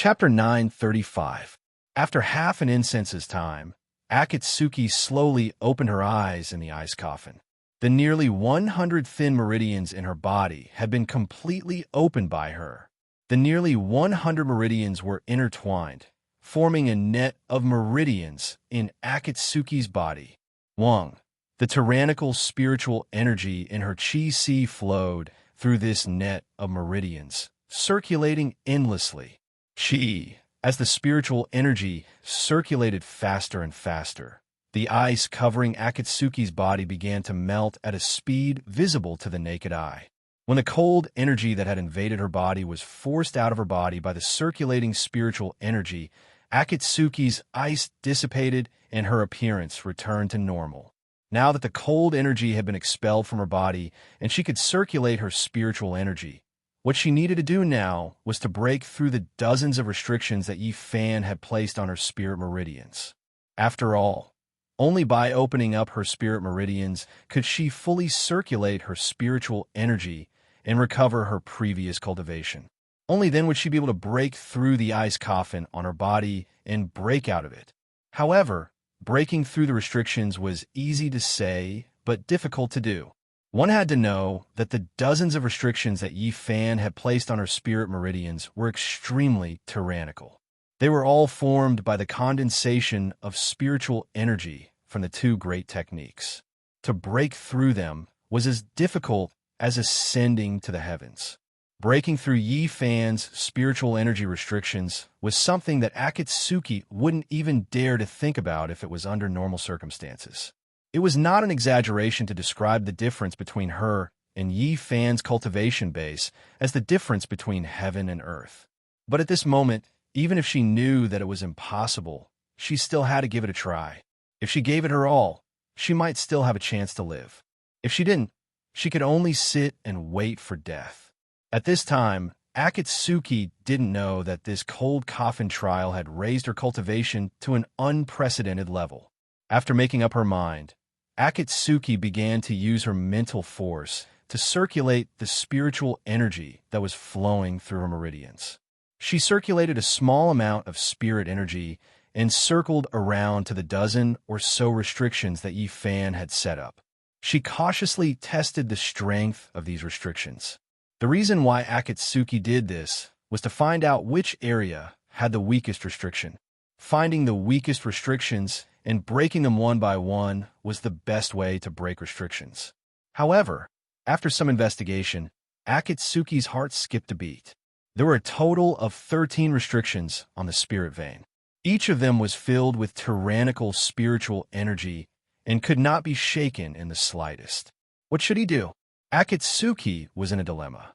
Chapter 935. After half an incense's time, Akatsuki slowly opened her eyes in the ice coffin. The nearly 100 thin meridians in her body had been completely opened by her. The nearly 100 meridians were intertwined, forming a net of meridians in Akatsuki's body. Wang, the tyrannical spiritual energy in her chi flowed through this net of meridians, circulating endlessly. Chi, as the spiritual energy circulated faster and faster, the ice covering Akatsuki's body began to melt at a speed visible to the naked eye. When the cold energy that had invaded her body was forced out of her body by the circulating spiritual energy, Akatsuki's ice dissipated and her appearance returned to normal. Now that the cold energy had been expelled from her body and she could circulate her spiritual energy, what she needed to do now was to break through the dozens of restrictions that Yi Fan had placed on her spirit meridians. After all, only by opening up her spirit meridians could she fully circulate her spiritual energy and recover her previous cultivation. Only then would she be able to break through the ice coffin on her body and break out of it. However, breaking through the restrictions was easy to say, but difficult to do. One had to know that the dozens of restrictions that Yi Fan had placed on her spirit meridians were extremely tyrannical. They were all formed by the condensation of spiritual energy from the two great techniques. To break through them was as difficult as ascending to the heavens. Breaking through Yi Fan's spiritual energy restrictions was something that Akatsuki wouldn't even dare to think about if it was under normal circumstances. It was not an exaggeration to describe the difference between her and Yi Fan's cultivation base as the difference between heaven and earth. But at this moment, even if she knew that it was impossible, she still had to give it a try. If she gave it her all, she might still have a chance to live. If she didn't, she could only sit and wait for death. At this time, Akatsuki didn't know that this cold coffin trial had raised her cultivation to an unprecedented level. After making up her mind, Akatsuki began to use her mental force to circulate the spiritual energy that was flowing through her meridians. She circulated a small amount of spirit energy and circled around to the dozen or so restrictions that Yi Fan had set up. She cautiously tested the strength of these restrictions. The reason why Akatsuki did this was to find out which area had the weakest restriction. Finding the weakest restrictions and breaking them one by one was the best way to break restrictions. However, after some investigation, Akatsuki's heart skipped a beat. There were a total of 13 restrictions on the spirit vein. Each of them was filled with tyrannical spiritual energy and could not be shaken in the slightest. What should he do? Akatsuki was in a dilemma.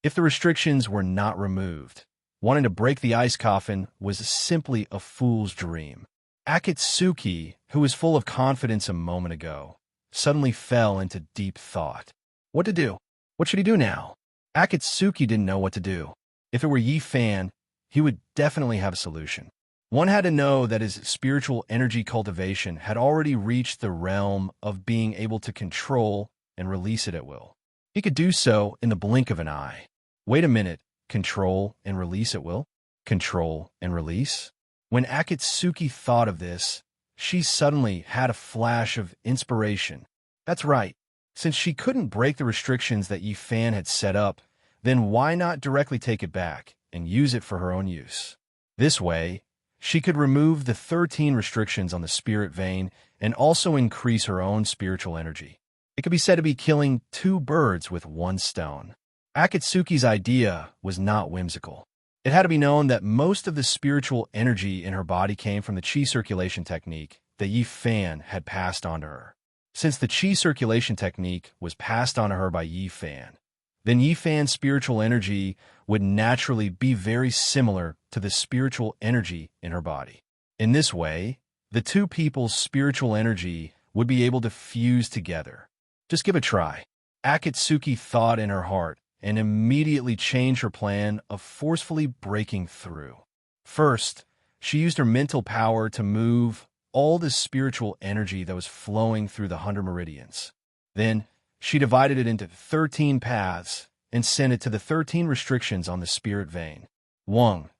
If the restrictions were not removed, wanting to break the ice coffin was simply a fool's dream. Akatsuki, who was full of confidence a moment ago, suddenly fell into deep thought. What to do? What should he do now? Akatsuki didn't know what to do. If it were Yi Fan, he would definitely have a solution. One had to know that his spiritual energy cultivation had already reached the realm of being able to control and release it at will. He could do so in the blink of an eye. Wait a minute, control and release at will? Control and release? When Akatsuki thought of this, she suddenly had a flash of inspiration. That's right. Since she couldn't break the restrictions that Yi Fan had set up, then why not directly take it back and use it for her own use? This way, she could remove the 13 restrictions on the spirit vein and also increase her own spiritual energy. It could be said to be killing two birds with one stone. Akatsuki's idea was not whimsical. It had to be known that most of the spiritual energy in her body came from the chi circulation technique that Yi Fan had passed on to her. Since the chi circulation technique was passed on to her by Yi Fan, then Yi Fan's spiritual energy would naturally be very similar to the spiritual energy in her body. In this way, the two people's spiritual energy would be able to fuse together. Just give it a try. Akatsuki thought in her heart and immediately changed her plan of forcefully breaking through. First, she used her mental power to move all the spiritual energy that was flowing through the 100 meridians. Then, she divided it into 13 paths and sent it to the 13 restrictions on the spirit vein. Wang,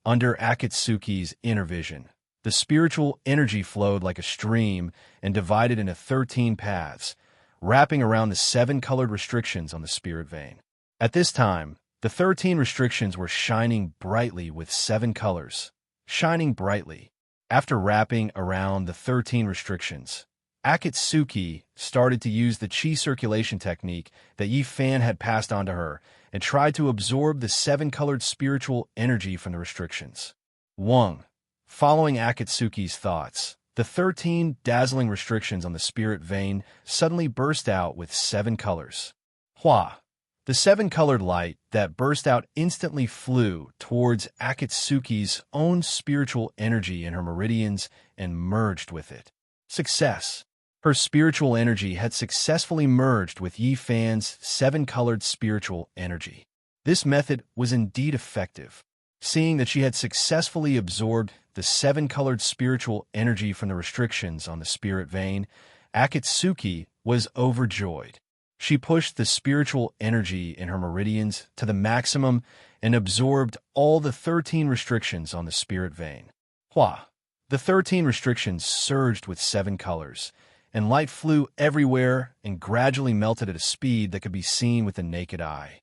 under Akatsuki's inner vision. The spiritual energy flowed like a stream and divided into 13 paths, wrapping around the 7 colored restrictions on the spirit vein. At this time, the 13 restrictions were shining brightly with 7 colors. Shining brightly. After wrapping around the 13 restrictions, Akatsuki started to use the chi circulation technique that Yi Fan had passed on to her and tried to absorb the 7 colored spiritual energy from the restrictions. 1. Following Akatsuki's thoughts, the 13 dazzling restrictions on the spirit vein suddenly burst out with 7 colors. Hua. The 7-colored light that burst out instantly flew towards Akatsuki's own spiritual energy in her meridians and merged with it. Success. Her spiritual energy had successfully merged with Yi Fan's 7-colored spiritual energy. This method was indeed effective. Seeing that she had successfully absorbed the 7-colored spiritual energy from the restrictions on the spirit vein, Akatsuki was overjoyed. She pushed the spiritual energy in her meridians to the maximum and absorbed all the 13 restrictions on the spirit vein. Hua! The 13 restrictions surged with 7 colors, and light flew everywhere and gradually melted at a speed that could be seen with the naked eye.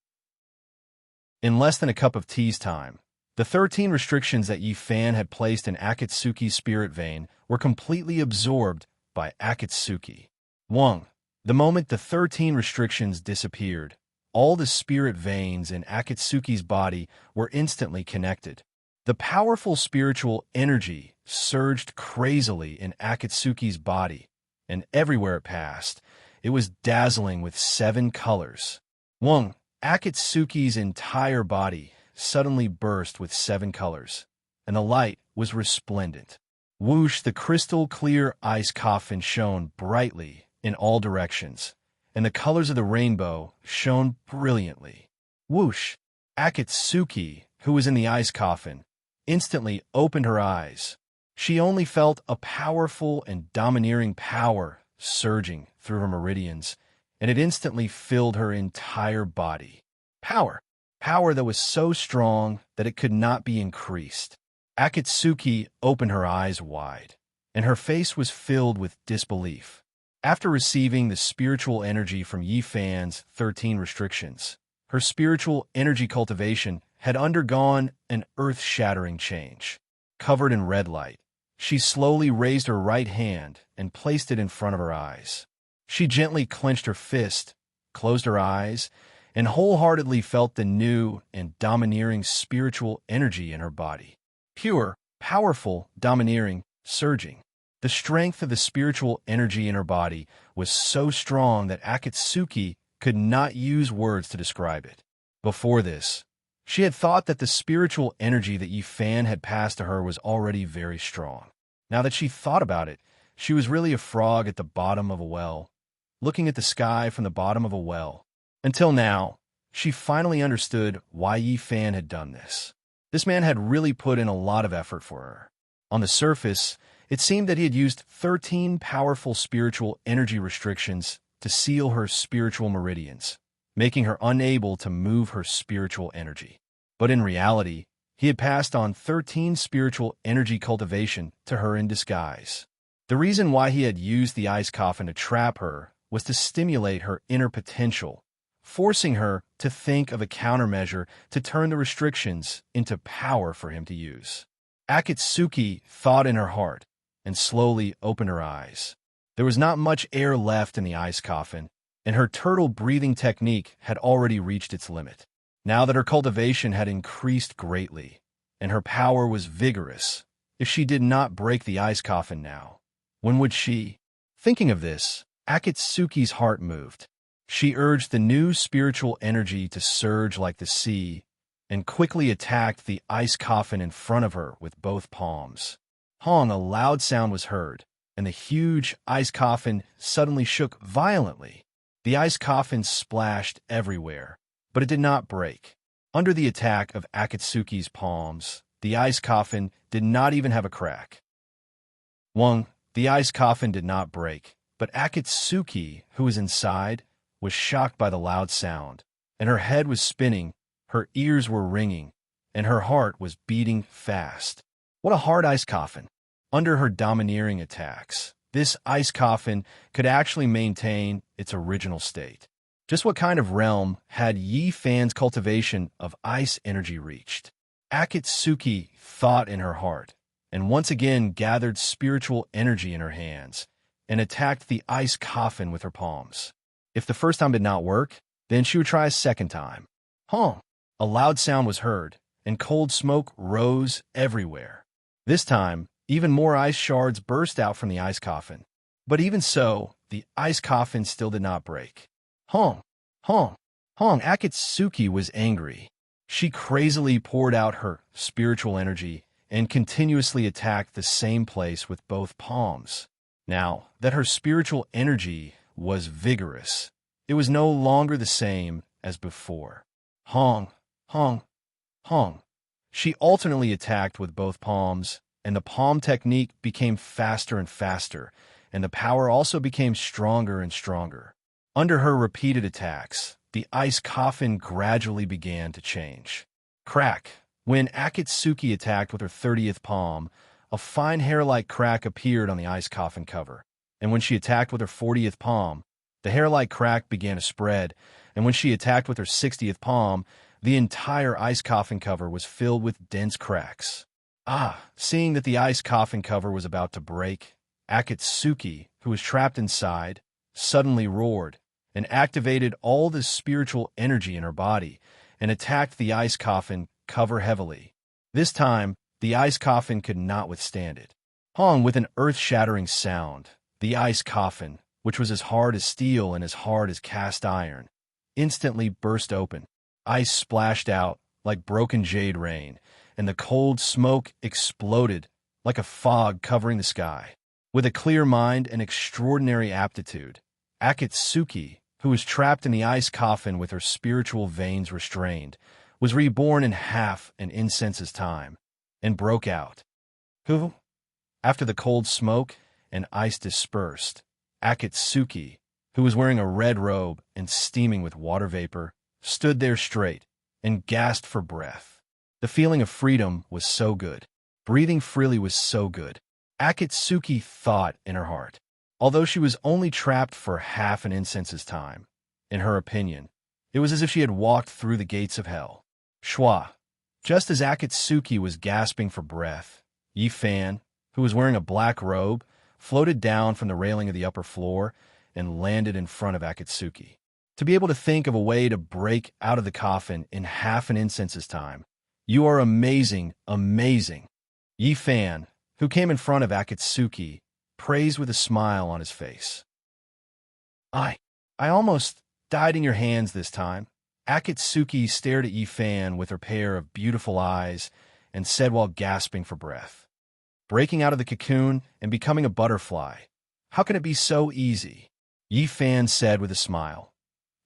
In less than a cup of tea's time, the 13 restrictions that Yi Fan had placed in Akatsuki's spirit vein were completely absorbed by Akatsuki. 1. The moment the 13 restrictions disappeared, all the spirit veins in Akatsuki's body were instantly connected. The powerful spiritual energy surged crazily in Akatsuki's body, and everywhere it passed, it was dazzling with 7 colors. 1. Akatsuki's entire body suddenly burst with 7 colors, and the light was resplendent. Whoosh! The crystal-clear ice coffin shone brightly in all directions, and the colors of the rainbow shone brilliantly. Whoosh! Akatsuki, who was in the ice coffin, instantly opened her eyes. She only felt a powerful and domineering power surging through her meridians, and it instantly filled her entire body. Power! Power that was so strong that it could not be increased. Akatsuki opened her eyes wide, and her face was filled with disbelief. After receiving the spiritual energy from Yi Fan's 13 restrictions, her spiritual energy cultivation had undergone an earth-shattering change. Covered in red light, she slowly raised her right hand and placed it in front of her eyes. She gently clenched her fist, closed her eyes, and wholeheartedly felt the new and domineering spiritual energy in her body. Pure, powerful, domineering, surging. The strength of the spiritual energy in her body was so strong that Akatsuki could not use words to describe it. Before this, she had thought that the spiritual energy that Yi Fan had passed to her was already very strong. Now that she thought about it, she was really a frog at the bottom of a well, looking at the sky from the bottom of a well. Until now, she finally understood why Yi Fan had done this. This man had really put in a lot of effort for her. On the surface, it seemed that he had used 13 powerful spiritual energy restrictions to seal her spiritual meridians, making her unable to move her spiritual energy. But in reality, he had passed on 13 spiritual energy cultivation to her in disguise. The reason why he had used the ice coffin to trap her was to stimulate her inner potential, forcing her to think of a countermeasure to turn the restrictions into power for him to use. Akatsuki thought in her heart and slowly opened her eyes. There was not much air left in the ice coffin, and her turtle breathing technique had already reached its limit. Now that her cultivation had increased greatly, and her power was vigorous, if she did not break the ice coffin now, when would she? Thinking of this, Akatsuki's heart moved. She urged the new spiritual energy to surge like the sea, and quickly attacked the ice coffin in front of her with both palms. Hong, a loud sound was heard, and the huge ice coffin suddenly shook violently. The ice coffin splashed everywhere, but it did not break. Under the attack of Akatsuki's palms, the ice coffin did not even have a crack. The ice coffin did not break, but Akatsuki, who was inside, was shocked by the loud sound, and her head was spinning, her ears were ringing, and her heart was beating fast. What a hard ice coffin! Under her domineering attacks, this ice coffin could actually maintain its original state. Just what kind of realm had Yi Fan's cultivation of ice energy reached? Akatsuki thought in her heart, and once again gathered spiritual energy in her hands, and attacked the ice coffin with her palms. If the first time did not work, then she would try a second time. Honk! A loud sound was heard, and cold smoke rose everywhere. This time, even more ice shards burst out from the ice coffin. But even so, the ice coffin still did not break. Honk! Honk! Honk! Akatsuki was angry. She crazily poured out her spiritual energy and continuously attacked the same place with both palms. Now that her spiritual energy was vigorous, it was no longer the same as before. Honk! Honk! Honk! She alternately attacked with both palms, and the palm technique became faster and faster, and the power also became stronger and stronger. Under her repeated attacks, the ice coffin gradually began to change. Crack! When Akatsuki attacked with her 30th palm, a fine hair-like crack appeared on the ice coffin cover, and when she attacked with her 40th palm, the hair-like crack began to spread, and when she attacked with her 60th palm, the entire ice coffin cover was filled with dense cracks. Seeing that the ice coffin cover was about to break, Akatsuki, who was trapped inside, suddenly roared and activated all the spiritual energy in her body and attacked the ice coffin cover heavily. This time, the ice coffin could not withstand it. Hung with an earth-shattering sound, the ice coffin, which was as hard as steel and as hard as cast iron, instantly burst open. Ice splashed out like broken jade rain, and the cold smoke exploded like a fog covering the sky. With a clear mind and extraordinary aptitude, Akatsuki, who was trapped in the ice coffin with her spiritual veins restrained, was reborn in half an incense's time, and broke out. Who? After the cold smoke and ice dispersed, Akatsuki, who was wearing a red robe and steaming with water vapor, stood there straight and gasped for breath. The feeling of freedom was so good. Breathing freely was so good. Akatsuki thought in her heart. Although she was only trapped for half an incense's time, in her opinion, it was as if she had walked through the gates of hell. Schwa. Just as Akatsuki was gasping for breath, Yi Fan, who was wearing a black robe, floated down from the railing of the upper floor and landed in front of Akatsuki. To be able to think of a way to break out of the coffin in half an incense's time, you are amazing, amazing. Yi Fan, who came in front of Akatsuki, praised with a smile on his face. I almost died in your hands this time. Akatsuki stared at Yi Fan with her pair of beautiful eyes and said while gasping for breath, breaking out of the cocoon and becoming a butterfly. How can it be so easy? Yi Fan said with a smile.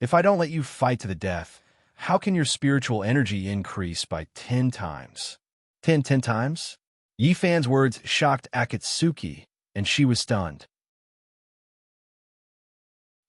If I don't let you fight to the death, how can your spiritual energy increase by 10 times? 10 times? Yi Fan's words shocked Akatsuki, and she was stunned.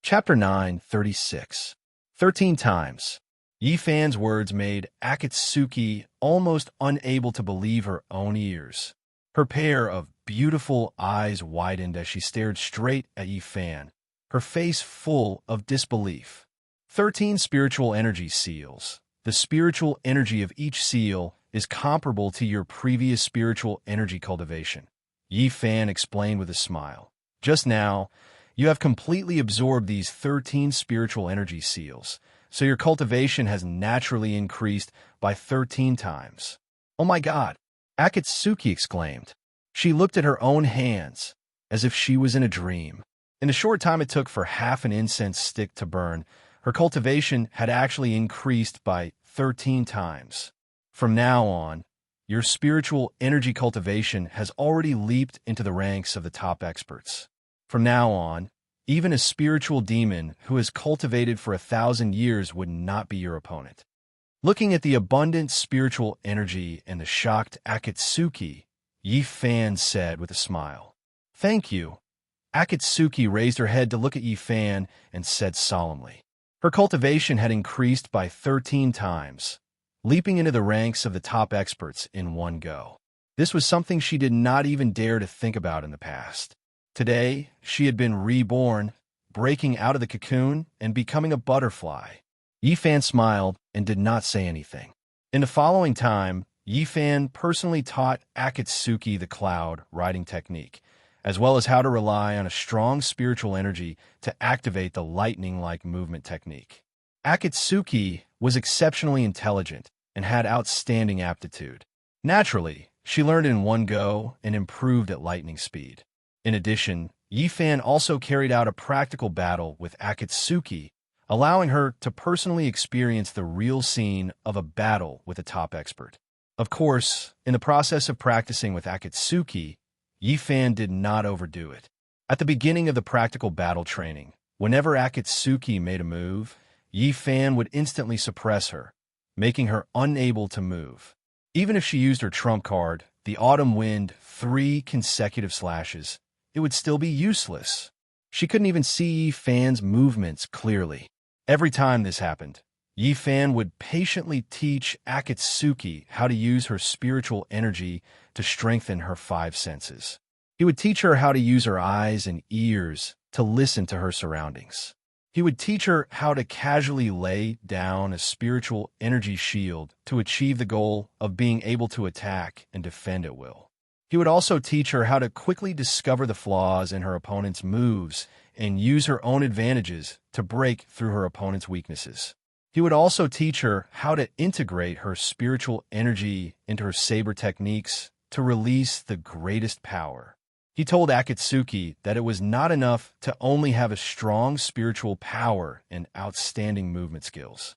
Chapter 9:36. 13 times. Yi Fan's words made Akatsuki almost unable to believe her own ears. Her pair of beautiful eyes widened as she stared straight at Yi Fan, her face full of disbelief. 13 spiritual energy seals. The spiritual energy of each seal is comparable to your previous spiritual energy cultivation. Yi Fan explained with a smile. Just now, you have completely absorbed these 13 spiritual energy seals, so your cultivation has naturally increased by 13 times. Oh my God! Akatsuki exclaimed. She looked at her own hands, as if she was in a dream. In the short time it took for half an incense stick to burn, her cultivation had actually increased by 13 times. From now on, your spiritual energy cultivation has already leaped into the ranks of the top experts. From now on, even a spiritual demon who has cultivated for 1,000 years would not be your opponent. Looking at the abundant spiritual energy and the shocked Akatsuki, Yi Fan said with a smile, "Thank you." Akatsuki raised her head to look at Yi Fan and said solemnly. Her cultivation had increased by 13 times. leaping into the ranks of the top experts in one go. This was something she did not even dare to think about in the past. Today, she had been reborn, breaking out of the cocoon and becoming a butterfly. Yifan smiled and did not say anything. In the following time, Yifan personally taught Akatsuki the cloud riding technique, as well as how to rely on a strong spiritual energy to activate the lightning-like movement technique. Akatsuki was exceptionally intelligent and had outstanding aptitude. Naturally, she learned in one go and improved at lightning speed. In addition, Yifan also carried out a practical battle with Akatsuki, allowing her to personally experience the real scene of a battle with a top expert. Of course, in the process of practicing with Akatsuki, Yifan did not overdo it. At the beginning of the practical battle training, whenever Akatsuki made a move, Yifan would instantly suppress her, making her unable to move. Even if she used her trump card, the autumn wind, 3 consecutive slashes, it would still be useless. She couldn't even see Yifan's movements clearly. Every time this happened, Yifan would patiently teach Akatsuki how to use her spiritual energy to strengthen her 5 senses. He would teach her how to use her eyes and ears to listen to her surroundings. He would teach her how to casually lay down a spiritual energy shield to achieve the goal of being able to attack and defend at will. He would also teach her how to quickly discover the flaws in her opponent's moves and use her own advantages to break through her opponent's weaknesses. He would also teach her how to integrate her spiritual energy into her saber techniques to release the greatest power. He told Akatsuki that it was not enough to only have a strong spiritual power and outstanding movement skills.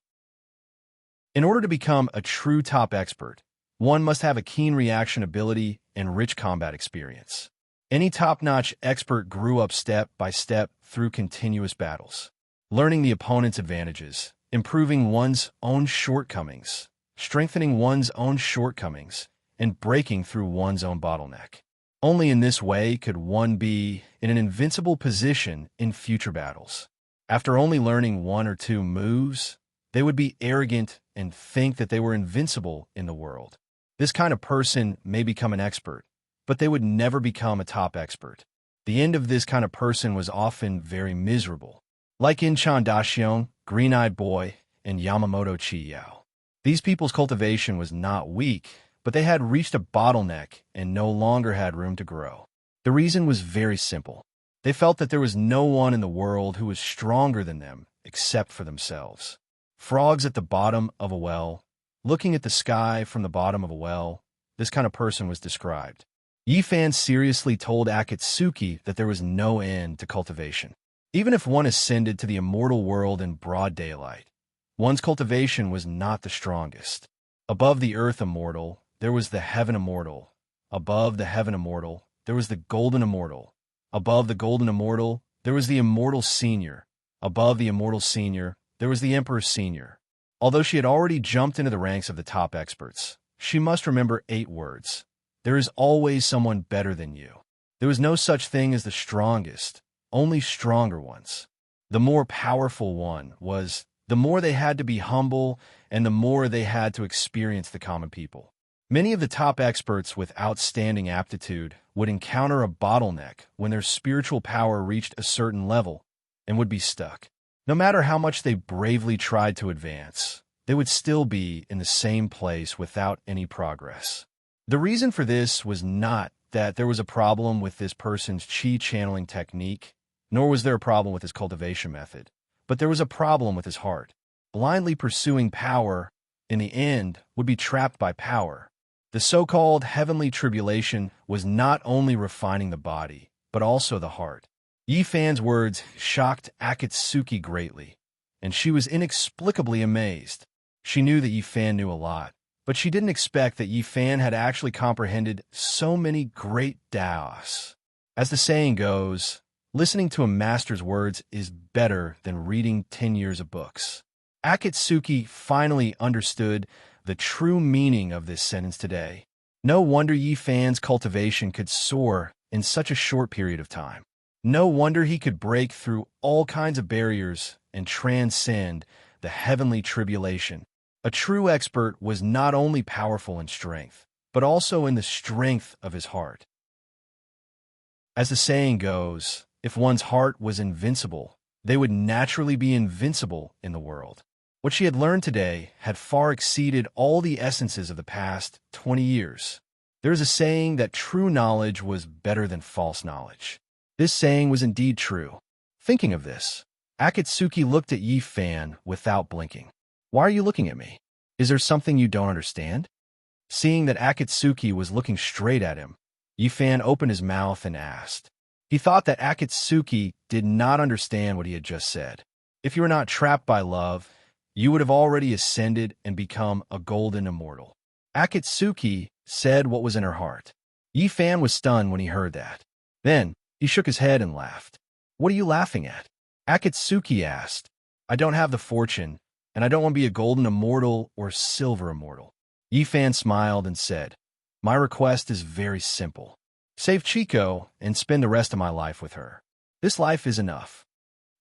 In order to become a true top expert, one must have a keen reaction ability and rich combat experience. Any top-notch expert grew up step by step through continuous battles, learning the opponent's advantages, improving one's own shortcomings, strengthening one's own shortcomings, and breaking through one's own bottleneck. Only in this way could one be in an invincible position in future battles. After only learning 1 or 2 moves, they would be arrogant and think that they were invincible in the world. This kind of person may become an expert, but they would never become a top expert. The end of this kind of person was often very miserable, like in Daxiong, Green-Eyed Boy, and Yamamoto Chiyao. These people's cultivation was not weak, but they had reached a bottleneck and no longer had room to grow. The reason was very simple. They felt that there was no one in the world who was stronger than them except for themselves. Frogs at the bottom of a well, looking at the sky from the bottom of a well, this kind of person was described. Yifan seriously told Akatsuki that there was no end to cultivation. Even if one ascended to the immortal world in broad daylight, one's cultivation was not the strongest. Above the earth immortal, there was the heaven immortal. Above the heaven immortal, there was the golden immortal. Above the golden immortal, there was the immortal senior. Above the immortal senior, there was the emperor senior. Although she had already jumped into the ranks of the top experts, she must remember 8 words. There is always someone better than you. There was no such thing as the strongest, only stronger ones. The more powerful one was, the more they had to be humble and the more they had to experience the common people. Many of the top experts with outstanding aptitude would encounter a bottleneck when their spiritual power reached a certain level and would be stuck. No matter how much they bravely tried to advance, they would still be in the same place without any progress. The reason for this was not that there was a problem with this person's chi channeling technique, nor was there a problem with his cultivation method, but there was a problem with his heart. Blindly pursuing power, in the end, would be trapped by power. The so-called heavenly tribulation was not only refining the body, but also the heart. Yifan's words shocked Akatsuki greatly, and she was inexplicably amazed. She knew that Yifan knew a lot, but she didn't expect that Yifan had actually comprehended so many great Daos. As the saying goes, listening to a master's words is better than reading 10 years of books. Akatsuki finally understood the true meaning of this sentence today. No wonder Yifan's cultivation could soar in such a short period of time. No wonder he could break through all kinds of barriers and transcend the heavenly tribulation. A true expert was not only powerful in strength, but also in the strength of his heart. As the saying goes, if one's heart was invincible, they would naturally be invincible in the world. What she had learned today had far exceeded all the essences of the past 20 years. There is a saying that true knowledge was better than false knowledge. This saying was indeed true. Thinking of this, Akatsuki looked at Yi Fan without blinking. "Why are you looking at me? Is there something you don't understand?" Seeing that Akatsuki was looking straight at him, Yi Fan opened his mouth and asked. He thought that Akatsuki did not understand what he had just said. If you were not trapped by love, you would have already ascended and become a golden immortal. Akatsuki said what was in her heart. Yi Fan was stunned when he heard that. Then, he shook his head and laughed. "What are you laughing at?" Akatsuki asked. "I don't have the fortune, and I don't want to be a golden immortal or silver immortal." Yi Fan smiled and said, "My request is very simple. Save Chiko and spend the rest of my life with her. This life is enough."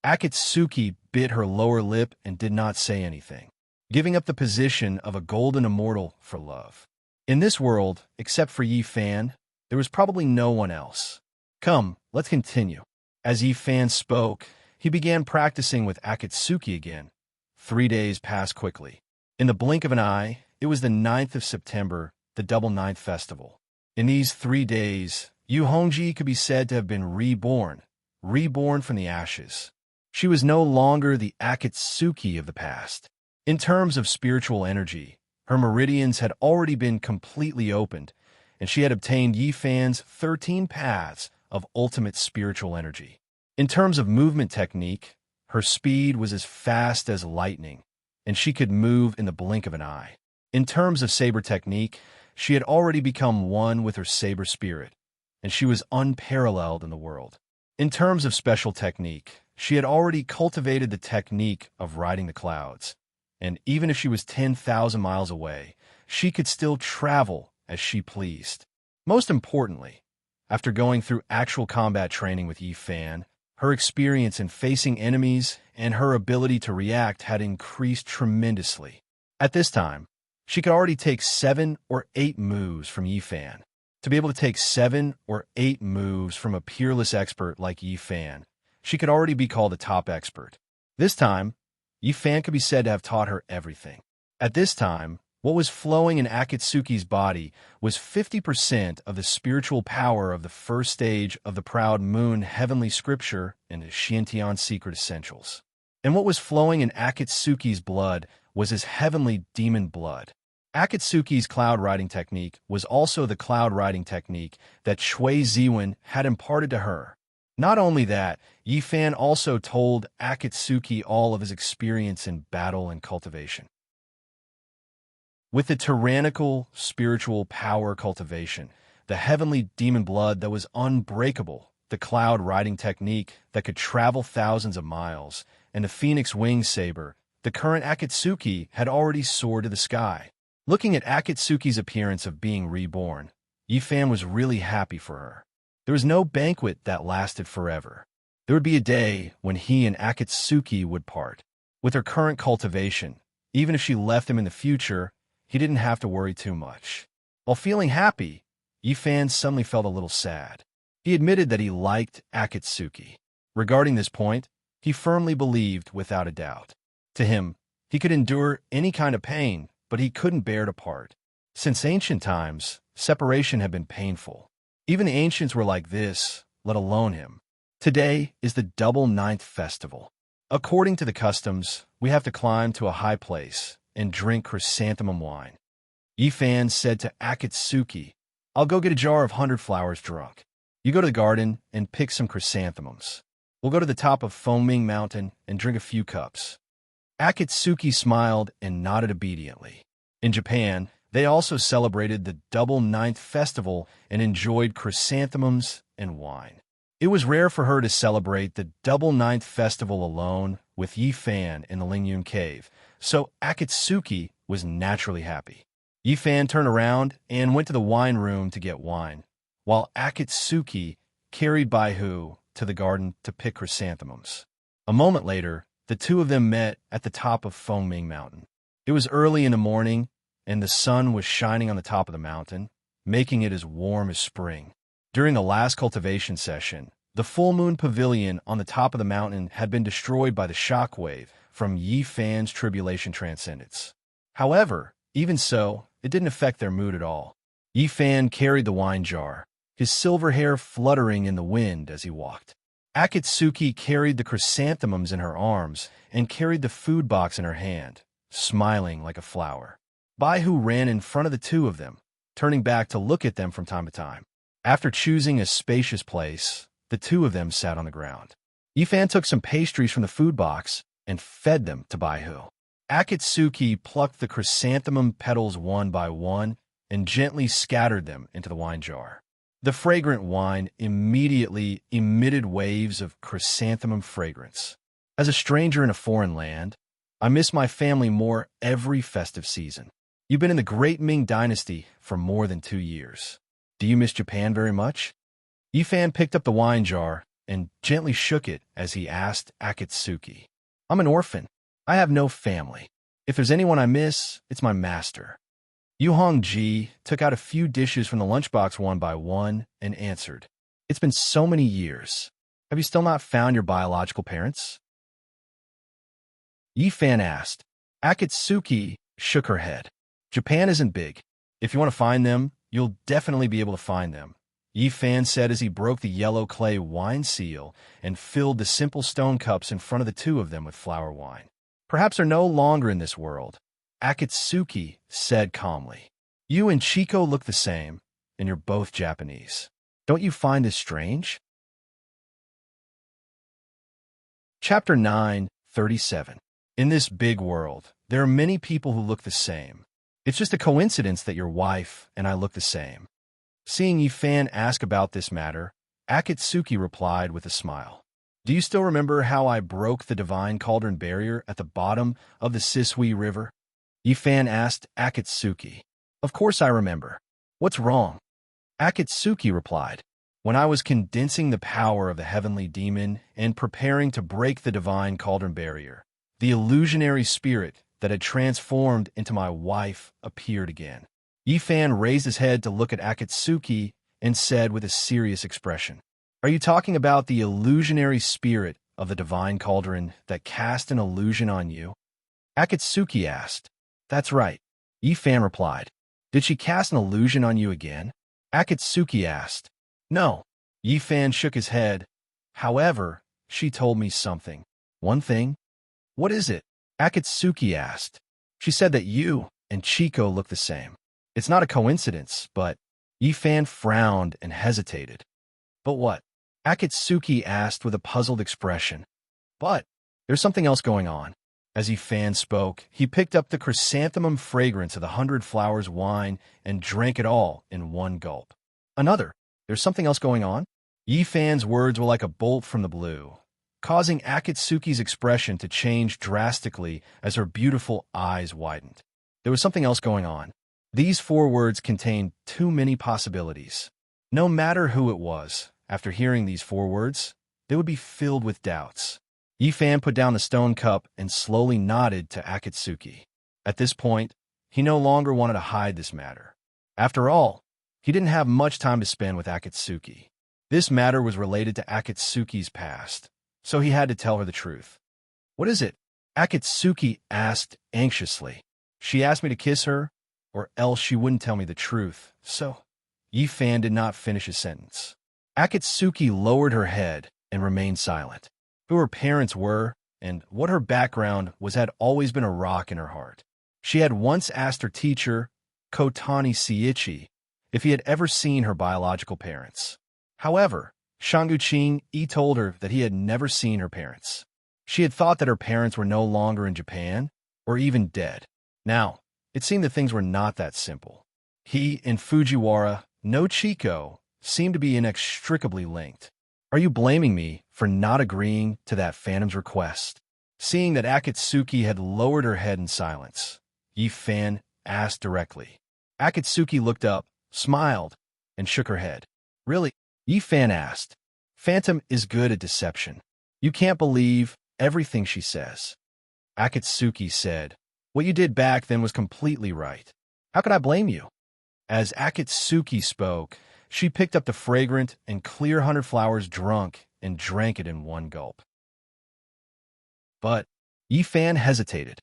Akatsuki bit her lower lip and did not say anything, giving up the position of a golden immortal for love. In this world, except for Yi Fan, there was probably no one else. "Come, let's continue." As Yi Fan spoke, he began practicing with Akatsuki again. 3 days passed quickly. In the blink of an eye, it was the 9th of September, the Double Ninth Festival. In these 3 days, Yu Hongji could be said to have been reborn from the ashes. She was no longer the Akatsuki of the past. In terms of spiritual energy, her meridians had already been completely opened, and she had obtained Yi Fan's 13 paths of ultimate spiritual energy. In terms of movement technique, her speed was as fast as lightning, and she could move in the blink of an eye. In terms of saber technique, she had already become one with her saber spirit, and she was unparalleled in the world. In terms of special technique, she had already cultivated the technique of riding the clouds, and even if she was 10,000 miles away, she could still travel as she pleased. Most importantly, after going through actual combat training with Yi Fan, her experience in facing enemies and her ability to react had increased tremendously. At this time, she could already take 7 or 8 moves from Yi Fan. To be able to take 7 or 8 moves from a peerless expert like Yi Fan, she could already be called a top expert. This time, Yi Fan could be said to have taught her everything. At this time, what was flowing in Akatsuki's body was 50% of the spiritual power of the first stage of the Proud Moon Heavenly Scripture and the Xiantian Secret Essentials. And what was flowing in Akatsuki's blood was his heavenly demon blood. Akatsuki's cloud riding technique was also the cloud riding technique that Shui Ziwen had imparted to her. Not only that, Yi Fan also told Akatsuki all of his experience in battle and cultivation. With the tyrannical spiritual power cultivation, the heavenly demon blood that was unbreakable, the cloud riding technique that could travel thousands of miles, and the phoenix wing saber, the current Akatsuki had already soared to the sky. Looking at Akatsuki's appearance of being reborn, Yi Fan was really happy for her. There was no banquet that lasted forever. There would be a day when he and Akatsuki would part. With her current cultivation, even if she left him in the future, he didn't have to worry too much. While feeling happy, Yi Fan suddenly felt a little sad. He admitted that he liked Akatsuki. Regarding this point, he firmly believed without a doubt. To him, he could endure any kind of pain, but he couldn't bear to part. Since ancient times, separation had been painful. Even the ancients were like this, let alone him. Today is the Double Ninth Festival. According to the customs, we have to climb to a high place and drink chrysanthemum wine. Yi Fan said to Akatsuki, "I'll go get a jar of 100 flowers drunk. You go to the garden and pick some chrysanthemums. We'll go to the top of Fengming Mountain and drink a few cups." Akatsuki smiled and nodded obediently. In Japan, they also celebrated the Double Ninth Festival and enjoyed chrysanthemums and wine. It was rare for her to celebrate the Double Ninth Festival alone with Yi Fan in the Lingyun Cave, so Akatsuki was naturally happy. Yi Fan turned around and went to the wine room to get wine, while Akatsuki carried Baihu to the garden to pick chrysanthemums. A moment later, the two of them met at the top of Fengming Mountain. It was early in the morning, and the sun was shining on the top of the mountain, making it as warm as spring. During the last cultivation session, the full moon pavilion on the top of the mountain had been destroyed by the shockwave from Yi Fan's tribulation transcendence. However, even so, it didn't affect their mood at all. Yi Fan carried the wine jar, his silver hair fluttering in the wind as he walked. Akatsuki carried the chrysanthemums in her arms and carried the food box in her hand, smiling like a flower. Baihu ran in front of the two of them, turning back to look at them from time to time. After choosing a spacious place, the two of them sat on the ground. Yi Fan took some pastries from the food box and fed them to Baihu. Akatsuki plucked the chrysanthemum petals one by one and gently scattered them into the wine jar. The fragrant wine immediately emitted waves of chrysanthemum fragrance. As a stranger in a foreign land, I miss my family more every festive season. You've been in the Great Ming Dynasty for more than 2 years. Do you miss Japan very much? Yi Fan picked up the wine jar and gently shook it as he asked Akatsuki. I'm an orphan. I have no family. If there's anyone I miss, it's my master. Yu Hongji took out a few dishes from the lunchbox one by one and answered. It's been so many years. Have you still not found your biological parents? Yi Fan asked. Akatsuki shook her head. Japan isn't big. If you want to find them, you'll definitely be able to find them, Yi Fan said as he broke the yellow clay wine seal and filled the simple stone cups in front of the two of them with flower wine. Perhaps they're no longer in this world, Akatsuki said calmly. You and Chico look the same, and you're both Japanese. Don't you find this strange? Chapter 9:37. In this big world, there are many people who look the same. It's just a coincidence that your wife and I look the same. Seeing Yi Fan ask about this matter, Akatsuki replied with a smile. Do you still remember how I broke the divine cauldron barrier at the bottom of the Sisui River? Yi Fan asked Akatsuki. Of course I remember. What's wrong? Akatsuki replied. When I was condensing the power of the heavenly demon and preparing to break the divine cauldron barrier, the illusionary spirit that had transformed into my wife appeared again. Yi Fan raised his head to look at Akatsuki and said with a serious expression, Are you talking about the illusionary spirit of the divine cauldron that cast an illusion on you? Akatsuki asked. That's right. Yi Fan replied. Did she cast an illusion on you again? Akatsuki asked. No. Yi Fan shook his head. However, she told me something. One thing? What is it? Akatsuki asked. She said that you and Chico look the same. It's not a coincidence, but Yi Fan frowned and hesitated. But what? Akatsuki asked with a puzzled expression. But there's something else going on. As Yi Fan spoke, he picked up the chrysanthemum fragrance of the 100 Flowers wine and drank it all in one gulp. Another. There's something else going on? Yi Fan's words were like a bolt from the blue, causing Akatsuki's expression to change drastically as her beautiful eyes widened. There was something else going on. These 4 words contained too many possibilities. No matter who it was, after hearing these 4 words, they would be filled with doubts. Yi Fan put down the stone cup and slowly nodded to Akatsuki. At this point, he no longer wanted to hide this matter. After all, he didn't have much time to spend with Akatsuki. This matter was related to Akatsuki's past, so he had to tell her the truth. What is it? Akatsuki asked anxiously. She asked me to kiss her, or else she wouldn't tell me the truth, so Yi Fan did not finish his sentence. Akatsuki lowered her head and remained silent. Who her parents were and what her background was had always been a rock in her heart. She had once asked her teacher, Kotani Seiichi, if he had ever seen her biological parents. However, Shanguqing told her that he had never seen her parents. She had thought that her parents were no longer in Japan, or even dead. Now, it seemed that things were not that simple. He and Fujiwara, no Chico, seemed to be inextricably linked. Are you blaming me for not agreeing to that phantom's request? Seeing that Akatsuki had lowered her head in silence, Yi Fan asked directly. Akatsuki looked up, smiled, and shook her head. Really? Yi Fan asked. Phantom is good at deception. You can't believe everything she says. Akatsuki said, What you did back then was completely right. How could I blame you? As Akatsuki spoke, she picked up the fragrant and clear 100 flowers drunk and drank it in one gulp. But Yifan hesitated.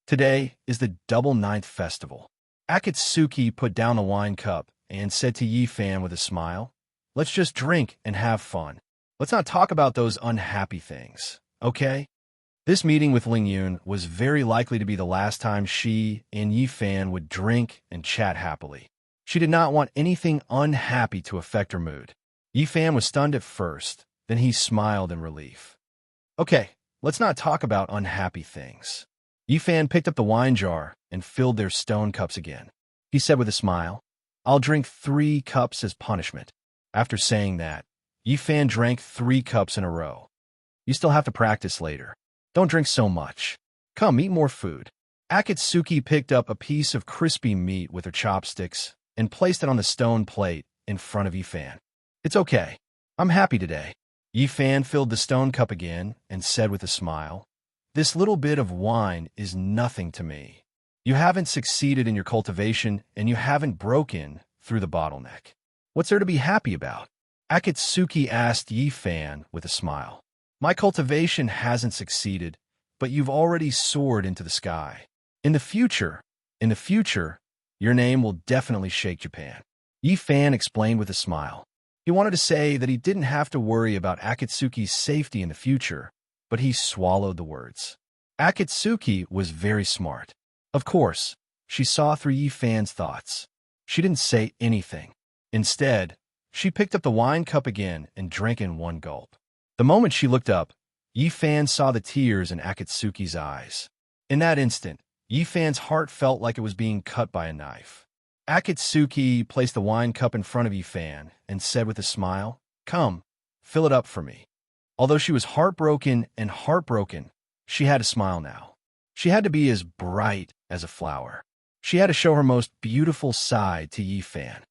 Today is the double ninth festival. Akatsuki put down the wine cup and said to Yifan with a smile, "Let's just drink and have fun. Let's not talk about those unhappy things, okay?" This meeting with Lingyun was very likely to be the last time she and Yifan would drink and chat happily. She did not want anything unhappy to affect her mood. Yifan was stunned at first, then he smiled in relief. "Okay, let's not talk about unhappy things." Yifan picked up the wine jar and filled their stone cups again. He said with a smile, "I'll drink 3 cups as punishment." After saying that, Yifan drank 3 cups in a row. "You still have to practice later. Don't drink so much. Come, eat more food." Akatsuki picked up a piece of crispy meat with her chopsticks and placed it on the stone plate in front of Yifan. "It's okay. I'm happy today." Yifan filled the stone cup again and said with a smile, "This little bit of wine is nothing to me. You haven't succeeded in your cultivation and you haven't broken through the bottleneck. What's there to be happy about?" Akatsuki asked Yifan with a smile. "My cultivation hasn't succeeded, but you've already soared into the sky. In the future, your name will definitely shake Japan." Yifan explained with a smile. He wanted to say that he didn't have to worry about Akatsuki's safety in the future, but he swallowed the words. Akatsuki was very smart. Of course, she saw through Yifan's thoughts. She didn't say anything. Instead, she picked up the wine cup again and drank in one gulp. The moment she looked up, Yifan saw the tears in Akatsuki's eyes. In that instant, Yifan's heart felt like it was being cut by a knife. Akatsuki placed the wine cup in front of Yifan and said with a smile, "Come, fill it up for me." Although she was heartbroken, she had a smile now. She had to be as bright as a flower. She had to show her most beautiful side to Yifan.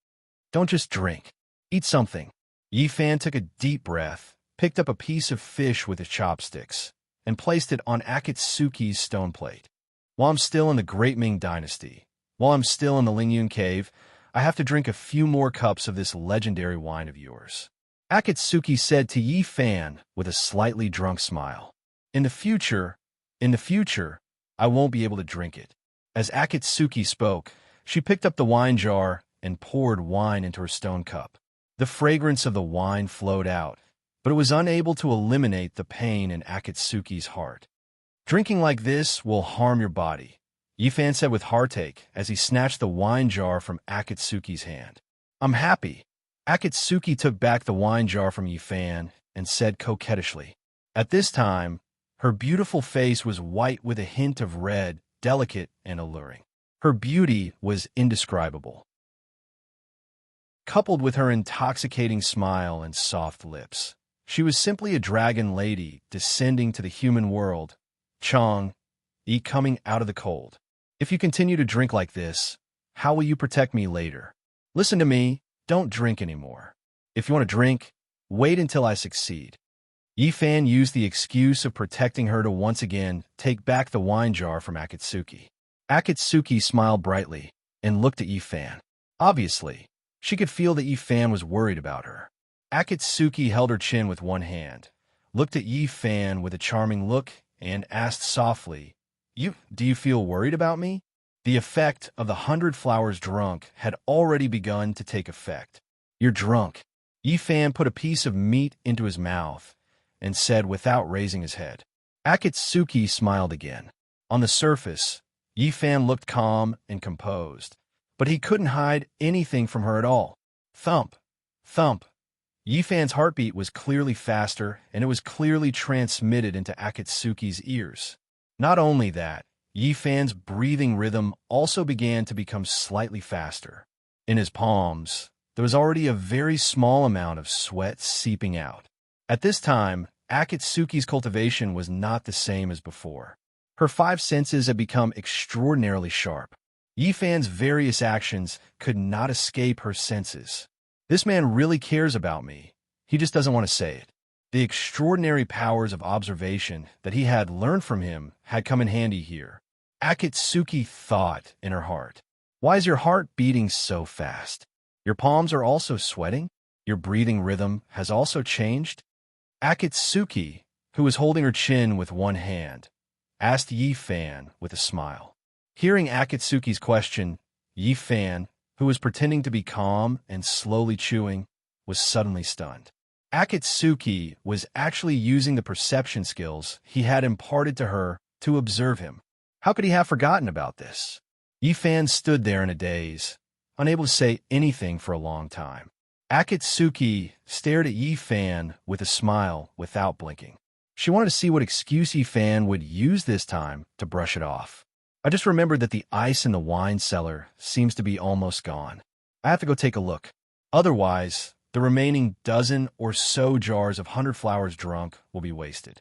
"Don't just drink. Eat something." Yifan took a deep breath, picked up a piece of fish with his chopsticks, and placed it on Akatsuki's stone plate. "While I'm still in the Great Ming Dynasty, while I'm still in the Lingyun Cave, I have to drink a few more cups of this legendary wine of yours," Akatsuki said to Yifan with a slightly drunk smile. In the future, I won't be able to drink it." As Akatsuki spoke, she picked up the wine jar and poured wine into her stone cup. The fragrance of the wine flowed out, but it was unable to eliminate the pain in Akatsuki's heart. "Drinking like this will harm your body," Yifan said with heartache as he snatched the wine jar from Akatsuki's hand. "I'm happy." Akatsuki took back the wine jar from Yifan and said coquettishly. At this time, her beautiful face was white with a hint of red, delicate and alluring. Her beauty was indescribable. Coupled with her intoxicating smile and soft lips, she was simply a dragon lady descending to the human world, Chong, coming out of the cold. "If you continue to drink like this, how will you protect me later? Listen to me, don't drink anymore. If you want to drink, wait until I succeed." Yifan used the excuse of protecting her to once again take back the wine jar from Akatsuki. Akatsuki smiled brightly and looked at Yifan. Obviously, she could feel that Yifan was worried about her. Akatsuki held her chin with one hand, looked at Yifan with a charming look, and asked softly, Do you feel worried about me?" The effect of the 100 flowers drunk had already begun to take effect. "You're drunk." Yifan put a piece of meat into his mouth and said without raising his head. Akatsuki smiled again. On the surface, Yifan looked calm and composed, but he couldn't hide anything from her at all. Thump, thump. Yifan's heartbeat was clearly faster, and it was clearly transmitted into Akatsuki's ears. Not only that, Yifan's breathing rhythm also began to become slightly faster. In his palms, there was already a very small amount of sweat seeping out. At this time, Akatsuki's cultivation was not the same as before. Her 5 senses had become extraordinarily sharp. Yifan's various actions could not escape her senses. This man really cares about me. He just doesn't want to say it. The extraordinary powers of observation that he had learned from him had come in handy here. Akatsuki thought in her heart. Why is your heart beating so fast? Your palms are also sweating? Your breathing rhythm has also changed? Akatsuki, who was holding her chin with one hand, asked Yi-Fan with a smile. Hearing Akatsuki's question, Yi-Fan, who was pretending to be calm and slowly chewing, was suddenly stunned. Akatsuki was actually using the perception skills he had imparted to her to observe him. How could he have forgotten about this? Yi-Fan stood there in a daze, unable to say anything for a long time. Akatsuki stared at Yi-Fan with a smile without blinking. She wanted to see what excuse Yi-Fan would use this time to brush it off. I just remembered that the ice in the wine cellar seems to be almost gone. I have to go take a look. Otherwise, the remaining dozen or so jars of 100 flowers drunk will be wasted.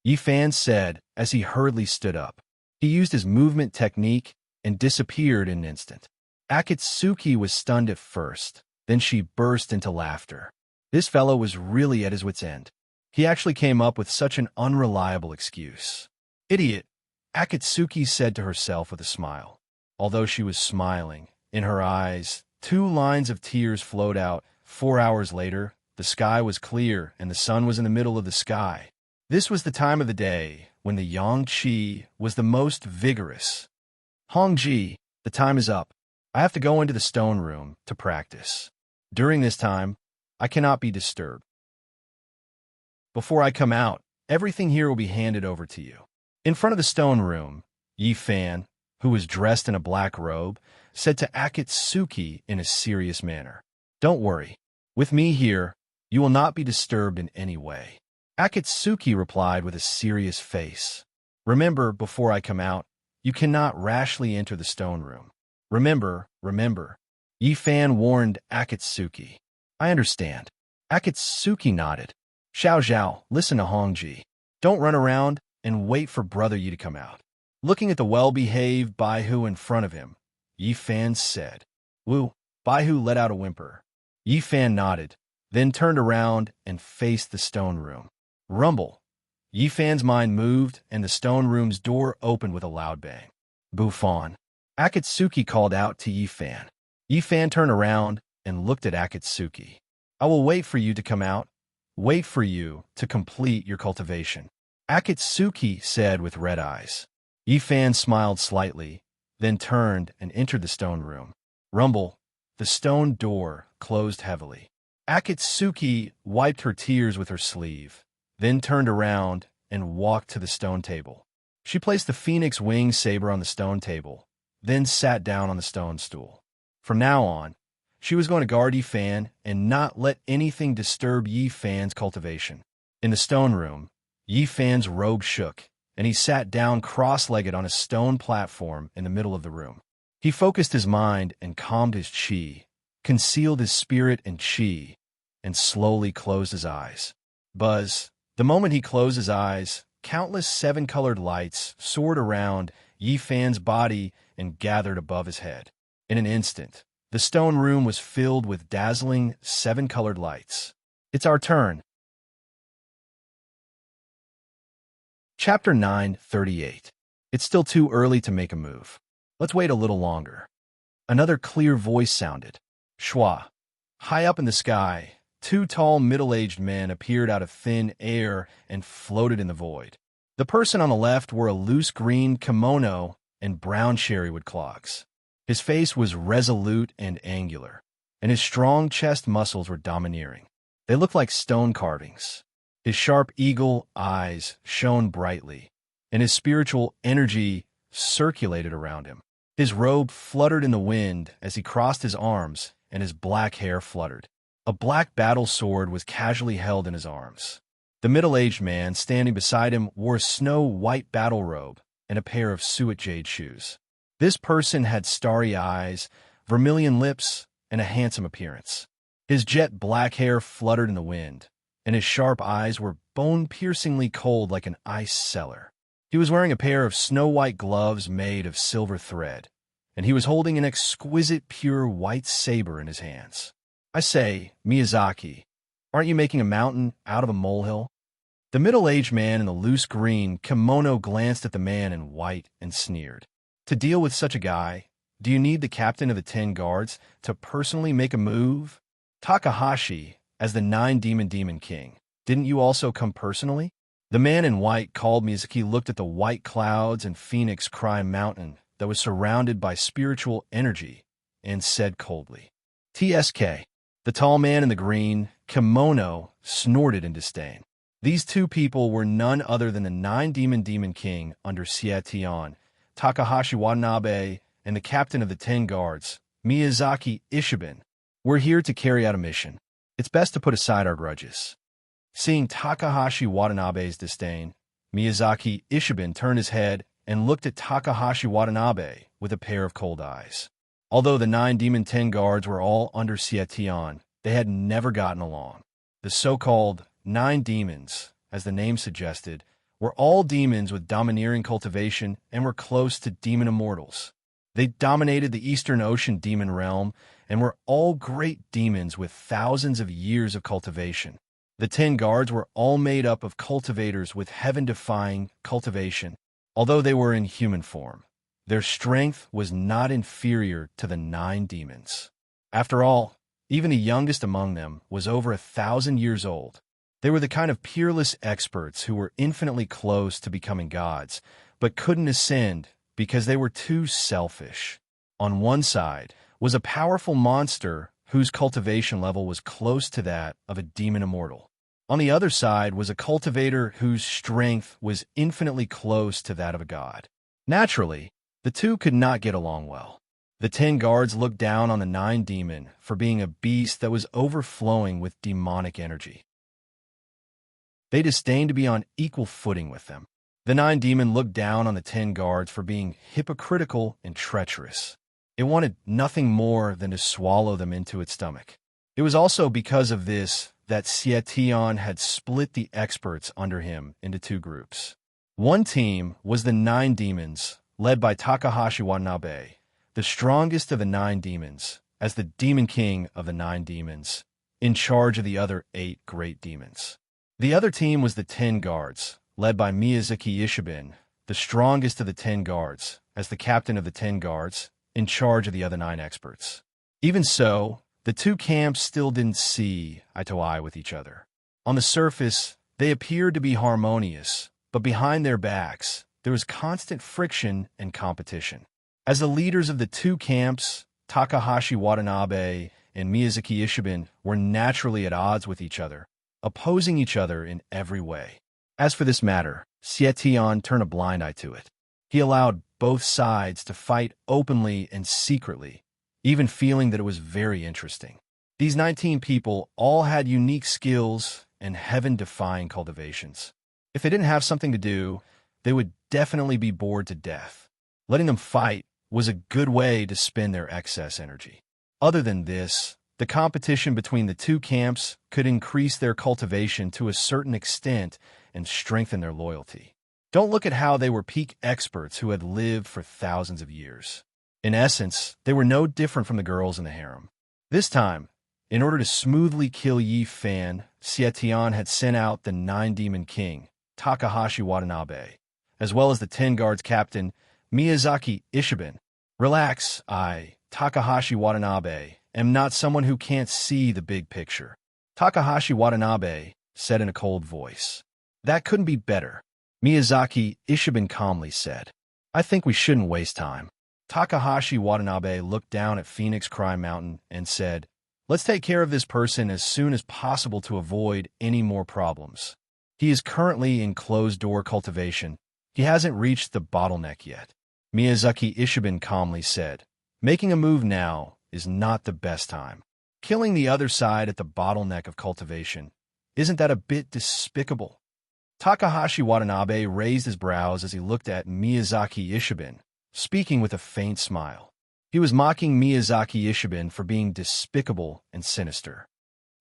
Yi-Fan said as he hurriedly stood up. He used his movement technique and disappeared in an instant. Akatsuki was stunned at first, then she burst into laughter. This fellow was really at his wit's end. He actually came up with such an unreliable excuse. Idiot, Akatsuki said to herself with a smile. Although she was smiling, in her eyes, 2 lines of tears flowed out. 4 hours later, the sky was clear and the sun was in the middle of the sky. This was the time of the day when the yang qi was the most vigorous. Hongji, the time is up. I have to go into the stone room to practice. During this time, I cannot be disturbed. Before I come out, everything here will be handed over to you. In front of the stone room, Yi-Fan, who was dressed in a black robe, said to Akatsuki in a serious manner, "Don't worry. With me here, you will not be disturbed in any way." Akatsuki replied with a serious face, "Remember, before I come out, you cannot rashly enter the stone room. Remember, remember." Yi-Fan warned Akatsuki. "I understand." Akatsuki nodded. "Xiao Zhao, listen to Hongji. Don't run around and wait for Brother Yi to come out." Looking at the well-behaved Baihu in front of him, Yi-Fan said, "Wu." Baihu let out a whimper. Yi-Fan nodded, then turned around and faced the stone room. Rumble. Yi-Fan's mind moved, and the stone room's door opened with a loud bang. "Buffon." Akatsuki called out to Yi-Fan. Yi-Fan turned around and looked at Akatsuki. "I will wait for you to come out. Wait for you to complete your cultivation," Akatsuki said with red eyes. Yi-Fan smiled slightly, then turned and entered the stone room. Rumble. The stone door closed heavily. Akatsuki wiped her tears with her sleeve, then turned around and walked to the stone table. She placed the phoenix wing saber on the stone table, then sat down on the stone stool. From now on, she was going to guard Yi-Fan and not let anything disturb Yi-Fan's cultivation. In the stone room, Yi-Fan's robe shook, and he sat down cross-legged on a stone platform in the middle of the room. He focused his mind and calmed his qi, concealed his spirit and qi, and slowly closed his eyes. Buzz. The moment he closed his eyes, countless 7-colored lights soared around Yi-Fan's body and gathered above his head. In an instant, the stone room was filled with dazzling 7-colored lights. It's our turn. Chapter 9:38. It's still too early to make a move. Let's wait a little longer. Another clear voice sounded. Shwa. High up in the sky, 2 tall middle-aged men appeared out of thin air and floated in the void. The person on the left wore a loose green kimono and brown cherrywood clogs. His face was resolute and angular, and his strong chest muscles were domineering. They looked like stone carvings. His sharp eagle eyes shone brightly, and his spiritual energy circulated around him. His robe fluttered in the wind as he crossed his arms, and his black hair fluttered. A black battle sword was casually held in his arms. The middle-aged man standing beside him wore a snow-white battle robe and a pair of suet jade shoes. This person had starry eyes, vermilion lips, and a handsome appearance. His jet black hair fluttered in the wind, and his sharp eyes were bone-piercingly cold like an ice cellar. He was wearing a pair of snow-white gloves made of silver thread, and he was holding an exquisite pure white saber in his hands. I say, Miyazaki, aren't you making a mountain out of a molehill? The middle-aged man in the loose green kimono glanced at the man in white and sneered. To deal with such a guy, do you need the captain of the 10 guards to personally make a move? Takahashi, as the 9 Demon King, didn't you also come personally? The man in white called Miyazaki looked at the white clouds and Phoenix Crime Mountain that was surrounded by spiritual energy and said coldly, TSK. The tall man in the green kimono snorted in disdain. These two people were none other than the 9 Demon King under Seation, Takahashi Watanabe, and the captain of the 10 guards, Miyazaki Ishiben. We're here to carry out a mission. It's best to put aside our grudges. Seeing Takahashi Watanabe's disdain, Miyazaki Ishiben turned his head and looked at Takahashi Watanabe with a pair of cold eyes. Although the 9 guards were all under Seation, they had never gotten along. The so-called 9 demons, as the name suggested, were all demons with domineering cultivation and were close to demon immortals. They dominated the Eastern Ocean demon realm and were all great demons with thousands of years of cultivation. The 10 guards were all made up of cultivators with heaven-defying cultivation. Although they were in human form, their strength was not inferior to the 9 demons. After all, even the youngest among them was over 1,000 years old. They were the kind of peerless experts who were infinitely close to becoming gods, but couldn't ascend because they were too selfish. On one side was a powerful monster whose cultivation level was close to that of a demon immortal. On the other side was a cultivator whose strength was infinitely close to that of a god. Naturally, the two could not get along well. The 10 guards looked down on the 9 demon for being a beast that was overflowing with demonic energy. They disdained to be on equal footing with them. The 9 demon looked down on the 10 guards for being hypocritical and treacherous. It wanted nothing more than to swallow them into its stomach. It was also because of this that Seation had split the experts under him into 2 groups. One team was the 9 demons, led by Takahashi Watanabe, the strongest of the 9 demons, as the Demon King of the 9 demons, in charge of the other 8 great demons. The other team was the 10 guards, led by Miyazaki Ishiben, the strongest of the 10 guards, as the captain of the 10 guards, in charge of the other 9 experts. Even so, the 2 camps still didn't see eye to eye with each other. On the surface, they appeared to be harmonious, but behind their backs, there was constant friction and competition. As the leaders of the 2 camps, Takahashi Watanabe and Miyazaki Ishiben were naturally at odds with each other, opposing each other in every way. As for this matter, Seation turned a blind eye to it. He allowed both sides to fight openly and secretly, even feeling that it was very interesting. These 19 people all had unique skills and heaven-defying cultivations. If they didn't have something to do, they would definitely be bored to death. Letting them fight was a good way to spend their excess energy. Other than this, the competition between the 2 camps could increase their cultivation to a certain extent and strengthen their loyalty. Don't look at how they were peak experts who had lived for thousands of years. In essence, they were no different from the girls in the harem. This time, in order to smoothly kill Yi Fan, Seation had sent out the 9 Demon King, Takahashi Watanabe, as well as the 10 guards captain, Miyazaki Ishiben. Relax, Takahashi Watanabe, am not someone who can't see the big picture. Takahashi Watanabe said in a cold voice. That couldn't be better, Miyazaki Ishiben calmly said. I think we shouldn't waste time. Takahashi Watanabe looked down at Phoenix Crime Mountain and said, let's take care of this person as soon as possible to avoid any more problems. He is currently in closed-door cultivation. He hasn't reached the bottleneck yet. Miyazaki Ishiben calmly said, making a move now is not the best time. Killing the other side at the bottleneck of cultivation, isn't that a bit despicable? Takahashi Watanabe raised his brows as he looked at Miyazaki Ishiben, speaking with a faint smile. He was mocking Miyazaki Ishiben for being despicable and sinister.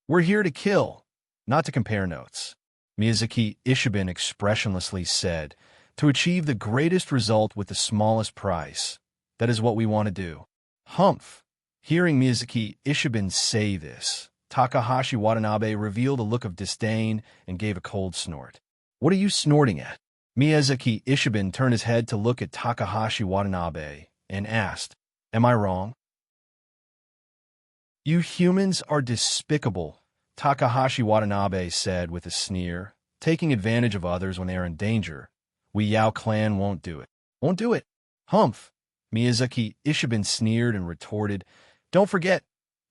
We're here to kill, not to compare notes, Miyazaki Ishiben expressionlessly said, to achieve the greatest result with the smallest price. That is what we want to do. Humph! Hearing Miyazaki Ishiben say this, Takahashi Watanabe revealed a look of disdain and gave a cold snort. What are you snorting at? Miyazaki Ishiban turned his head to look at Takahashi Watanabe and asked, "Am I wrong?" "You humans are despicable," Takahashi Watanabe said with a sneer, "taking advantage of others when they are in danger. We Yao clan won't do it." "Won't do it? Humph!" Miyazaki Ishiban sneered and retorted, "Don't forget,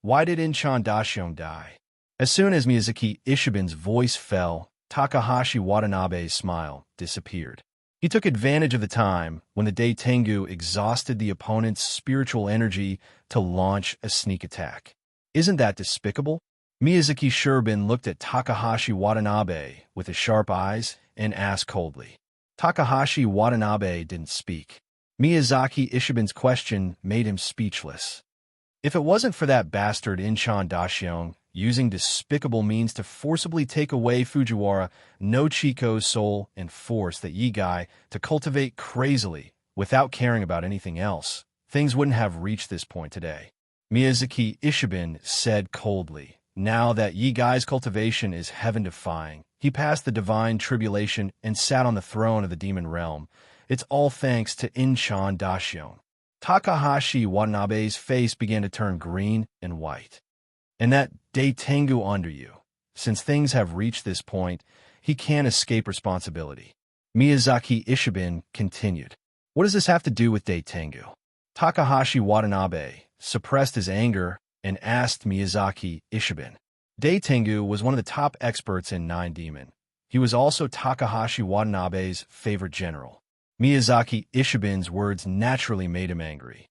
why did Inchan Daishion die?" As soon as Miyazaki Ishiban's voice fell, Takahashi Watanabe's smile disappeared. He took advantage of the time when the Dai Tengu exhausted the opponent's spiritual energy to launch a sneak attack. "Isn't that despicable?" Miyazaki Shirbin looked at Takahashi Watanabe with his sharp eyes and asked coldly. Takahashi Watanabe didn't speak. Miyazaki Ishiban's question made him speechless. If it wasn't for that bastard Inchan Daishion using despicable means to forcibly take away Fujiwara no Chico's soul and force the Yigai to cultivate crazily without caring about anything else, things wouldn't have reached this point today. Miyazaki Ishiban said coldly, "Now that Yigai's cultivation is heaven-defying, he passed the divine tribulation and sat on the throne of the demon realm. It's all thanks to Inchan Daishion." Takahashi Watanabe's face began to turn green and white. "And that Dai Tengu under you. Since things have reached this point, he can't escape responsibility." Miyazaki Ishiban continued, "What does this have to do with Dai Tengu?" Takahashi Watanabe suppressed his anger and asked Miyazaki Ishiban. Dai Tengu was one of the top experts in Nine Demon. He was also Takahashi Watanabe's favorite general. Miyazaki Ishiban's words naturally made him angry.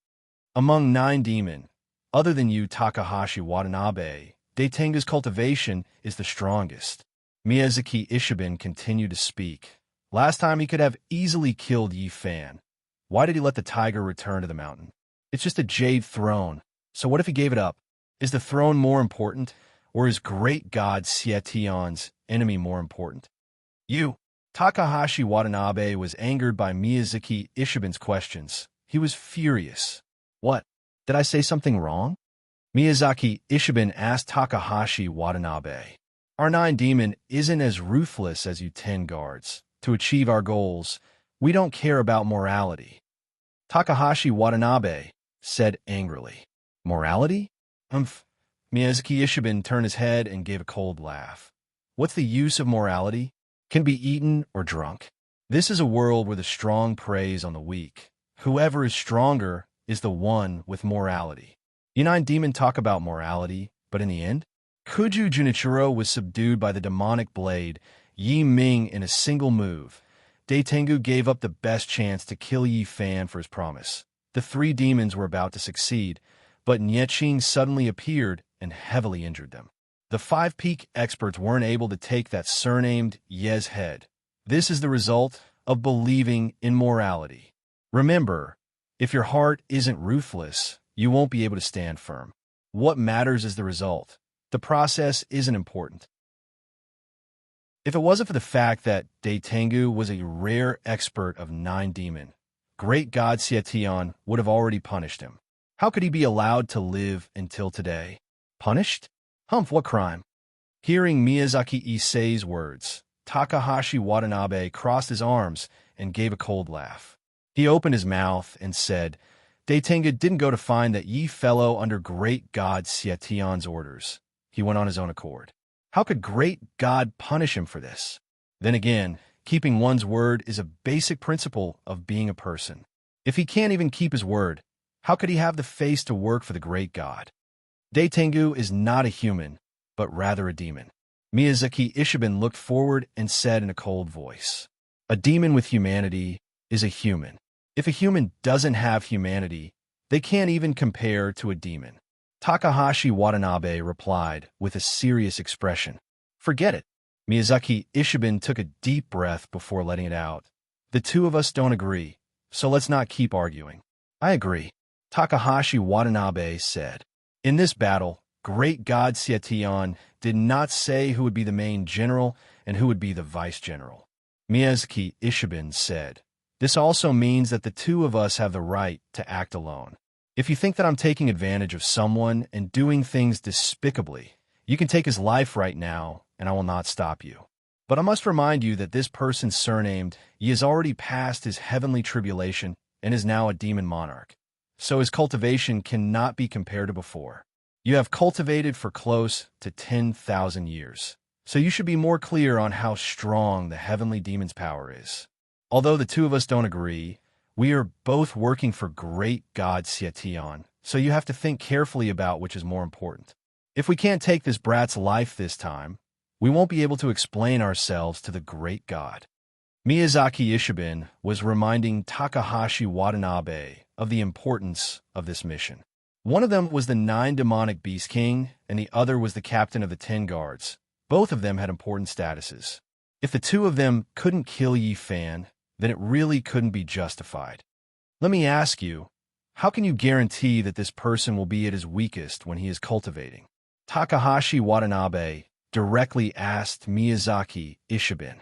"Among Nine Demon, other than you, Takahashi Watanabe, Dai Tengu's cultivation is the strongest." Miyazaki Ishiban continued to speak. "Last time he could have easily killed Yi Fan. Why did he let the tiger return to the mountain? It's just a jade throne. So what if he gave it up? Is the throne more important, or is great god Sietion's enemy more important?" "You." Takahashi Watanabe was angered by Miyazaki Ishiban's questions. He was furious. "What? Did I say something wrong?" Miyazaki Ishiban asked Takahashi Watanabe. "Our Nine Demon isn't as ruthless as you 10 guards. To achieve our goals, we don't care about morality." Takahashi Watanabe said angrily. "Morality? Umph." Miyazaki Ishiban turned his head and gave a cold laugh. "What's the use of morality? Can be eaten or drunk. This is a world where the strong preys on the weak. Whoever is stronger is the one with morality. You Nine Demon talk about morality, but in the end, Kuju Junichiro was subdued by the demonic blade Yi Ming in a single move. Dai Tengu gave up the best chance to kill Yi Fan for his promise. The 3 demons were about to succeed, but Nieqing suddenly appeared and heavily injured them. The 5 peak experts weren't able to take that surnamed Ye's head. This is the result of believing in morality. Remember, if your heart isn't ruthless, you won't be able to stand firm. What matters is the result. The process isn't important. If it wasn't for the fact that Dai Tengu was a rare expert of Nine Demon, great god Sietion would have already punished him. How could he be allowed to live until today? Punished? Humph, what crime? Hearing Miyazaki Issei's words, Takahashi Watanabe crossed his arms and gave a cold laugh. He opened his mouth and said, "Dai Tengu didn't go to find that Yi fellow under great god Sietion's orders. He went on his own accord. How could great god punish him for this? Then again, keeping one's word is a basic principle of being a person. If he can't even keep his word, how could he have the face to work for the great god? Dai Tengu is not a human, but rather a demon." Miyazaki Ishiban looked forward and said in a cold voice, "A demon with humanity is a human. If a human doesn't have humanity, they can't even compare to a demon." Takahashi Watanabe replied with a serious expression. "Forget it." Miyazaki Ishiban took a deep breath before letting it out. "The two of us don't agree, so let's not keep arguing." "I agree," Takahashi Watanabe said. "In this battle, great god Sietion did not say who would be the main general and who would be the vice general." Miyazaki Ishiban said, "This also means that the two of us have the right to act alone. If you think that I'm taking advantage of someone and doing things despicably, you can take his life right now, and I will not stop you." But I must remind you that this person surnamed, he has already passed his heavenly tribulation and is now a demon monarch. So his cultivation cannot be compared to before. You have cultivated for close to 10,000 years. So you should be more clear on how strong the heavenly demon's power is. Although the two of us don't agree, we are both working for great God Seation, so you have to think carefully about which is more important. If we can't take this brat's life this time, we won't be able to explain ourselves to the great God. Miyazaki Ishibin was reminding Takahashi Watanabe of the importance of this mission. One of them was the 9 demonic beast king, and the other was the captain of the 10 guards. Both of them had important statuses. If the two of them couldn't kill Yi Fan, then it really couldn't be justified. Let me ask you, how can you guarantee that this person will be at his weakest when he is cultivating? Takahashi Watanabe directly asked Miyazaki Ishibin.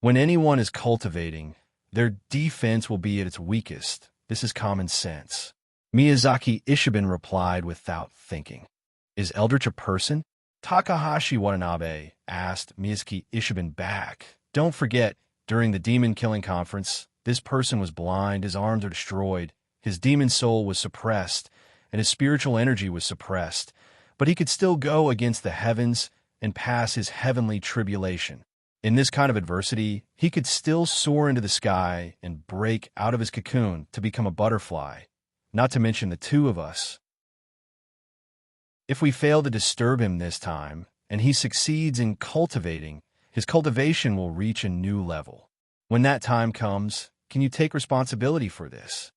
When anyone is cultivating, their defense will be at its weakest. This is common sense. Miyazaki Ishibin replied without thinking. Is Eldritch a person? Takahashi Watanabe asked Miyazaki Ishibin back. Don't forget, during the demon killing conference, this person was blind, his arms are destroyed, his demon soul was suppressed, and his spiritual energy was suppressed, but he could still go against the heavens and pass his heavenly tribulation. In this kind of adversity, he could still soar into the sky and break out of his cocoon to become a butterfly, not to mention the two of us. If we fail to disturb him this time, and he succeeds in cultivating, his cultivation will reach a new level. When that time comes, can you take responsibility for this?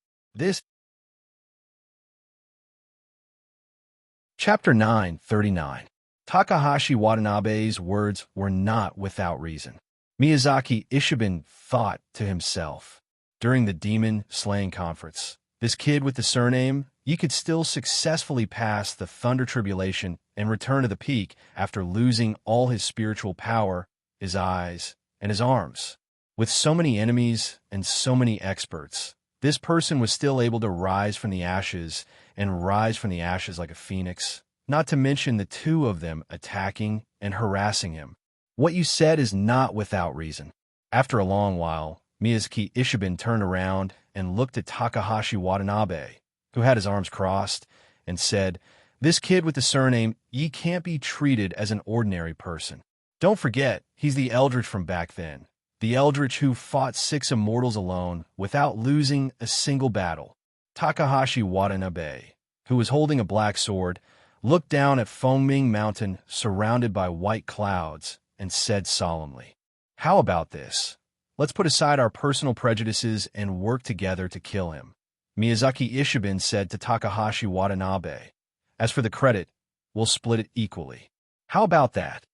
Chapter 939. Takahashi Watanabe's words were not without reason. Miyazaki Ishibin thought to himself, during the demon-slaying conference, this kid with the surname, he could still successfully pass the thunder tribulation and return to the peak after losing all his spiritual power, his eyes, and his arms. With so many enemies and so many experts, this person was still able to rise from the ashes and rise from the ashes like a phoenix, not to mention the two of them attacking and harassing him. What you said is not without reason. After a long while, Miyazaki Ishibin turned around and looked at Takahashi Watanabe, who had his arms crossed, and said, this kid with the surname, he can't be treated as an ordinary person. Don't forget, he's the Eldritch from back then, the Eldritch who fought 6 immortals alone without losing a single battle. Takahashi Watanabe, who was holding a black sword, looked down at Foaming Mountain surrounded by white clouds and said solemnly, how about this? Let's put aside our personal prejudices and work together to kill him. Miyazaki Ishibin said to Takahashi Watanabe, as for the credit, we'll split it equally. How about that?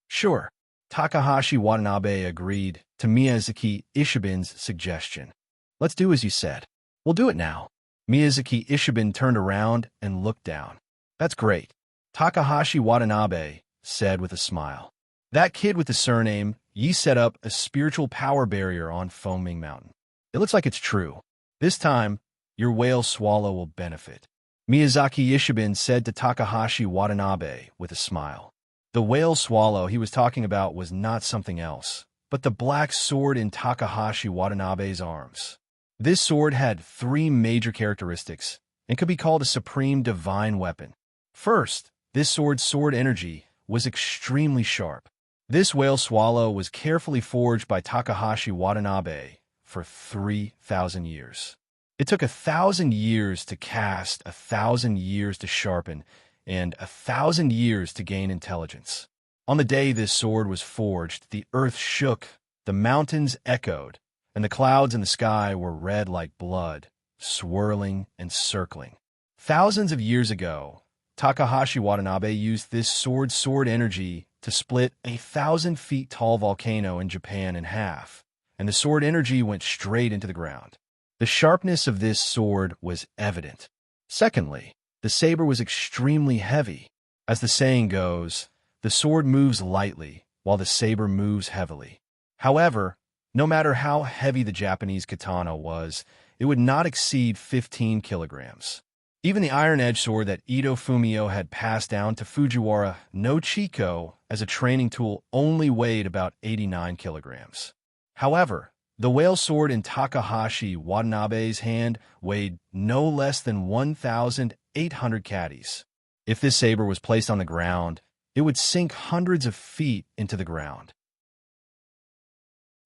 Sure. Takahashi Watanabe agreed to Miyazaki Ishibin's suggestion. Let's do as you said. We'll do it now. Miyazaki Ishibin turned around and looked down. That's great. Takahashi Watanabe said with a smile. That kid with the surname, ye set up a spiritual power barrier on Foaming Mountain. It looks like it's true. This time, your whale swallow will benefit. Miyazaki Ishibin said to Takahashi Watanabe with a smile. The whale swallow he was talking about was not something else, but the black sword in Takahashi Watanabe's arms. This sword had 3 major characteristics and could be called a supreme divine weapon. First, this sword's sword energy was extremely sharp. This whale swallow was carefully forged by Takahashi Watanabe for 3,000 years. It took 1,000 years to cast, 1,000 years to sharpen, and 1,000 years to gain intelligence. On the day this sword was forged, the earth shook, the mountains echoed, and the clouds in the sky were red like blood, swirling and circling. Thousands of years ago, Takahashi Watanabe used this sword energy to split a 1,000 feet tall volcano in Japan in half, and the sword energy went straight into the ground. The sharpness of this sword was evident. Secondly, the saber was extremely heavy. As the saying goes, the sword moves lightly, while the saber moves heavily. However, no matter how heavy the Japanese katana was, it would not exceed 15 kilograms. Even the iron-edged sword that Ito Fumio had passed down to Fujiwara no Chiko as a training tool only weighed about 89 kilograms. However, the whale sword in Takahashi Watanabe's hand weighed no less than 1,800 caddies. If this saber was placed on the ground, it would sink hundreds of feet into the ground.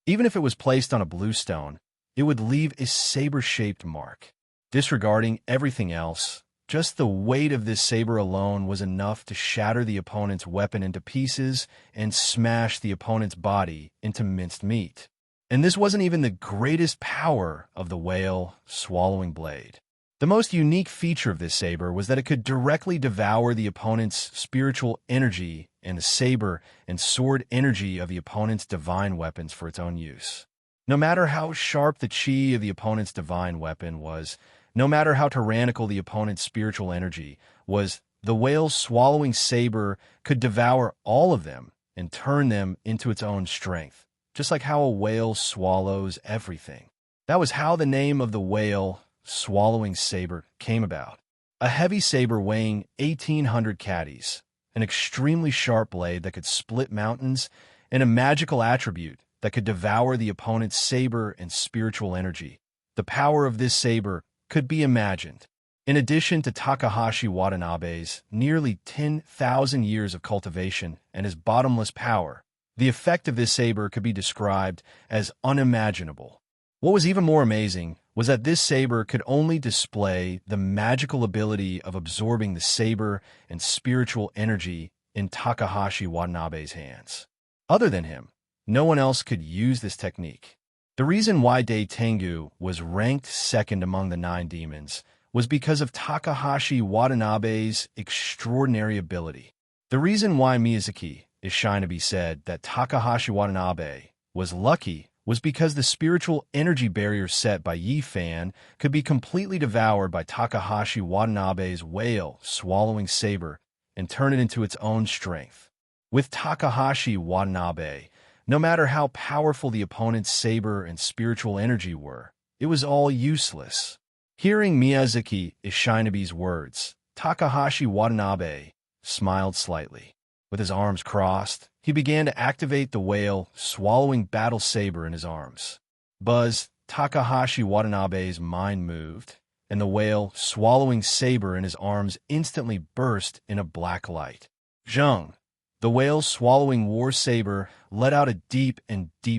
Even if it was placed on a bluestone, it would leave a saber-shaped mark. Disregarding everything else, just the weight of this saber alone was enough to shatter the opponent's weapon into pieces and smash the opponent's body into minced meat. And this wasn't even the greatest power of the whale swallowing blade. The most unique feature of this saber was that it could directly devour the opponent's spiritual energy and the saber and sword energy of the opponent's divine weapons for its own use. No matter how sharp the chi of the opponent's divine weapon was, no matter how tyrannical the opponent's spiritual energy was, the whale's swallowing saber could devour all of them and turn them into its own strength, just like how a whale swallows everything. That was how the name of the whale swallowing saber came about. A heavy saber weighing 1,800 caddies, an extremely sharp blade that could split mountains, and a magical attribute that could devour the opponent's saber and spiritual energy. The power of this saber could be imagined. In addition to Takahashi Watanabe's nearly 10,000 years of cultivation and his bottomless power, the effect of this saber could be described as unimaginable. What was even more amazing was that this saber could only display the magical ability of absorbing the saber and spiritual energy in Takahashi Watanabe's hands. Other than him, no one else could use this technique. The reason why Dai Tengu was ranked second among the 9 demons was because of Takahashi Watanabe's extraordinary ability. The reason why Miyazaki is Shinobi said that Takahashi Watanabe was lucky was because the spiritual energy barrier set by Yi Fan could be completely devoured by Takahashi Watanabe's whale swallowing saber and turn it into its own strength. With Takahashi Watanabe, no matter how powerful the opponent's saber and spiritual energy were, it was all useless. Hearing Miyazaki Ishinobi's words, Takahashi Watanabe smiled slightly. With his arms crossed, he began to activate the whale swallowing battle saber in his arms. Buzz, Takahashi Watanabe's mind moved, and the whale swallowing saber in his arms instantly burst in a black light. Zheng, the whale swallowing war saber, let out a deep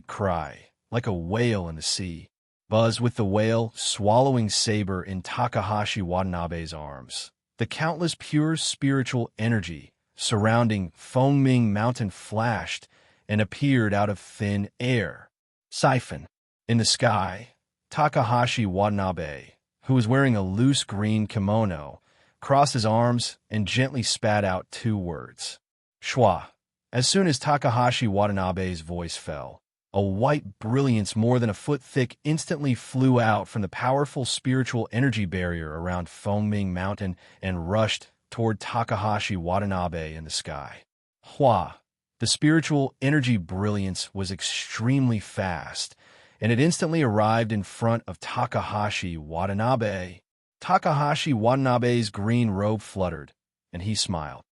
cry, like a whale in the sea. Buzz with the whale swallowing saber in Takahashi Watanabe's arms. The countless pure spiritual energy surrounding Fengming Mountain flashed and appeared out of thin air. Siphon. In the sky, Takahashi Watanabe, who was wearing a loose green kimono, crossed his arms and gently spat out 2 words. Schwa. As soon as Takahashi Watanabe's voice fell, a white brilliance more than a foot thick instantly flew out from the powerful spiritual energy barrier around Fengming Mountain and rushed toward Takahashi Watanabe in the sky. Hua. The spiritual energy brilliance was extremely fast, and it instantly arrived in front of Takahashi Watanabe. Takahashi Watanabe's green robe fluttered, and he smiled.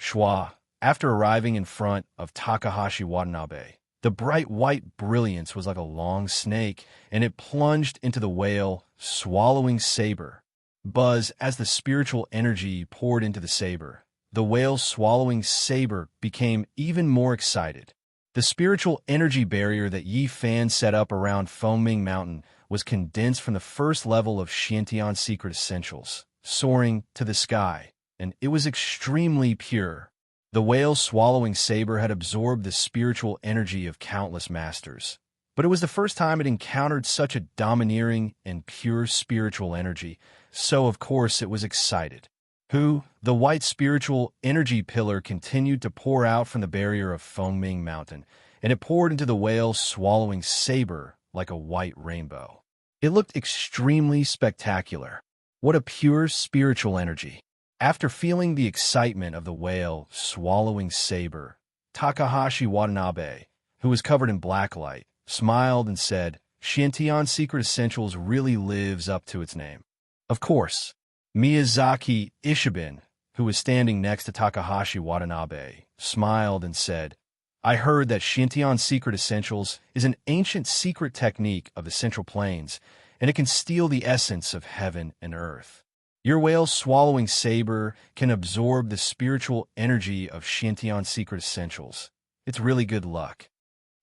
Schwa. After arriving in front of Takahashi Watanabe, the bright white brilliance was like a long snake, and it plunged into the whale swallowing saber. Buzz, as the spiritual energy poured into the saber, the whale swallowing saber became even more excited. The spiritual energy barrier that Yi Fan set up around Fengming Mountain was condensed from the first level of Xiantian Secret Essentials, soaring to the sky, and it was extremely pure. The whale swallowing saber had absorbed the spiritual energy of countless masters, but it was the first time it encountered such a domineering and pure spiritual energy, so of course it was excited. The white spiritual energy pillar continued to pour out from the barrier of Fengming Mountain, and it poured into the whale swallowing saber like a white rainbow. It looked extremely spectacular. What a pure spiritual energy. After feeling the excitement of the whale swallowing saber, Takahashi Watanabe, who was covered in black light, smiled and said, Xiantian Secret Essentials really lives up to its name. Of course, Miyazaki Ishiban, who was standing next to Takahashi Watanabe, smiled and said, "I heard that Shintion's secret essentials is an ancient secret technique of the Central Plains, and it can steal the essence of heaven and earth. Your whale swallowing saber can absorb the spiritual energy of Shintion's secret essentials. It's really good luck."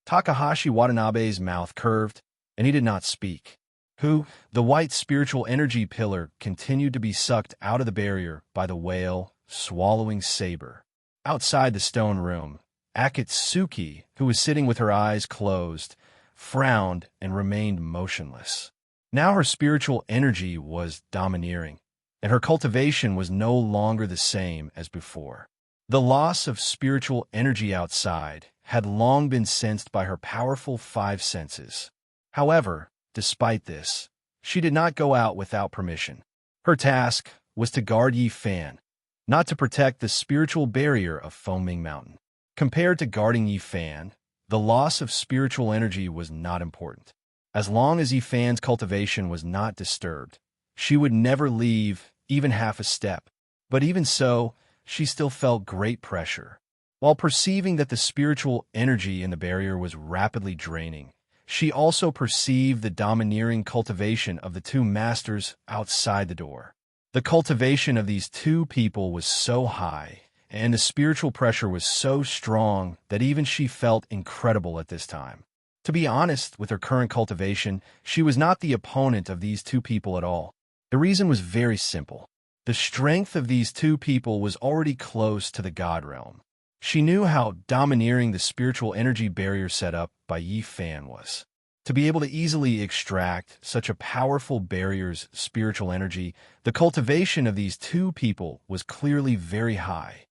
Takahashi Watanabe's mouth curved, and he did not speak. The white spiritual energy pillar continued to be sucked out of the barrier by the whale swallowing saber. Outside the stone room, Akatsuki, who was sitting with her eyes closed, frowned and remained motionless. Now her spiritual energy was domineering, and her cultivation was no longer the same as before. The loss of spiritual energy outside had long been sensed by her powerful five senses. However, despite this, she did not go out without permission. Her task was to guard Yi Fan, not to protect the spiritual barrier of Foaming Mountain. Compared to guarding Yi Fan, the loss of spiritual energy was not important. As long as Yi Fan's cultivation was not disturbed, she would never leave even half a step. But even so, she still felt great pressure. While perceiving that the spiritual energy in the barrier was rapidly draining, she also perceived the domineering cultivation of the two masters outside the door. The cultivation of these two people was so high, and the spiritual pressure was so strong that even she felt incredible at this time. To be honest, with her current cultivation, she was not the opponent of these two people at all. The reason was very simple. The strength of these two people was already close to the God realm. She knew how domineering the spiritual energy barrier set up by Yi Fan was. To be able to easily extract such a powerful barrier's spiritual energy, the cultivation of these two people was clearly very high.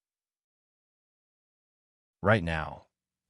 Right now,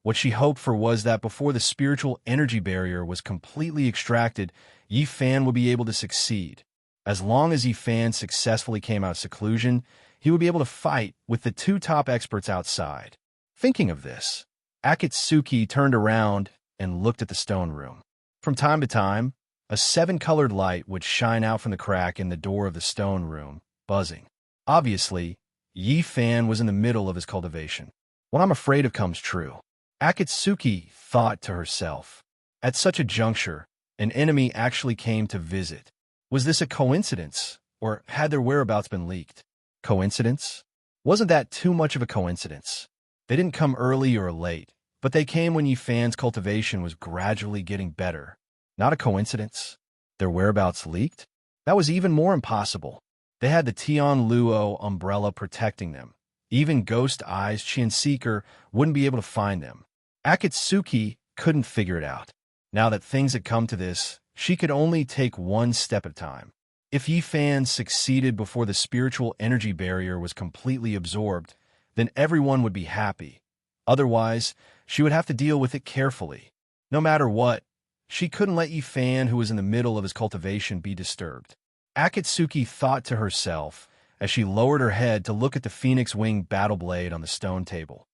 what she hoped for was that before the spiritual energy barrier was completely extracted, Yi Fan would be able to succeed. As long as Yi Fan successfully came out of seclusion, he would be able to fight with the two top experts outside. Thinking of this, Akatsuki turned around and looked at the stone room. From time to time, a seven-colored light would shine out from the crack in the door of the stone room, buzzing. Obviously, Yi Fan was in the middle of his cultivation. What I'm afraid of comes true. Akatsuki thought to herself. At such a juncture, an enemy actually came to visit. Was this a coincidence, or had their whereabouts been leaked? Coincidence? Wasn't that too much of a coincidence? They didn't come early or late, but they came when Yi Fan's cultivation was gradually getting better. Not a coincidence. Their whereabouts leaked? That was even more impossible. They had the Tian Luo umbrella protecting them. Even Ghost Eyes Chinseeker wouldn't be able to find them. Akatsuki couldn't figure it out. Now that things had come to this, she could only take one step at a time. If Yi Fan succeeded before the spiritual energy barrier was completely absorbed, then everyone would be happy. Otherwise, she would have to deal with it carefully. No matter what, she couldn't let Yi Fan, who was in the middle of his cultivation, be disturbed. Akatsuki thought to herself as she lowered her head to look at the phoenix wing battle blade on the stone table.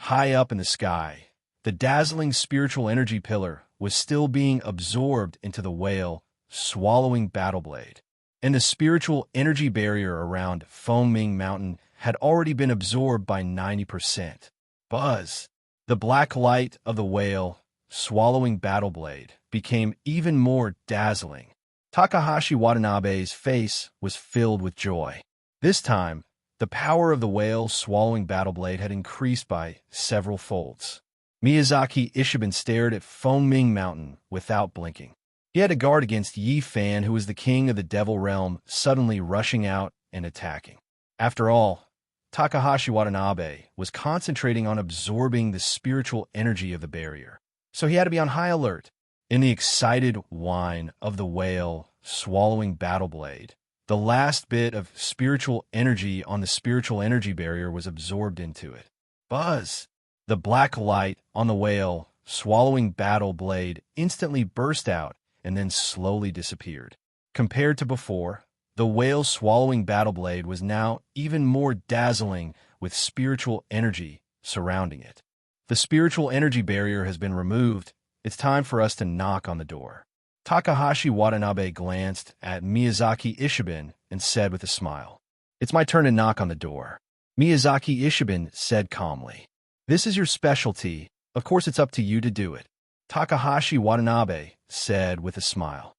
High up in the sky, the dazzling spiritual energy pillar was still being absorbed into the whale swallowing battle blade, and the spiritual energy barrier around Foaming Mountain had already been absorbed by 90%. Buzz! The black light of the whale swallowing battle blade became even more dazzling. Takahashi Watanabe's face was filled with joy. This time, the power of the whale swallowing battle blade had increased by several folds. Miyazaki Ishiban stared at Foaming Mountain without blinking. He had to guard against Yi Fan, who was the king of the Devil Realm, suddenly rushing out and attacking. After all, Takahashi Watanabe was concentrating on absorbing the spiritual energy of the barrier, so he had to be on high alert. In the excited whine of the whale swallowing battle blade, the last bit of spiritual energy on the spiritual energy barrier was absorbed into it. Buzz! The black light on the whale swallowing battle blade instantly burst out and then slowly disappeared. Compared to before, the whale swallowing battle blade was now even more dazzling with spiritual energy surrounding it. The spiritual energy barrier has been removed. It's time for us to knock on the door. Takahashi Watanabe glanced at Miyazaki Ishiban and said with a smile. It's my turn to knock on the door. Miyazaki Ishiban said calmly. This is your specialty. Of course it's up to you to do it. Takahashi Watanabe said with a smile.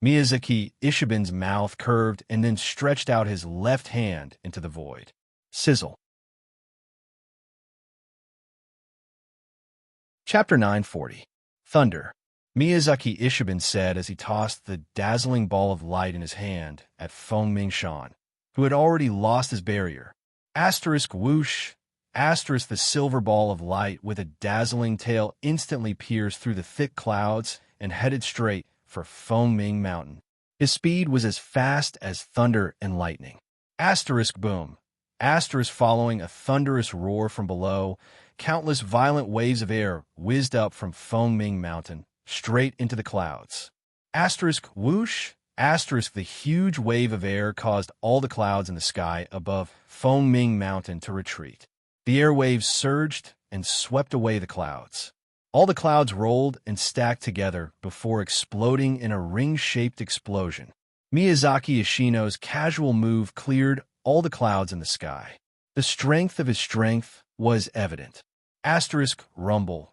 Miyazaki Ishiban's mouth curved and then stretched out his left hand into the void. Sizzle. Chapter 940. Thunder. Miyazaki Ishiban said as he tossed the dazzling ball of light in his hand at Feng Mingshan, who had already lost his barrier. Asterisk whoosh. Asterisk the silver ball of light with a dazzling tail instantly pierced through the thick clouds and headed straight for Feng Ming Mountain. His speed was as fast as thunder and lightning. Asterisk boom. Asterisk following a thunderous roar from below, countless violent waves of air whizzed up from Feng Ming Mountain, straight into the clouds. Asterisk whoosh. Asterisk the huge wave of air caused all the clouds in the sky above Feng Ming Mountain to retreat. The air waves surged and swept away the clouds. All the clouds rolled and stacked together before exploding in a ring-shaped explosion. Miyazaki Ishino's casual move cleared all the clouds in the sky. The strength of his strength was evident. Asterisk rumble.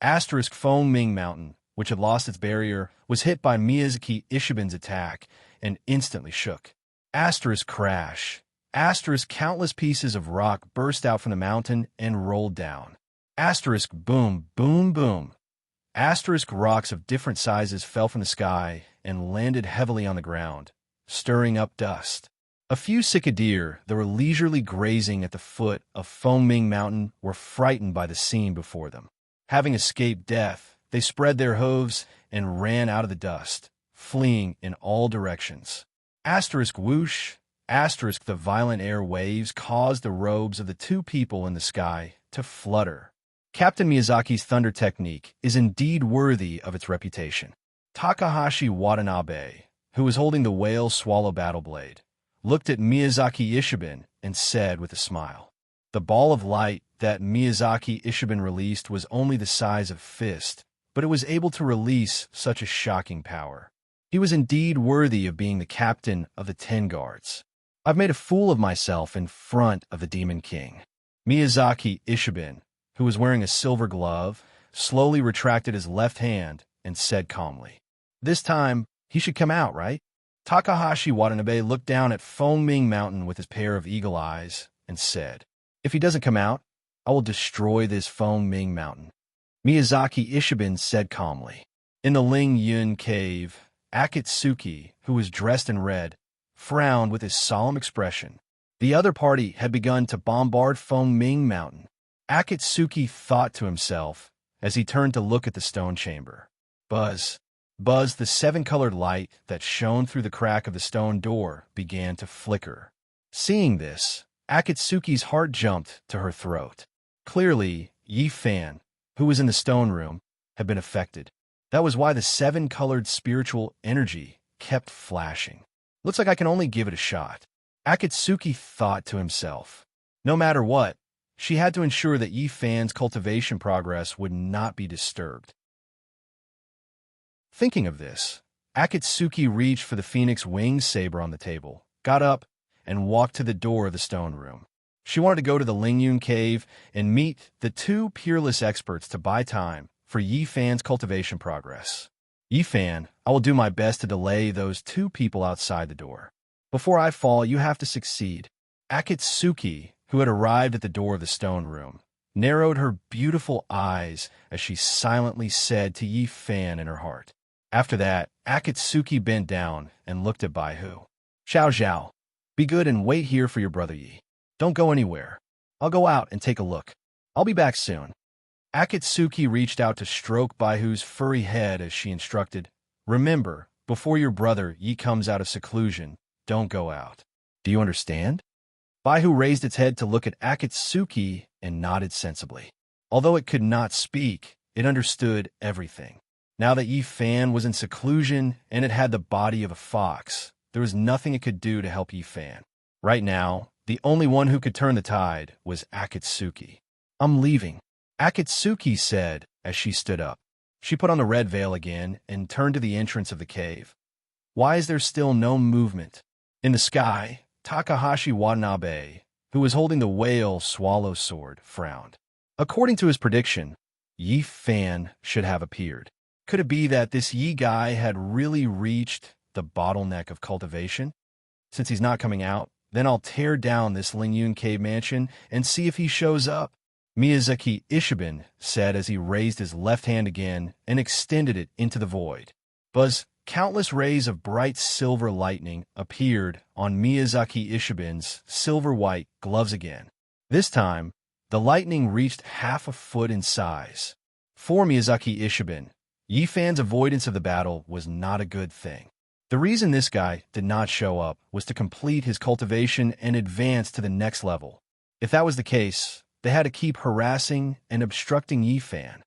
Asterisk Feng Ming Mountain, which had lost its barrier, was hit by Miyazaki Ishiban's attack and instantly shook. Asterisk crash. Asterisk countless pieces of rock burst out from the mountain and rolled down. Asterisk boom, boom, boom. Asterisk rocks of different sizes fell from the sky and landed heavily on the ground, stirring up dust. A few cicadere that were leisurely grazing at the foot of Feng Ming Mountain were frightened by the scene before them. Having escaped death, they spread their hooves and ran out of the dust, fleeing in all directions. Asterisk whoosh. Asterisk the violent air waves caused the robes of the two people in the sky to flutter. Captain Miyazaki's thunder technique is indeed worthy of its reputation. Takahashi Watanabe, who was holding the whale swallow battle blade, looked at Miyazaki Ishiban and said with a smile. The ball of light that Miyazaki Ishiban released was only the size of a fist, but it was able to release such a shocking power. He was indeed worthy of being the captain of the 10 guards. I've made a fool of myself in front of the Demon King. Miyazaki Ishiban, who was wearing a silver glove, slowly retracted his left hand and said calmly, This time, he should come out, right? Takahashi Watanabe looked down at Feng Ming Mountain with his pair of eagle eyes and said, If he doesn't come out, I will destroy this Feng Ming Mountain. Miyazaki Ishiban said calmly. In the Ling Yun cave, Akatsuki, who was dressed in red, frowned with his solemn expression. The other party had begun to bombard Feng Ming Mountain. Akatsuki thought to himself as he turned to look at the stone chamber. Buzz. Buzz, the 7-colored light that shone through the crack of the stone door began to flicker. Seeing this, Akatsuki's heart jumped to her throat. Clearly, Yi Fan, who was in the stone room, had been affected. That was why the 7-colored spiritual energy kept flashing. Looks like I can only give it a shot. Akatsuki thought to himself. No matter what, she had to ensure that Yi Fan's cultivation progress would not be disturbed. Thinking of this, Akatsuki reached for the phoenix wing saber on the table, got up, and walked to the door of the stone room. She wanted to go to the Lingyun cave and meet the 2 peerless experts to buy time for Yi Fan's cultivation progress. Yi Fan, I will do my best to delay those 2 people outside the door. Before I fall, you have to succeed. Akatsuki, who had arrived at the door of the stone room, narrowed her beautiful eyes as she silently said to Yi Fan in her heart. After that, Akatsuki bent down and looked at Baihu. Xiao Zhao, be good and wait here for your brother Yi. Don't go anywhere. I'll go out and take a look. I'll be back soon. Akatsuki reached out to stroke Baihu's furry head as she instructed, Remember, before your brother Yi comes out of seclusion, don't go out. Do you understand? Baihu raised its head to look at Akatsuki and nodded sensibly. Although it could not speak, it understood everything. Now that Yi Fan was in seclusion and it had the body of a fox, there was nothing it could do to help Yi Fan. Right now, the only one who could turn the tide was Akatsuki. I'm leaving, Akatsuki said as she stood up. She put on the red veil again and turned to the entrance of the cave. Why is there still no movement? In the sky, Takahashi Watanabe, who was holding the whale swallow sword, frowned. According to his prediction, Yi Fan should have appeared. Could it be that this Yi guy had really reached the bottleneck of cultivation? Since he's not coming out, then I'll tear down this Lingyun cave mansion and see if he shows up, Miyazaki Ishiban said as he raised his left hand again and extended it into the void. Buzz, countless rays of bright silver lightning appeared on Miyazaki Ishiban's silver-white gloves again. This time, the lightning reached half a foot in size. For Miyazaki Ishiban, Yi Fan's avoidance of the battle was not a good thing. The reason this guy did not show up was to complete his cultivation and advance to the next level. If that was the case, they had to keep harassing and obstructing Yi Fan.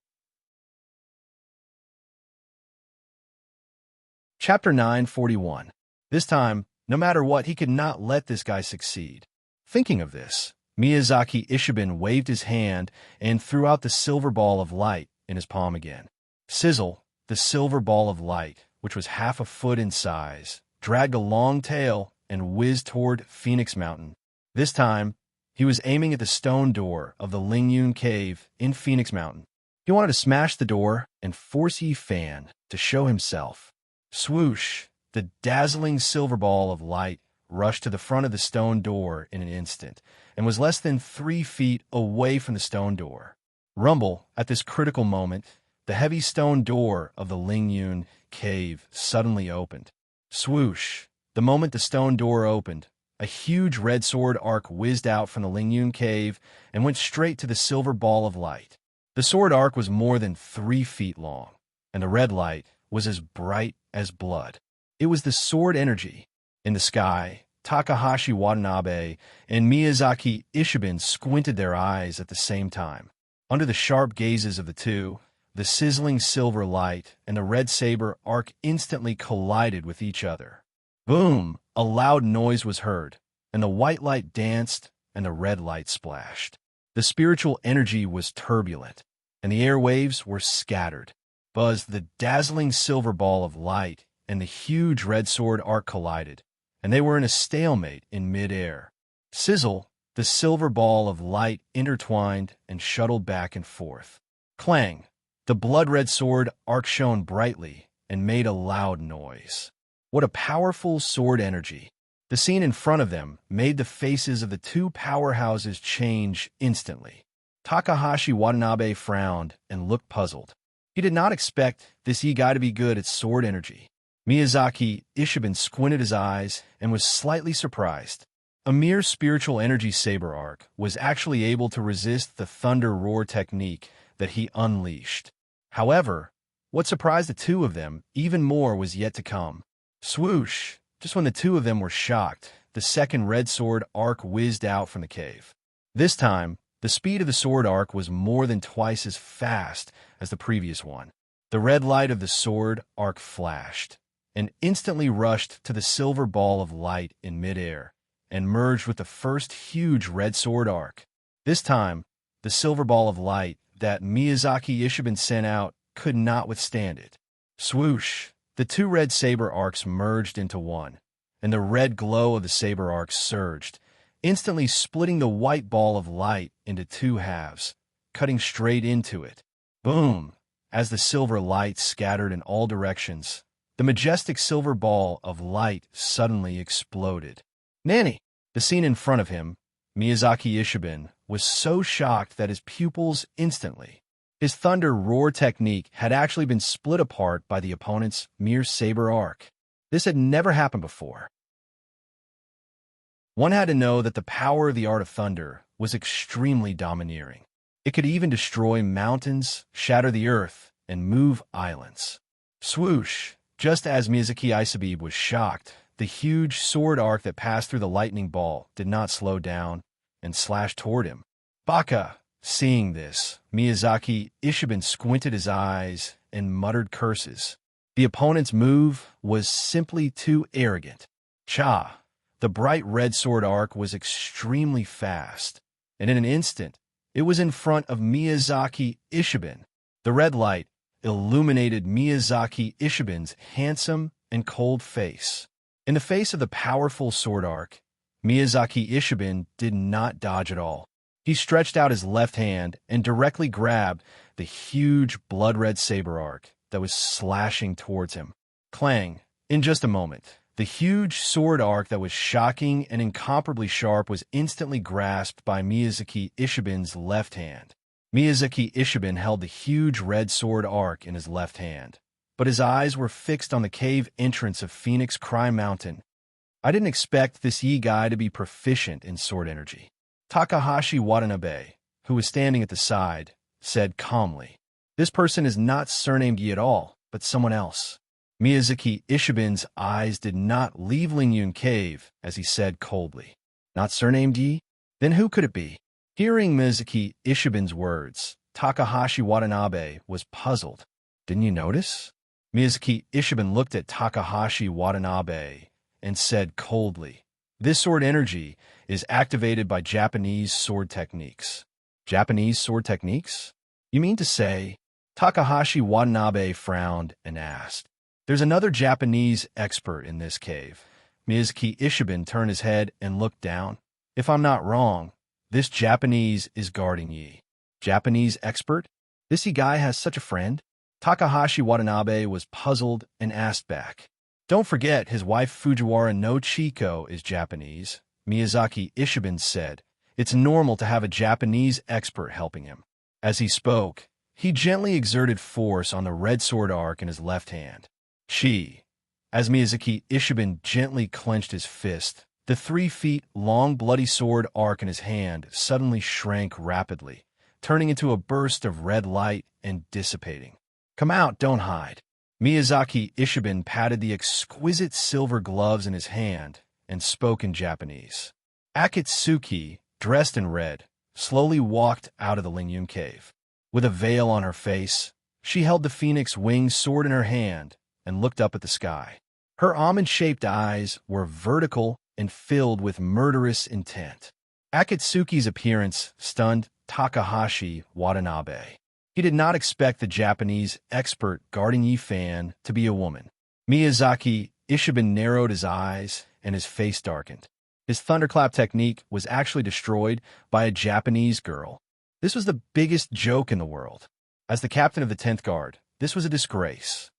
Chapter 941. This time, no matter what, he could not let this guy succeed. Thinking of this, Miyazaki Ishiban waved his hand and threw out the silver ball of light in his palm again. Sigil, the silver ball of light, which was half a foot in size, dragged a long tail and whizzed toward Phoenix Mountain. This time, he was aiming at the stone door of the Lingyun cave in Phoenix Mountain. He wanted to smash the door and force Yi Fan to show himself. Swoosh! The dazzling silver ball of light rushed to the front of the stone door in an instant and was less than 3 feet away from the stone door. Rumble, at this critical moment, the heavy stone door of the Lingyun cave suddenly opened. Swoosh! The moment the stone door opened, a huge red sword arc whizzed out from the Lingyun cave and went straight to the silver ball of light. The sword arc was more than 3 feet long, and the red light was as bright as blood. It was the sword energy. In the sky, Takahashi Watanabe and Miyazaki Ishiban squinted their eyes at the same time. Under the sharp gazes of the two, the sizzling silver light and the red saber arc instantly collided with each other. Boom! A loud noise was heard, and the white light danced and the red light splashed. The spiritual energy was turbulent, and the airwaves were scattered. Buzz, the dazzling silver ball of light and the huge red sword arc collided, and they were in a stalemate in mid-air. Sigil, the silver ball of light intertwined and shuttled back and forth. Clang! The blood-red sword arc shone brightly and made a loud noise. What a powerful sword energy! The scene in front of them made the faces of the two powerhouses change instantly. Takahashi Watanabe frowned and looked puzzled. He did not expect this Yi guy to be good at sword energy. Miyazaki Ishiban squinted his eyes and was slightly surprised. A mere spiritual energy saber arc was actually able to resist the thunder roar technique that he unleashed. However, what surprised the two of them even more was yet to come. Swoosh! Just when the two of them were shocked, the second red sword arc whizzed out from the cave. This time, the speed of the sword arc was more than twice as fast as the previous one. The red light of the sword arc flashed and instantly rushed to the silver ball of light in midair and merged with the first huge red sword arc. This time, the silver ball of light that Miyazaki Ishiban sent out could not withstand it. Swoosh! The two red saber arcs merged into one, and the red glow of the saber arcs surged, instantly splitting the white ball of light into two halves, cutting straight into it. Boom! As the silver light scattered in all directions, the majestic silver ball of light suddenly exploded. Nanny! The scene in front of him, Miyazaki Ishiban, was so shocked that his pupils instantly. His thunder roar technique had actually been split apart by the opponent's mere saber arc. This had never happened before. One had to know that the power of the art of thunder was extremely domineering. It could even destroy mountains, shatter the earth, and move islands. Swoosh! Just as Miyazaki Ishiban was shocked, the huge sword arc that passed through the lightning ball did not slow down and slashed toward him. Baka! Seeing this, Miyazaki Ishiban squinted his eyes and muttered curses. The opponent's move was simply too arrogant. Cha! The bright red sword arc was extremely fast, and in an instant, it was in front of Miyazaki Ishiban. The red light illuminated Miyazaki Ishiban's handsome and cold face. In the face of the powerful sword arc, Miyazaki Ishiben did not dodge at all. He stretched out his left hand and directly grabbed the huge blood-red saber arc that was slashing towards him. Clang! In just a moment, the huge sword arc that was shocking and incomparably sharp was instantly grasped by Miyazaki Ishiben's left hand. Miyazaki Ishiben held the huge red sword arc in his left hand, but his eyes were fixed on the cave entrance of Phoenix Cry Mountain. I didn't expect this Yi guy to be proficient in sword energy. Takahashi Watanabe, who was standing at the side, said calmly, "This person is not surnamed Yi at all, but someone else." Miyazaki Ishiben's eyes did not leave Lingyun Cave as he said coldly, "Not surnamed Yi? Then who could it be?" Hearing Miyazaki Ishiben's words, Takahashi Watanabe was puzzled. "Didn't you notice?" Miyazaki Ishiben looked at Takahashi Watanabe and said coldly, "This sword energy is activated by Japanese sword techniques." Japanese sword techniques? You mean to say? Takahashi Watanabe frowned and asked. "There's another Japanese expert in this cave." Miyazaki Ishiben turned his head and looked down. "If I'm not wrong, this Japanese is guarding Yi." Japanese expert? This Yi guy has such a friend? Takahashi Watanabe was puzzled and asked back. "Don't forget his wife Fujiwara no Chiko is Japanese," Miyazaki Ishiben said. "It's normal to have a Japanese expert helping him." As he spoke, he gently exerted force on the red sword arc in his left hand. Chi. As Miyazaki Ishiben gently clenched his fist, the 3 feet long bloody sword arc in his hand suddenly shrank rapidly, turning into a burst of red light and dissipating. "Come out, don't hide." Miyazaki Ishiben patted the exquisite silver gloves in his hand and spoke in Japanese. Akatsuki, dressed in red, slowly walked out of the Lingyun Cave. With a veil on her face, she held the phoenix winged sword in her hand and looked up at the sky. Her almond-shaped eyes were vertical and filled with murderous intent. Akatsuki's appearance stunned Takahashi Watanabe. He did not expect the Japanese expert guarding Yi Fan to be a woman. Miyazaki Ishiben narrowed his eyes and his face darkened. His thunderclap technique was actually destroyed by a Japanese girl. This was the biggest joke in the world. As the captain of the 10th Guard, this was a disgrace.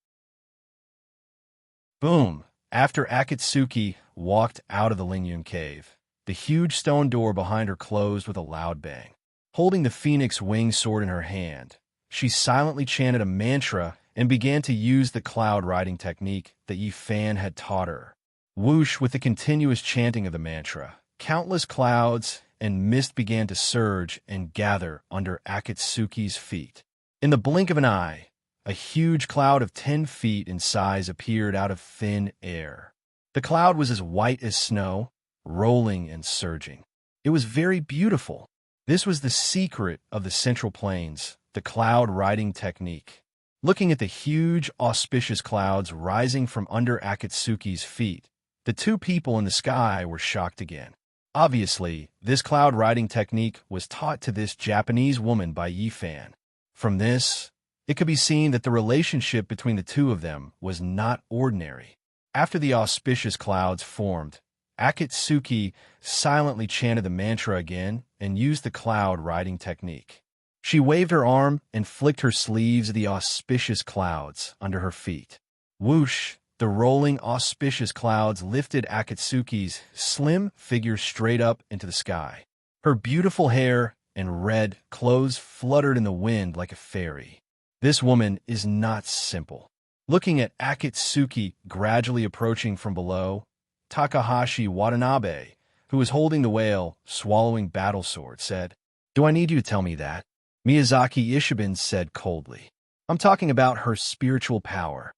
Boom! After Akatsuki walked out of the Lingyun Cave, the huge stone door behind her closed with a loud bang. Holding the phoenix wing sword in her hand, she silently chanted a mantra and began to use the cloud riding technique that Yi Fan had taught her. Whoosh! With the continuous chanting of the mantra, countless clouds and mist began to surge and gather under Akatsuki's feet. In the blink of an eye, a huge cloud of 10 feet in size appeared out of thin air. The cloud was as white as snow, rolling and surging. It was very beautiful. This was the secret of the Central Plains, the cloud riding technique. Looking at the huge, auspicious clouds rising from under Akatsuki's feet, the 2 people in the sky were shocked again. Obviously, this cloud riding technique was taught to this Japanese woman by Yi Fan. From this, it could be seen that the relationship between the 2 of them was not ordinary. After the auspicious clouds formed, Akatsuki silently chanted the mantra again and used the cloud riding technique. She waved her arm and flicked her sleeves of the auspicious clouds under her feet. Whoosh! The rolling auspicious clouds lifted Akatsuki's slim figure straight up into the sky. Her beautiful hair and red clothes fluttered in the wind like a fairy. This woman is not simple. Looking at Akatsuki gradually approaching from below, Takahashi Watanabe, who was holding the whale, swallowing battle sword, said, "Do I need you to tell me that?" Miyazaki Ishiben said coldly, "I'm talking about her spiritual power."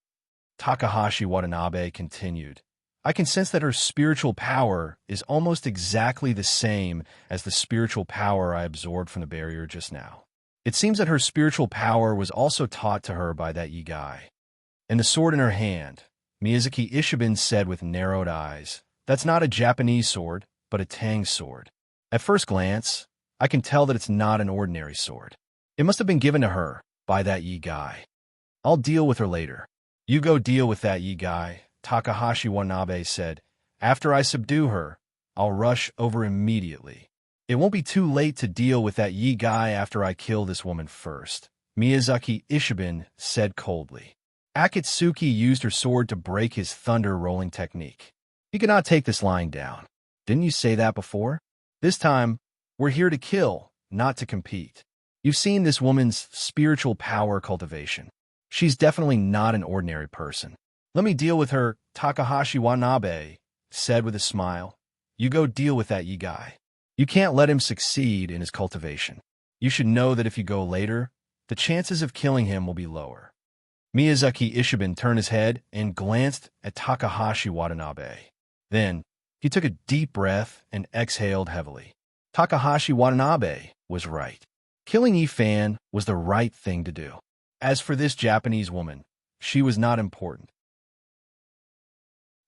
Takahashi Watanabe continued, "I can sense that her spiritual power is almost exactly the same as the spiritual power I absorbed from the barrier just now. It seems that her spiritual power was also taught to her by that Yi guy." And the sword in her hand, Miyazaki Ishiben said with narrowed eyes, "That's not a Japanese sword, but a Tang sword. At first glance, I can tell that it's not an ordinary sword. It must have been given to her by that Yi guy. I'll deal with her later. You go deal with that Yi guy," Takahashi Watanabe said. After I subdue her, I'll rush over immediately. It won't be too late to deal with that Yi guy after I kill this woman first, Miyazaki Ishiben said coldly. Akatsuki used her sword to break his thunder-rolling technique. You cannot take this lying down. Didn't you say that before? This time, we're here to kill, not to compete. You've seen this woman's spiritual power cultivation. She's definitely not an ordinary person. Let me deal with her, Takahashi Watanabe said with a smile. You go deal with that Yi guy. You can't let him succeed in his cultivation. You should know that if you go later, the chances of killing him will be lower. Miyazaki Ishiben turned his head and glanced at Takahashi Watanabe. Then, he took a deep breath and exhaled heavily. Takahashi Watanabe was right. Killing Yi Fan was the right thing to do. As for this Japanese woman, she was not important.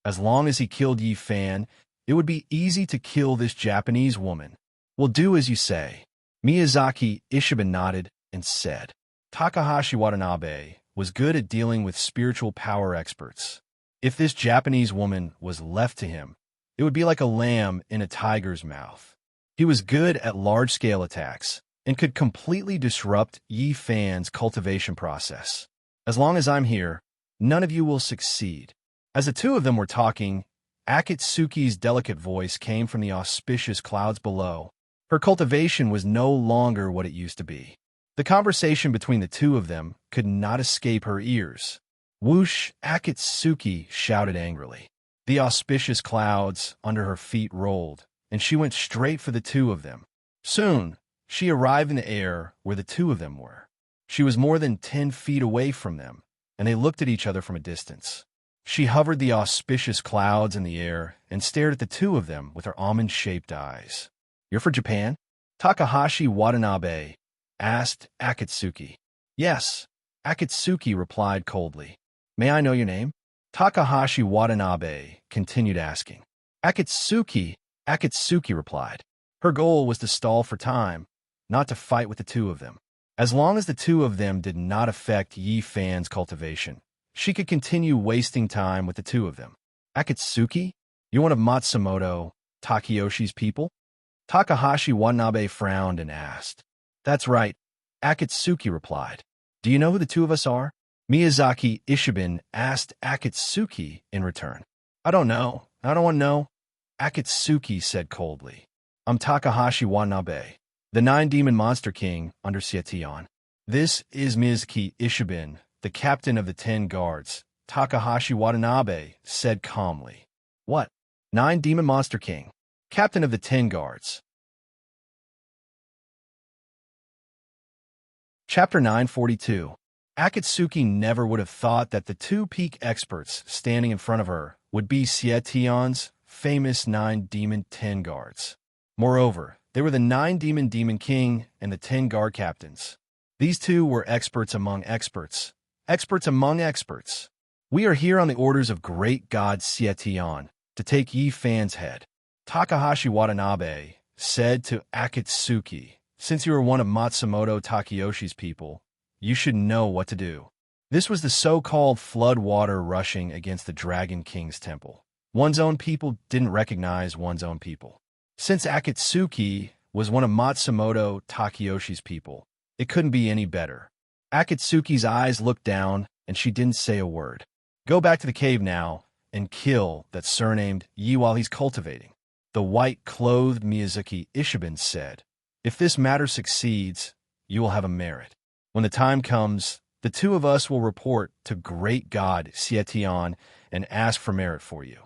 As long as he killed Yi Fan, it would be easy to kill this Japanese woman. We'll do as you say. Miyazaki Ishiben nodded and said. Takahashi Watanabe was good at dealing with spiritual power experts. If this Japanese woman was left to him, it would be like a lamb in a tiger's mouth. He was good at large-scale attacks and could completely disrupt Yi Fan's cultivation process. As long as I'm here, none of you will succeed. As the two of them were talking, Akatsuki's delicate voice came from the auspicious clouds below. Her cultivation was no longer what it used to be. The conversation between the two of them could not escape her ears. Whoosh! Akatsuki shouted angrily. The auspicious clouds under her feet rolled, and she went straight for the two of them. Soon, she arrived in the air where the two of them were. She was more than 10 feet away from them, and they looked at each other from a distance. She hovered the auspicious clouds in the air and stared at the two of them with her almond-shaped eyes. You're for Japan? Takahashi Watanabe asked Akatsuki. Yes, Akatsuki replied coldly. May I know your name? Takahashi Watanabe continued asking. Akatsuki replied. Her goal was to stall for time, not to fight with the two of them. As long as the two of them did not affect Yi Fan's cultivation, she could continue wasting time with the two of them. Akatsuki? You're one of Matsumoto Takayoshi's people? Takahashi Watanabe frowned and asked. That's right, Akatsuki replied. Do you know who the two of us are? Miyazaki Ishiben asked Akatsuki in return. I don't know. I don't want to know. Akatsuki said coldly. I'm Takahashi Watanabe, the 9-demon monster king under Sietion. This is Miyazaki Ishiben, the captain of the 10 guards, Takahashi Watanabe said calmly. What? 9-demon monster king, captain of the 10 guards. Chapter 942. Akatsuki never would have thought that the two peak experts standing in front of her would be Sietion's famous 9-demon 10 guards. Moreover, they were the 9-demon demon king and the 10 guard captains. These two were experts among experts. Experts among experts. We are here on the orders of great god Sietion to take Yi Fan's head. Takahashi Watanabe said to Akatsuki, since you are one of Matsumoto Takayoshi's people, you should know what to do. This was the so-called flood water rushing against the Dragon King's temple. One's own people didn't recognize one's own people. Since Akatsuki was one of Matsumoto Takayoshi's people, it couldn't be any better. Akatsuki's eyes looked down, and she didn't say a word. Go back to the cave now and kill that surnamed Yi while he's cultivating. The white-clothed Miyazaki Ishiben said, if this matter succeeds, you will have a merit. When the time comes, the two of us will report to great god Sietion and ask for merit for you.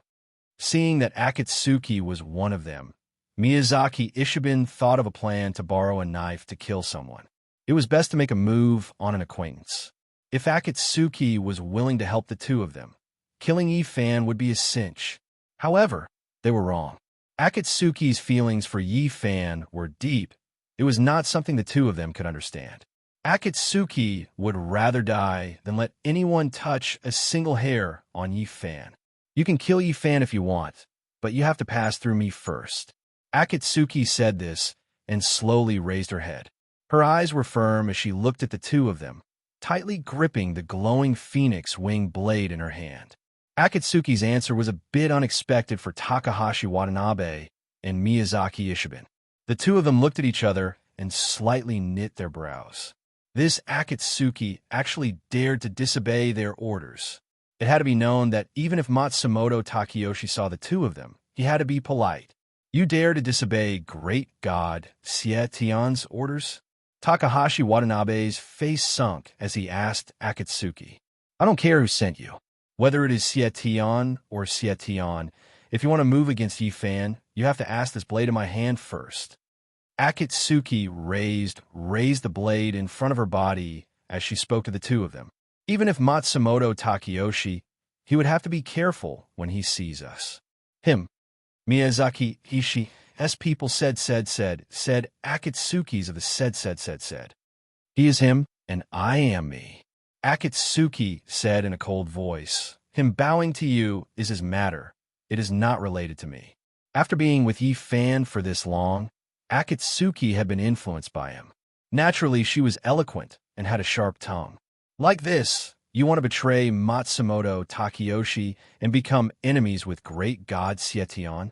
Seeing that Akatsuki was one of them, Miyazaki Ishiben thought of a plan to borrow a knife to kill someone. It was best to make a move on an acquaintance. If Akatsuki was willing to help the two of them, killing Yi Fan would be a cinch. However, they were wrong. Akatsuki's feelings for Yi Fan were deep. It was not something the two of them could understand. Akatsuki would rather die than let anyone touch a single hair on Yi Fan. You can kill Yi Fan if you want, but you have to pass through me first. Akatsuki said this and slowly raised her head. Her eyes were firm as she looked at the two of them, tightly gripping the glowing phoenix wing blade in her hand. Akatsuki's answer was a bit unexpected for Takahashi Watanabe and Miyazaki Ishiban. The two of them looked at each other and slightly knit their brows. This Akatsuki actually dared to disobey their orders. It had to be known that even if Matsumoto Takeyoshi saw the two of them, he had to be polite. You dare to disobey great god Tian's orders? Takahashi Watanabe's face sunk as he asked Akatsuki. I don't care who sent you. Whether it is Tian or Tian, if you want to move against Yifan, you have to ask this blade in my hand first. Akatsuki raised the blade in front of her body as she spoke to the two of them. Even if Matsumoto Takeyoshi, he would have to be careful when he sees us. Him, Miyazaki Ishi's people said Akatsuki's of the said. He is him, and I am me. Akatsuki said in a cold voice, him bowing to you is his matter. It is not related to me. After being with Yifan for this long, Akatsuki had been influenced by him. Naturally, she was eloquent and had a sharp tongue. Like this, you want to betray Matsumoto Takeyoshi and become enemies with great god Tian?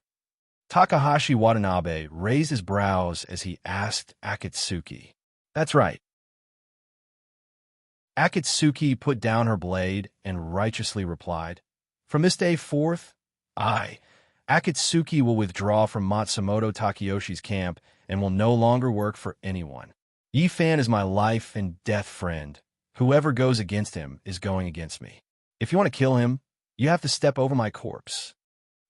Takahashi Watanabe raised his brows as he asked Akatsuki. That's right. Akatsuki put down her blade and righteously replied, from this day forth, Akatsuki will withdraw from Matsumoto Takeyoshi's camp and will no longer work for anyone. Yifan is my life and death friend. Whoever goes against him is going against me. If you want to kill him, you have to step over my corpse.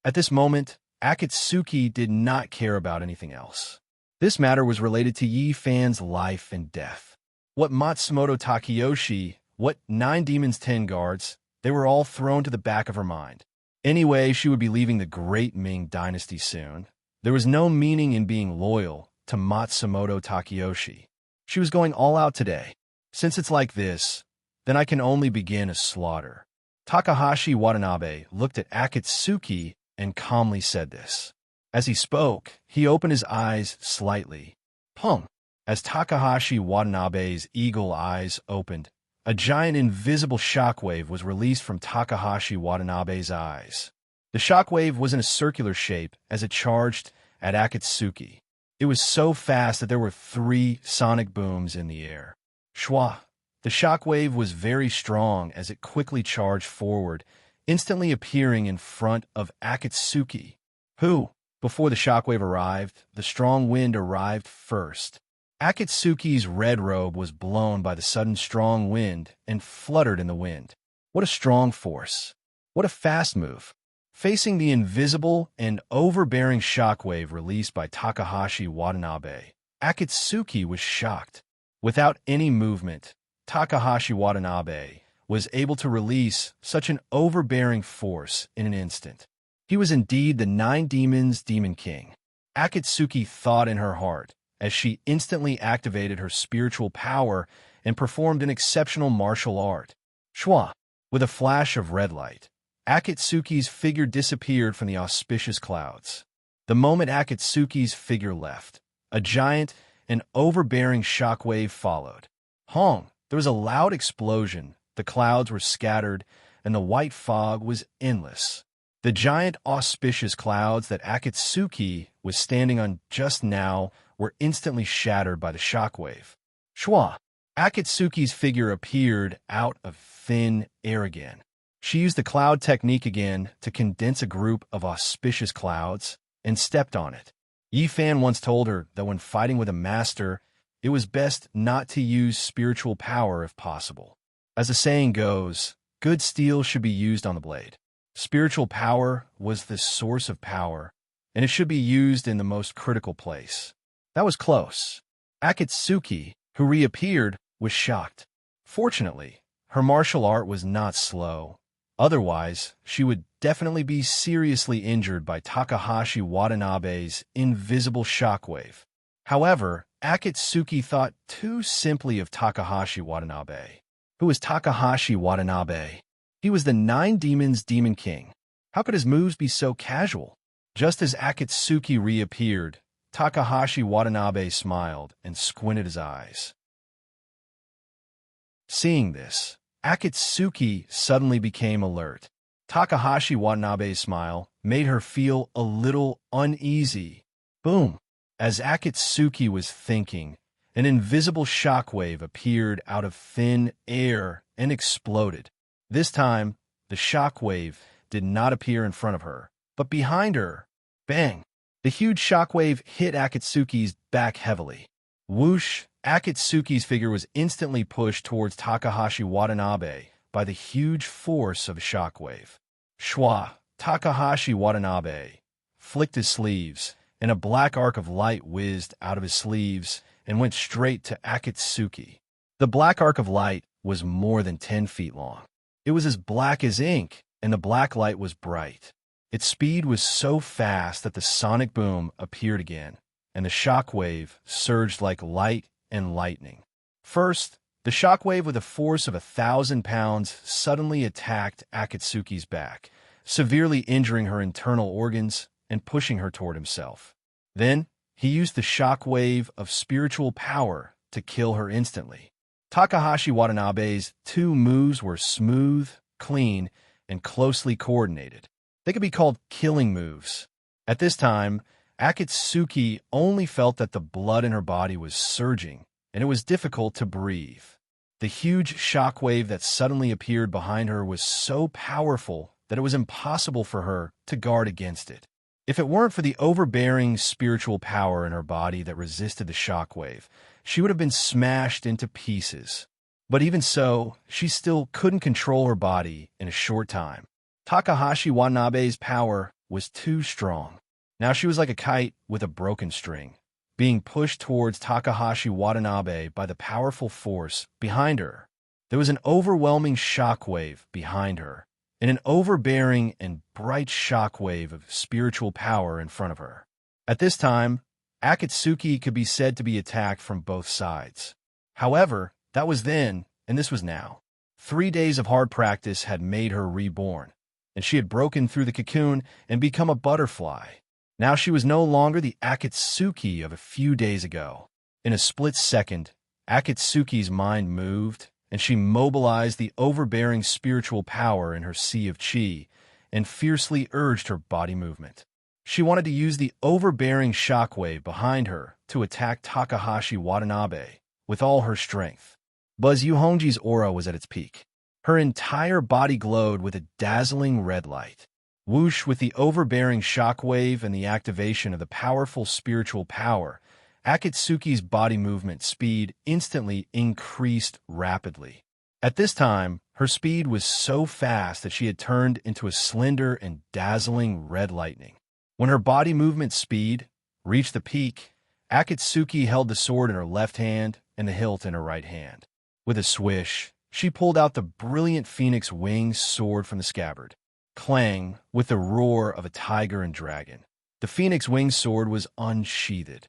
At this moment, Akatsuki did not care about anything else. This matter was related to Yifan's life and death. What Matsumoto Takeyoshi, what 9 demons 10 guards, they were all thrown to the back of her mind. Anyway, she would be leaving the great Ming dynasty soon. There was no meaning in being loyal to Matsumoto Takeyoshi. She was going all out today. Since it's like this, then I can only begin a slaughter. Takahashi Watanabe looked at Akatsuki and calmly said this. As he spoke, he opened his eyes slightly. Pum! As Takahashi Watanabe's eagle eyes opened, a giant invisible shockwave was released from Takahashi Watanabe's eyes. The shockwave was in a circular shape as it charged at Akatsuki. It was so fast that there were 3 sonic booms in the air. Shwa! The shockwave was very strong as it quickly charged forward, instantly appearing in front of Akatsuki, who, before the shockwave arrived, the strong wind arrived first. Akatsuki's red robe was blown by the sudden strong wind and fluttered in the wind. What a strong force! What a fast move! Facing the invisible and overbearing shockwave released by Takahashi Watanabe, Akatsuki was shocked. Without any movement, Takahashi Watanabe was able to release such an overbearing force in an instant. He was indeed the 9 demons' demon king. Akatsuki thought in her heart, as she instantly activated her spiritual power and performed an exceptional martial art. Shwa! With a flash of red light, Akatsuki's figure disappeared from the auspicious clouds. The moment Akatsuki's figure left, a giant and overbearing shockwave followed. Hong! There was a loud explosion, the clouds were scattered, and the white fog was endless. The giant auspicious clouds that Akatsuki was standing on just now were instantly shattered by the shockwave. Shwa! Akatsuki's figure appeared out of thin air again. She used the cloud technique again to condense a group of auspicious clouds and stepped on it. Yifan once told her that when fighting with a master, it was best not to use spiritual power if possible. As the saying goes, good steel should be used on the blade. Spiritual power was the source of power, and it should be used in the most critical place. That was close. Akatsuki, who reappeared, was shocked. Fortunately, her martial art was not slow. Otherwise, she would definitely be seriously injured by Takahashi Watanabe's invisible shockwave. However, Akatsuki thought too simply of Takahashi Watanabe. Who was Takahashi Watanabe? He was the 9 demons' demon king. How could his moves be so casual? Just as Akatsuki reappeared, Takahashi Watanabe smiled and squinted his eyes. Seeing this, Akatsuki suddenly became alert. Takahashi Watanabe's smile made her feel a little uneasy. Boom! As Akatsuki was thinking, an invisible shockwave appeared out of thin air and exploded. This time, the shockwave did not appear in front of her, but behind her. Bang! The huge shockwave hit Akatsuki's back heavily. Whoosh! Akatsuki's figure was instantly pushed towards Takahashi Watanabe by the huge force of a shockwave. Shwa! Takahashi Watanabe flicked his sleeves, and a black arc of light whizzed out of his sleeves and went straight to Akatsuki. The black arc of light was more than 10 feet long. It was as black as ink, and the black light was bright. Its speed was so fast that the sonic boom appeared again, and the shockwave surged like light and lightning. First, the shockwave with a force of 1,000 pounds suddenly attacked Akatsuki's back, severely injuring her internal organs and pushing her toward himself. Then, he used the shockwave of spiritual power to kill her instantly. Takahashi Watanabe's two moves were smooth, clean, and closely coordinated. They could be called killing moves. At this time, Akatsuki only felt that the blood in her body was surging, and it was difficult to breathe. The huge shockwave that suddenly appeared behind her was so powerful that it was impossible for her to guard against it. If it weren't for the overbearing spiritual power in her body that resisted the shockwave, she would have been smashed into pieces. But even so, she still couldn't control her body in a short time. Takahashi Watanabe's power was too strong. Now she was like a kite with a broken string, being pushed towards Takahashi Watanabe by the powerful force behind her. There was an overwhelming shockwave behind her, and an overbearing and bright shockwave of spiritual power in front of her. At this time, Akatsuki could be said to be attacked from both sides. However, that was then, and this was now. 3 days of hard practice had made her reborn, and she had broken through the cocoon and become a butterfly. Now she was no longer the Akatsuki of a few days ago. In a split second, Akatsuki's mind moved, and she mobilized the overbearing spiritual power in her sea of chi and fiercely urged her body movement. She wanted to use the overbearing shockwave behind her to attack Takahashi Watanabe with all her strength. Buzz Yuhongji's aura was at its peak. Her entire body glowed with a dazzling red light. Whoosh! With the overbearing shockwave and the activation of the powerful spiritual power, Akatsuki's body movement speed instantly increased rapidly. At this time, her speed was so fast that she had turned into a slender and dazzling red lightning. When her body movement speed reached the peak, Akatsuki held the sword in her left hand and the hilt in her right hand. With a swish, she pulled out the brilliant phoenix wing sword from the scabbard. Clang! With the roar of a tiger and dragon, the phoenix wing sword was unsheathed.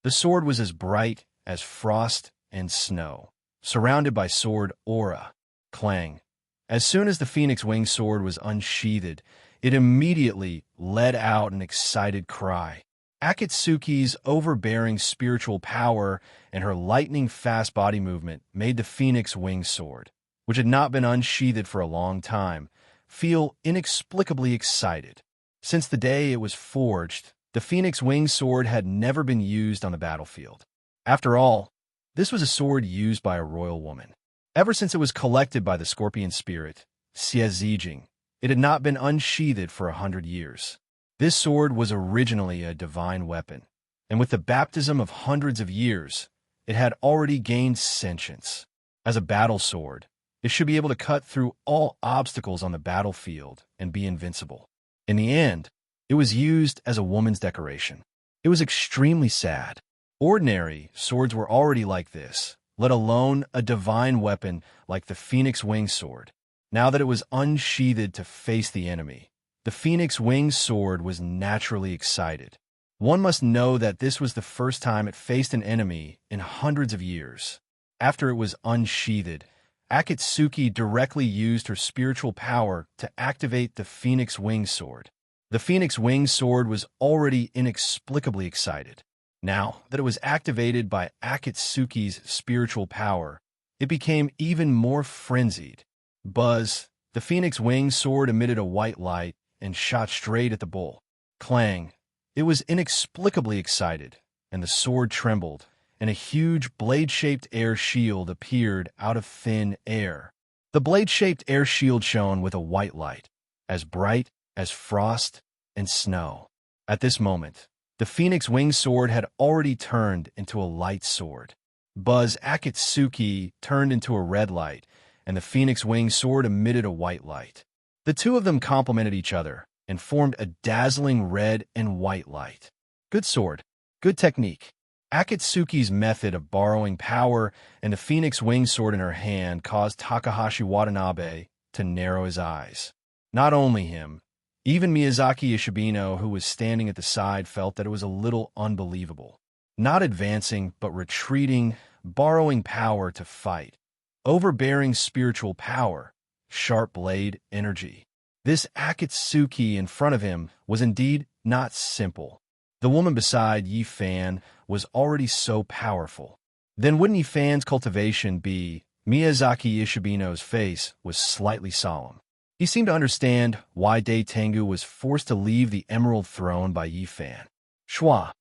The sword was as bright as frost and snow, surrounded by sword aura. Clang! As soon as the phoenix wing sword was unsheathed, it immediately let out an excited cry. Akatsuki's overbearing spiritual power and her lightning-fast body movement made the phoenix wing sword, which had not been unsheathed for a long time, feel inexplicably excited. Since the day it was forged, the phoenix wing sword had never been used on the battlefield. After all, this was a sword used by a royal woman. Ever since it was collected by the scorpion spirit, Xie, it had not been unsheathed for 100 years. This sword was originally a divine weapon, and with the baptism of hundreds of years, it had already gained sentience. As a battle sword, it should be able to cut through all obstacles on the battlefield and be invincible. In the end, it was used as a woman's decoration. It was extremely sad. Ordinary swords were already like this, let alone a divine weapon like the Phoenix Wing Sword. Now that it was unsheathed to face the enemy, the Phoenix Wing Sword was naturally excited. One must know that this was the first time it faced an enemy in hundreds of years. After it was unsheathed, Akatsuki directly used her spiritual power to activate the Phoenix Wing Sword. The Phoenix Wing Sword was already inexplicably excited. Now that it was activated by Akatsuki's spiritual power, it became even more frenzied. Buzz, The phoenix winged sword emitted a white light and shot straight at the bull. Clang! It was inexplicably excited, and the sword trembled, and a huge blade-shaped air shield appeared out of thin air. The blade-shaped air shield shone with a white light, as bright as frost and snow. At this moment, the phoenix winged sword had already turned into a light sword. Buzz Akatsuki turned into a red light, and the phoenix winged sword emitted a white light. The two of them complemented each other and formed a dazzling red and white light. Good sword, good technique. Akatsuki's method of borrowing power and the phoenix winged sword in her hand caused Takahashi Watanabe to narrow his eyes. Not only him, even Miyazaki Ishibino, who was standing at the side, felt that it was a little unbelievable. Not advancing, but retreating, borrowing power to fight. Overbearing spiritual power, sharp blade energy. This Akatsuki in front of him was indeed not simple. The woman beside Yi Fan was already so powerful. Then wouldn't Yi Fan's cultivation be? Miyazaki Ishibino's face was slightly solemn. He seemed to understand why Dai Tengu was forced to leave the Emerald Throne by Yi Fan. Schwa.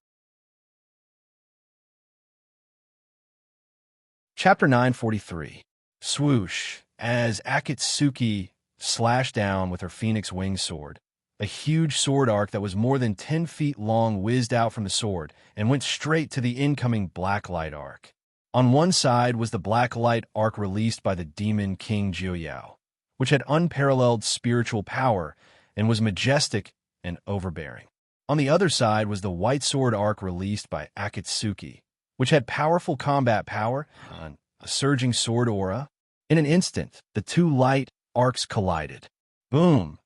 Chapter 943. Swoosh. As Akatsuki slashed down with her phoenix wing sword, a huge sword arc that was more than 10 feet long whizzed out from the sword and went straight to the incoming black light arc. On one side was the black light arc released by the demon King Jiuyao, which had unparalleled spiritual power and was majestic and overbearing. On the other side was the white sword arc released by Akatsuki, which had powerful combat power and a surging sword aura. In an instant, the two light arcs collided. Boom!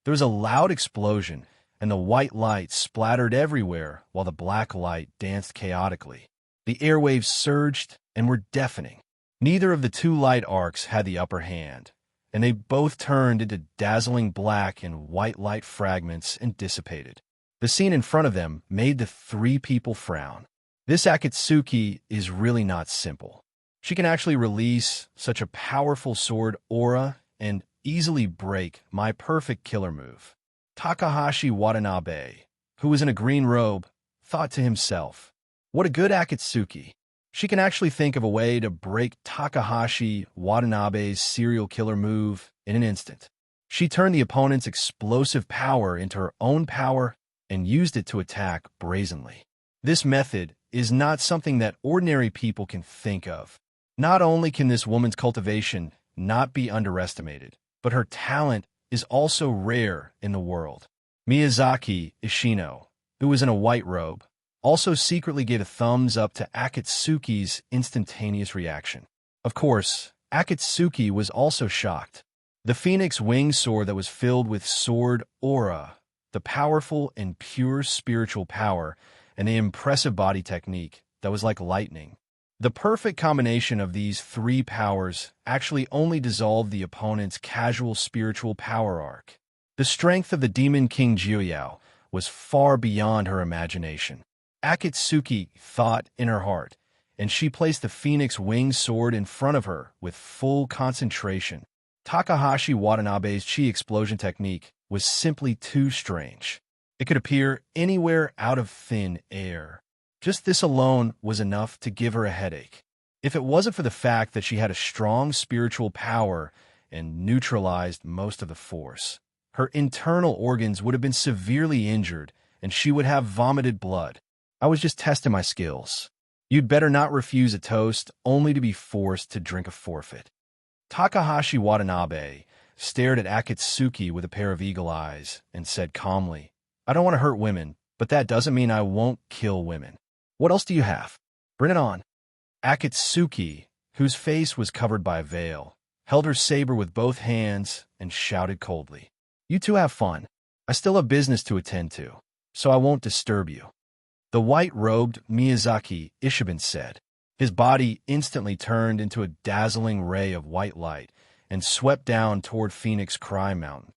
There was a loud explosion, and the white light splattered everywhere while the black light danced chaotically. The airwaves surged and were deafening. Neither of the two light arcs had the upper hand, and they both turned into dazzling black and white light fragments and dissipated. The scene in front of them made the three people frown. This Akatsuki is really not simple. She can actually release such a powerful sword aura and easily break my perfect killer move. Takahashi Watanabe, who was in a green robe, thought to himself, what a good Akatsuki. She can actually think of a way to break Takahashi Watanabe's serial killer move in an instant. She turned the opponent's explosive power into her own power and used it to attack brazenly. This method is not something that ordinary people can think of. Not only can this woman's cultivation not be underestimated, but her talent is also rare in the world. Miyazaki Ishino, who was in a white robe, also secretly gave a thumbs up to Akatsuki's instantaneous reaction. Of course, Akatsuki was also shocked. The phoenix winged sword that was filled with sword aura, the powerful and pure spiritual power, and the impressive body technique that was like lightning. The perfect combination of these three powers actually only dissolved the opponent's casual spiritual power arc. The strength of the Demon King Jiuyao was far beyond her imagination. Akatsuki thought in her heart, and she placed the phoenix winged sword in front of her with full concentration. Takahashi Watanabe's chi explosion technique was simply too strange. It could appear anywhere out of thin air. Just this alone was enough to give her a headache. If it wasn't for the fact that she had a strong spiritual power and neutralized most of the force, her internal organs would have been severely injured and she would have vomited blood. I was just testing my skills. You'd better not refuse a toast only to be forced to drink a forfeit. Takahashi Watanabe stared at Akatsuki with a pair of eagle eyes and said calmly, I don't want to hurt women, but that doesn't mean I won't kill women. What else do you have? Bring it on. Akatsuki, whose face was covered by a veil, held her saber with both hands and shouted coldly, You two have fun. I still have business to attend to, so I won't disturb you. The white-robed Miyazaki Ishibin said. His body instantly turned into a dazzling ray of white light and swept down toward Phoenix Cry Mountain.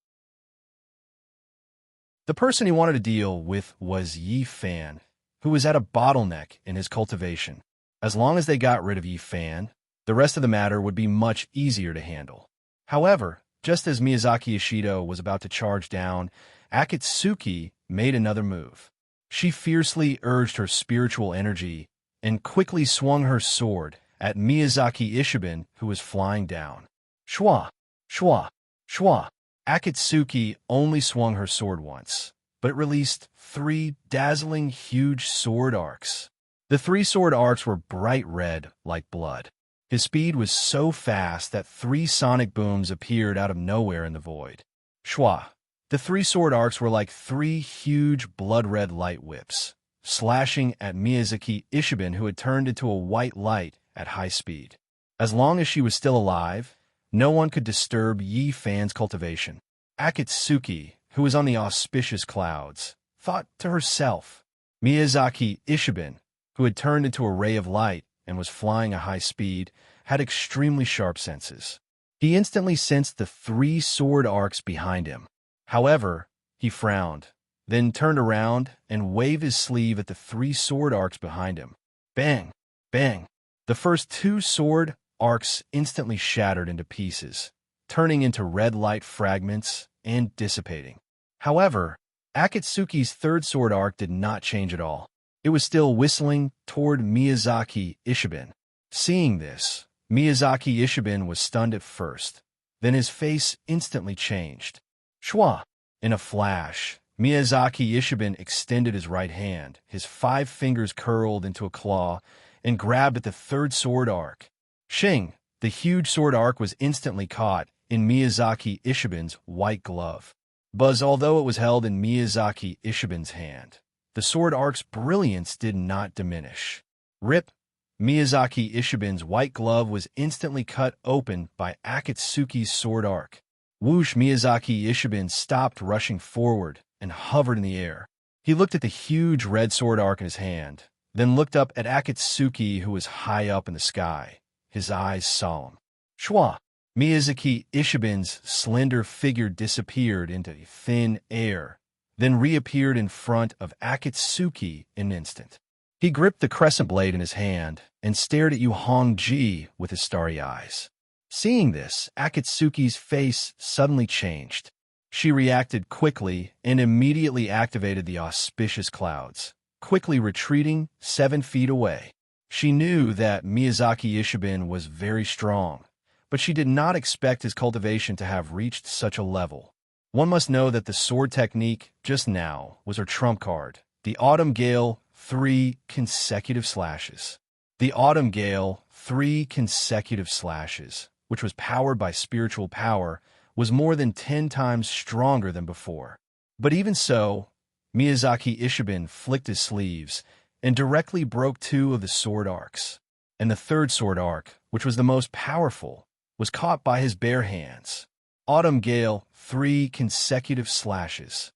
The person he wanted to deal with was Yi Fan, who was at a bottleneck in his cultivation. As long as they got rid of Yi Fan, the rest of the matter would be much easier to handle. However, Just as Miyazaki Ishido was about to charge down, Akatsuki made another move. She fiercely urged her spiritual energy and quickly swung her sword at Miyazaki Ishiben, who was flying down. Shwa! Shwa! Shwa! Akatsuki only swung her sword once, but it released 3 dazzling huge sword arcs. The 3 sword arcs were bright red like blood. His speed was so fast that 3 sonic booms appeared out of nowhere in the void. Shwa! The 3 sword arcs were like 3 huge blood-red light whips, slashing at Miyazaki Ishiben, who had turned into a white light at high speed. As long as she was still alive, no one could disturb Yi Fan's cultivation. Akatsuki, who was on the auspicious clouds, thought to herself. Miyazaki Ishiben, who had turned into a ray of light and was flying at high speed, had extremely sharp senses. He instantly sensed the 3 sword arcs behind him. However, he frowned, then turned around and waved his sleeve at the 3 sword arcs behind him. Bang! Bang! The first 2 sword arcs instantly shattered into pieces, turning into red light fragments and dissipating. However, Akatsuki's 3rd sword arc did not change at all. It was still whistling toward Miyazaki Ishiben. Seeing this, Miyazaki Ishiben was stunned at first. Then his face instantly changed. Shwa! In a flash, Miyazaki Ishiben extended his right hand, his 5 fingers curled into a claw, and grabbed at the 3rd sword arc. Shing! The huge sword arc was instantly caught in Miyazaki Ishiben's white glove. But although it was held in Miyazaki Ishiben's hand, the sword arc's brilliance did not diminish. Rip! Miyazaki Ishiben's white glove was instantly cut open by Akatsuki's sword arc. Whoosh! Miyazaki Ishiben stopped rushing forward and hovered in the air. He looked at the huge red sword arc in his hand, then looked up at Akatsuki, who was high up in the sky, his eyes solemn. Shwa! Miyazaki Ishiben's slender figure disappeared into thin air, then reappeared in front of Akatsuki in an instant. He gripped the crescent blade in his hand and stared at Yu Hongji with his starry eyes. Seeing this, Akatsuki's face suddenly changed. She reacted quickly and immediately activated the auspicious clouds, quickly retreating 7 feet away. She knew that Miyazaki Ishiben was very strong, but she did not expect his cultivation to have reached such a level. One must know that the sword technique just now was her trump card, the Autumn Gale 3 consecutive slashes. The Autumn Gale 3 consecutive slashes, which was powered by spiritual power, was more than 10 times stronger than before. But even so, Miyazaki Ishiben flicked his sleeves and directly broke 2 of the sword arcs. And the 3rd sword arc, which was the most powerful, was caught by his bare hands. Autumn Gale 3 consecutive slashes.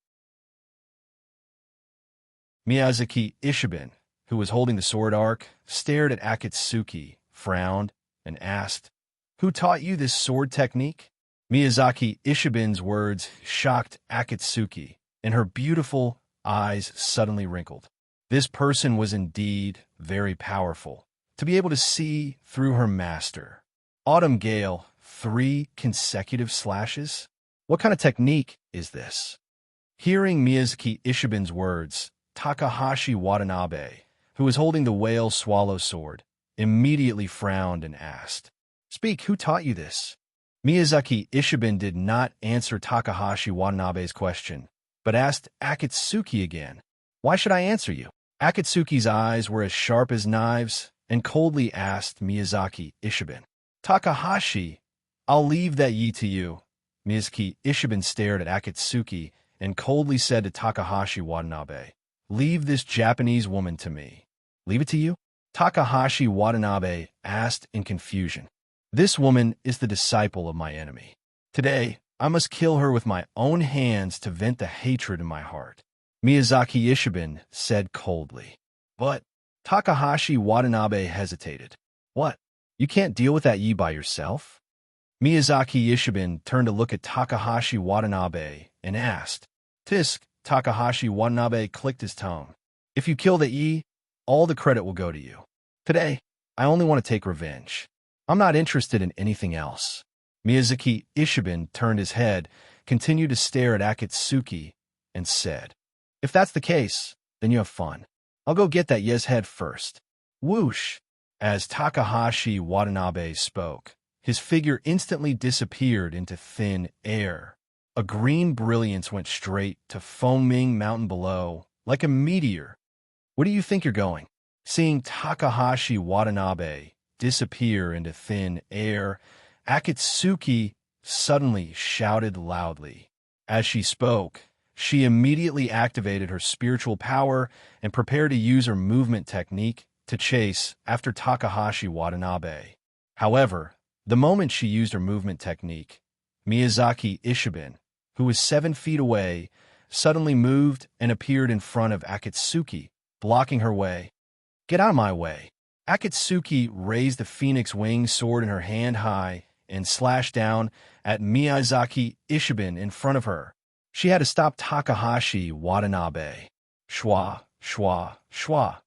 Miyazaki Ishiben, who was holding the sword arc, stared at Akatsuki, frowned, and asked, "Who taught you this sword technique?" Miyazaki Ishiben's words shocked Akatsuki, and her beautiful eyes suddenly wrinkled. This person was indeed very powerful, to be able to see through her master. Autumn Gale 3 consecutive slashes? What kind of technique is this? Hearing Miyazaki Ishiben's words, Takahashi Watanabe, who was holding the whale swallow sword, immediately frowned and asked, "Speak, who taught you this?" Miyazaki Ishiben did not answer Takahashi Watanabe's question, but asked Akatsuki again, "Why should I answer you?" Akatsuki's eyes were as sharp as knives and coldly asked Miyazaki Ishiben, "Takahashi, I'll leave that Yi to you." Miyazaki Ishiben stared at Akatsuki and coldly said to Takahashi Watanabe, "Leave this Japanese woman to me." "Leave it to you?" Takahashi Watanabe asked in confusion. "This woman is the disciple of my enemy. Today, I must kill her with my own hands to vent the hatred in my heart," Miyazaki Ishiben said coldly. "But," Takahashi Watanabe hesitated. "What? You can't deal with that Yi by yourself?" Miyazaki Ishiben turned to look at Takahashi Watanabe and asked. "Tisk," Takahashi Watanabe clicked his tongue. "If you kill the Yi, all the credit will go to you. Today, I only want to take revenge. I'm not interested in anything else." Miyazaki Ishiben turned his head, continued to stare at Akatsuki, and said, "If that's the case, then you have fun. I'll go get that yes head first." Whoosh! As Takahashi Watanabe spoke, his figure instantly disappeared into thin air. A green brilliance went straight to foaming mountain below, like a meteor. "Where do you think you're going?" Seeing Takahashi Watanabe disappear into thin air, Akatsuki suddenly shouted loudly. As she spoke, she immediately activated her spiritual power and prepared to use her movement technique to chase after Takahashi Watanabe. However, the moment she used her movement technique, Miyazaki Ishiben, who was 7 feet away, suddenly moved and appeared in front of Akatsuki, blocking her way. "Get out of my way." Akatsuki raised the phoenix wing sword in her hand high and slashed down at Miyazaki Ishiben in front of her. She had to stop Takahashi Watanabe. Shwa, shwa, shwa.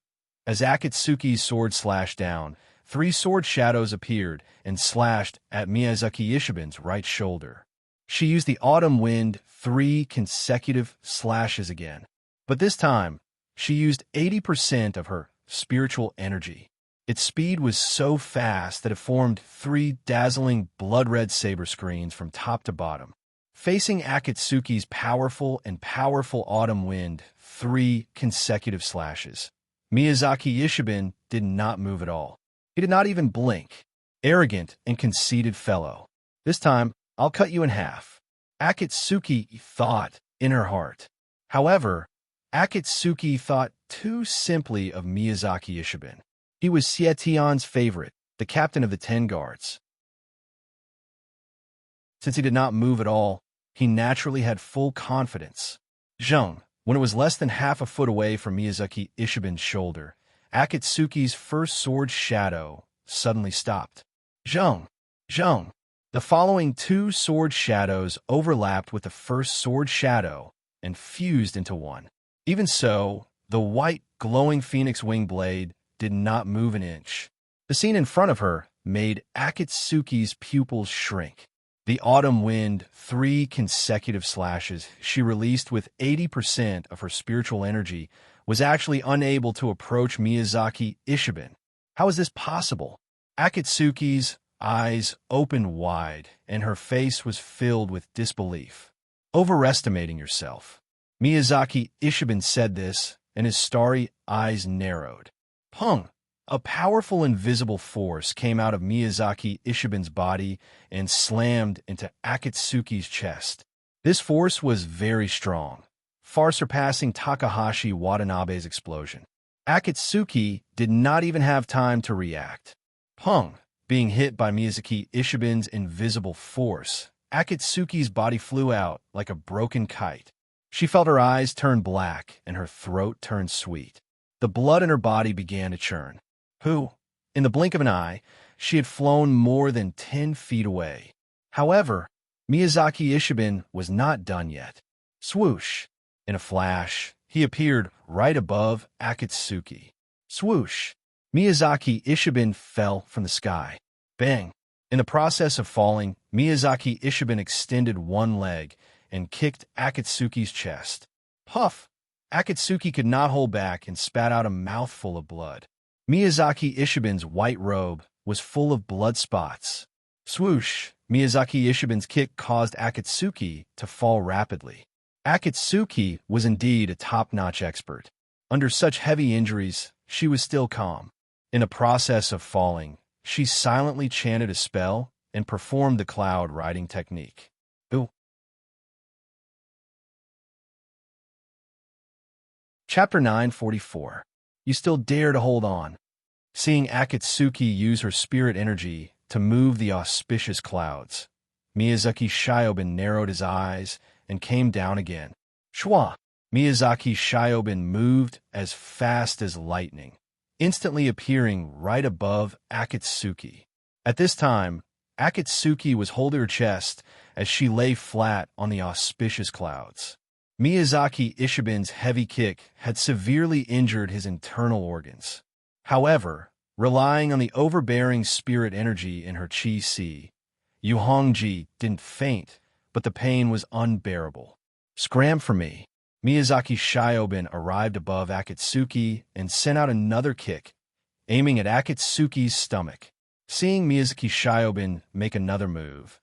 As Akatsuki's sword slashed down, 3 sword shadows appeared and slashed at Miyazaki Ishiben's right shoulder. She used the autumn wind 3 consecutive slashes again. But this time, she used 80% of her spiritual energy. Its speed was so fast that it formed 3 dazzling blood-red saber screens from top to bottom. Facing Akatsuki's powerful autumn wind 3 consecutive slashes, Miyazaki Ishiben did not move at all. He did not even blink. Arrogant and conceited fellow. "This time, I'll cut you in half," Akatsuki thought in her heart. However, Akatsuki thought too simply of Miyazaki Ishiben. He was Sietion's favorite, the captain of the 10 guards. Since he did not move at all, he naturally had full confidence. Zheng, when it was less than half a foot away from Miyazaki Ishiben's shoulder, Akatsuki's first sword shadow suddenly stopped. Zheng, Zheng. The following 2 sword shadows overlapped with the first sword shadow and fused into one. Even so, the white, glowing phoenix wing blade did not move an inch. The scene in front of her made Akatsuki's pupils shrink. The autumn wind 3 consecutive slashes she released with 80% of her spiritual energy was actually unable to approach Miyazaki Ishiben. How is this possible? Akatsuki's eyes opened wide, and her face was filled with disbelief. "Overestimating yourself." Miyazaki Ishiben said this, and his starry eyes narrowed. Pung! A powerful invisible force came out of Miyazaki Ishiben's body and slammed into Akatsuki's chest. This force was very strong, far surpassing Takahashi Watanabe's explosion. Akatsuki did not even have time to react. Pung! Being hit by Miyazaki Ishiben's invisible force, Akatsuki's body flew out like a broken kite. She felt her eyes turn black and her throat turn sweet. The blood in her body began to churn. In the blink of an eye, she had flown more than 10 feet away. However, Miyazaki Ishiben was not done yet. Swoosh! In a flash, he appeared right above Akatsuki. Swoosh! Miyazaki Ishiben fell from the sky. Bang! In the process of falling, Miyazaki Ishiben extended one leg and kicked Akatsuki's chest. Puff! Akatsuki could not hold back and spat out a mouthful of blood. Miyazaki Ishiben's white robe was full of blood spots. Swoosh! Miyazaki Ishiben's kick caused Akatsuki to fall rapidly. Akatsuki was indeed a top-notch expert. Under such heavy injuries, she was still calm. In the process of falling, she silently chanted a spell and performed the cloud riding technique. Ooh. Chapter 944. You still dare to hold on. Seeing Akatsuki use her spirit energy to move the auspicious clouds, Miyazaki Shiobin narrowed his eyes and came down again. Shwa! Miyazaki Shiobin moved as fast as lightning, instantly appearing right above Akatsuki. At this time, Akatsuki was holding her chest as she lay flat on the auspicious clouds. Miyazaki Ishiben's heavy kick had severely injured his internal organs. However, relying on the overbearing spirit energy in her chi-si, Yu Hongji didn't faint, but the pain was unbearable. Scram for me. Miyazaki Shiobin arrived above Akatsuki and sent out another kick, aiming at Akatsuki's stomach. Seeing Miyazaki Shiobin make another move,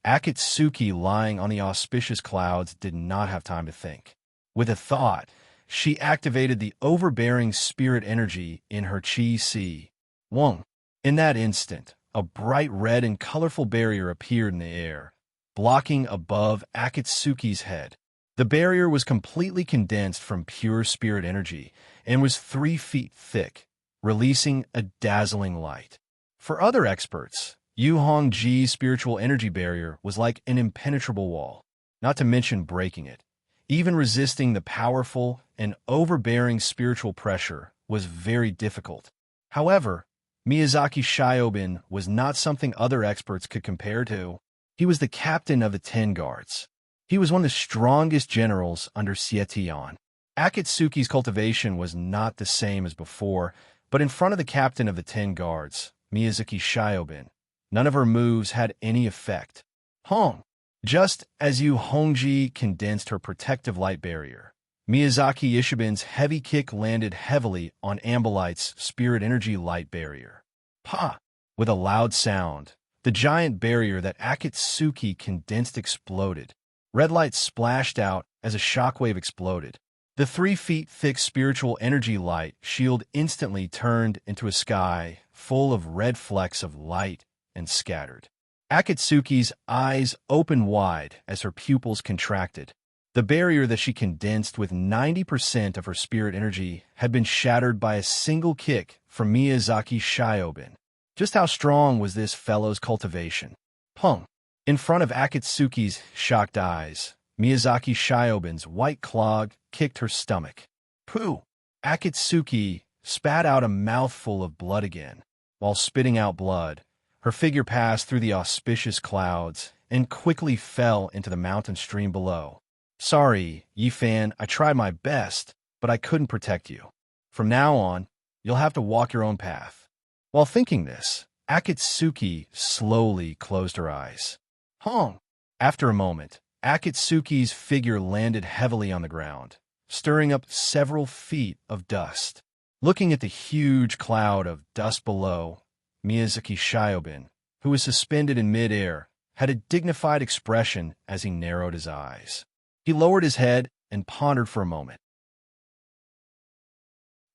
Akatsuki, lying on the auspicious clouds, did not have time to think. With a thought, she activated the overbearing spirit energy in her Chi-Si. Wong. In that instant, a bright red and colorful barrier appeared in the air, blocking above Akatsuki's head. The barrier was completely condensed from pure spirit energy and was 3 feet thick, releasing a dazzling light. For other experts, Yu Hongji's spiritual energy barrier was like an impenetrable wall, not to mention breaking it. Even resisting the powerful and overbearing spiritual pressure was very difficult. However, Miyazaki Shiobin was not something other experts could compare to. He was the captain of the 10 guards. He was one of the strongest generals under Seitian. Akatsuki's cultivation was not the same as before, but in front of the captain of the 10 guards, Miyazaki Shiobin, none of her moves had any effect. Hong. Just as Yu Hongji condensed her protective light barrier, Miyazaki Ishibin's heavy kick landed heavily on Ambolite's spirit energy light barrier. Pa! With a loud sound, the giant barrier that Akatsuki condensed exploded. Red light splashed out as a shockwave exploded. The 3 feet thick spiritual energy light shield instantly turned into a sky full of red flecks of light and scattered. Akatsuki's eyes opened wide as her pupils contracted. The barrier that she condensed with 90% of her spirit energy had been shattered by a single kick from Miyazaki Shiobin. Just how strong was this fellow's cultivation? Pung! In front of Akatsuki's shocked eyes, Miyazaki Shiobin's white clog kicked her stomach. Pooh! Akatsuki spat out a mouthful of blood again. While spitting out blood, her figure passed through the auspicious clouds and quickly fell into the mountain stream below. Sorry, Yifan, I tried my best, but I couldn't protect you. From now on, you'll have to walk your own path. While thinking this, Akatsuki slowly closed her eyes. Hong! After a moment, Akatsuki's figure landed heavily on the ground, stirring up several feet of dust. Looking at the huge cloud of dust below, Miyazaki Shiobin, who was suspended in mid-air, had a dignified expression as he narrowed his eyes. He lowered his head and pondered for a moment.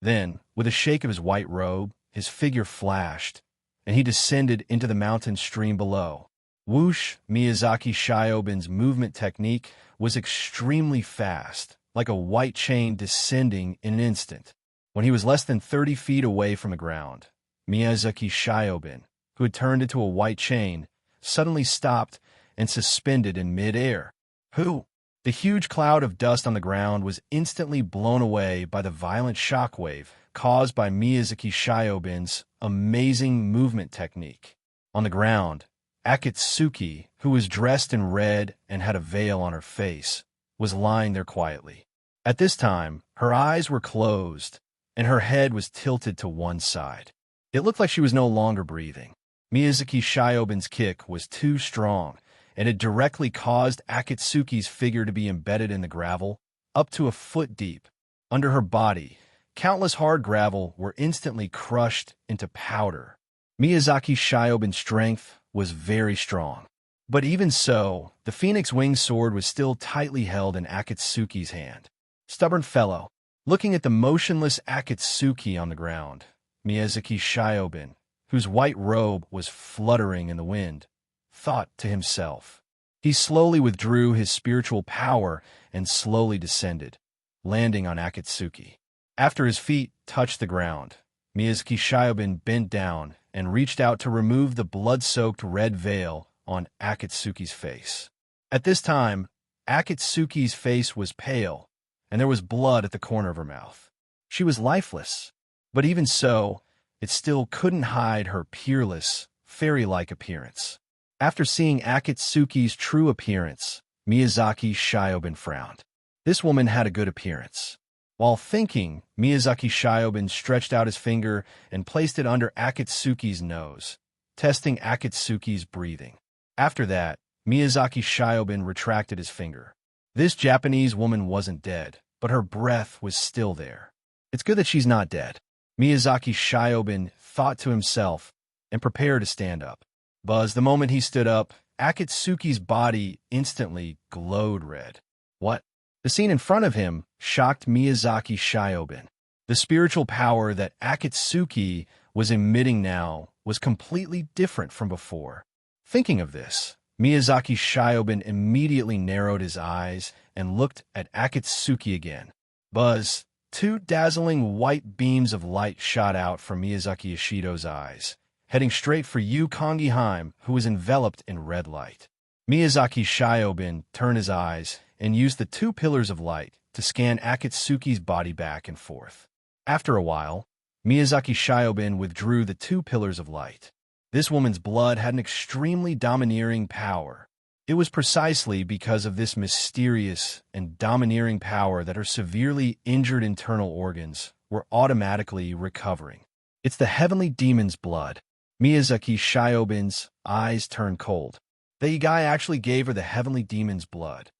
Then, with a shake of his white robe, his figure flashed, and he descended into the mountain stream below. Whoosh! Miyazaki Shiobin's movement technique was extremely fast, like a white chain descending in an instant. When he was less than 30 feet away from the ground, Miyazaki Shiobin, who had turned into a white chain, suddenly stopped and suspended in mid-air. Who? The huge cloud of dust on the ground was instantly blown away by the violent shockwave caused by Miyazaki Shiobin's amazing movement technique. On the ground, Akatsuki, who was dressed in red and had a veil on her face, was lying there quietly. At this time, her eyes were closed, and her head was tilted to one side. It looked like she was no longer breathing. Miyazaki Shiobin's kick was too strong, and it directly caused Akatsuki's figure to be embedded in the gravel, up to a foot deep. Under her body, countless hard gravel were instantly crushed into powder. Miyazaki Shiobin's strength was very strong. But even so, the Phoenix Wing sword was still tightly held in Akatsuki's hand. Stubborn fellow. Looking at the motionless Akatsuki on the ground, Miyazaki Shiobin, whose white robe was fluttering in the wind, thought to himself. He slowly withdrew his spiritual power and slowly descended, landing on Akatsuki. After his feet touched the ground, Miyazaki Shiobin bent down and reached out to remove the blood-soaked red veil on Akatsuki's face. At this time, Akatsuki's face was pale, and there was blood at the corner of her mouth. She was lifeless, but even so, it still couldn't hide her peerless, fairy-like appearance. After seeing Akatsuki's true appearance, Miyazaki Shiobin frowned. This woman had a good appearance. While thinking, Miyazaki Shiobin stretched out his finger and placed it under Akatsuki's nose, testing Akatsuki's breathing. After that, Miyazaki Shiobin retracted his finger. This Japanese woman wasn't dead, but her breath was still there. It's good that she's not dead, Miyazaki Shiobin thought to himself and prepared to stand up. But the moment he stood up, Akatsuki's body instantly glowed red. What? The scene in front of him shocked Miyazaki Shiobin. The spiritual power that Akatsuki was emitting now was completely different from before. Thinking of this, Miyazaki Shiobin immediately narrowed his eyes and looked at Akatsuki again. Buzz, two dazzling white beams of light shot out from Miyazaki Ishido's eyes, heading straight for Yu Kongiheim, who was enveloped in red light. Miyazaki Shiobin turned his eyes and used the two pillars of light to scan Akatsuki's body back and forth. After a while, Miyazaki Shiobin withdrew the two pillars of light. This woman's blood had an extremely domineering power. It was precisely because of this mysterious and domineering power that her severely injured internal organs were automatically recovering. It's the heavenly demon's blood. Miyazaki Shiobin's eyes turned cold. The guy actually gave her the heavenly demon's blood.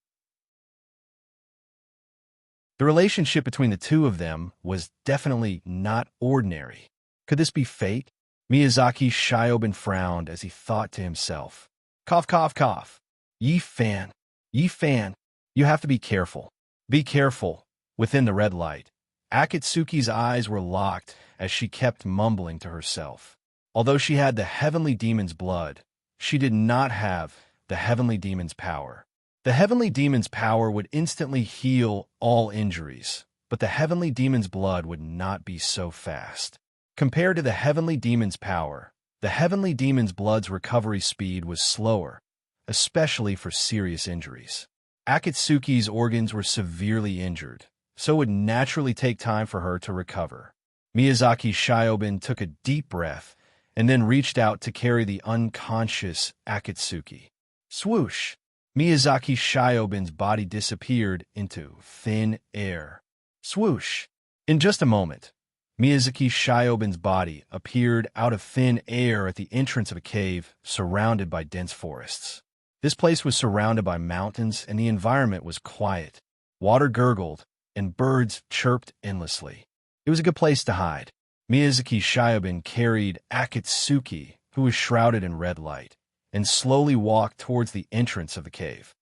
The relationship between the two of them was definitely not ordinary. Could this be fate? Miyazaki Shiobin frowned as he thought to himself. Cough, cough, cough. Yi Fan, you have to be careful. Be careful. Within the red light, Akatsuki's eyes were locked as she kept mumbling to herself. Although she had the heavenly demon's blood, she did not have the heavenly demon's power. The heavenly demon's power would instantly heal all injuries, but the heavenly demon's blood would not be so fast. Compared to the heavenly demon's power, the heavenly demon's blood's recovery speed was slower, especially for serious injuries. Akatsuki's organs were severely injured, so it would naturally take time for her to recover. Miyazaki Shiobin took a deep breath and then reached out to carry the unconscious Akatsuki. Swoosh! Miyazaki Shiobin's body disappeared into thin air. Swoosh! In just a moment, Miyazaki Shiobin's body appeared out of thin air at the entrance of a cave surrounded by dense forests. This place was surrounded by mountains and the environment was quiet. Water gurgled and birds chirped endlessly. It was a good place to hide. Miyazaki Shiobin carried Akatsuki, who was shrouded in red light, and slowly walked towards the entrance of the cave.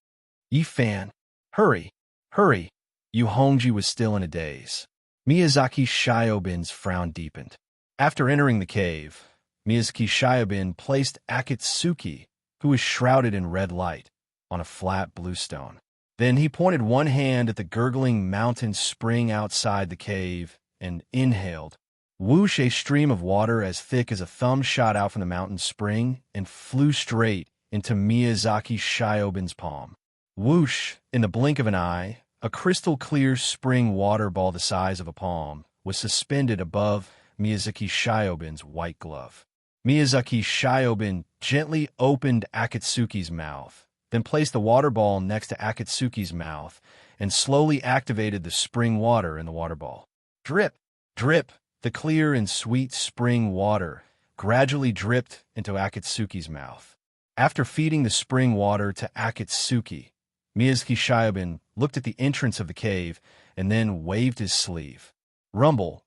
Yi Fan, hurry, hurry. Yu Hongji was still in a daze. Miyazaki Shiobin's frown deepened. After entering the cave, Miyazaki Shiobin placed Akatsuki, who was shrouded in red light, on a flat blue stone. Then he pointed one hand at the gurgling mountain spring outside the cave and inhaled. Whoosh! A stream of water as thick as a thumb shot out from the mountain spring and flew straight into Miyazaki Shiobin's palm. Whoosh! In the blink of an eye, a crystal-clear spring water ball the size of a palm was suspended above Miyazaki Shiobin's white glove. Miyazaki Shiobin gently opened Akatsuki's mouth, then placed the water ball next to Akatsuki's mouth and slowly activated the spring water in the water ball. Drip! Drip! The clear and sweet spring water gradually dripped into Akatsuki's mouth. After feeding the spring water to Akatsuki, Miyazaki Shiobin looked at the entrance of the cave and then waved his sleeve. Rumble!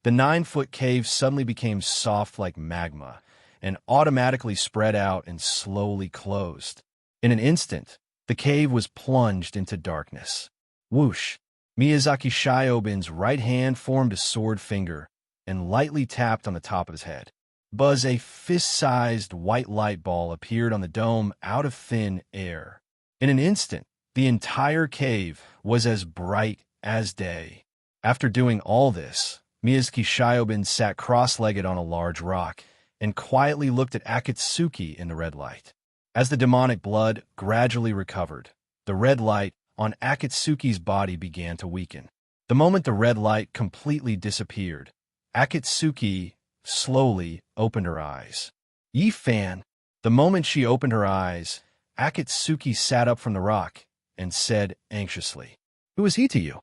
The 9-foot cave suddenly became soft like magma and automatically spread out and slowly closed. In an instant, the cave was plunged into darkness. Whoosh! Miyazaki Shiobin's right hand formed a sword finger and lightly tapped on the top of his head. Buzz! A fist-sized white light ball appeared on the dome out of thin air. In an instant, the entire cave was as bright as day. After doing all this, Miyazaki Shiobin sat cross-legged on a large rock and quietly looked at Akatsuki in the red light. As the demonic blood gradually recovered, the red light on Akatsuki's body began to weaken. The moment the red light completely disappeared, Akatsuki slowly opened her eyes. Yi Fan! The moment she opened her eyes, Akatsuki sat up from the rock and said anxiously, "Who is he to you?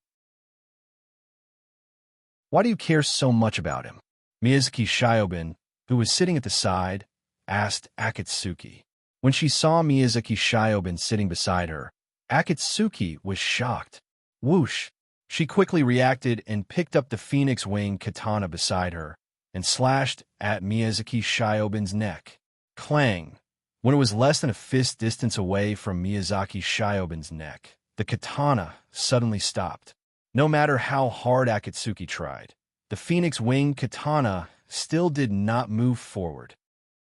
Why do you care so much about him?" Miyazaki Shiobin, who was sitting at the side, asked Akatsuki. When she saw Miyazaki Shiobin sitting beside her, Akatsuki was shocked. Whoosh! She quickly reacted and picked up the phoenix wing katana beside her and slashed at Miyazaki Shiobin's neck. Clang! When it was less than a fist distance away from Miyazaki Shiobin's neck, the katana suddenly stopped. No matter how hard Akatsuki tried, the phoenix wing katana still did not move forward.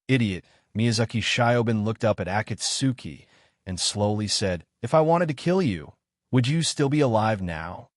Idiot! Miyazaki Shiobin looked up at Akatsuki and slowly said, "If I wanted to kill you, would you still be alive now?"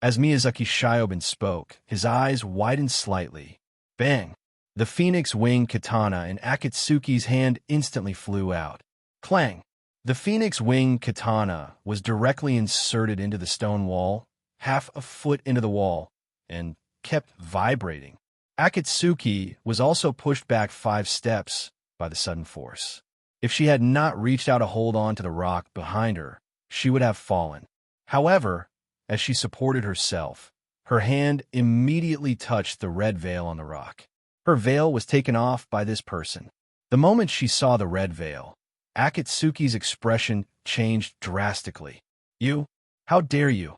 As Miyazaki Shiobin spoke, his eyes widened slightly. Bang! The phoenix wing katana in Akatsuki's hand instantly flew out. Clang! The phoenix wing katana was directly inserted into the stone wall, half a foot into the wall, and kept vibrating. Akatsuki was also pushed back 5 steps by the sudden force. If she had not reached out to hold on to the rock behind her, she would have fallen. However, as she supported herself, her hand immediately touched the red veil on the rock. Her veil was taken off by this person. The moment she saw the red veil, Akatsuki's expression changed drastically. "You? How dare you?"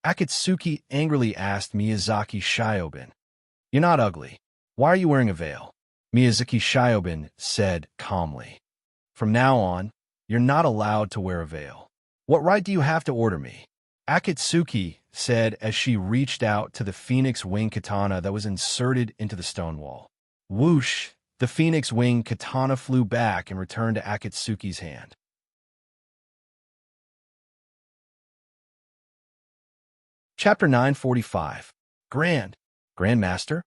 Akatsuki angrily asked Miyazaki Shiobin. "You're not ugly. Why are you wearing a veil?" Miyazaki Shiobin said calmly. "From now on, you're not allowed to wear a veil. What right do you have to order me?" Akatsuki said as she reached out to the phoenix wing katana that was inserted into the stone wall. Whoosh! The phoenix wing katana flew back and returned to Akatsuki's hand. Chapter 945. Grandmaster?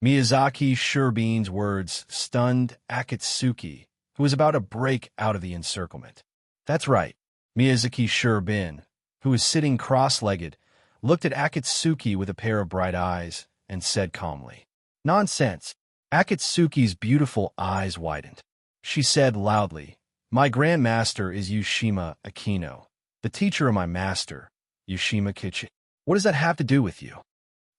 Miyazaki Shiobin's words stunned Akatsuki, who was about to break out of the encirclement. That's right. Miyazaki Shiobin, who was sitting cross-legged, looked at Akatsuki with a pair of bright eyes and said calmly, "Nonsense." Akatsuki's beautiful eyes widened. She said loudly, "My grandmaster is Yushima Akino, the teacher of my master, Yushima Kichi. What does that have to do with you?"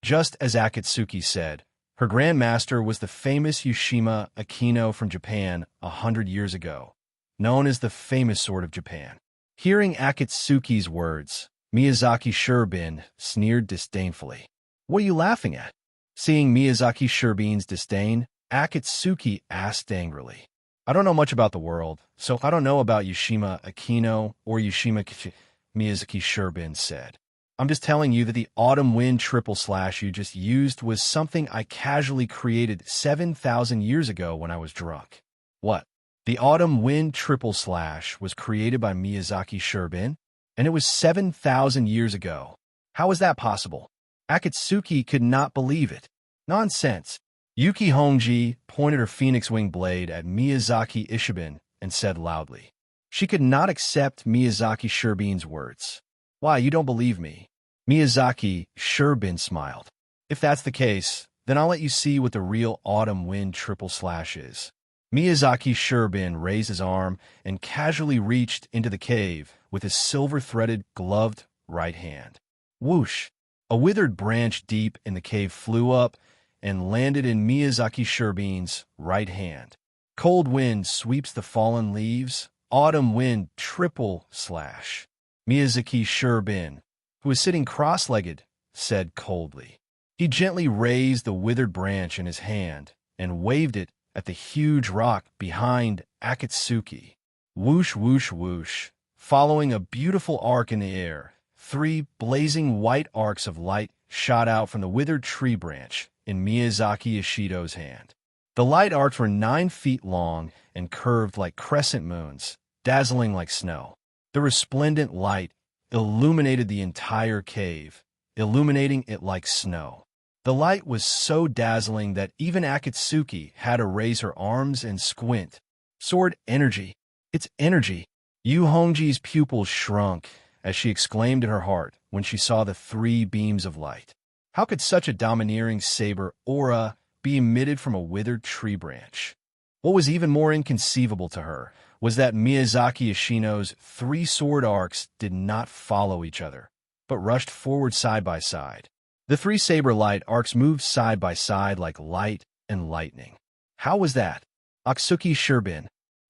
Just as Akatsuki said, her grandmaster was the famous Yushima Akino from Japan 100 years ago, known as the famous sword of Japan. Hearing Akatsuki's words, Miyazaki Shiobin sneered disdainfully. "What are you laughing at?" Seeing Miyazaki Shiobin's disdain, Akatsuki asked angrily. "I don't know much about the world, so I don't know about Yushima Akino or Yushima Kichi," Miyazaki Shiobin said. "I'm just telling you that the autumn wind triple slash you just used was something I casually created 7,000 years ago when I was drunk." "What? The autumn wind triple slash was created by Miyazaki Shiobin? And it was 7,000 years ago. How is that possible?" Akatsuki could not believe it. "Nonsense." Yuki Honji pointed her phoenix wing blade at Miyazaki Shiobin and said loudly. She could not accept Miyazaki Shiobin's words. "Why, you don't believe me?" Miyazaki Shiobin smiled. "If that's the case, then I'll let you see what the real autumn wind triple slash is." Miyazaki Shiobin raised his arm and casually reached into the cave with his silver-threaded, gloved right hand. Whoosh! A withered branch deep in the cave flew up and landed in Miyazaki Shiobin's right hand. Cold wind sweeps the fallen leaves. Autumn wind triple slash. Miyazaki Shiobin, who was sitting cross-legged, said coldly. He gently raised the withered branch in his hand and waved it at the huge rock behind Akatsuki. Whoosh, whoosh, whoosh. Following a beautiful arc in the air, 3 blazing white arcs of light shot out from the withered tree branch in Miyazaki Ishido's hand. The light arcs were 9 feet long and curved like crescent moons, dazzling like snow. The resplendent light illuminated the entire cave, illuminating it like snow. The light was so dazzling that even Akatsuki had to raise her arms and squint. Sword energy. It's energy. Yu Hongji's pupils shrunk as she exclaimed in her heart when she saw the 3 beams of light. How could such a domineering saber aura be emitted from a withered tree branch? What was even more inconceivable to her was that Miyazaki Ishino's 3 sword arcs did not follow each other, but rushed forward side by side. The 3 saber light arcs moved side by side like light and lightning. How was that? Akatsuki Shiobin.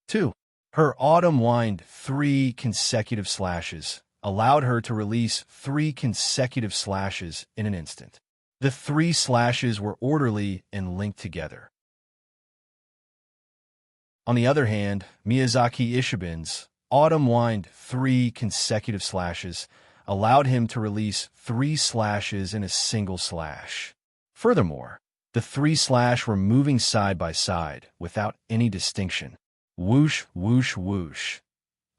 2. Her autumn wind 3 consecutive slashes allowed her to release 3 consecutive slashes in an instant. The 3 slashes were orderly and linked together. On the other hand, Miyazaki Ishiban's autumn wind 3 consecutive slashes allowed him to release 3 slashes in a single slash. Furthermore, the 3 slash were moving side by side without any distinction. Whoosh, whoosh, whoosh.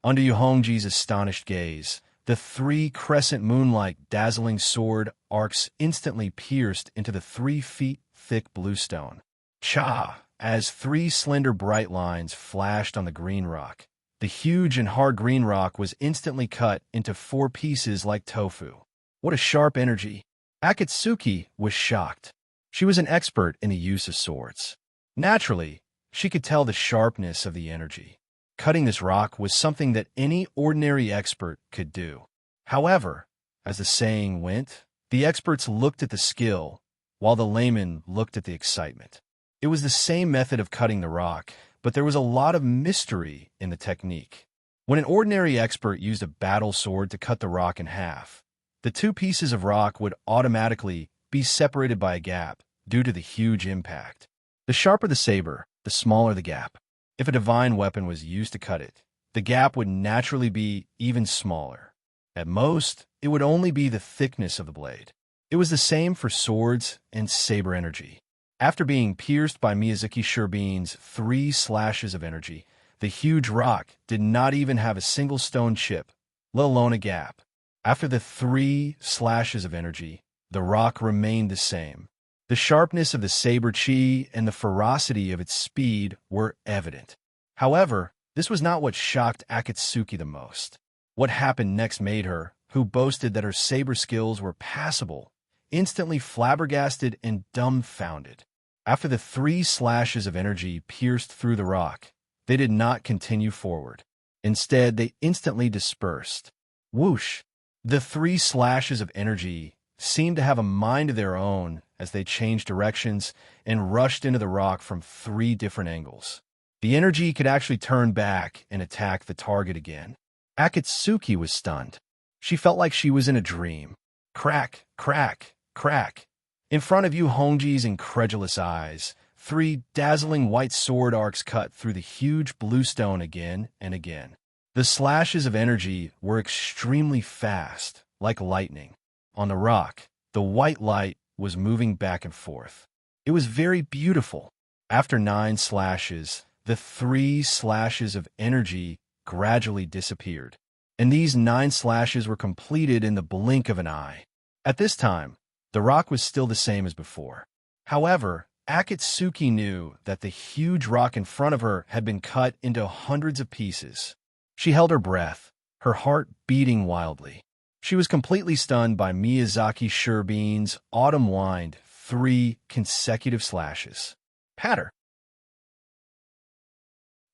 Under Yuhongji's astonished gaze, the 3 crescent moon-like dazzling sword arcs instantly pierced into the 3 feet thick bluestone. Cha! As 3 slender bright lines flashed on the green rock. The huge and hard green rock was instantly cut into 4 pieces like tofu. What a sharp energy! Akatsuki was shocked. She was an expert in the use of swords. Naturally, she could tell the sharpness of the energy. Cutting this rock was something that any ordinary expert could do. However, as the saying went, the experts looked at the skill, while the layman looked at the excitement. It was the same method of cutting the rock, but there was a lot of mystery in the technique. When an ordinary expert used a battle sword to cut the rock in half, the 2 pieces of rock would automatically be separated by a gap due to the huge impact. The sharper the saber, the smaller the gap. If a divine weapon was used to cut it, the gap would naturally be even smaller. At most, it would only be the thickness of the blade. It was the same for swords and saber energy. After being pierced by Miyazaki Sherbin's 3 slashes of energy, the huge rock did not even have a single stone chip, let alone a gap. After the 3 slashes of energy, the rock remained the same. The sharpness of the saber chi and the ferocity of its speed were evident. However, this was not what shocked Akatsuki the most. What happened next made her, who boasted that her saber skills were passable, instantly flabbergasted and dumbfounded. After the 3 slashes of energy pierced through the rock, they did not continue forward. Instead, they instantly dispersed. Whoosh! The 3 slashes of energy seemed to have a mind of their own as they changed directions and rushed into the rock from 3 different angles. The energy could actually turn back and attack the target again. Akatsuki was stunned. She felt like she was in a dream. Crack, crack, crack. In front of Yuhongji's incredulous eyes, 3 dazzling white sword arcs cut through the huge bluestone again and again. The slashes of energy were extremely fast, like lightning. On the rock, the white light was moving back and forth. It was very beautiful. After 9 slashes, the 3 slashes of energy gradually disappeared, and these 9 slashes were completed in the blink of an eye. At this time, the rock was still the same as before. However, Akatsuki knew that the huge rock in front of her had been cut into hundreds of pieces. She held her breath, her heart beating wildly. She was completely stunned by Miyazaki Sherbin's autumn wind 3 consecutive slashes. Patter.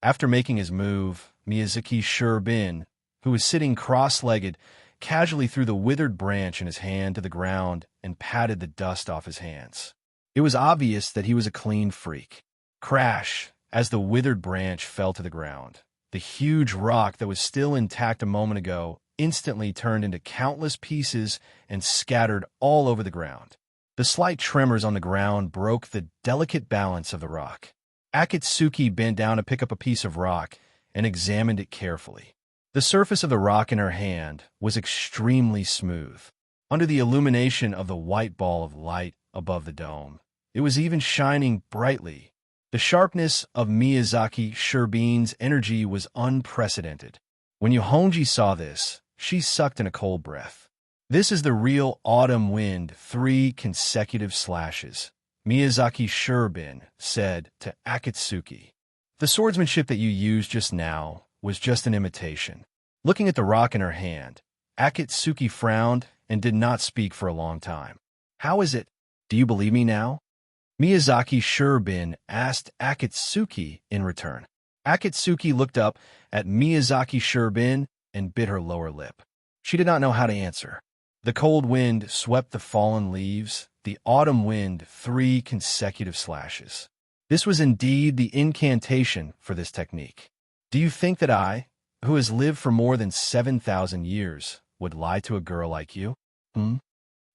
After making his move, Miyazaki Sherbin, who was sitting cross-legged, casually threw the withered branch in his hand to the ground and patted the dust off his hands. It was obvious that he was a clean freak. Crash! As the withered branch fell to the ground, the huge rock that was still intact a moment ago instantly turned into countless pieces and scattered all over the ground. The slight tremors on the ground broke the delicate balance of the rock. Akatsuki bent down to pick up a piece of rock and examined it carefully. The surface of the rock in her hand was extremely smooth. Under the illumination of the white ball of light above the dome, it was even shining brightly. The sharpness of Miyazaki Sherbin's energy was unprecedented. When Yuhongji saw this, she sucked in a cold breath. This is the real autumn wind 3 consecutive slashes, Miyazaki Sherbin said to Akatsuki. The swordsmanship that you used just now was just an imitation. Looking at the rock in her hand, Akatsuki frowned and did not speak for a long time. How is it? Do you believe me now? Miyazaki Sherbin asked Akatsuki in return. Akatsuki looked up at Miyazaki Sherbin and bit her lower lip. She did not know how to answer. The cold wind swept the fallen leaves, the autumn wind 3 consecutive slashes. This was indeed the incantation for this technique. Do you think that I, who has lived for more than 7,000 years, would lie to a girl like you? Hmm?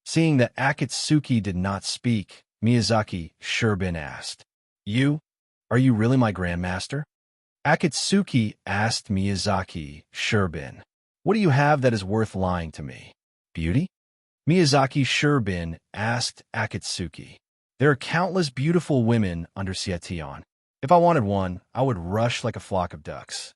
Seeing that Akatsuki did not speak, Miyazaki Sherbin asked, You? Are you really my grandmaster? Akatsuki asked Miyazaki Sherbin, What do you have that is worth lying to me? Beauty? Miyazaki Sherbin asked Akatsuki, There are countless beautiful women under Seation. If I wanted one, I would rush like a flock of ducks.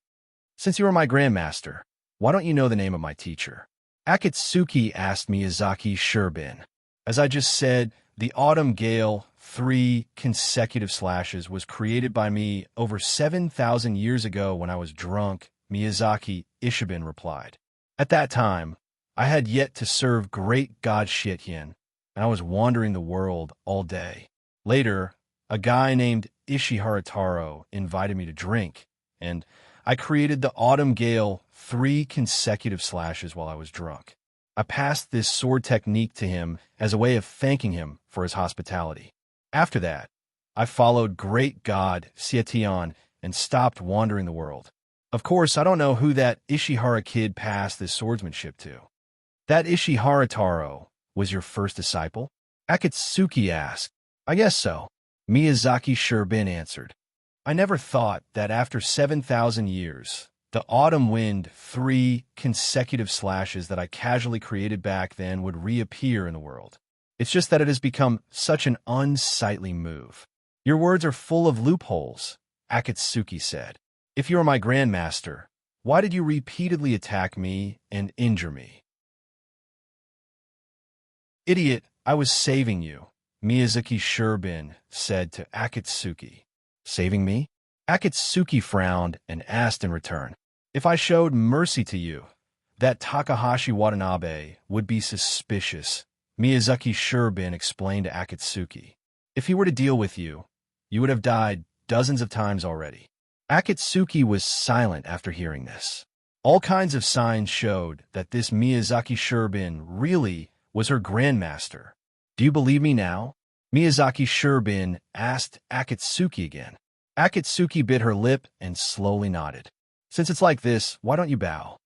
Since you are my grandmaster, why don't you know the name of my teacher? Akatsuki asked Miyazaki Sherbin. As I just said, the autumn gale, 3 consecutive slashes, was created by me over 7,000 years ago when I was drunk, Miyazaki Ishibin replied. At that time, I had yet to serve great god Shietien, and I was wandering the world all day. Later, a guy named Ishihara Taro invited me to drink, and I created the autumn gale 3 consecutive slashes while I was drunk. I passed this sword technique to him as a way of thanking him for his hospitality. After that, I followed great god Seation and stopped wandering the world. Of course, I don't know who that Ishihara kid passed this swordsmanship to. That Ishihara Taro was your first disciple? Akatsuki asked. I guess so. Miyazaki Sherbin answered. I never thought that after 7,000 years, the autumn wind 3 consecutive slashes that I casually created back then would reappear in the world. It's just that it has become such an unsightly move. Your words are full of loopholes, Akatsuki said. If you are my grandmaster, why did you repeatedly attack me and injure me? Idiot, I was saving you, Miyazaki Sherbin said to Akatsuki. Saving me? Akatsuki frowned and asked in return, If I showed mercy to you, that Takahashi Watanabe would be suspicious, Miyazaki Sherbin explained to Akatsuki. If he were to deal with you, you would have died dozens of times already. Akatsuki was silent after hearing this. All kinds of signs showed that this Miyazaki Sherbin really was her grandmaster. Do you believe me now? Miyazaki Sherbin asked Akatsuki again. Akatsuki bit her lip and slowly nodded. Since it's like this, why don't you bow?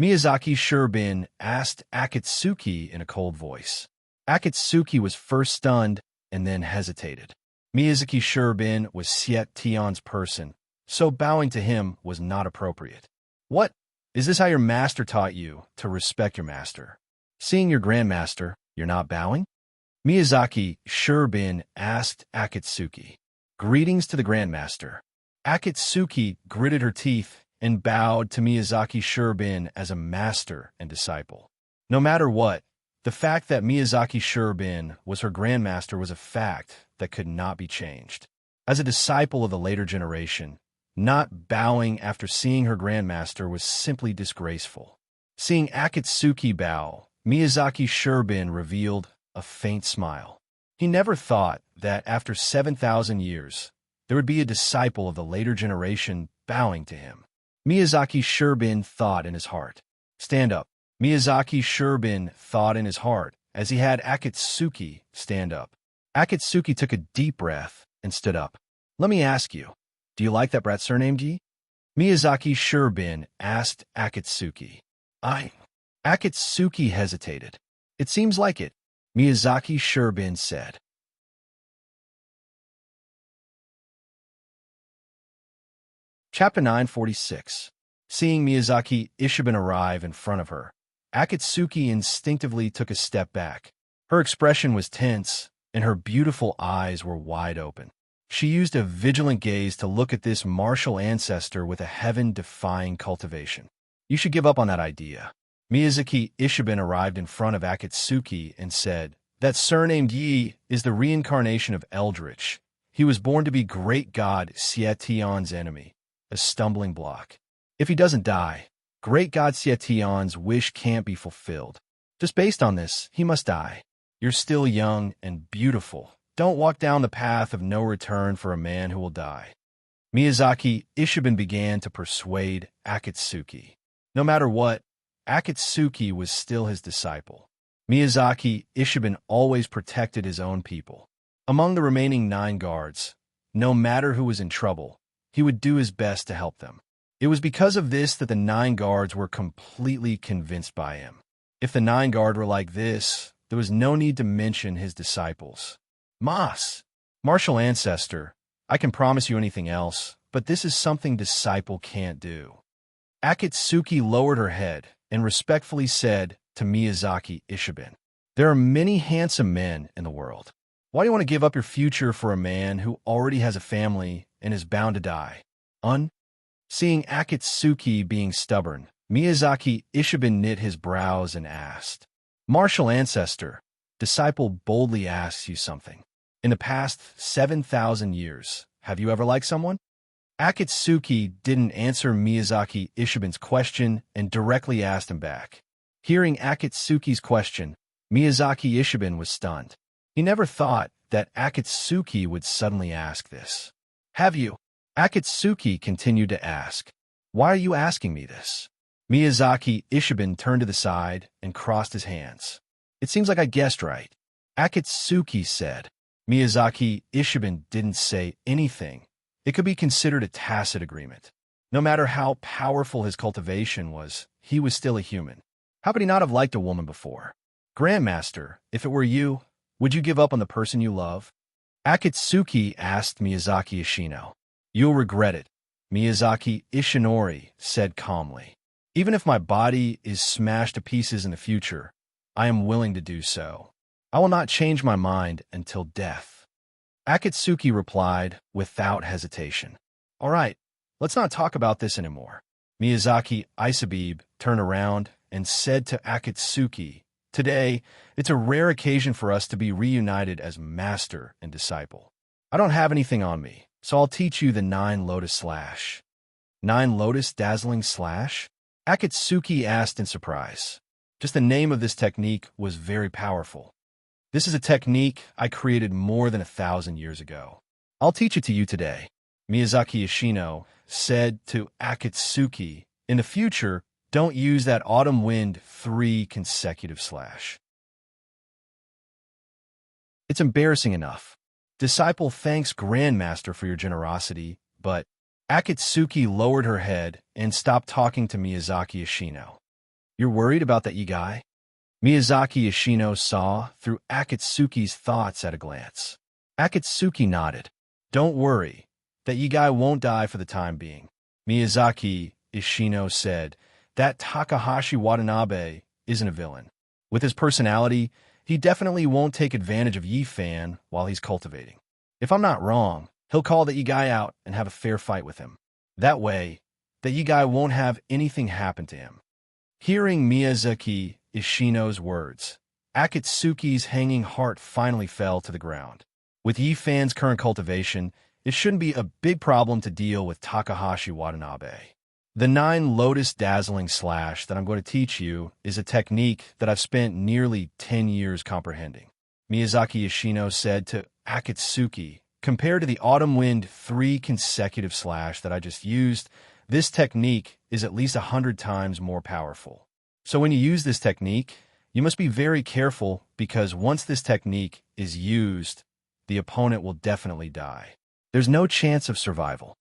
Miyazaki Sherbin asked Akatsuki in a cold voice. Akatsuki was first stunned and then hesitated. Miyazaki Sherbin was Seation's person, so bowing to him was not appropriate. What? Is this how your master taught you to respect your master? Seeing your grandmaster, you're not bowing? Miyazaki Sherbin asked Akatsuki. Greetings to the grandmaster. Akatsuki gritted her teeth and bowed to Miyazaki Sherbin as a master and disciple. No matter what, the fact that Miyazaki Sherbin was her grandmaster was a fact that could not be changed. As a disciple of the later generation, not bowing after seeing her grandmaster was simply disgraceful. Seeing Akatsuki bow, Miyazaki Sherbin revealed a faint smile. He never thought that after 7,000 years, there would be a disciple of the later generation bowing to him. Miyazaki Sherbin thought in his heart. Stand up. Miyazaki Sherbin thought in his heart as he had Akatsuki stand up. Akatsuki took a deep breath and stood up. Let me ask you, do you like that brat surnamed Yi? Miyazaki Sherbin asked Akatsuki. Akatsuki hesitated. It seems like it, Miyazaki Sherbin said. Chapter 946. Seeing Miyazaki Ishibin arrive in front of her, Akatsuki instinctively took a step back. Her expression was tense, and her beautiful eyes were wide open. She used a vigilant gaze to look at this martial ancestor with a heaven-defying cultivation. You should give up on that idea. Miyazaki Ishibin arrived in front of Akatsuki and said, That surnamed Yi is the reincarnation of Eldritch. He was born to be great god Seation's enemy, a stumbling block. If he doesn't die, great god Seation's wish can't be fulfilled. Just based on this, he must die. You're still young and beautiful. Don't walk down the path of no return for a man who will die. Miyazaki Ishibin began to persuade Akatsuki. No matter what, Akatsuki was still his disciple. Miyazaki Ishibin always protected his own people. Among the remaining 9 guards, no matter who was in trouble, he would do his best to help them. It was because of this that the 9 guards were completely convinced by him. If the 9 guard were like this, there was no need to mention his disciples. Mas, martial ancestor, I can promise you anything else, but this is something disciple can't do. Akatsuki lowered her head and respectfully said to Miyazaki Ishiben, there are many handsome men in the world. Why do you want to give up your future for a man who already has a family and is bound to die? Seeing Akatsuki being stubborn, Miyazaki Ishiben knit his brows and asked, martial ancestor, disciple boldly asks you something. In the past 7,000 years, have you ever liked someone? Akatsuki didn't answer Miyazaki Ishiben's question and directly asked him back. Hearing Akatsuki's question, Miyazaki Ishiben was stunned. He never thought that Akatsuki would suddenly ask this. Have you? Akatsuki continued to ask. Why are you asking me this? Miyazaki Ishiben turned to the side and crossed his hands. It seems like I guessed right. Akatsuki said. Miyazaki Ishiben didn't say anything. It could be considered a tacit agreement. No matter how powerful his cultivation was, he was still a human. How could he not have liked a woman before? Grandmaster, if it were you, would you give up on the person you love? Akatsuki asked Miyazaki Ishino. You'll regret it, Miyazaki Ishinori said calmly. Even if my body is smashed to pieces in the future, I am willing to do so. I will not change my mind until death. Akatsuki replied without hesitation. All right, let's not talk about this anymore. Miyazaki Isabib turned around and said to Akatsuki, today, it's a rare occasion for us to be reunited as master and disciple. I don't have anything on me, so I'll teach you the 9 lotus slash. 9 lotus dazzling slash? Akatsuki asked in surprise. Just the name of this technique was very powerful. This is a technique I created more than 1,000 years ago. I'll teach it to you today. Miyazaki Ishino said to Akatsuki, in the future, don't use that autumn wind 3 consecutive slash. It's embarrassing enough. Disciple thanks Grandmaster for your generosity, but Akatsuki lowered her head and stopped talking to Miyazaki Ishino. You're worried about that Yigai? Miyazaki Ishino saw through Akatsuki's thoughts at a glance. Akatsuki nodded. Don't worry, that Yigai won't die for the time being. Miyazaki Ishino said, that Takahashi Watanabe isn't a villain. With his personality, he definitely won't take advantage of Yi-Fan while he's cultivating. If I'm not wrong, he'll call the Yigai out and have a fair fight with him. That way, the Yigai won't have anything happen to him. Hearing Miyazaki Ishino's words, Akatsuki's hanging heart finally fell to the ground. With Yi-Fan's current cultivation, it shouldn't be a big problem to deal with Takahashi Watanabe. The 9 lotus dazzling slash that I'm going to teach you is a technique that I've spent nearly 10 years comprehending. Miyazaki Ishino said to Akatsuki, compared to the autumn wind 3 consecutive slash that I just used, this technique is at least 100 times more powerful. So when you use this technique, you must be very careful because once this technique is used, the opponent will definitely die. There's no chance of survival.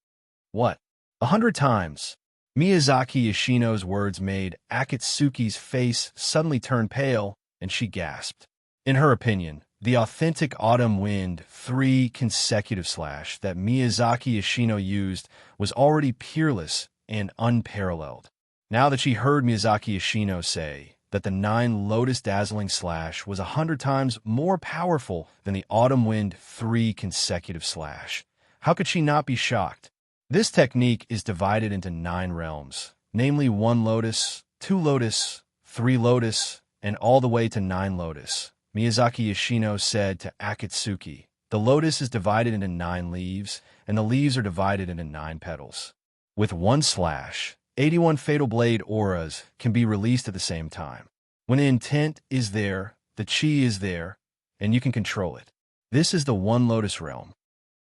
What? 100 times? Miyazaki Ishino's words made Akatsuki's face suddenly turn pale, and she gasped. In her opinion, the authentic autumn wind 3 consecutive slash that Miyazaki Ishino used was already peerless and unparalleled. Now that she heard Miyazaki Ishino say that the 9 lotus dazzling slash was 100 times more powerful than the autumn wind 3 consecutive slash, how could she not be shocked? This technique is divided into 9 realms, namely 1 lotus, 2 lotus, 3 lotus, and all the way to 9 lotus. Miyazaki Ishino said to Akatsuki, the lotus is divided into 9 leaves, and the leaves are divided into 9 petals. With 1 slash, 81 fatal blade auras can be released at the same time. When the intent is there, the chi is there, and you can control it. This is the 1 lotus realm.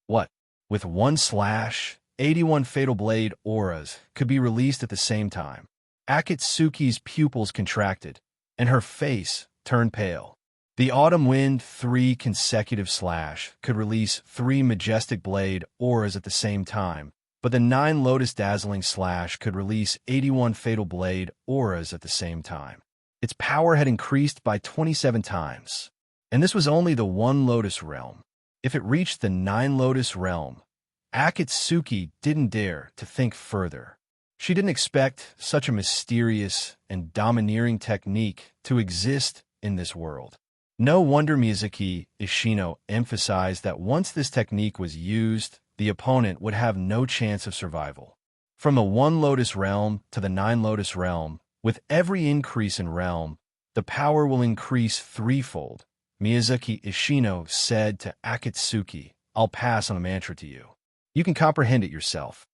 What? With 1 slash, 81 fatal blade auras could be released at the same time. Akatsuki's pupils contracted, and her face turned pale. The autumn wind 3 consecutive slash could release 3 majestic blade auras at the same time, but the 9 Lotus Dazzling Slash could release 81 Fatal Blade auras at the same time. Its power had increased by 27 times, and this was only the 1 Lotus realm. If it reached the 9 Lotus realm, Akatsuki didn't dare to think further. She didn't expect such a mysterious and domineering technique to exist in this world. No wonder Miyazaki Ishino emphasized that once this technique was used, the opponent would have no chance of survival. From the 1 Lotus realm to the 9 Lotus realm, with every increase in realm, the power will increase threefold. Miyazaki Ishino said to Akatsuki, "I'll pass on a mantra to you. You can comprehend it yourself.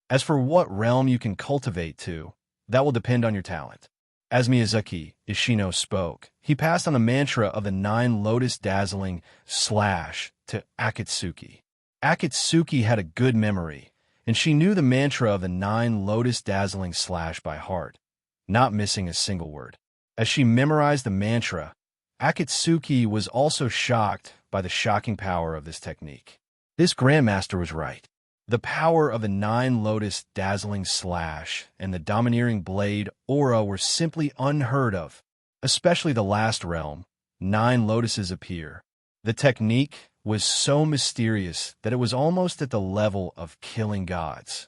As for what realm you can cultivate to, that will depend on your talent." As Miyazaki Ishino spoke, he passed on the mantra of the 9 Lotus Dazzling Slash to Akatsuki. Akatsuki had a good memory, and she knew the mantra of the 9 Lotus Dazzling Slash by heart, not missing a single word. As she memorized the mantra, Akatsuki was also shocked by the shocking power of this technique. This Grandmaster was right. The power of the 9 Lotus Dazzling Slash and the Domineering Blade aura were simply unheard of, especially the last realm, 9 Lotuses appear. The technique was so mysterious that it was almost at the level of killing gods.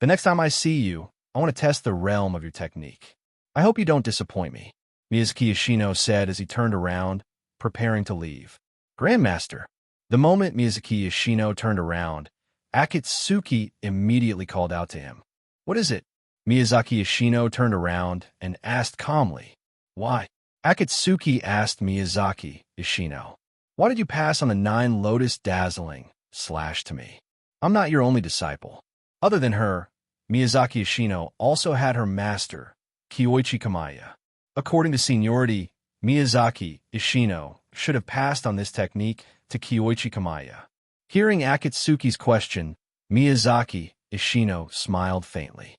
The next time I see you, I want to test the realm of your technique. I hope you don't disappoint me, Miyazaki Ishino said as he turned around, preparing to leave. Grandmaster. The moment Miyazaki Ishino turned around, Akatsuki immediately called out to him. What is it? Miyazaki Ishino turned around and asked calmly. Why? Akatsuki asked Miyazaki Ishino. Why did you pass on the 9 Lotus Dazzling Slash to me? I'm not your only disciple. Other than her, Miyazaki Ishino also had her master, Kyoichi Kamaya. According to seniority, Miyazaki Ishino should have passed on this technique to Kyoichi Kamaya. Hearing Akatsuki's question, Miyazaki Ishino smiled faintly.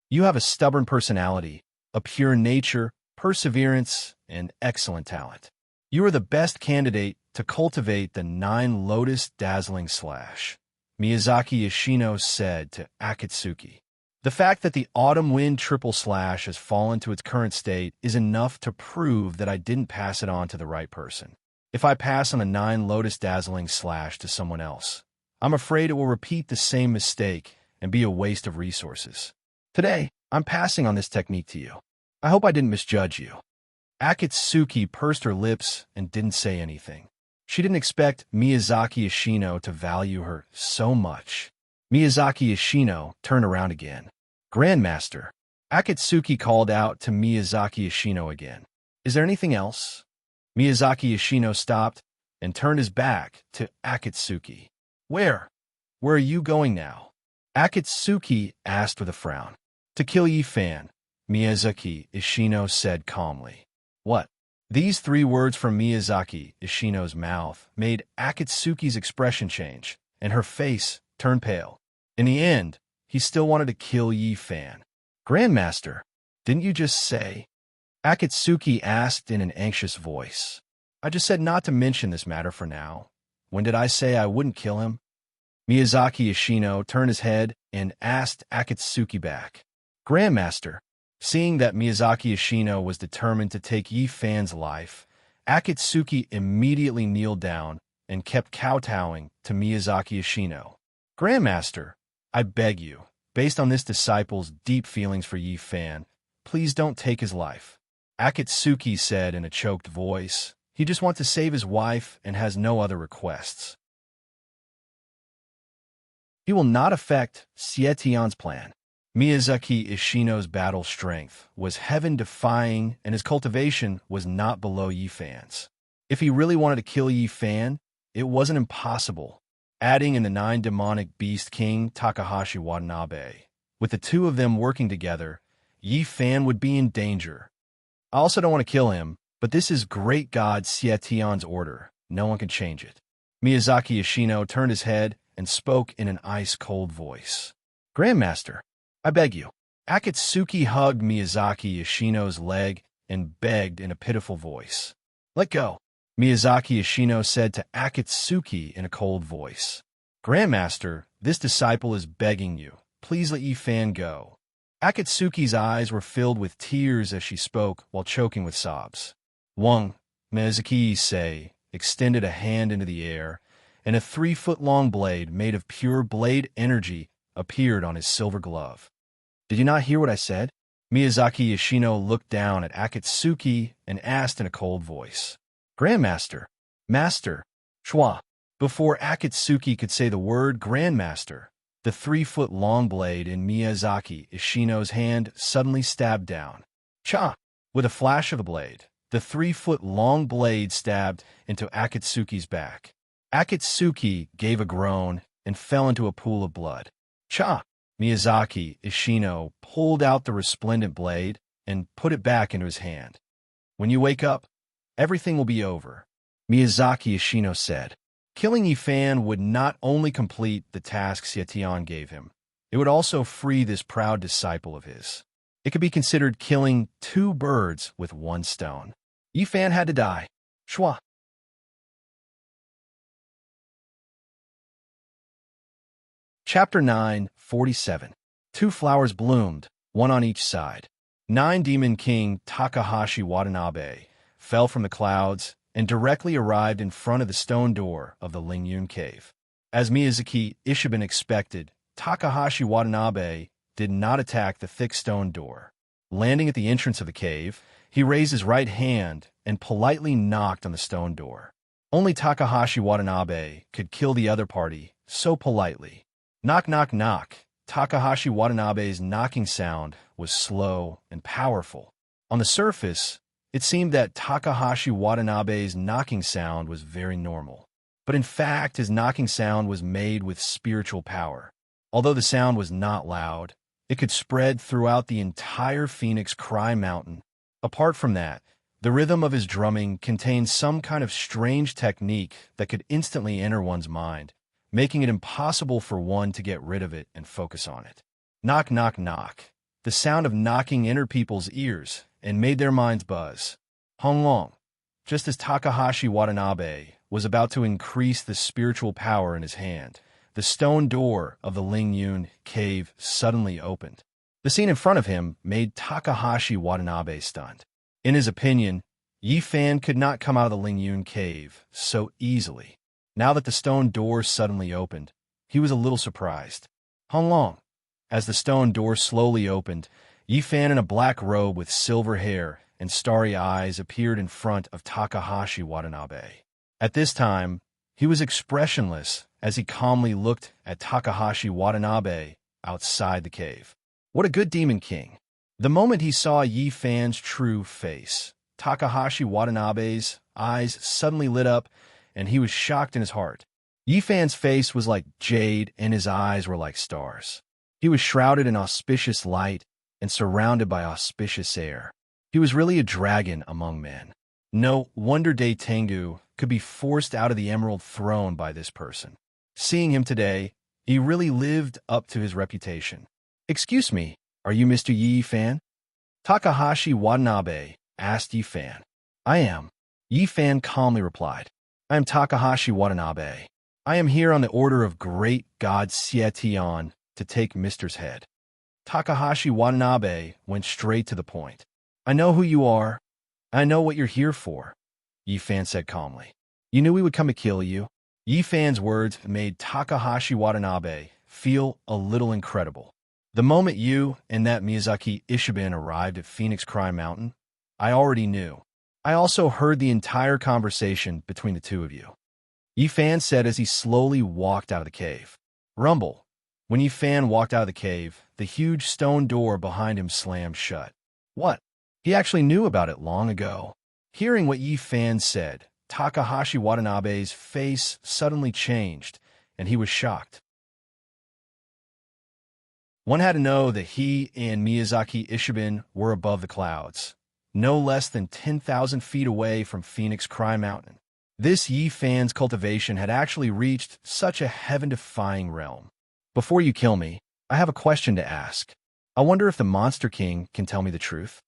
You have a stubborn personality, a pure nature, perseverance, and excellent talent. You are the best candidate to cultivate the 9 Lotus Dazzling Slash, Miyazaki Ishino said to Akatsuki. The fact that the Autumn Wind Triple Slash has fallen to its current state is enough to prove that I didn't pass it on to the right person. If I pass on a 9 Lotus Dazzling Slash to someone else, I'm afraid it will repeat the same mistake and be a waste of resources. Today, I'm passing on this technique to you. I hope I didn't misjudge you. Akatsuki pursed her lips and didn't say anything. She didn't expect Miyazaki Ishino to value her so much. Miyazaki Ishino turned around again. Grandmaster. Akatsuki called out to Miyazaki Ishino again. Is there anything else? Miyazaki Ishino stopped and turned his back to Akatsuki. Where? Where are you going now? Akatsuki asked with a frown. To kill Yi Fan, Miyazaki Ishino said calmly. What? These 3 words from Miyazaki Ishino's mouth made Akatsuki's expression change, and her face turned pale. In the end, he still wanted to kill Yi Fan. Grandmaster, didn't you just say? Akatsuki asked in an anxious voice. I just said not to mention this matter for now. When did I say I wouldn't kill him? Miyazaki Ishino turned his head and asked Akatsuki back. Grandmaster, seeing that Miyazaki Ishino was determined to take Yi Fan's life, Akatsuki immediately kneeled down and kept kowtowing to Miyazaki Ishino. Grandmaster, I beg you, based on this disciple's deep feelings for Yi Fan, please don't take his life. Akatsuki said in a choked voice. He just wants to save his wife and has no other requests. He will not affect Xietian's plan. Miyazaki Ishino's battle strength was heaven-defying, and his cultivation was not below Yi Fan's. If he really wanted to kill Yi Fan, it wasn't impossible. Adding in the 9 demonic beast king Takahashi Watanabe, with the 2 of them working together, Yi Fan would be in danger. I also don't want to kill him, but this is great god Xietian's order. No one can change it. Miyazaki Ishino turned his head and spoke in an ice-cold voice. Grandmaster, I beg you. Akatsuki hugged Miyazaki Ishino's leg and begged in a pitiful voice. Let go, Miyazaki Ishino said to Akatsuki in a cold voice. Grandmaster, this disciple is begging you. Please let Yi Fan go. Akatsuki's eyes were filled with tears as she spoke while choking with sobs. Wang, Mizaki say, extended a hand into the air, and a 3-foot-long blade made of pure blade energy appeared on his silver glove. Did you not hear what I said? Miyazaki Yoshino looked down at Akatsuki and asked in a cold voice. Grandmaster, Master, Schwa. Before Akatsuki could say the word Grandmaster, the 3-foot-long blade in Miyazaki Yoshino's hand suddenly stabbed down. Cha! With a flash of the blade, the 3-foot-long blade stabbed into Akatsuki's back. Akatsuki gave a groan and fell into a pool of blood. Cha! Miyazaki Yoshino pulled out the resplendent blade and put it back into his hand. When you wake up, everything will be over, Miyazaki Yoshino said. Killing Yi Fan would not only complete the task Xietian gave him, it would also free this proud disciple of his. It could be considered killing 2 birds with 1 stone. Yi Fan had to die. Schwa. Chapter 9, 47. 2 flowers bloomed, 1 on each side. 9 Demon King Takahashi Watanabe fell from the clouds and directly arrived in front of the stone door of the Lingyun cave. As Miyazaki Ishiban expected, Takahashi Watanabe did not attack the thick stone door. Landing at the entrance of the cave, he raised his right hand and politely knocked on the stone door. Only Takahashi Watanabe could kill the other party so politely. Knock, knock, knock. Takahashi Watanabe's knocking sound was slow and powerful. On the surface, it seemed that Takahashi Watanabe's knocking sound was very normal. But in fact, his knocking sound was made with spiritual power. Although the sound was not loud, it could spread throughout the entire Phoenix Cry Mountain. Apart from that, the rhythm of his drumming contained some kind of strange technique that could instantly enter one's mind, making it impossible for one to get rid of it and focus on it. Knock, knock, knock. The sound of knocking entered people's ears and made their minds buzz. Hong Long, just as Takahashi Watanabe was about to increase the spiritual power in his hand, the stone door of the Lingyun cave suddenly opened. The scene in front of him made Takahashi Watanabe stunned. In his opinion, Yi Fan could not come out of the Lingyun cave so easily. Now that the stone door suddenly opened, he was a little surprised. Hong Long. As the stone door slowly opened, Yi Fan in a black robe with silver hair and starry eyes appeared in front of Takahashi Watanabe. At this time, he was expressionless as he calmly looked at Takahashi Watanabe outside the cave. What a good demon king! The moment he saw Yi Fan's true face, Takahashi Watanabe's eyes suddenly lit up and he was shocked in his heart. Yi Fan's face was like jade and his eyes were like stars. He was shrouded in auspicious light and surrounded by auspicious air. He was really a dragon among men. No wonder Dai Tengu could be forced out of the Emerald Throne by this person. Seeing him today, he really lived up to his reputation. Excuse me, are you Mr. Yi Fan? Takahashi Watanabe asked Yi Fan. I am. Yi Fan calmly replied. I am Takahashi Watanabe. I am here on the order of great god Xietian to take Mister's head. Takahashi Watanabe went straight to the point. I know who you are. I know what you're here for, Yi Fan said calmly. You knew we would come to kill you. Yi Fan's words made Takahashi Watanabe feel a little incredible. The moment you and that Miyazaki Ishiban arrived at Phoenix Cry Mountain, I already knew. I also heard the entire conversation between the two of you, Yi Fan said as he slowly walked out of the cave. Rumble. When Yi Fan walked out of the cave, the huge stone door behind him slammed shut. What? He actually knew about it long ago. Hearing what Yi Fan said, Takahashi Watanabe's face suddenly changed, and he was shocked. One had to know that he and Miyazaki Ishiban were above the clouds, no less than 10,000 feet away from Phoenix Cry Mountain. This Yi Fan's cultivation had actually reached such a heaven-defying realm. Before you kill me, I have a question to ask. I wonder if the Monster King can tell me the truth.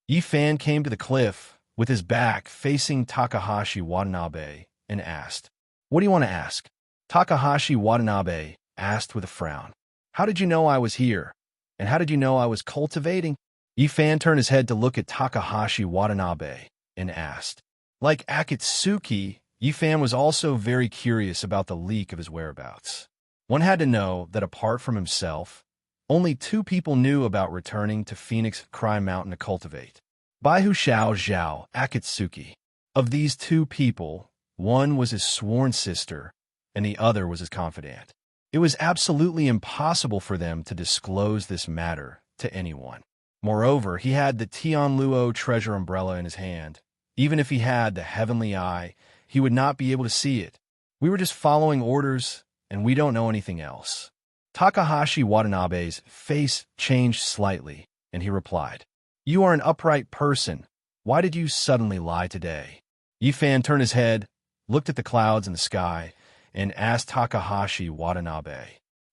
Yi Fan came to the cliff with his back facing Takahashi Watanabe and asked, What do you want to ask? Takahashi Watanabe asked with a frown. How did you know I was here? And how did you know I was cultivating? Yifan turned his head to look at Takahashi Watanabe and asked. Like Akatsuki, Yifan was also very curious about the leak of his whereabouts. One had to know that apart from himself, only two people knew about returning to Phoenix Crime Mountain to cultivate. Baihu Xiao Zhao Akatsuki. Of these two people, one was his sworn sister, and the other was his confidant. It was absolutely impossible for them to disclose this matter to anyone. Moreover, he had the Tianluo treasure umbrella in his hand. Even if he had the heavenly eye, he would not be able to see it. We were just following orders, and we don't know anything else. Takahashi Watanabe's face changed slightly, and he replied, You are an upright person. Why did you suddenly lie today? Yifan turned his head, looked at the clouds in the sky, and asked Takahashi Watanabe.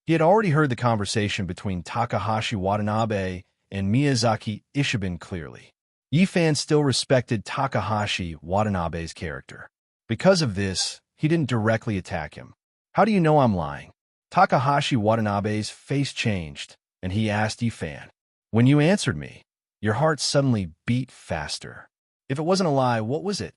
He had already heard the conversation between Takahashi Watanabe and Miyazaki Ishiban clearly. Yifan still respected Takahashi Watanabe's character. Because of this, he didn't directly attack him. How do you know I'm lying? Takahashi Watanabe's face changed, and he asked Yifan. When you answered me, your heart suddenly beat faster. If it wasn't a lie, what was it?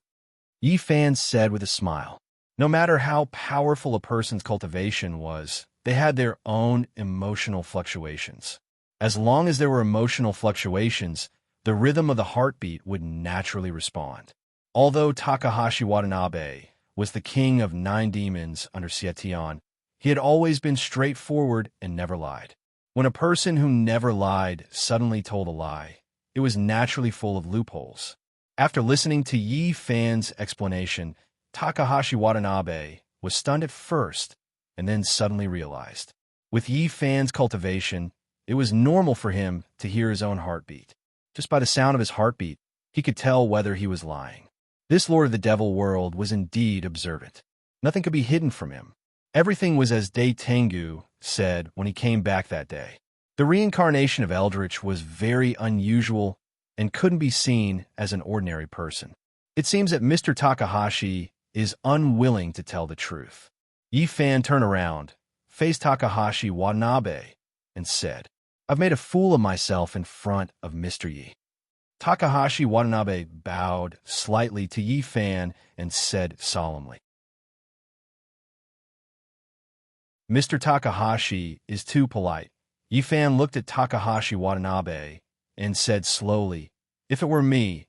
Yifan said with a smile. No matter how powerful a person's cultivation was, they had their own emotional fluctuations. As long as there were emotional fluctuations, the rhythm of the heartbeat would naturally respond. Although Takahashi Watanabe was the king of 9 demons under Setion, he had always been straightforward and never lied. When a person who never lied suddenly told a lie, it was naturally full of loopholes. After listening to Yifan's explanation, Takahashi Watanabe was stunned at first and then suddenly realized. With Yifan's cultivation, it was normal for him to hear his own heartbeat. Just by the sound of his heartbeat, he could tell whether he was lying. This lord of the devil world was indeed observant. Nothing could be hidden from him. Everything was as Dai Tengu said when he came back that day. The reincarnation of Eldritch was very unusual and couldn't be seen as an ordinary person. It seems that Mr. Takahashi is unwilling to tell the truth. Yifan turned around, faced Takahashi Watanabe, and said, I've made a fool of myself in front of Mr. Yi. Takahashi Watanabe bowed slightly to Yifan and said solemnly, Mr. Takahashi is too polite. Yifan looked at Takahashi Watanabe and said slowly, If it were me,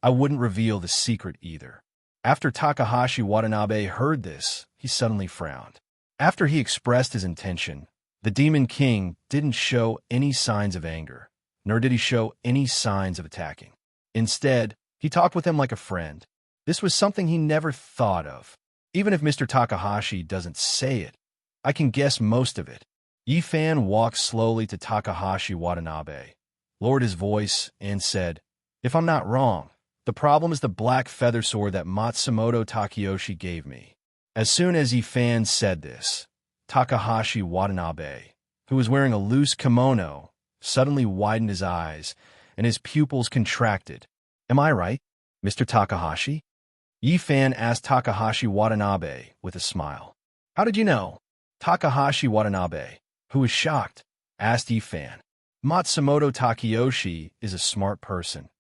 I wouldn't reveal the secret either. After Takahashi Watanabe heard this, he suddenly frowned. After he expressed his intention, the Demon King didn't show any signs of anger, nor did he show any signs of attacking. Instead, he talked with him like a friend. This was something he never thought of. Even if Mr. Takahashi doesn't say it, I can guess most of it. Yifan walked slowly to Takahashi Watanabe, lowered his voice, and said, If I'm not wrong, the problem is the black feather sword that Matsumoto Takeyoshi gave me. As soon as Yifan said this, Takahashi Watanabe, who was wearing a loose kimono, suddenly widened his eyes, and his pupils contracted. Am I right, Mr. Takahashi? Yifan asked Takahashi Watanabe with a smile. How did you know? Takahashi Watanabe, who was shocked, asked Yifan. Matsumoto Takeyoshi is a smart person.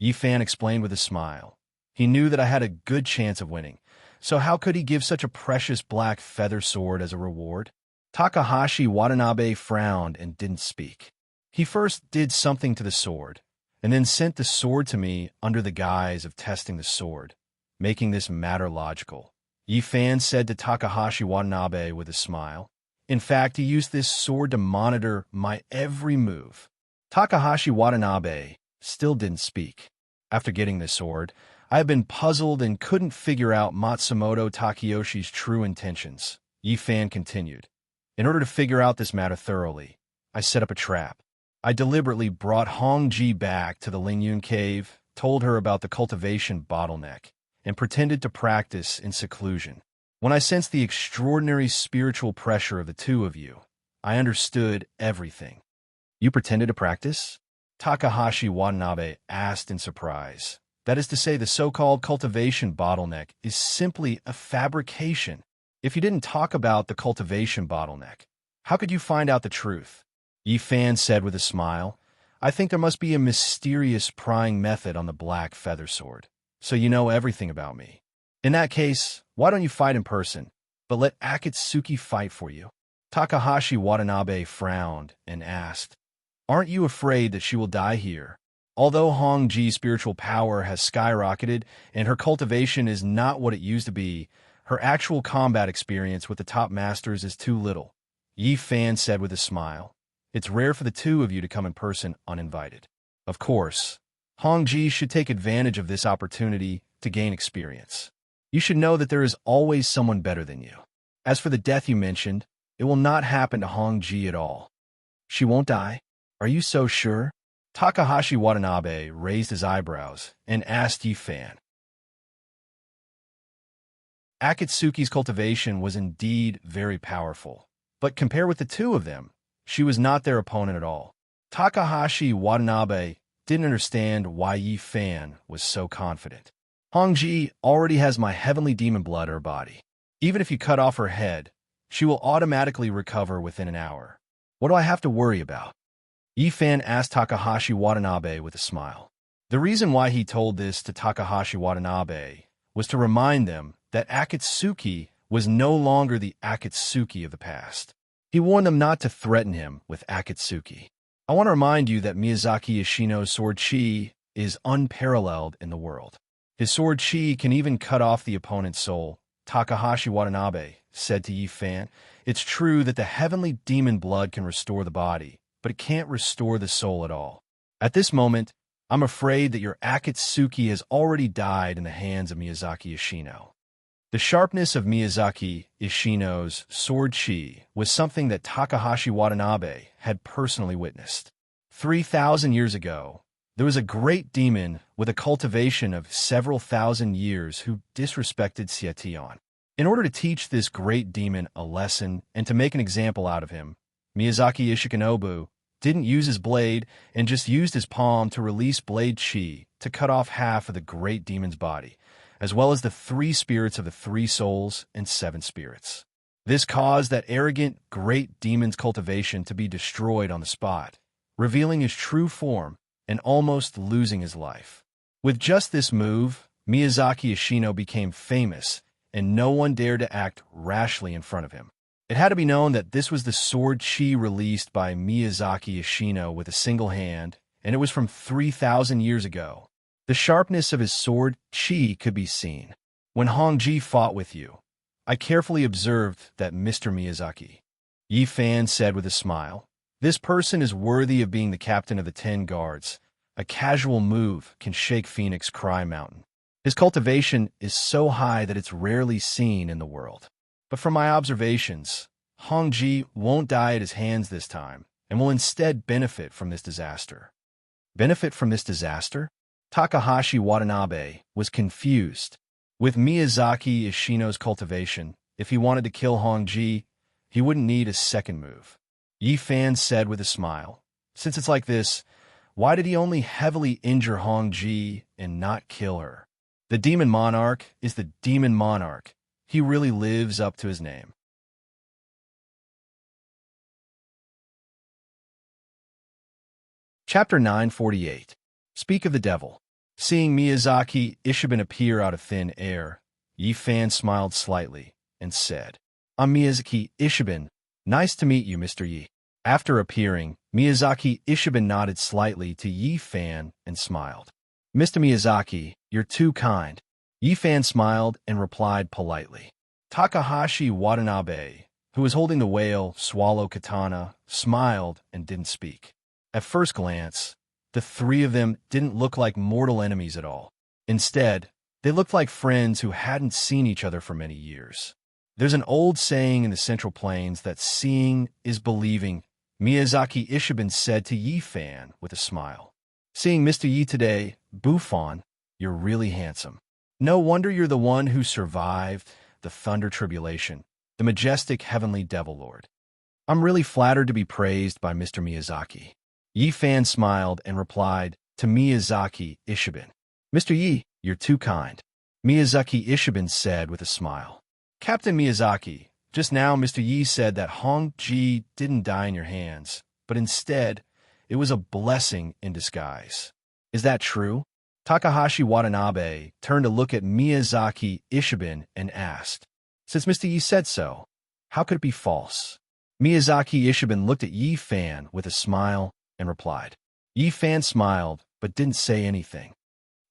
Yifan explained with a smile. He knew that I had a good chance of winning, so how could he give such a precious black feather sword as a reward? Takahashi Watanabe frowned and didn't speak. He first did something to the sword, and then sent the sword to me under the guise of testing the sword, making this matter logical. Yifan said to Takahashi Watanabe with a smile. In fact, he used this sword to monitor my every move. Takahashi Watanabe still didn't speak. After getting this sword, I have been puzzled and couldn't figure out Matsumoto Takeyoshi's true intentions. Yifan continued. In order to figure out this matter thoroughly, I set up a trap. I deliberately brought Hongji back to the Lingyun cave, told her about the cultivation bottleneck, and pretended to practice in seclusion. When I sensed the extraordinary spiritual pressure of the two of you, I understood everything. You pretended to practice? Takahashi Watanabe asked in surprise. That is to say, the so-called cultivation bottleneck is simply a fabrication. If you didn't talk about the cultivation bottleneck, how could you find out the truth? Yi Fan said with a smile. I think there must be a mysterious prying method on the black feather sword, so you know everything about me. In that case, why don't you fight in person, but let Akatsuki fight for you? Takahashi Watanabe frowned and asked, Aren't you afraid that she will die here? Although Hongji's spiritual power has skyrocketed and her cultivation is not what it used to be, her actual combat experience with the top masters is too little. Yi Fan said with a smile. It's rare for the two of you to come in person uninvited. Of course, Hongji should take advantage of this opportunity to gain experience. You should know that there is always someone better than you. As for the death you mentioned, it will not happen to Hongji at all. She won't die? Are you so sure? Takahashi Watanabe raised his eyebrows and asked Yi Fan. Akatsuki's cultivation was indeed very powerful, but compared with the two of them, she was not their opponent at all. Takahashi Watanabe didn't understand why Yi Fan was so confident. Hongji already has my heavenly demon blood in her body. Even if you cut off her head, she will automatically recover within an hour. What do I have to worry about? Yi Fan asked Takahashi Watanabe with a smile. The reason why he told this to Takahashi Watanabe was to remind them that Akatsuki was no longer the Akatsuki of the past. He warned them not to threaten him with Akatsuki. I want to remind you that Miyazaki Yoshino's sword chi is unparalleled in the world. His sword chi can even cut off the opponent's soul. Takahashi Watanabe said to Yi Fan, It's true that the heavenly demon blood can restore the body, but it can't restore the soul at all. At this moment, I'm afraid that your Akatsuki has already died in the hands of Miyazaki Yoshino. The sharpness of Miyazaki Yoshino's sword chi was something that Takahashi Watanabe had personally witnessed. 3,000 years ago, there was a great demon with a cultivation of several thousand years who disrespected Seiton. In order to teach this great demon a lesson and to make an example out of him, Miyazaki Ishikanobu didn't use his blade and just used his palm to release blade chi to cut off half of the great demon's body, as well as the 3 spirits of the 3 souls and 7 spirits. This caused that arrogant, great demon's cultivation to be destroyed on the spot, revealing his true form and almost losing his life. With just this move, Miyazaki Yoshino became famous, and no one dared to act rashly in front of him. It had to be known that this was the sword chi released by Miyazaki Yoshino with a single hand, and it was from 3,000 years ago. The sharpness of his sword chi could be seen. When Hongji fought with you, I carefully observed that Mr. Miyazaki. Yi Fan said with a smile, This person is worthy of being the captain of the 10 guards. A casual move can shake Phoenix Cry Mountain. His cultivation is so high that it's rarely seen in the world. But from my observations, Hongji won't die at his hands this time, and will instead benefit from this disaster. Benefit from this disaster? Takahashi Watanabe was confused. With Miyazaki Yoshino's cultivation, if he wanted to kill Hongji, he wouldn't need a second move. Yi Fan said with a smile, Since it's like this, why did he only heavily injure Hongji and not kill her? The Demon Monarch is the Demon Monarch. He really lives up to his name. Chapter 948. Speak of the Devil. Seeing Miyazaki Ishiban appear out of thin air, Yi Fan smiled slightly and said, I'm Miyazaki Ishiban. Nice to meet you, Mr. Yi. After appearing, Miyazaki Ishiban nodded slightly to Yi Fan and smiled. Mr. Miyazaki, you're too kind. Yi Fan smiled and replied politely. Takahashi Watanabe, who was holding the whale swallow katana, smiled and didn't speak. At first glance, the 3 of them didn't look like mortal enemies at all. Instead, they looked like friends who hadn't seen each other for many years. There's an old saying in the Central Plains that seeing is believing, Miyazaki Ishiban said to Yi Fan with a smile. Seeing Mr. Yi today, Buffon, you're really handsome. No wonder you're the one who survived the Thunder Tribulation, the majestic heavenly Devil Lord. I'm really flattered to be praised by Mr. Miyazaki. Yi Fan smiled and replied to Miyazaki Ishiban. Mr. Yi, you're too kind. Miyazaki Ishiban said with a smile. Captain Miyazaki, just now Mr. Yi said that Hong-ji didn't die in your hands, but instead, it was a blessing in disguise. Is that true? Takahashi Watanabe turned to look at Miyazaki Ishiben and asked, since Mr. Yi said so, how could it be false? Miyazaki Ishiben looked at Yi Fan with a smile and replied. Yi Fan smiled, but didn't say anything.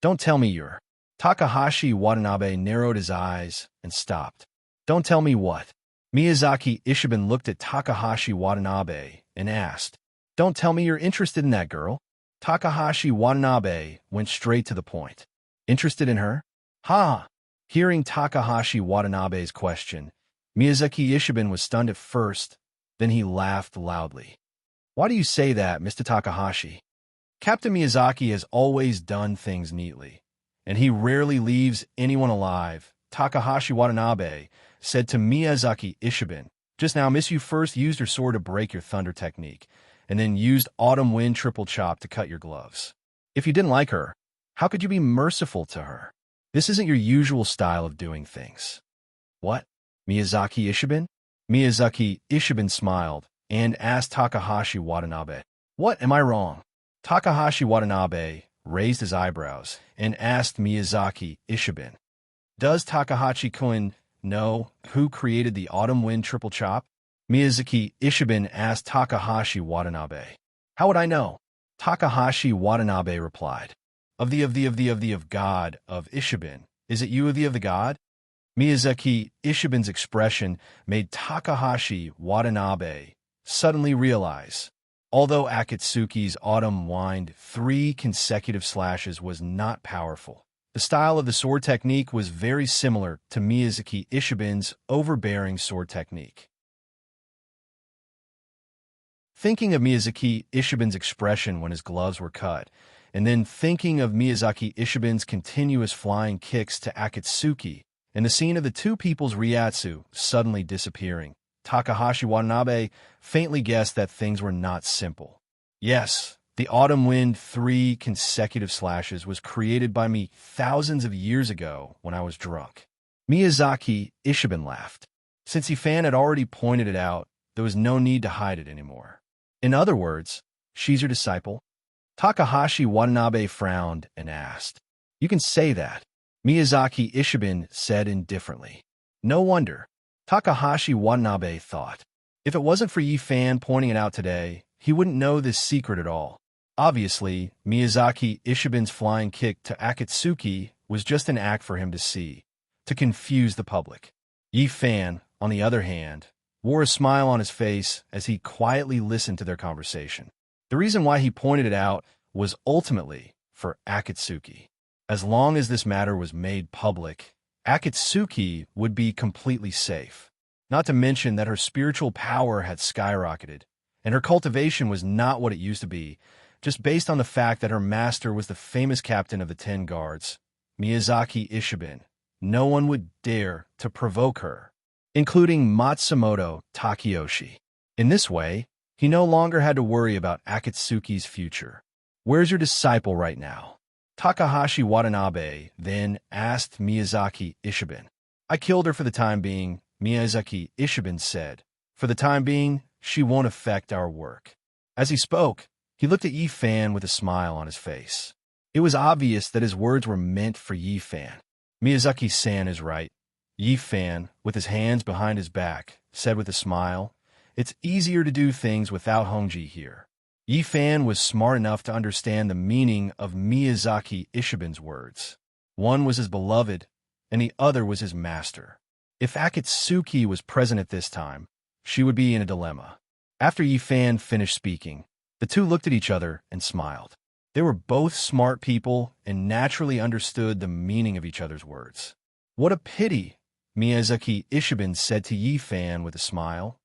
Don't tell me you're. Takahashi Watanabe narrowed his eyes and stopped. Don't tell me what? Miyazaki Ishiben looked at Takahashi Watanabe and asked, don't tell me you're interested in that girl? Takahashi Watanabe went straight to the point. Interested in her? Ha! Hearing Takahashi Watanabe's question, Miyazaki Ishiben was stunned at first, then he laughed loudly. Why do you say that, Mr. Takahashi? Captain Miyazaki has always done things neatly, and he rarely leaves anyone alive, Takahashi Watanabe said to Miyazaki Ishiben. Just now, Miss, you first used her sword to break your thunder technique, and then used autumn wind triple chop to cut your gloves. If you didn't like her, how could you be merciful to her? This isn't your usual style of doing things. What? Miyazaki Ishiben? Miyazaki Ishiben smiled and asked Takahashi Watanabe, what am I wrong? Takahashi Watanabe raised his eyebrows and asked Miyazaki Ishiben, does Takahashi-kun know who created the autumn wind triple chop? Miyazaki Ishiben asked Takahashi Watanabe. How would I know? Takahashi Watanabe replied. Of God of Ishiben. Is it you of the god? Miyazaki Ishiben's expression made Takahashi Watanabe suddenly realize, although Akatsuki's autumn wind 3 consecutive slashes was not powerful, the style of the sword technique was very similar to Miyazaki Ishiben's overbearing sword technique. Thinking of Miyazaki Ishiben's expression when his gloves were cut, and then thinking of Miyazaki Ishiben's continuous flying kicks to Akatsuki, and the scene of the two people's Ryatsu suddenly disappearing, Takahashi Watanabe faintly guessed that things were not simple. Yes, the autumn wind 3 consecutive slashes was created by me thousands of years ago when I was drunk. Miyazaki Ishiben laughed. Since Ifan had already pointed it out, there was no need to hide it anymore. In other words, she's your disciple? Takahashi Watanabe frowned and asked. You can say that, Miyazaki Ishiben said indifferently. No wonder, Takahashi Watanabe thought. If it wasn't for Yi Fan pointing it out today, he wouldn't know this secret at all. Obviously, Miyazaki Ishiben's flying kick to Akatsuki was just an act for him to see, to confuse the public. Yi Fan, on the other hand, wore a smile on his face as he quietly listened to their conversation. The reason why he pointed it out was ultimately for Akatsuki. As long as this matter was made public, Akatsuki would be completely safe. Not to mention that her spiritual power had skyrocketed, and her cultivation was not what it used to be, just based on the fact that her master was the famous captain of the 10 guards, Miyazaki Ishiben. No one would dare to provoke her, including Matsumoto Takeyoshi. In this way, he no longer had to worry about Akatsuki's future. Where's your disciple right now? Takahashi Watanabe then asked Miyazaki Ishiben. I killed her for the time being, Miyazaki Ishiben said. For the time being, she won't affect our work. As he spoke, he looked at Yi Fan with a smile on his face. It was obvious that his words were meant for Yi Fan. Miyazaki-san is right. Yi Fan, with his hands behind his back, said with a smile, it's easier to do things without Hongji here. Yi Fan was smart enough to understand the meaning of Miyazaki Ishiben's words. One was his beloved, and the other was his master. If Akatsuki was present at this time, she would be in a dilemma. After Yi Fan finished speaking, the two looked at each other and smiled. They were both smart people and naturally understood the meaning of each other's words. What a pity, Miyazaki Ishiben said to Yi Fan with a smile.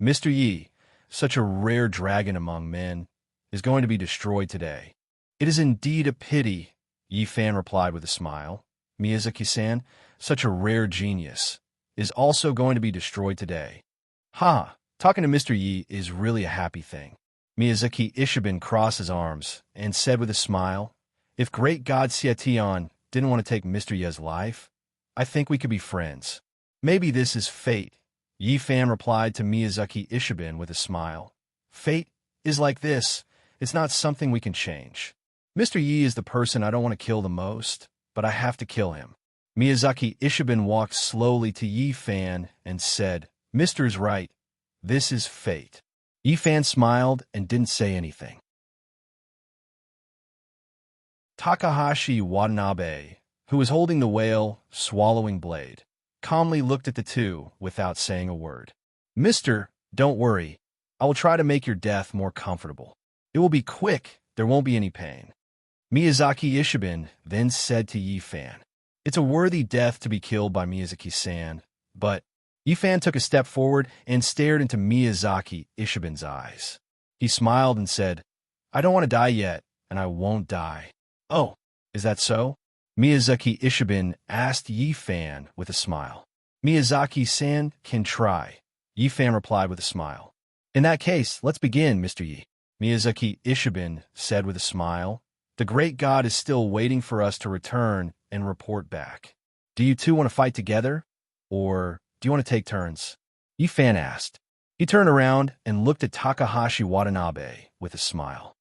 Mr. Yi, such a rare dragon among men, is going to be destroyed today. It is indeed a pity, Yi Fan replied with a smile. Miyazaki-san, such a rare genius, is also going to be destroyed today. Ha, talking to Mr. Yi is really a happy thing. Miyazaki Ishiben crossed his arms and said with a smile, if great god Seation didn't want to take Mr. Yi's life, I think we could be friends. Maybe this is fate, Yi-fan replied to Miyazaki Ishiben with a smile. Fate is like this. It's not something we can change. Mr. Yi is the person I don't want to kill the most, but I have to kill him. Miyazaki Ishiben walked slowly to Yi-fan and said, Mister's right. This is fate. Yi-fan smiled and didn't say anything. Takahashi Watanabe, who was holding the whale, swallowing blade, calmly looked at the two without saying a word. Mister, don't worry. I will try to make your death more comfortable. It will be quick. There won't be any pain. Miyazaki Ishiben then said to Yi-fan, It's a worthy death to be killed by Miyazaki-san, but Yi-fan took a step forward and stared into Miyazaki Ishiben's eyes. He smiled and said, I don't want to die yet, and I won't die. Oh, is that so? Miyazaki Ishiben asked Yi-fan with a smile. Miyazaki-san can try, Yi-fan replied with a smile. In that case, let's begin, Mr. Yi. Miyazaki Ishiben said with a smile. The great god is still waiting for us to return and report back. Do you two want to fight together? Or do you want to take turns? Yi-fan asked. He turned around and looked at Takahashi Watanabe with a smile.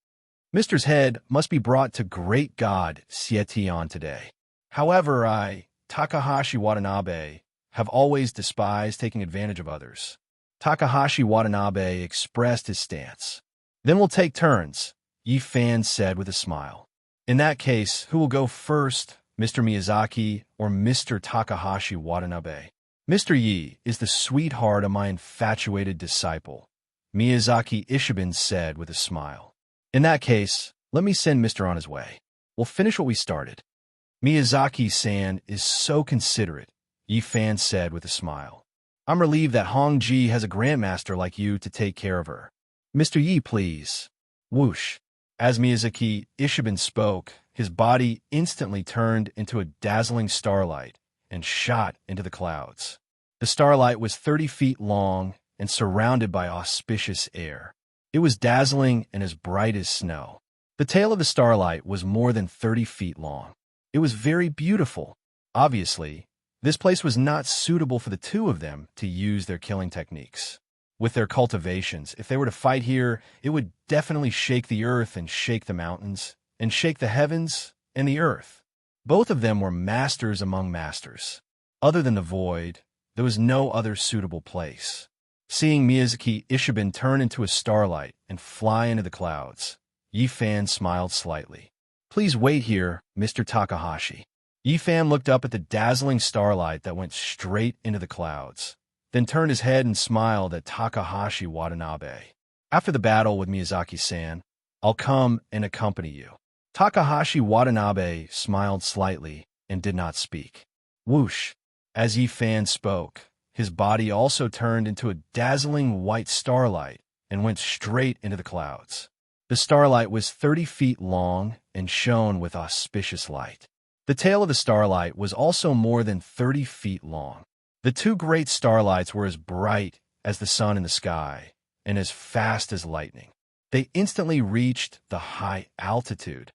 Mister's head must be brought to great god Sietion today. However, I, Takahashi Watanabe, have always despised taking advantage of others. Takahashi Watanabe expressed his stance. Then we'll take turns, Yi-fan said with a smile. In that case, who will go first, Mr. Miyazaki or Mr. Takahashi Watanabe? Mr. Yi is the sweetheart of my infatuated disciple, Miyazaki Ishiben said with a smile. In that case, let me send Mister on his way. We'll finish what we started. Miyazaki-san is so considerate, Yi-fan said with a smile. I'm relieved that Hong-ji has a grandmaster like you to take care of her. Mr. Yi, please. Whoosh. As Miyazaki Ishiben spoke, his body instantly turned into a dazzling starlight and shot into the clouds. The starlight was 30 feet long and surrounded by auspicious air. It was dazzling and as bright as snow. The tail of the starlight was more than 30 feet long. It was very beautiful. Obviously, this place was not suitable for the two of them to use their killing techniques. With their cultivations, if they were to fight here, it would definitely shake the earth and shake the mountains, and shake the heavens and the earth. Both of them were masters among masters. Other than the void, there was no other suitable place. Seeing Miyazaki Ishiben turn into a starlight and fly into the clouds, Yi-fan smiled slightly. Please wait here, Mr. Takahashi. Yi-fan looked up at the dazzling starlight that went straight into the clouds, then turned his head and smiled at Takahashi Watanabe. After the battle with Miyazaki-san, I'll come and accompany you. Takahashi Watanabe smiled slightly and did not speak. Whoosh! As Yi-fan spoke, his body also turned into a dazzling white starlight and went straight into the clouds. The starlight was 30 feet long and shone with auspicious light. The tail of the starlight was also more than 30 feet long. The two great starlights were as bright as the sun in the sky and as fast as lightning. They instantly reached the high altitude.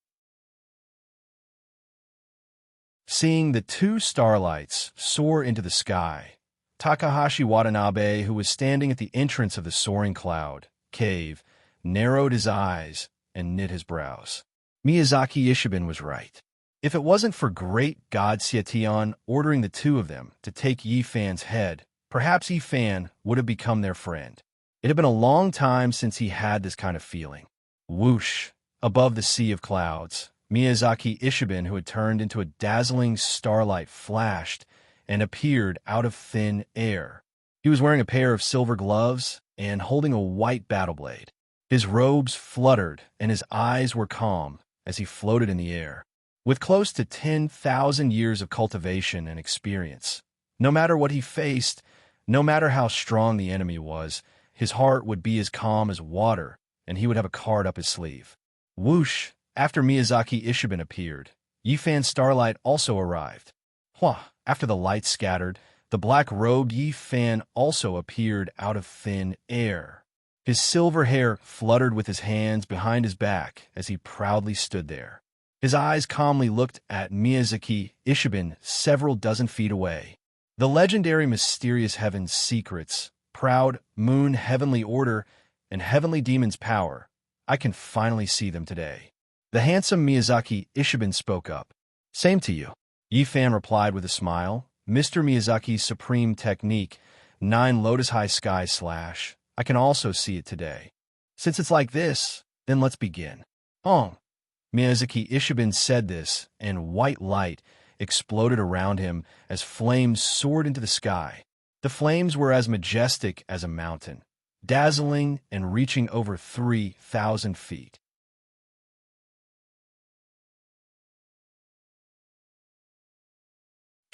Seeing the two starlights soar into the sky, Takahashi Watanabe, who was standing at the entrance of the soaring cloud cave, narrowed his eyes and knit his brows. Miyazaki Ishiben was right. If it wasn't for great god Sietion ordering the two of them to take Yi-fan's head, perhaps Yi-fan would have become their friend. It had been a long time since he had this kind of feeling. Whoosh! Above the sea of clouds, Miyazaki Ishiben, who had turned into a dazzling starlight, flashed and appeared out of thin air. He was wearing a pair of silver gloves and holding a white battle blade. His robes fluttered and his eyes were calm as he floated in the air. With close to 10,000 years of cultivation and experience, no matter what he faced, no matter how strong the enemy was, his heart would be as calm as water, and he would have a card up his sleeve. Whoosh! After Miyazaki Ishiben appeared, Yi-fan's starlight also arrived. Hwah! After the light scattered, the black-robed Yi-fan also appeared out of thin air. His silver hair fluttered with his hands behind his back as he proudly stood there. His eyes calmly looked at Miyazaki Ishiben several dozen feet away. The legendary mysterious heaven's secrets, proud moon heavenly order, and heavenly demon's power. I can finally see them today. The handsome Miyazaki Ishiban spoke up. Same to you. Yifan replied with a smile. Mr. Miyazaki's supreme technique, 9 lotus high sky slash. I can also see it today. Since it's like this, then let's begin. Miyazaki Ishiban said this, and white light exploded around him as flames soared into the sky. The flames were as majestic as a mountain, dazzling and reaching over 3,000 feet.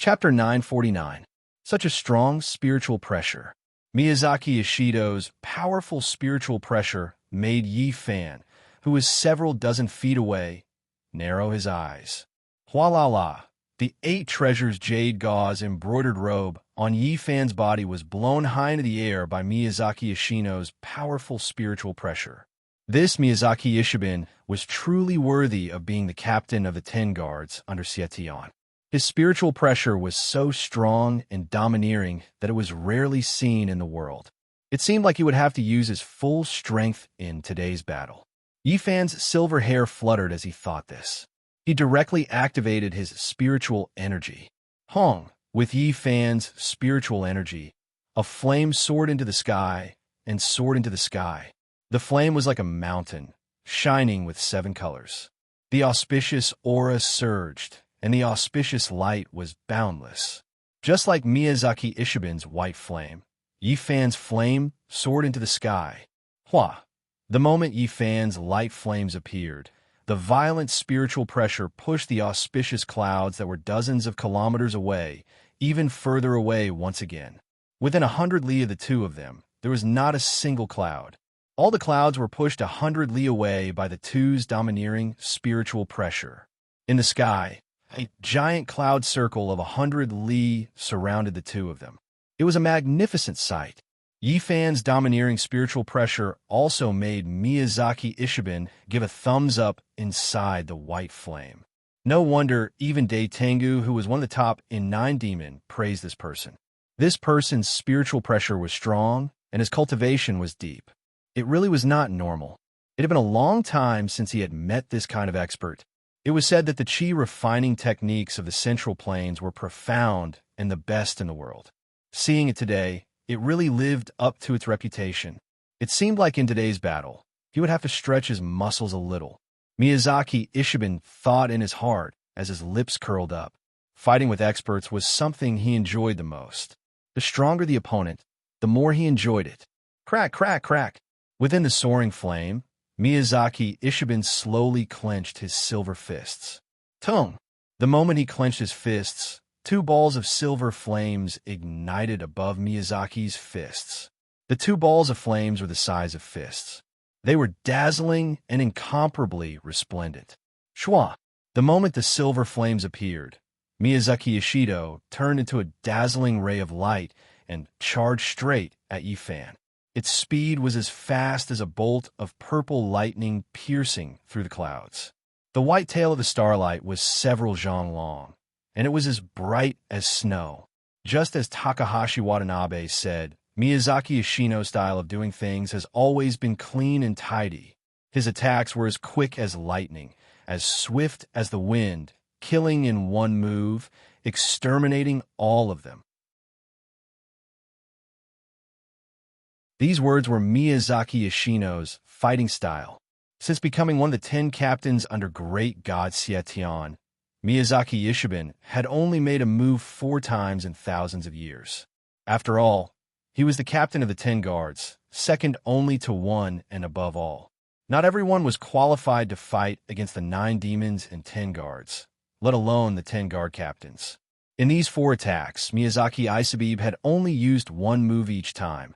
Chapter 949. Such a strong spiritual pressure. Miyazaki Ishido's powerful spiritual pressure made Yifan, who was several dozen feet away, narrow his eyes. Hualala, the 8 treasures jade gauze embroidered robe on Yifan's body was blown high into the air by Miyazaki Ishido's powerful spiritual pressure. This Miyazaki Ishiban was truly worthy of being the captain of the 10 guards under Xietian. His spiritual pressure was so strong and domineering that it was rarely seen in the world. It seemed like he would have to use his full strength in today's battle. Yifan's silver hair fluttered as he thought this. He directly activated his spiritual energy. With Yifan's spiritual energy, a flame soared into the sky and soared into the sky. The flame was like a mountain, shining with 7 colors. The auspicious aura surged, and the auspicious light was boundless. Just like Miyazaki Ishiban's white flame, Yifan's flame soared into the sky. The moment Yifan's light flames appeared, the violent spiritual pressure pushed the auspicious clouds that were dozens of kilometers away, even further away once again. Within 100 li of the two of them, there was not a single cloud. All the clouds were pushed 100 li away by the two's domineering spiritual pressure. In the sky, a giant cloud circle of 100 li surrounded the two of them. It was a magnificent sight. Yifan's domineering spiritual pressure also made Miyazaki Ishiban give a thumbs up inside the white flame. No wonder even Dai Tengu, who was one of the top in 9 demon, praised this person. This person's spiritual pressure was strong, and his cultivation was deep. It really was not normal. It had been a long time since he had met this kind of expert. It was said that the chi refining techniques of the Central Plains were profound and the best in the world. Seeing it today, it really lived up to its reputation. It seemed like in today's battle, he would have to stretch his muscles a little. Miyazaki Ishiban thought in his heart as his lips curled up. Fighting with experts was something he enjoyed the most. The stronger the opponent, the more he enjoyed it. Crack, crack, crack. Within the soaring flame, Miyazaki Ishiban slowly clenched his silver fists. Tung! The moment he clenched his fists, 2 balls of silver flames ignited above Miyazaki's fists. The 2 balls of flames were the size of fists. They were dazzling and incomparably resplendent. Shwa! The moment the silver flames appeared, Miyazaki Ishido turned into a dazzling ray of light and charged straight at Yifan. Its speed was as fast as a bolt of purple lightning piercing through the clouds. The white tail of the starlight was several zhang long, and it was as bright as snow. Just as Takahashi Watanabe said, Miyazaki Ishino's style of doing things has always been clean and tidy. His attacks were as quick as lightning, as swift as the wind, killing in one move, exterminating all of them. These words were Miyazaki Ishino's fighting style. Since becoming one of the 10 captains under great god Xietian, Miyazaki Ishiban had only made a move 4 times in thousands of years. After all, he was the captain of the 10 guards, second only to one and above all. Not everyone was qualified to fight against the 9 demons and 10 guards, let alone the 10 guard captains. In these 4 attacks, Miyazaki Isabib had only used 1 move each time,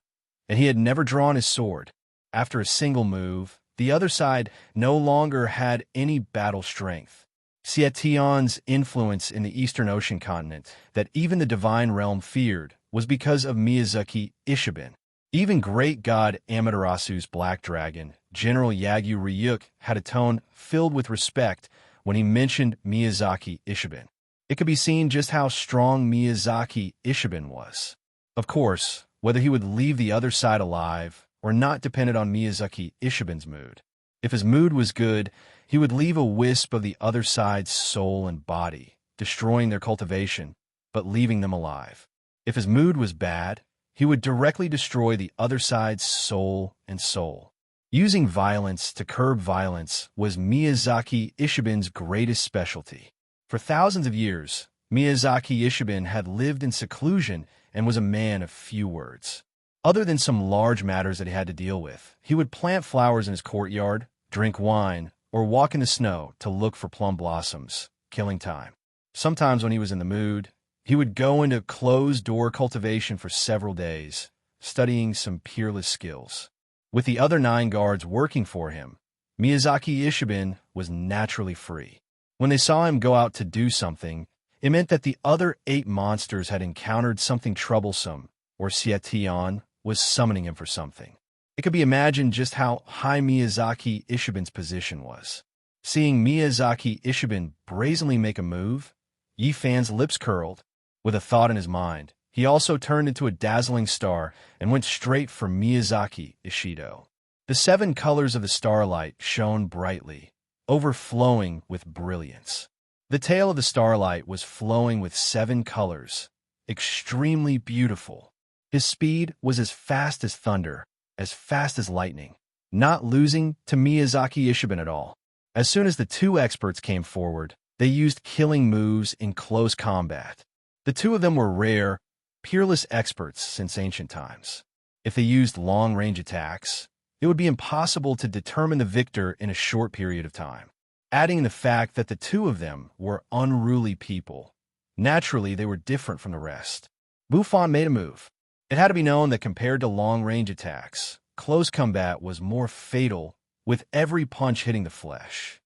and he had never drawn his sword. After a single move, the other side no longer had any battle strength. Xietian's influence in the Eastern Ocean continent that even the divine realm feared was because of Miyazaki Ishiban. Even great god Amaterasu's black dragon, General Yagyu Ryuk, had a tone filled with respect when he mentioned Miyazaki Ishiban. it could be seen just how strong Miyazaki Ishiben was. Of course, whether he would leave the other side alive or not depended on Miyazaki Ishiben's mood. If his mood was good, he would leave a wisp of the other side's soul and body, destroying their cultivation, but leaving them alive. If his mood was bad, he would directly destroy the other side's soul and soul. Using violence to curb violence was Miyazaki Ishiben's greatest specialty. For thousands of years, Miyazaki Ishiben had lived in seclusion and was a man of few words. Other than some large matters that he had to deal with, he would plant flowers in his courtyard, drink wine, or walk in the snow to look for plum blossoms, killing time. Sometimes when he was in the mood, he would go into closed-door cultivation for several days, studying some peerless skills. With the other 9 guards working for him, Miyazaki Ishiben was naturally free. When they saw him go out to do something, it meant that the other 8 monsters had encountered something troublesome, or Sietion was summoning him for something. It could be imagined just how high Miyazaki Ishiben's position was. Seeing Miyazaki Ishiben brazenly make a move, Yi Fan's lips curled. With a thought in his mind, he also turned into a dazzling star and went straight for Miyazaki Ishido. The 7 colors of the starlight shone brightly, overflowing with brilliance. The tail of the starlight was flowing with 7 colors, extremely beautiful. His speed was as fast as thunder, as fast as lightning, not losing to Miyazaki Ishiben at all. As soon as the 2 experts came forward, they used killing moves in close combat. The 2 of them were rare, peerless experts since ancient times. If they used long-range attacks, it would be impossible to determine the victor in a short period of time. Adding in the fact that the 2 of them were unruly people, naturally they were different from the rest. Bufon made a move. It had to be known that compared to long-range attacks, close combat was more fatal, with every punch hitting the flesh.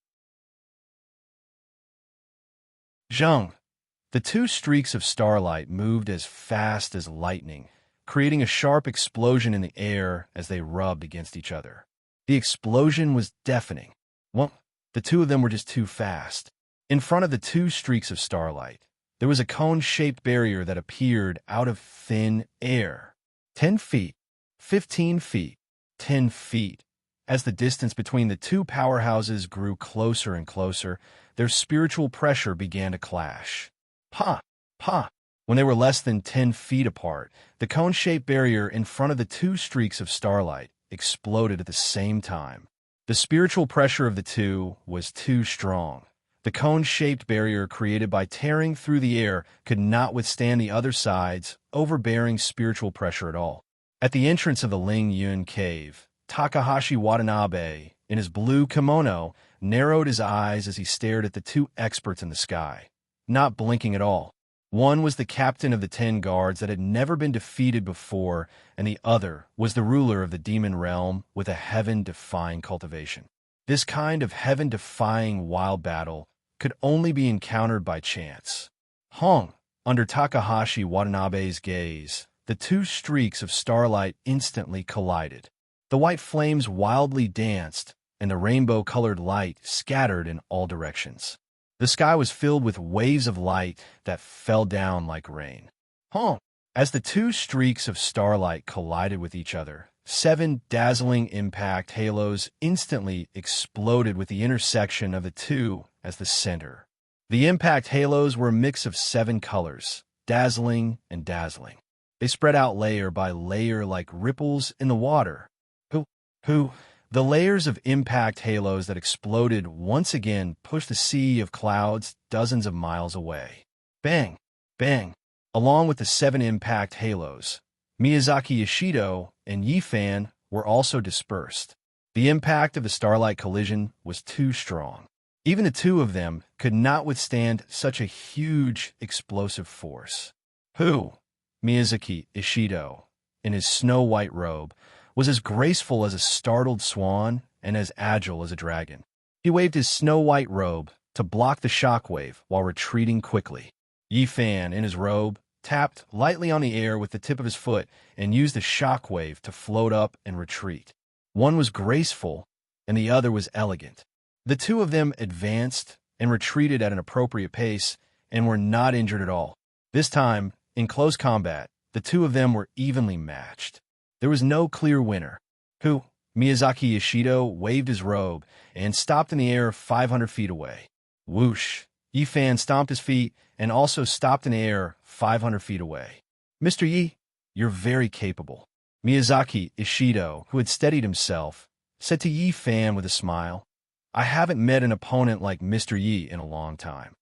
Zheng. The 2 streaks of starlight moved as fast as lightning, creating a sharp explosion in the air as they rubbed against each other. The explosion was deafening. Well, the 2 of them were just too fast. In front of the 2 streaks of starlight, there was a cone-shaped barrier that appeared out of thin air. 10 feet, 15 feet, 10 feet. As the distance between the 2 powerhouses grew closer and closer, their spiritual pressure began to clash. Pa! Pa! When they were less than 10 feet apart, the cone-shaped barrier in front of the 2 streaks of starlight exploded at the same time. The spiritual pressure of the 2 was too strong. The cone-shaped barrier created by tearing through the air could not withstand the other side's overbearing spiritual pressure at all. At the entrance of the Ling Yun cave, Takahashi Watanabe, in his blue kimono, narrowed his eyes as he stared at the 2 experts in the sky, not blinking at all. One was the captain of the 10 guards that had never been defeated before, and the other was the ruler of the demon realm with a heaven-defying cultivation. This kind of heaven-defying wild battle could only be encountered by chance. Hong, under Takahashi Watanabe's gaze, the 2 streaks of starlight instantly collided. The white flames wildly danced, and the rainbow-colored light scattered in all directions. The sky was filled with waves of light that fell down like rain. As the 2 streaks of starlight collided with each other, 7 dazzling impact halos instantly exploded with the intersection of the 2 as the center. The impact halos were a mix of 7 colors, dazzling and dazzling. They spread out layer by layer like ripples in the water. The layers of impact halos that exploded once again pushed the sea of clouds dozens of miles away. Bang! Bang! Along with the 7 impact halos, Miyazaki Ishido and Yi Fan were also dispersed. The impact of the starlight collision was too strong. Even the 2 of them could not withstand such a huge, explosive force. Miyazaki Ishido, in his snow-white robe, was as graceful as a startled swan and as agile as a dragon. He waved his snow-white robe to block the shockwave while retreating quickly. Yi Fan, in his robe, tapped lightly on the air with the tip of his foot and used the shockwave to float up and retreat. One was graceful, and the other was elegant. The 2 of them advanced and retreated at an appropriate pace, and were not injured at all. This time, in close combat, the two of them were evenly matched. There was no clear winner. Who? Miyazaki Ishido waved his robe and stopped in the air 500 feet away. Whoosh! Yi Fan stomped his feet and also stopped in the air 500 feet away. Mr. Yi, you're very capable. Miyazaki Ishido, who had steadied himself, said to Yi Fan with a smile, I haven't met an opponent like Mr. Yi in a long time.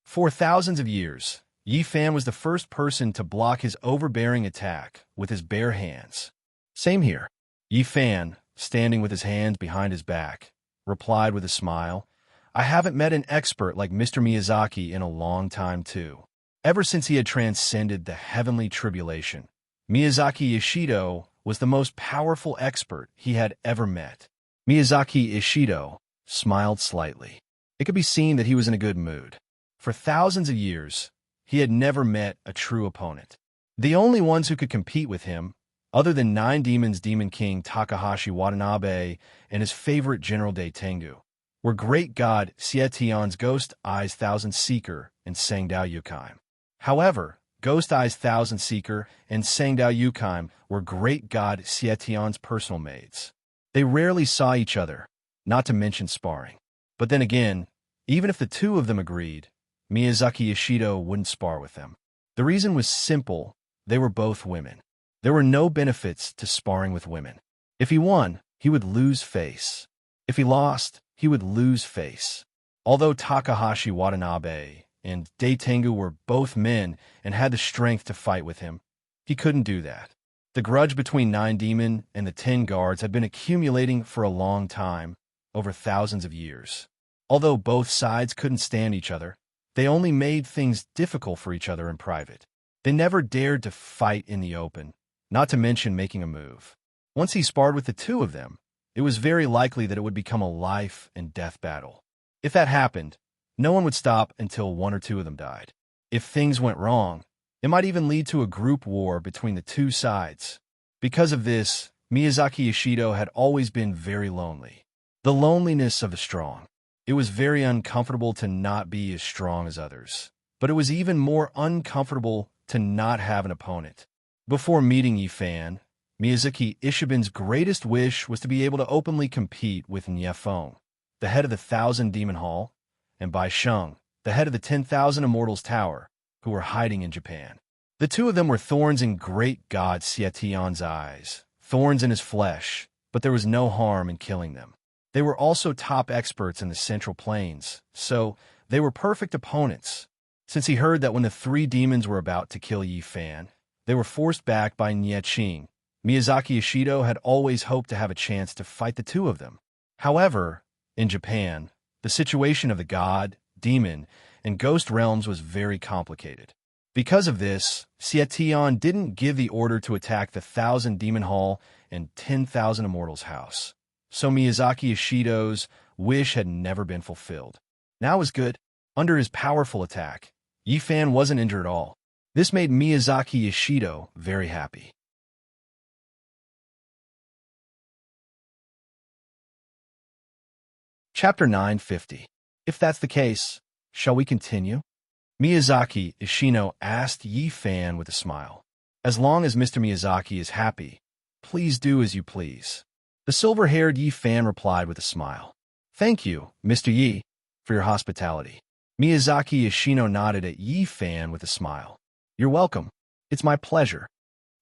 For thousands of years, Yi Fan was the first person to block his overbearing attack with his bare hands. Same here. Yi Fan, standing with his hands behind his back, replied with a smile, I haven't met an expert like Mr. Miyazaki in a long time too. Ever since he had transcended the heavenly tribulation, Miyazaki Ishido was the most powerful expert he had ever met. Miyazaki Ishido smiled slightly. It could be seen that he was in a good mood. For thousands of years, he had never met a true opponent. The only ones who could compete with him, other than Nine Demons Demon King Takahashi Watanabe and his favorite General Daitengu, were Great God Sietion's Ghost Eyes Thousand Seeker and Sangdao Yukaim. However, Ghost Eyes Thousand Seeker and Sangdao Yukaim were Great God Sietion's personal maids. They rarely saw each other, not to mention sparring. But then again, even if the two of them agreed, Miyazaki Ishido wouldn't spar with them. The reason was simple, they were both women. There were no benefits to sparring with women. If he won, he would lose face. If he lost, he would lose face. Although Takahashi Watanabe and Daitengu were both men and had the strength to fight with him, he couldn't do that. The grudge between Nine Demon and the 10 guards had been accumulating for a long time, over thousands of years. Although both sides couldn't stand each other, they only made things difficult for each other in private. They never dared to fight in the open, not to mention making a move. Once he sparred with the two of them, it was very likely that it would become a life and death battle. If that happened, no one would stop until one or two of them died. If things went wrong, it might even lead to a group war between the two sides. Because of this, Miyazaki Ishido had always been very lonely. The loneliness of the strong. It was very uncomfortable to not be as strong as others, but it was even more uncomfortable to not have an opponent. Before meeting Yi Fan, Miyazaki Ishiban's greatest wish was to be able to openly compete with Nyefeng, the head of the 1,000 Demon Hall, and Bai Sheng, the head of the 10,000 Immortals Tower, who were hiding in Japan. The two of them were thorns in Great God Sietion's eyes, thorns in his flesh, but there was no harm in killing them. They were also top experts in the Central Plains, so they were perfect opponents. Since he heard that when the 3 demons were about to kill Yi Fan, they were forced back by Nie Qing, Miyazaki Ishido had always hoped to have a chance to fight the two of them. However, in Japan, the situation of the god, demon, and ghost realms was very complicated. Because of this, Sietion didn't give the order to attack the 1,000 Demon Hall and 10,000 Immortals House. So Miyazaki Ishido's wish had never been fulfilled. Now it was good. Under his powerful attack, Yi Fan wasn't injured at all. This made Miyazaki Ishido very happy. Chapter 950. If that's the case, shall we continue? Miyazaki Ishido asked Yi Fan with a smile. As long as Mr. Miyazaki is happy, please do as you please. The silver-haired Yi Fan replied with a smile. Thank you, Mr. Yi, for your hospitality. Miyazaki Ishido nodded at Yi Fan with a smile. You're welcome. It's my pleasure.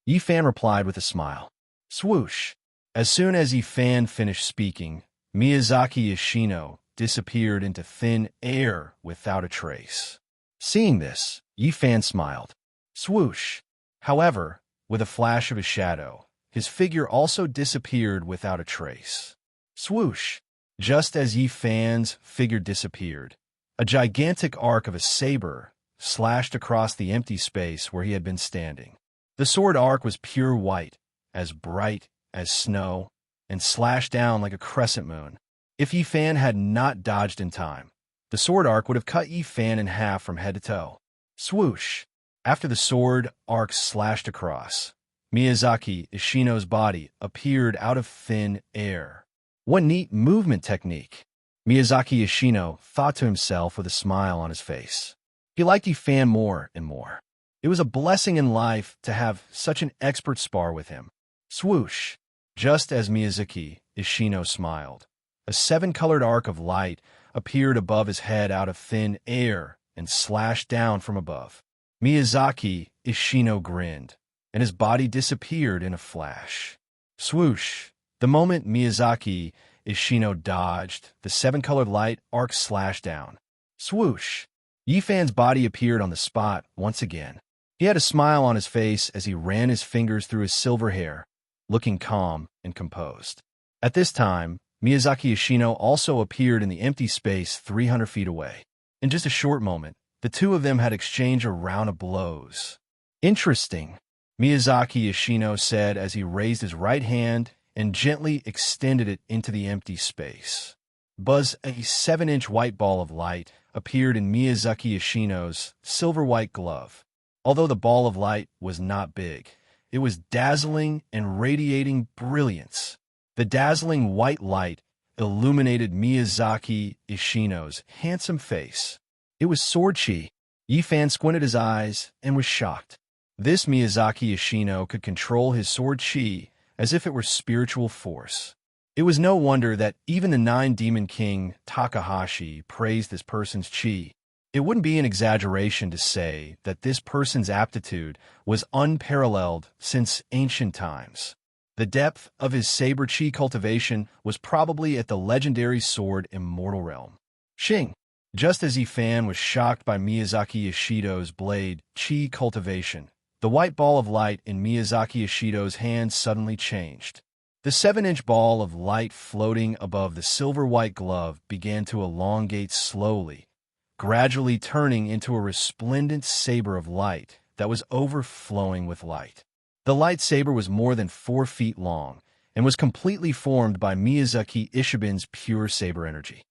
Yi Fan replied with a smile. Swoosh. As soon as Yi Fan finished speaking, Miyazaki Ishido disappeared into thin air without a trace. Seeing this, Yi Fan smiled. Swoosh. However, with a flash of a shadow, his figure also disappeared without a trace. Swoosh! Just as Yi Fan's figure disappeared, a gigantic arc of a saber slashed across the empty space where he had been standing. The sword arc was pure white, as bright as snow, and slashed down like a crescent moon. If Yi Fan had not dodged in time, the sword arc would have cut Yi Fan in half from head to toe. Swoosh! After the sword arc slashed across, Miyazaki Ishido's body appeared out of thin air. What neat movement technique! Miyazaki Yoshino thought to himself with a smile on his face. He liked Ifan more and more. It was a blessing in life to have such an expert spar with him. Swoosh! Just as Miyazaki Yoshino smiled, a seven-colored arc of light appeared above his head out of thin air and slashed down from above. Miyazaki Yoshino grinned, and his body disappeared in a flash. Swoosh! The moment Miyazaki Yoshino dodged, the seven-colored light arc slashed down. Swoosh! Yifan's body appeared on the spot once again. He had a smile on his face as he ran his fingers through his silver hair, looking calm and composed. At this time, Miyazaki Yoshino also appeared in the empty space 300 feet away. In just a short moment, the two of them had exchanged a round of blows. Interesting, Miyazaki Yoshino said as he raised his right hand and gently extended it into the empty space. Buzz, a 7-inch white ball of light, appeared in Miyazaki Yoshino's silver-white glove. Although the ball of light was not big, it was dazzling and radiating brilliance. The dazzling white light illuminated Miyazaki Yoshino's handsome face. It was sword chi. Yifan squinted his eyes and was shocked. This Miyazaki Yoshino could control his sword chi as if it were spiritual force. It was no wonder that even the Nine-Demon King Takahashi praised this person's chi. It wouldn't be an exaggeration to say that this person's aptitude was unparalleled since ancient times. The depth of his saber chi cultivation was probably at the legendary sword immortal realm. Shing! Just as Ifan was shocked by Miyazaki Yoshino's blade chi cultivation, the white ball of light in Miyazaki Yoshino's hand suddenly changed. The 7-inch ball of light floating above the silver-white glove began to elongate slowly, gradually turning into a resplendent saber of light that was overflowing with light. The lightsaber was more than 4 feet long and was completely formed by Miyazaki Ishiban's pure saber energy.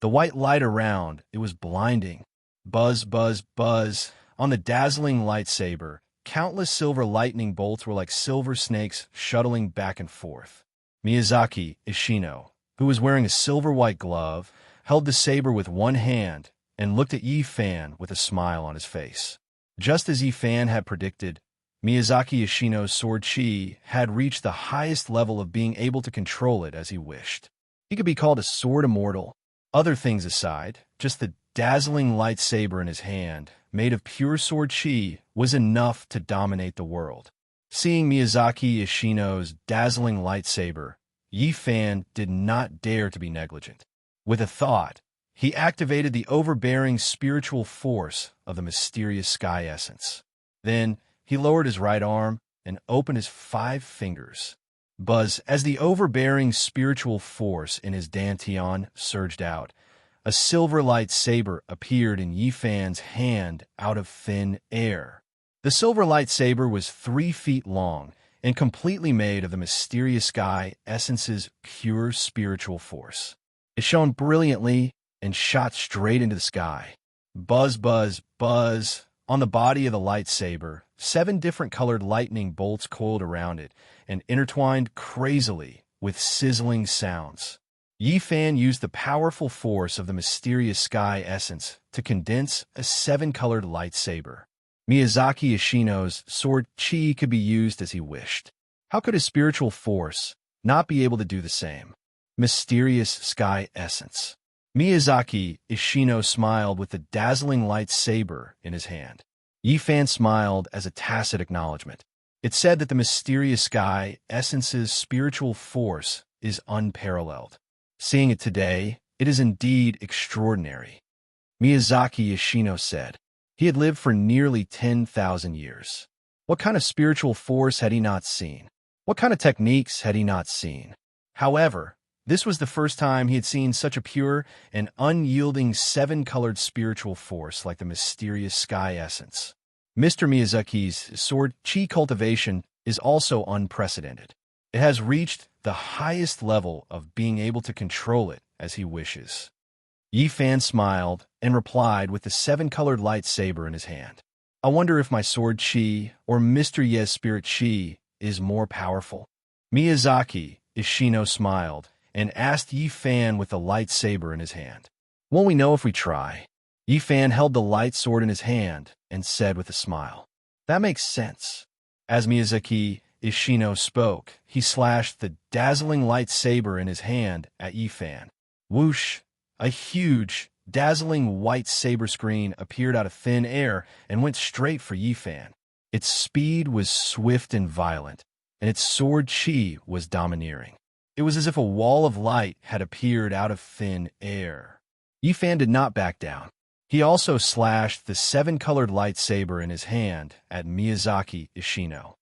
The white light around, it was blinding. Buzz, buzz, buzz. On the dazzling lightsaber, countless silver lightning bolts were like silver snakes shuttling back and forth. Miyazaki Yoshino, who was wearing a silver-white glove, held the saber with one hand and looked at Yifan with a smile on his face. Just as Yifan had predicted, Miyazaki Yoshino's sword chi had reached the highest level of being able to control it as he wished. He could be called a sword immortal. Other things aside, just the dazzling lightsaber in his hand, made of pure sword chi, was enough to dominate the world. Seeing Miyazaki Yoshino's dazzling lightsaber, Yifan did not dare to be negligent. With a thought, he activated the overbearing spiritual force of the mysterious sky essence. Then, he lowered his right arm and opened his 5 fingers. Buzz, as the overbearing spiritual force in his dantian surged out, a silver lightsaber appeared in Yifan's hand out of thin air. The silver lightsaber was 3 feet long and completely made of the mysterious sky essence's pure spiritual force. It shone brilliantly and shot straight into the sky. Buzz, buzz, buzz. On the body of the lightsaber, 7 different colored lightning bolts coiled around it and intertwined crazily with sizzling sounds. Yifan used the powerful force of the mysterious sky essence to condense a 7-colored lightsaber. Miyazaki Yoshino's sword chi could be used as he wished. How could his spiritual force not be able to do the same? Mysterious sky essence. Miyazaki Yoshino smiled with the dazzling lightsaber in his hand. Yifan smiled as a tacit acknowledgement. It said that the mysterious sky essence's spiritual force is unparalleled. Seeing it today, it is indeed extraordinary. Miyazaki Yoshino said. He had lived for nearly 10,000 years. What kind of spiritual force had he not seen? What kind of techniques had he not seen? However, this was the first time he had seen such a pure and unyielding 7-colored spiritual force like the mysterious sky essence. Mr. Miyazaki's sword chi cultivation is also unprecedented. It has reached the highest level of being able to control it as he wishes. Yifan smiled and replied with the 7-colored lightsaber in his hand. I wonder if my sword chi or Mr. Ye's spirit chi is more powerful. Miyazaki Yoshino smiled and asked Yi Fan with the lightsaber in his hand. "Won't we know if we try?" Yi Fan held the light sword in his hand and said with a smile, "That makes sense." As Miyazaki Ishino spoke, he slashed the dazzling lightsaber in his hand at Yi Fan. Whoosh! A huge, dazzling white saber screen appeared out of thin air and went straight for Yi Fan. Its speed was swift and violent, and its sword chi was domineering. It was as if a wall of light had appeared out of thin air. Yi Fan did not back down. He also slashed the seven-colored lightsaber in his hand at Miyazaki Ishino.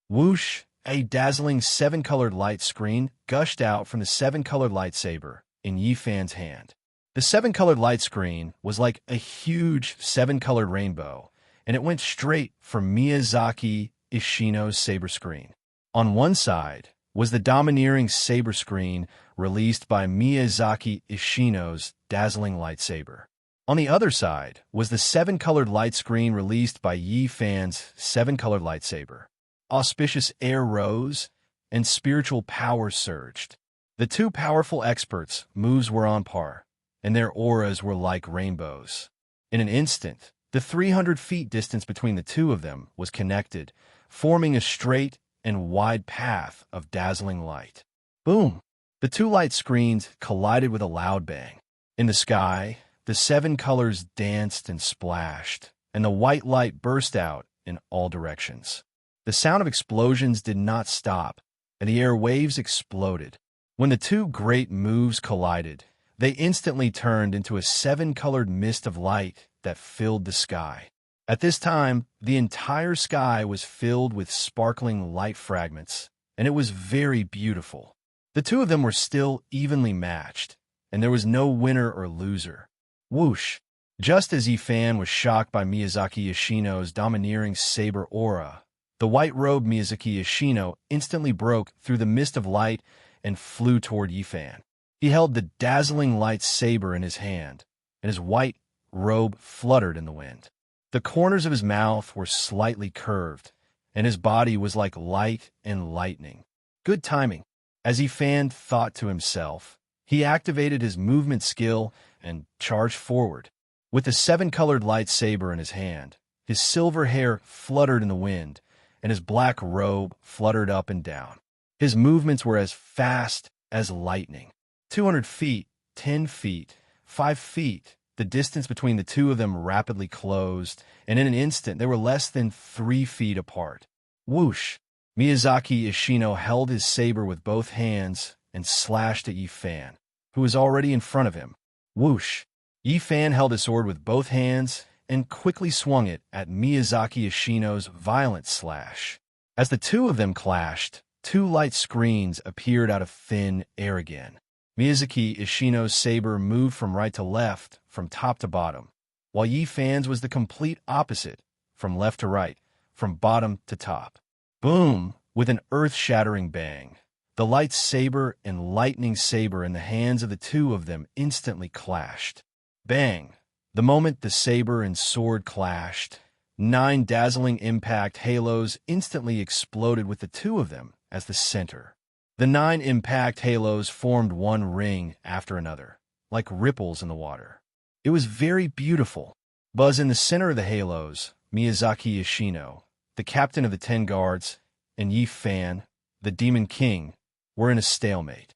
Whoosh! A dazzling seven-colored light screen gushed out from the seven-colored lightsaber in Yi Fan's hand. The seven-colored light screen was like a huge seven-colored rainbow, and it went straight for Miyazaki Ishino's saber screen. On one side was the domineering saber screen released by Miyazaki Ishino's dazzling lightsaber. On the other side was the seven-colored light screen released by Yi Fan's seven-colored lightsaber. Auspicious air rose, and spiritual power surged. The two powerful experts' moves were on par, and their auras were like rainbows. In an instant, the 300 feet distance between the two of them was connected, forming a straight and wide path of dazzling light. Boom! The two light screens collided with a loud bang. In the sky, the seven colors danced and splashed, and the white light burst out in all directions. The sound of explosions did not stop, and the air waves exploded. When the two great moves collided, they instantly turned into a seven-colored mist of light that filled the sky. At this time, the entire sky was filled with sparkling light fragments, and it was very beautiful. The two of them were still evenly matched, and there was no winner or loser. Whoosh! Just as Yi Fan was shocked by Miyazaki Ishino's domineering saber aura, the white-robed Miyazaki Ishino instantly broke through the mist of light and flew toward Yi Fan. He held the dazzling light saber in his hand, and his white robe fluttered in the wind. The corners of his mouth were slightly curved, and his body was like light and lightning. Good timing. As Yi Fan thought to himself, he activated his movement skill and charged forward. With the seven-colored lightsaber in his hand, his silver hair fluttered in the wind, and his black robe fluttered up and down. His movements were as fast as lightning. 200 feet, 10 feet, 5 feet. The distance between the two of them rapidly closed, and in an instant they were less than 3 feet apart. Whoosh! Miyazaki Ishino held his saber with both hands and slashed at Yi Fan, who was already in front of him. Whoosh! Yi Fan held his sword with both hands and quickly swung it at Miyazaki Ishino's violent slash. As the two of them clashed, two light screens appeared out of thin air again. Miyazaki Ishino's saber moved from right to left, from top to bottom, while Yi Fan's was the complete opposite, from left to right, from bottom to top. Boom! With an earth-shattering bang, the light saber and lightning saber in the hands of the two of them instantly clashed. Bang! The moment the saber and sword clashed, 9 dazzling impact halos instantly exploded with the two of them as the center. The 9 impact halos formed one ring after another, like ripples in the water. It was very beautiful. Buzz in the center of the halos, Miyazaki Ishino, the captain of the 10 guards, and Yi Fan, the Demon King, were in a stalemate.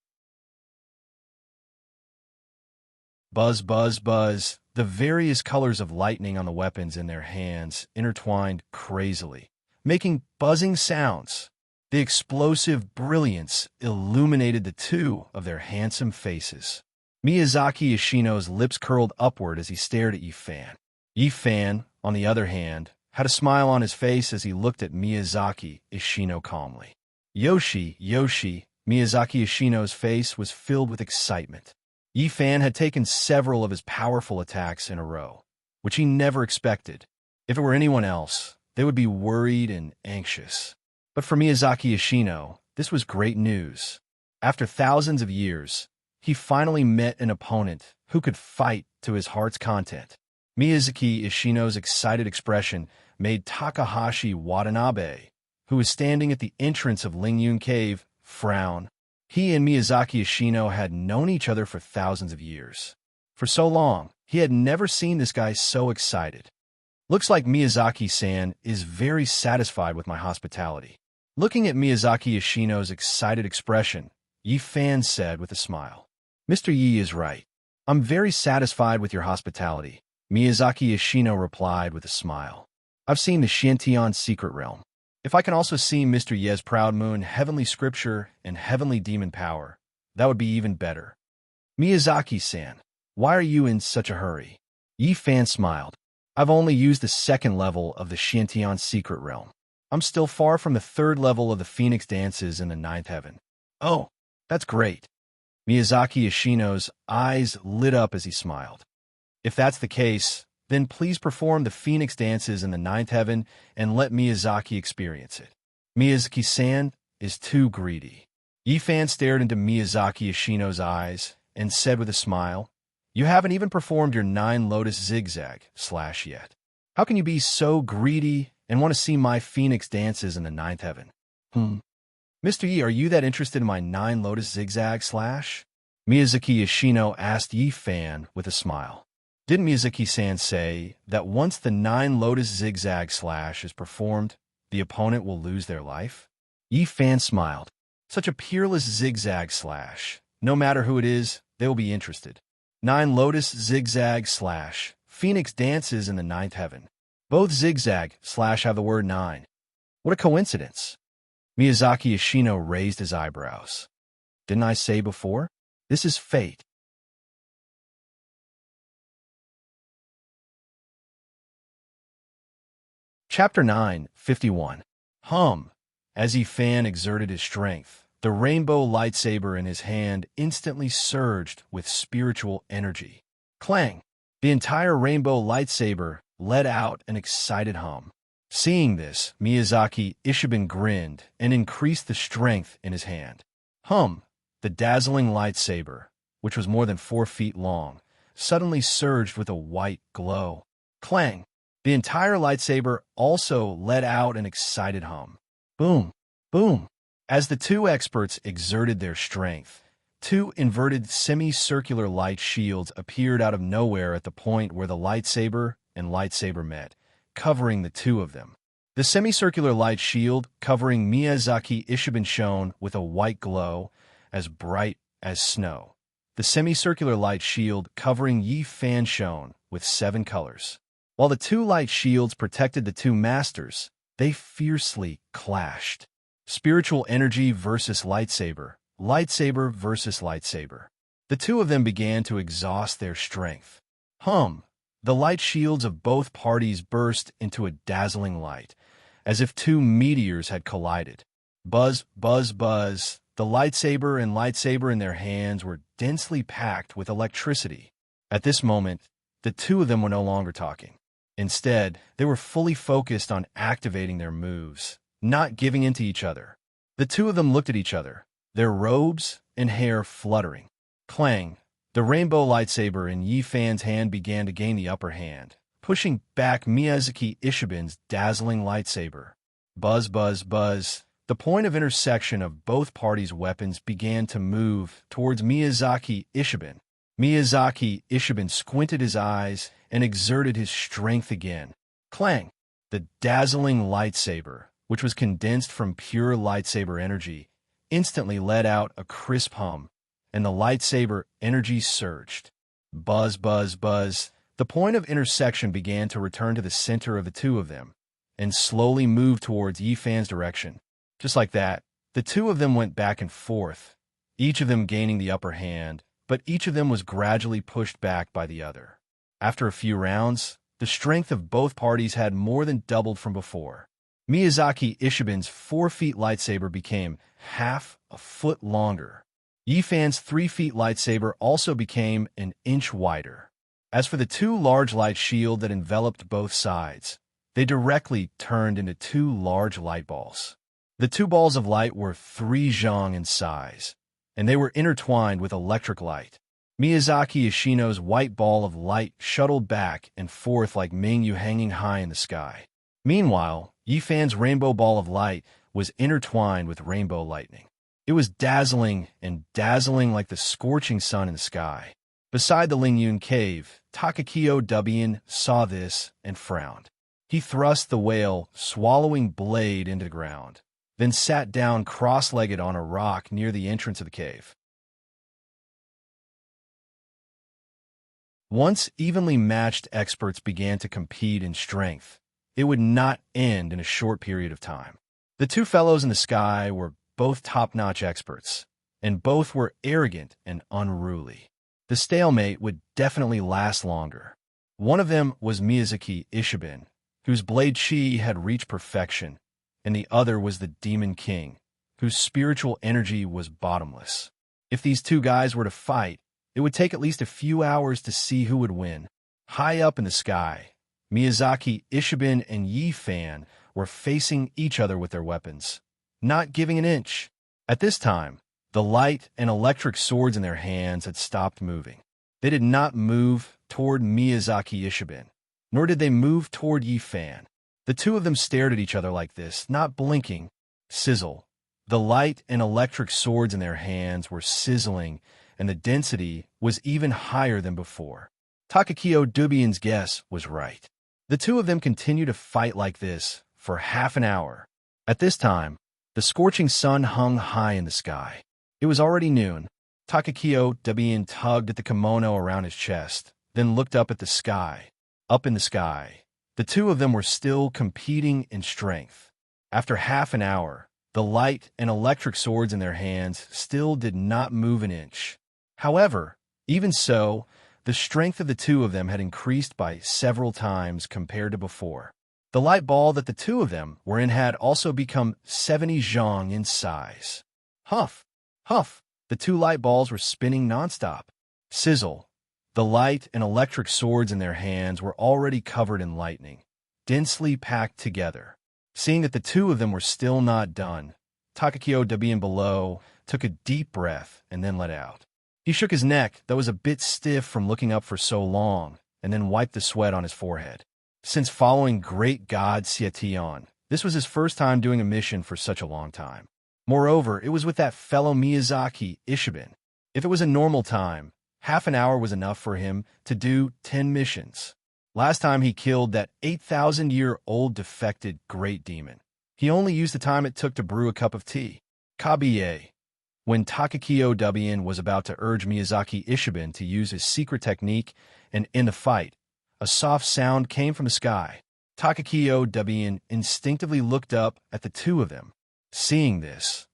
Buzz, buzz, buzz. The various colors of lightning on the weapons in their hands intertwined crazily, making buzzing sounds. The explosive brilliance illuminated the two of their handsome faces. Miyazaki Ishino's lips curled upward as he stared at Yi Fan. Yi Fan, on the other hand, had a smile on his face as he looked at Miyazaki Ishino calmly. Yoshi, Miyazaki Ishino's face was filled with excitement. Yi Fan had taken several of his powerful attacks in a row, which he never expected. If it were anyone else, they would be worried and anxious. But for Miyazaki Ishino, this was great news. After thousands of years, he finally met an opponent who could fight to his heart's content. Miyazaki Ishino's excited expression made Takahashi Watanabe, who was standing at the entrance of Lingyun Cave, frown. He and Miyazaki Ishino had known each other for thousands of years. For so long, he had never seen this guy so excited. Looks like Miyazaki-san is very satisfied with my hospitality. Looking at Miyazaki Ishino's excited expression, Yi Fan said with a smile. Mr. Yi is right. I'm very satisfied with your hospitality, Miyazaki Ishino replied with a smile. I've seen the Shantian secret realm. If I can also see Mr. Ye's proud moon, heavenly scripture, and heavenly demon power, that would be even better. Miyazaki-san, why are you in such a hurry? Yi Fan smiled. I've only used the second level of the Shantian secret realm. I'm still far from the third level of the Phoenix dances in the ninth heaven. Oh, that's great. Miyazaki Ishino's eyes lit up as he smiled. If that's the case, then please perform the Phoenix dances in the ninth heaven and let Miyazaki experience it. Miyazaki-san is too greedy. Yi Fan stared into Miyazaki Ishino's eyes and said with a smile, You haven't even performed your 9 lotus zigzag / yet. How can you be so greedy and want to see my Phoenix dances in the ninth heaven? Mr. Yi, are you that interested in my 9 lotus zigzag /? Miyazaki Ishino asked Yi Fan with a smile. Didn't Miyazaki-san say that once the 9 lotus zigzag / is performed, the opponent will lose their life? Yi Fan smiled. Such a peerless zigzag / no matter who it is, they will be interested. 9 lotus zigzag / Phoenix dances in the ninth heaven. Both zigzag / have the word 9. What a coincidence. Miyazaki Ishino raised his eyebrows. Didn't I say before? This is fate. Chapter 9, 51. As Yi Fan exerted his strength, the rainbow lightsaber in his hand instantly surged with spiritual energy. Clang! The entire rainbow lightsaber let out an excited hum. Seeing this, Miyazaki Ishiban grinned and increased the strength in his hand. The dazzling lightsaber, which was more than 4 feet long, suddenly surged with a white glow. Clang! The entire lightsaber also let out an excited hum. Boom! Boom! As the two experts exerted their strength, 2 inverted semicircular light shields appeared out of nowhere at the point where the lightsaber and lightsaber met, covering the two of them. The semicircular light shield covering Miyazaki Ishiban shone with a white glow, as bright as snow. The semicircular light shield covering Yi Fan shone with 7 colors. While the 2 light shields protected the 2 masters, they fiercely clashed. Spiritual energy versus lightsaber, lightsaber versus lightsaber. The 2 of them began to exhaust their strength. The light shields of both parties burst into a dazzling light, as if 2 meteors had collided. Buzz, buzz, buzz. The lightsaber and lightsaber in their hands were densely packed with electricity. At this moment, the 2 of them were no longer talking. Instead, they were fully focused on activating their moves, not giving in to each other. The 2 of them looked at each other, their robes and hair fluttering. Clang! The rainbow lightsaber in Yi Fan's hand began to gain the upper hand, pushing back Miyazaki Ishiban's dazzling lightsaber. Buzz, buzz, buzz. The point of intersection of both parties' weapons began to move towards Miyazaki Ishiban. Miyazaki Ishiban squinted his eyes and exerted his strength again. Clang! The dazzling lightsaber, which was condensed from pure lightsaber energy, instantly let out a crisp hum, and the lightsaber energy surged. Buzz, buzz, buzz. The point of intersection began to return to the center of the 2 of them, and slowly moved towards Yi Fan's direction. Just like that, the 2 of them went back and forth, each of them gaining the upper hand, but each of them was gradually pushed back by the other. After a few rounds, the strength of both parties had more than doubled from before. Miyazaki Ishiban's 4 feet lightsaber became half a foot longer. Yi Fan's 3 feet lightsaber also became an inch wider. As for the 2 large light shields that enveloped both sides, they directly turned into 2 large light balls. The 2 balls of light were 3 zhang in size, and they were intertwined with electric light. Miyazaki Ishino's white ball of light shuttled back and forth like Mingyu hanging high in the sky. Meanwhile, Yi Fan's rainbow ball of light was intertwined with rainbow lightning. It was dazzling and dazzling like the scorching sun in the sky. Beside the Lingyun cave, Takakiyo Dubian saw this and frowned. He thrust the whale, swallowing blade into the ground, then sat down cross-legged on a rock near the entrance of the cave. Once evenly matched experts began to compete in strength, it would not end in a short period of time. The two fellows in the sky were both top-notch experts, and both were arrogant and unruly. The stalemate would definitely last longer. One of them was Miyazaki Ishiben, whose blade chi had reached perfection, and the other was the Demon King, whose spiritual energy was bottomless. If these two guys were to fight, it would take at least a few hours to see who would win. High up in the sky, Miyazaki Ishiben and Yi Fan were facing each other with their weapons, not giving an inch. At this time, the light and electric swords in their hands had stopped moving. They did not move toward Miyazaki Ishiben, nor did they move toward Yi Fan. The two of them stared at each other like this, not blinking. Sizzle. The light and electric swords in their hands were sizzling, and the density was even higher than before. Takakiyo Dubian's guess was right. The two of them continued to fight like this for half an hour. At this time, the scorching sun hung high in the sky. It was already noon. Takakiyo Dubian tugged at the kimono around his chest, then looked up at the sky. Up in the sky, the two of them were still competing in strength. After half an hour, the light and electric swords in their hands still did not move an inch. However, even so, the strength of the two of them had increased by several times compared to before. The light ball that the two of them were in had also become 70 zhong in size. Huff! Huff! The two light balls were spinning nonstop. Sizzle! The light and electric swords in their hands were already covered in lightning, densely packed together. Seeing that the two of them were still not done, Takakiyo Dubian below took a deep breath and then let out. He shook his neck that was a bit stiff from looking up for so long, and then wiped the sweat on his forehead. Since following great god Xietian, this was his first time doing a mission for such a long time. Moreover, it was with that fellow Miyazaki Ishiben. If it was a normal time, half an hour was enough for him to do 10 missions. Last time he killed that 8,000-year-old defected great demon, he only used the time it took to brew a cup of tea. Kabiye. When Takakiyo Dubian was about to urge Miyazaki Ishiben to use his secret technique and end the fight, a soft sound came from the sky. Takakiyo Dubian instinctively looked up at the two of them. Seeing this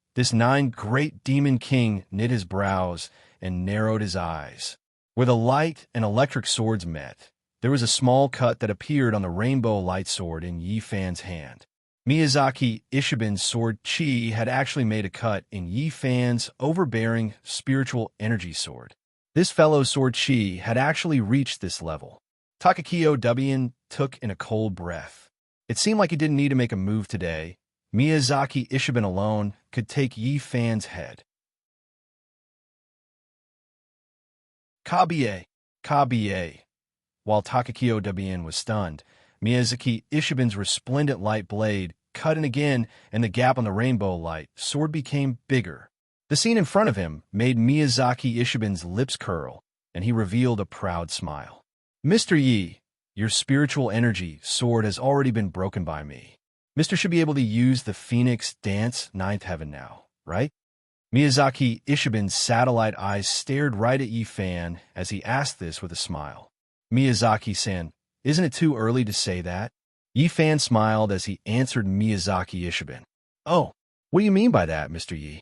great demon king knit his brows and narrowed his eyes. Where the light and electric swords met, there was a small cut that appeared on the rainbow light sword in Yi Fan's hand. Miyazaki Ishiben's sword chi had actually made a cut in Yi Fan's overbearing spiritual energy sword. This fellow's sword chi had actually reached this level. Takakiyo Dubian took in a cold breath. It seemed like he didn't need to make a move today. Miyazaki Ishiben alone could take Yi Fan's head. Kabiye. Kabiye. While Takakiyo Dubian was stunned, Miyazaki Ishiben's resplendent light blade cut in again, and the gap on the rainbow light sword became bigger. The scene in front of him made Miyazaki Ishiben's lips curl, and he revealed a proud smile. Mr. Yi, your spiritual energy sword has already been broken by me. Mr. should be able to use the Phoenix Dance Ninth Heaven now, right? Miyazaki Ishiben's satellite eyes stared right at Yi Fan as he asked this with a smile. Miyazaki-san, isn't it too early to say that? Yi Fan smiled as he answered Miyazaki Ishiben. Oh, what do you mean by that, Mr. Yi?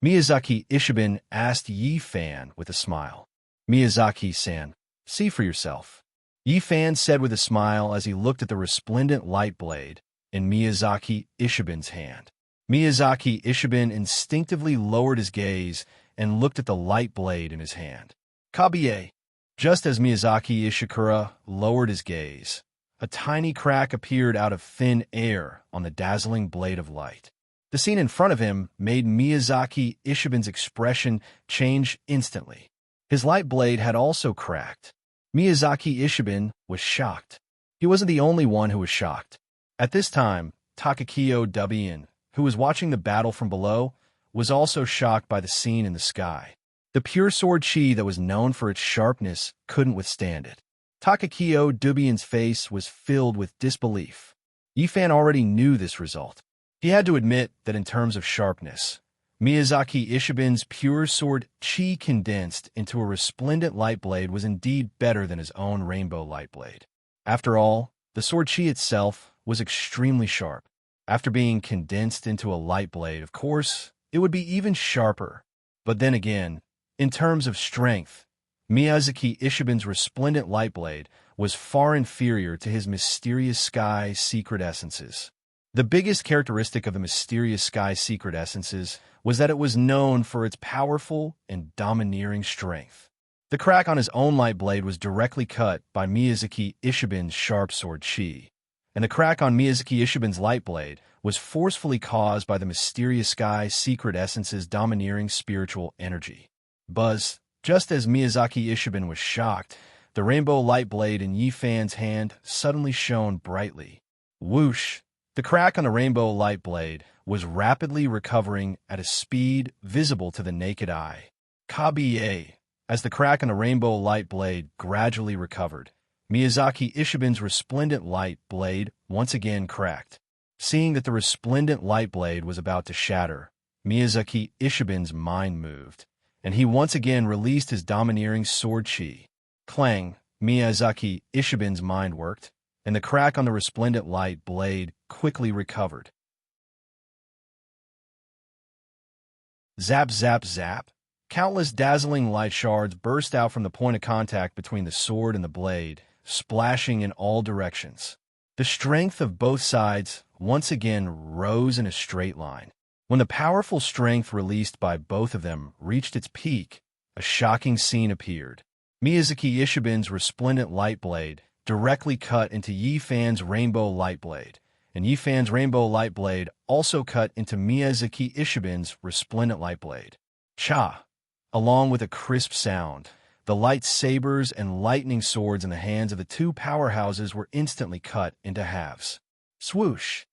Miyazaki Ishiben asked Yi Fan with a smile. Miyazaki-san, see for yourself. Yi Fan said with a smile as he looked at the resplendent light blade in Miyazaki Ishiben's hand. Miyazaki Ishiben instinctively lowered his gaze and looked at the light blade in his hand. Kabiye. Just as Miyazaki Ishikura lowered his gaze, a tiny crack appeared out of thin air on the dazzling blade of light. The scene in front of him made Miyazaki Ishiben's expression change instantly. His light blade had also cracked. Miyazaki Ishiben was shocked. He wasn't the only one who was shocked. At this time, Takakiyo Dubian, who was watching the battle from below, was also shocked by the scene in the sky. The pure sword chi that was known for its sharpness couldn't withstand it. Takakio Dubian's face was filled with disbelief. Yifan already knew this result. He had to admit that in terms of sharpness, Miyazaki Ishibin's pure sword chi condensed into a resplendent light blade was indeed better than his own rainbow light blade. After all, the sword chi itself was extremely sharp. After being condensed into a light blade, of course, it would be even sharper. But then again, in terms of strength, Miyazaki Ishibin's resplendent light blade was far inferior to his mysterious sky secret essences. The biggest characteristic of the mysterious sky secret essences was that it was known for its powerful and domineering strength. The crack on his own light blade was directly cut by Miyazaki Ishibin's sharp sword chi, and the crack on Miyazaki Ishibin's light blade was forcefully caused by the mysterious sky secret essence's domineering spiritual energy. Buzz, just as Miyazaki Ishibin was shocked, the rainbow light blade in Yifan's hand suddenly shone brightly. Whoosh! The crack on the rainbow light blade was rapidly recovering at a speed visible to the naked eye. Kabiye! As the crack on the rainbow light blade gradually recovered, Miyazaki Ishibin's resplendent light blade once again cracked. Seeing that the resplendent light blade was about to shatter, Miyazaki Ishibin's mind moved, and he once again released his domineering sword chi. Clang! Miyazaki Ishibin's mind worked, and the crack on the resplendent light blade quickly recovered. Zap, zap, zap! Countless dazzling light shards burst out from the point of contact between the sword and the blade, splashing in all directions. The strength of both sides once again rose in a straight line. When the powerful strength released by both of them reached its peak, a shocking scene appeared. Miyazaki Ishibin's resplendent light blade directly cut into Yifan's rainbow light blade, and Yifan's rainbow light blade also cut into Miyazaki Ishibin's resplendent light blade. Cha! Along with a crisp sound, the lightsabers and lightning swords in the hands of the two powerhouses were instantly cut into halves. Swoosh!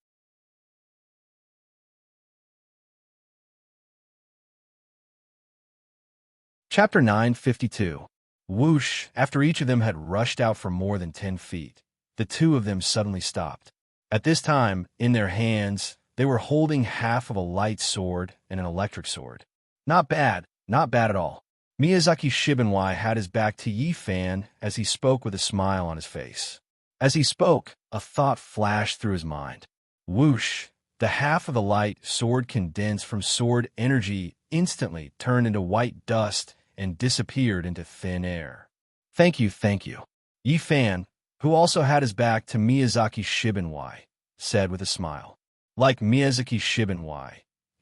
Chapter 952. Whoosh! After each of them had rushed out for more than 10 feet, the two of them suddenly stopped. At this time, in their hands, they were holding half of a light sword and an electric sword. Not bad at all. Miyazaki Shibinwai had his back to Yifan as he spoke with a smile on his face. As he spoke, a thought flashed through his mind. Whoosh! The half of the light sword condensed from sword energy instantly turned into white dust and disappeared into thin air. Thank you. Yifan, who also had his back to Miyazaki Shibinwai, said with a smile. Like Miyazaki Shibinwai,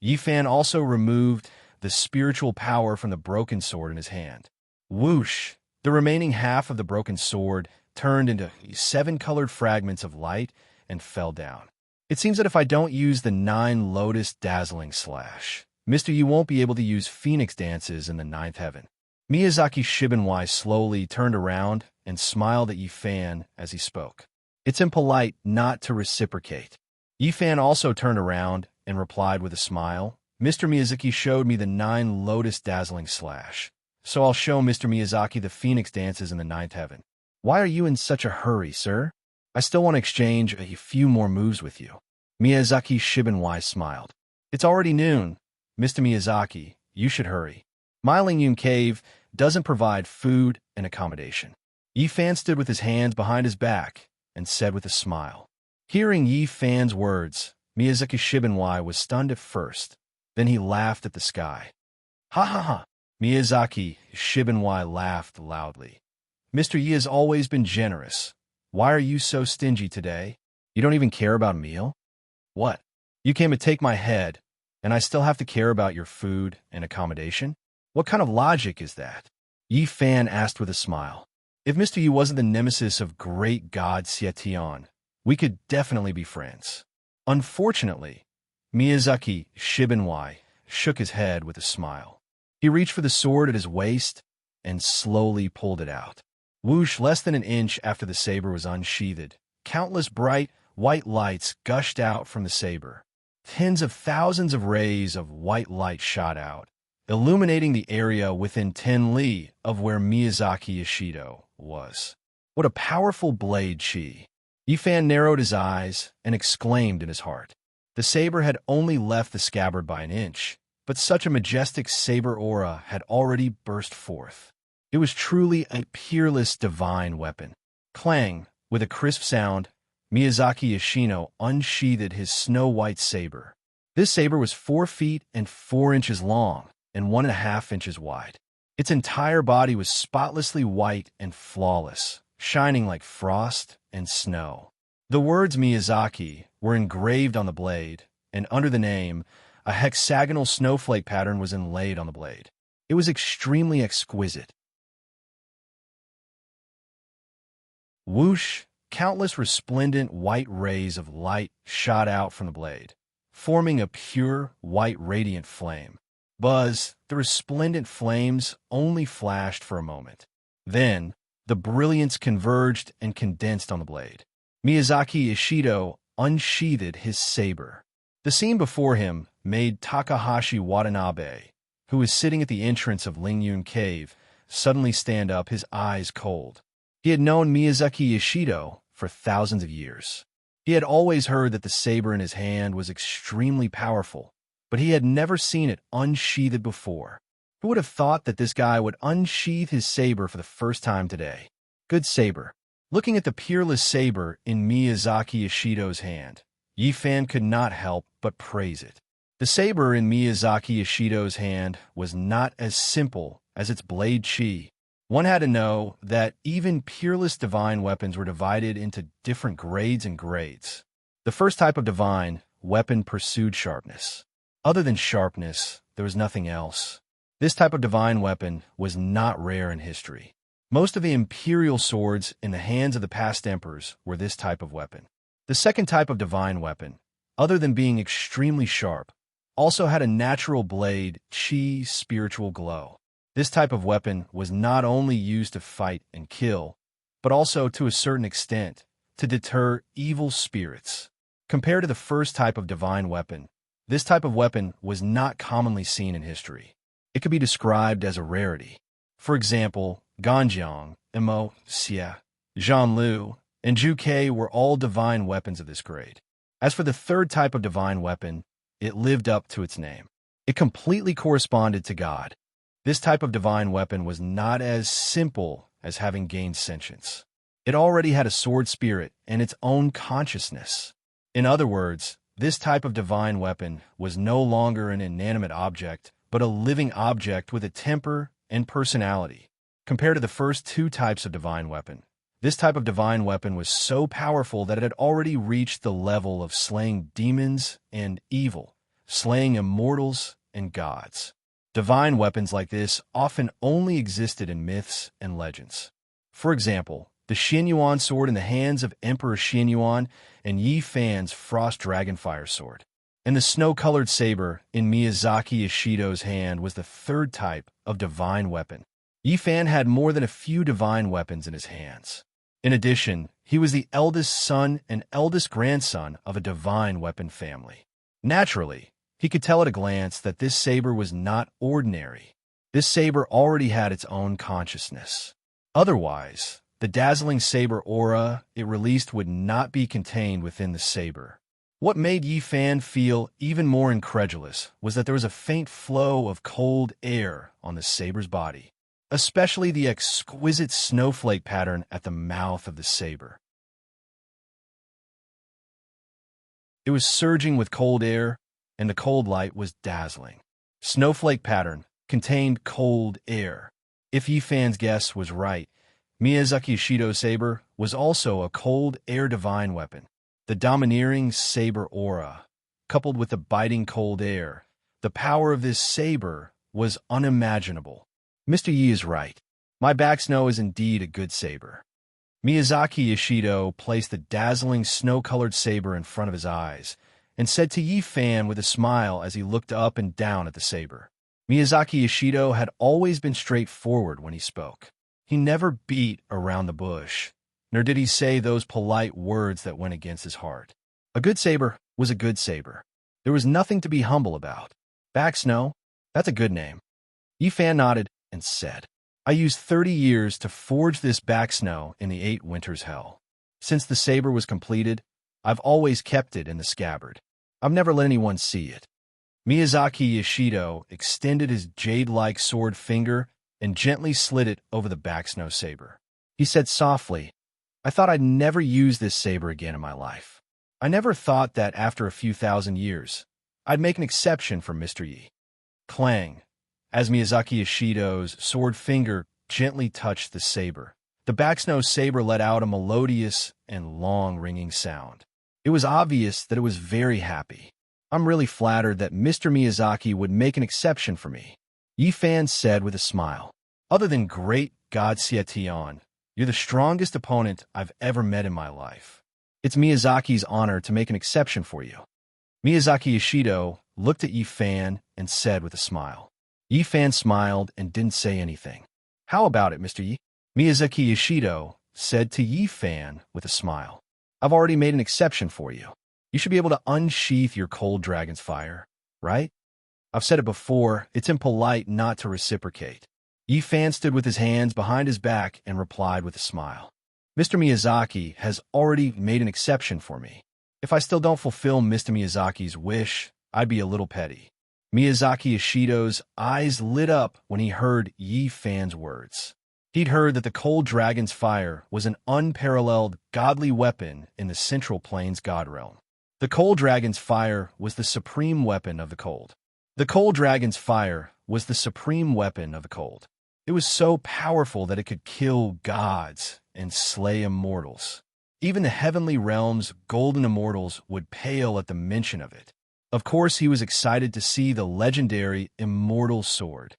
Yifan also removed the spiritual power from the broken sword in his hand. Whoosh! The remaining half of the broken sword turned into 7 colored fragments of light and fell down. It seems that if I don't use the 9 Lotus Dazzling Slash, Mr. You won't be able to use Phoenix dances in the 9th heaven. Miyazaki Shibinwai slowly turned around and smiled at Yifan as he spoke. It's impolite not to reciprocate. Yifan also turned around and replied with a smile. Mr. Miyazaki showed me the 9 Lotus Dazzling Slash, so I'll show Mr. Miyazaki the Phoenix dances in the 9th heaven. Why are you in such a hurry, sir? I still want to exchange a few more moves with you. Miyazaki Shibinwai smiled. It's already noon. Mr. Miyazaki, you should hurry. Mylingyun Cave doesn't provide food and accommodation. Yifan stood with his hands behind his back and said with a smile. Hearing Yifan's words, Miyazaki Shibinwai was stunned at first. Then he laughed at the sky. Ha ha ha! Miyazaki Shibinwai laughed loudly. Mr. Yi has always been generous. Why are you so stingy today? You don't even care about a meal? What? You came to take my head, and I still have to care about your food and accommodation? What kind of logic is that? Yifan asked with a smile. If Mr. Yi wasn't the nemesis of great god Xietian, we could definitely be friends. Unfortunately, Miyazaki Shibinwai shook his head with a smile. He reached for the sword at his waist and slowly pulled it out. Whoosh! Less than an inch after the saber was unsheathed, countless bright, white lights gushed out from the saber. Tens of thousands of rays of white light shot out, illuminating the area within 10 li of where Miyazaki Ishido was. What a powerful blade, Chi! Yifan narrowed his eyes and exclaimed in his heart. The saber had only left the scabbard by an inch, but such a majestic saber aura had already burst forth. It was truly a peerless divine weapon. Clang! With a crisp sound, Miyazaki Yoshino unsheathed his snow-white saber. This saber was 4 feet and 4 inches long and 1.5 inches wide. Its entire body was spotlessly white and flawless, shining like frost and snow. The words Miyazaki were engraved on the blade, and under the name, a hexagonal snowflake pattern was inlaid on the blade. It was extremely exquisite. Whoosh! Countless resplendent white rays of light shot out from the blade, forming a pure, white radiant flame. Buzz! The resplendent flames only flashed for a moment. Then, the brilliance converged and condensed on the blade. Miyazaki Ishido unsheathed his saber. The scene before him made Takahashi Watanabe, who was sitting at the entrance of Lingyun Cave, suddenly stand up, his eyes cold. He had known Miyazaki Ishido for thousands of years. He had always heard that the saber in his hand was extremely powerful, but he had never seen it unsheathed before. Who would have thought that this guy would unsheath his saber for the first time today? Good saber. Looking at the peerless saber in Miyazaki Ishido's hand, Yifan could not help but praise it. The saber in Miyazaki Ishido's hand was not as simple as its blade chi. One had to know that even peerless divine weapons were divided into different grades and grades. The first type of divine weapon pursued sharpness. Other than sharpness, there was nothing else. This type of divine weapon was not rare in history. Most of the imperial swords in the hands of the past emperors were this type of weapon. The second type of divine weapon, other than being extremely sharp, also had a natural blade, chi, spiritual glow. This type of weapon was not only used to fight and kill, but also, to a certain extent, to deter evil spirits. Compared to the first type of divine weapon, this type of weapon was not commonly seen in history. It could be described as a rarity. For example, Ganjiang, Imo, Xie, Zhanlu, and Zhuke were all divine weapons of this grade. As for the third type of divine weapon, it lived up to its name. It completely corresponded to God. This type of divine weapon was not as simple as having gained sentience. It already had a sword spirit and its own consciousness. In other words, this type of divine weapon was no longer an inanimate object, but a living object with a temper and personality. Compared to the first 2 types of divine weapon, this type of divine weapon was so powerful that it had already reached the level of slaying demons and evil, slaying immortals and gods. Divine weapons like this often only existed in myths and legends. For example, the Xianyuan sword in the hands of Emperor Xianyuan and Yi Fan's Frost Dragonfire sword. And the snow-colored saber in Miyazaki Ishido's hand was the third type of divine weapon. Yi Fan had more than a few divine weapons in his hands. In addition, he was the eldest son and eldest grandson of a divine weapon family. Naturally, he could tell at a glance that this saber was not ordinary. This saber already had its own consciousness. Otherwise, the dazzling saber aura it released would not be contained within the saber. What made Yi Fan feel even more incredulous was that there was a faint flow of cold air on the saber's body, especially the exquisite snowflake pattern at the mouth of the saber. It was surging with cold air, and the cold light was dazzling. Snowflake pattern contained cold air. If Yi Fan's guess was right, Miyazaki Ishido's saber was also a cold air divine weapon. The domineering saber aura, coupled with the biting cold air, the power of this saber was unimaginable. Mr. Yi is right. My back snow is indeed a good saber. Miyazaki Ishido placed the dazzling snow-colored saber in front of his eyes, and said to Yi Fan with a smile as he looked up and down at the saber. Miyazaki Ishido had always been straightforward when he spoke. He never beat around the bush, nor did he say those polite words that went against his heart. A good saber was a good saber. There was nothing to be humble about. Back Snow? That's a good name. Yi Fan nodded and said, I used 30 years to forge this Back Snow in the 8 Winters Hell. Since the saber was completed, I've always kept it in the scabbard. I've never let anyone see it. Miyazaki Yoshido extended his jade-like sword finger and gently slid it over the Back Snow saber. He said softly, I thought I'd never use this saber again in my life. I never thought that after a few thousand years, I'd make an exception for Mr. Yi. Clang. As Miyazaki Yoshido's sword finger gently touched the saber, the Back Snow saber let out a melodious and long ringing sound. It was obvious that it was very happy. I'm really flattered that Mr. Miyazaki would make an exception for me, Yi Fan said with a smile. Other than great God Xietian, you're the strongest opponent I've ever met in my life. It's Miyazaki's honor to make an exception for you. Miyazaki Yoshido looked at Yi Fan and said with a smile. Yi Fan smiled and didn't say anything. How about it, Mr. Yi? Miyazaki Yoshido said to Yi Fan with a smile. I've already made an exception for you. You should be able to unsheath your cold dragon's fire, right? I've said it before, it's impolite not to reciprocate. Yi Fan stood with his hands behind his back and replied with a smile. Mr. Miyazaki has already made an exception for me. If I still don't fulfill Mr. Miyazaki's wish, I'd be a little petty. Miyazaki Yoshido's eyes lit up when he heard Yi Fan's words. He'd heard that the cold dragon's fire was an unparalleled godly weapon in the Central Plains God Realm. The cold dragon's fire was the supreme weapon of the cold. The cold dragon's fire was the supreme weapon of the cold. It was so powerful that it could kill gods and slay immortals. Even the heavenly realm's golden immortals would pale at the mention of it. Of course, he was excited to see the legendary immortal sword.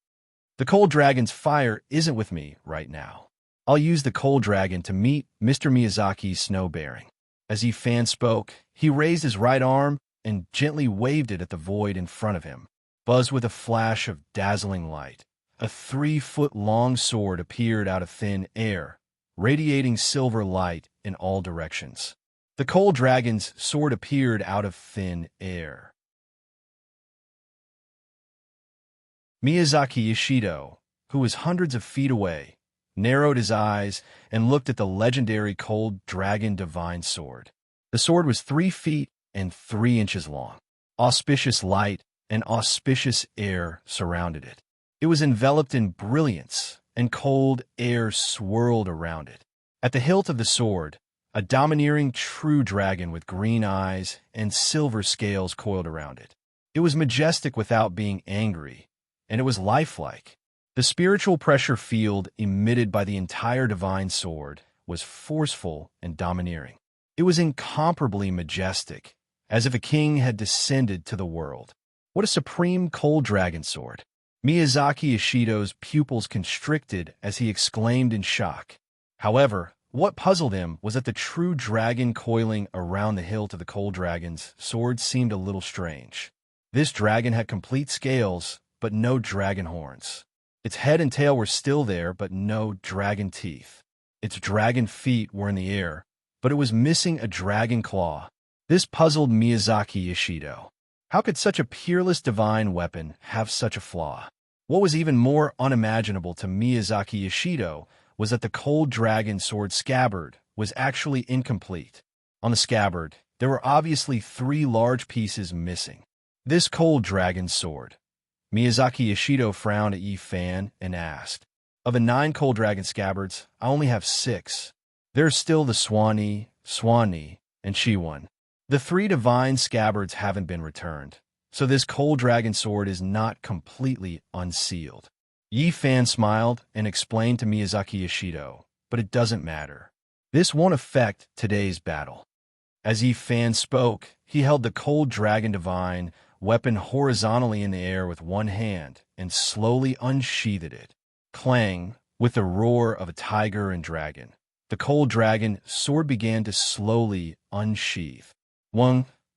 The cold dragon's fire isn't with me right now. I'll use the cold dragon to meet Mr. Miyazaki's snow-bearing. As Yi Fan spoke, he raised his right arm and gently waved it at the void in front of him. Buzzed with a flash of dazzling light, a 3-foot-long sword appeared out of thin air, radiating silver light in all directions. The cold dragon's sword appeared out of thin air. Miyazaki Yoshido, who was hundreds of feet away, narrowed his eyes and looked at the legendary cold dragon divine sword. The sword was 3 feet and 3 inches long. Auspicious light and auspicious air surrounded it. It was enveloped in brilliance, and cold air swirled around it. At the hilt of the sword, a domineering true dragon with green eyes and silver scales coiled around it. It was majestic without being angry, and it was lifelike. The spiritual pressure field emitted by the entire divine sword was forceful and domineering. It was incomparably majestic, as if a king had descended to the world. What a supreme cold dragon sword! Miyazaki Yoshido's pupils constricted as he exclaimed in shock. However, what puzzled him was that the true dragon coiling around the hilt of the cold dragon's sword seemed a little strange. This dragon had complete scales, but no dragon horns. Its head and tail were still there, but no dragon teeth. Its dragon feet were in the air, but it was missing a dragon claw. This puzzled Miyazaki Yoshido. How could such a peerless divine weapon have such a flaw? What was even more unimaginable to Miyazaki Yoshido was that the cold dragon sword scabbard was actually incomplete. On the scabbard, there were obviously 3 large pieces missing. This cold dragon sword. Miyazaki Yoshido frowned at Yi Fan and asked, of the 9 cold dragon scabbards, I only have 6. There's still the Swanee, and Shiwan. The 3 divine scabbards haven't been returned, so this cold dragon sword is not completely unsealed. Yi Fan smiled and explained to Miyazaki Yoshido, but it doesn't matter. This won't affect today's battle. As Yi Fan spoke, he held the cold dragon divine weapon horizontally in the air with one hand and slowly unsheathed it. Clang, with the roar of a tiger and dragon. The cold dragon sword began to slowly unsheath.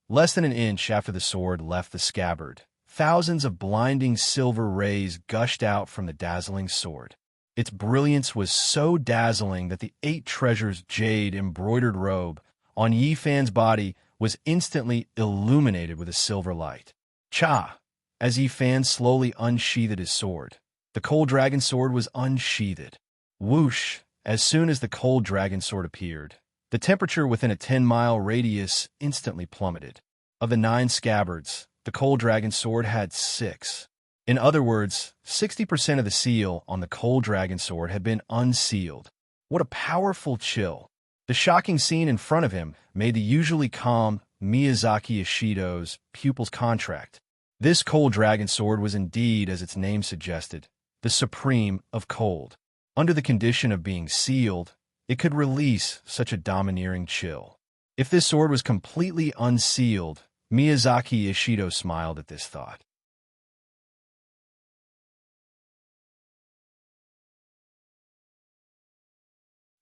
Less than an inch after the sword left the scabbard, thousands of blinding silver rays gushed out from the dazzling sword. Its brilliance was so dazzling that the 8 treasures jade embroidered robe on Yi Fan's body was instantly illuminated with a silver light. Cha! As Yi Fan slowly unsheathed his sword, the cold dragon sword was unsheathed. Whoosh! As soon as the cold dragon sword appeared, the temperature within a 10-mile radius instantly plummeted. Of the 9 scabbards, the cold dragon sword had 6. In other words, 60% of the seal on the cold dragon sword had been unsealed. What a powerful chill! The shocking scene in front of him made the usually calm Miyazaki Ishido's pupils contract. This cold dragon sword was indeed, as its name suggested, the supreme of cold. Under the condition of being sealed, it could release such a domineering chill. If this sword was completely unsealed, Miyazaki Ishido smiled at this thought.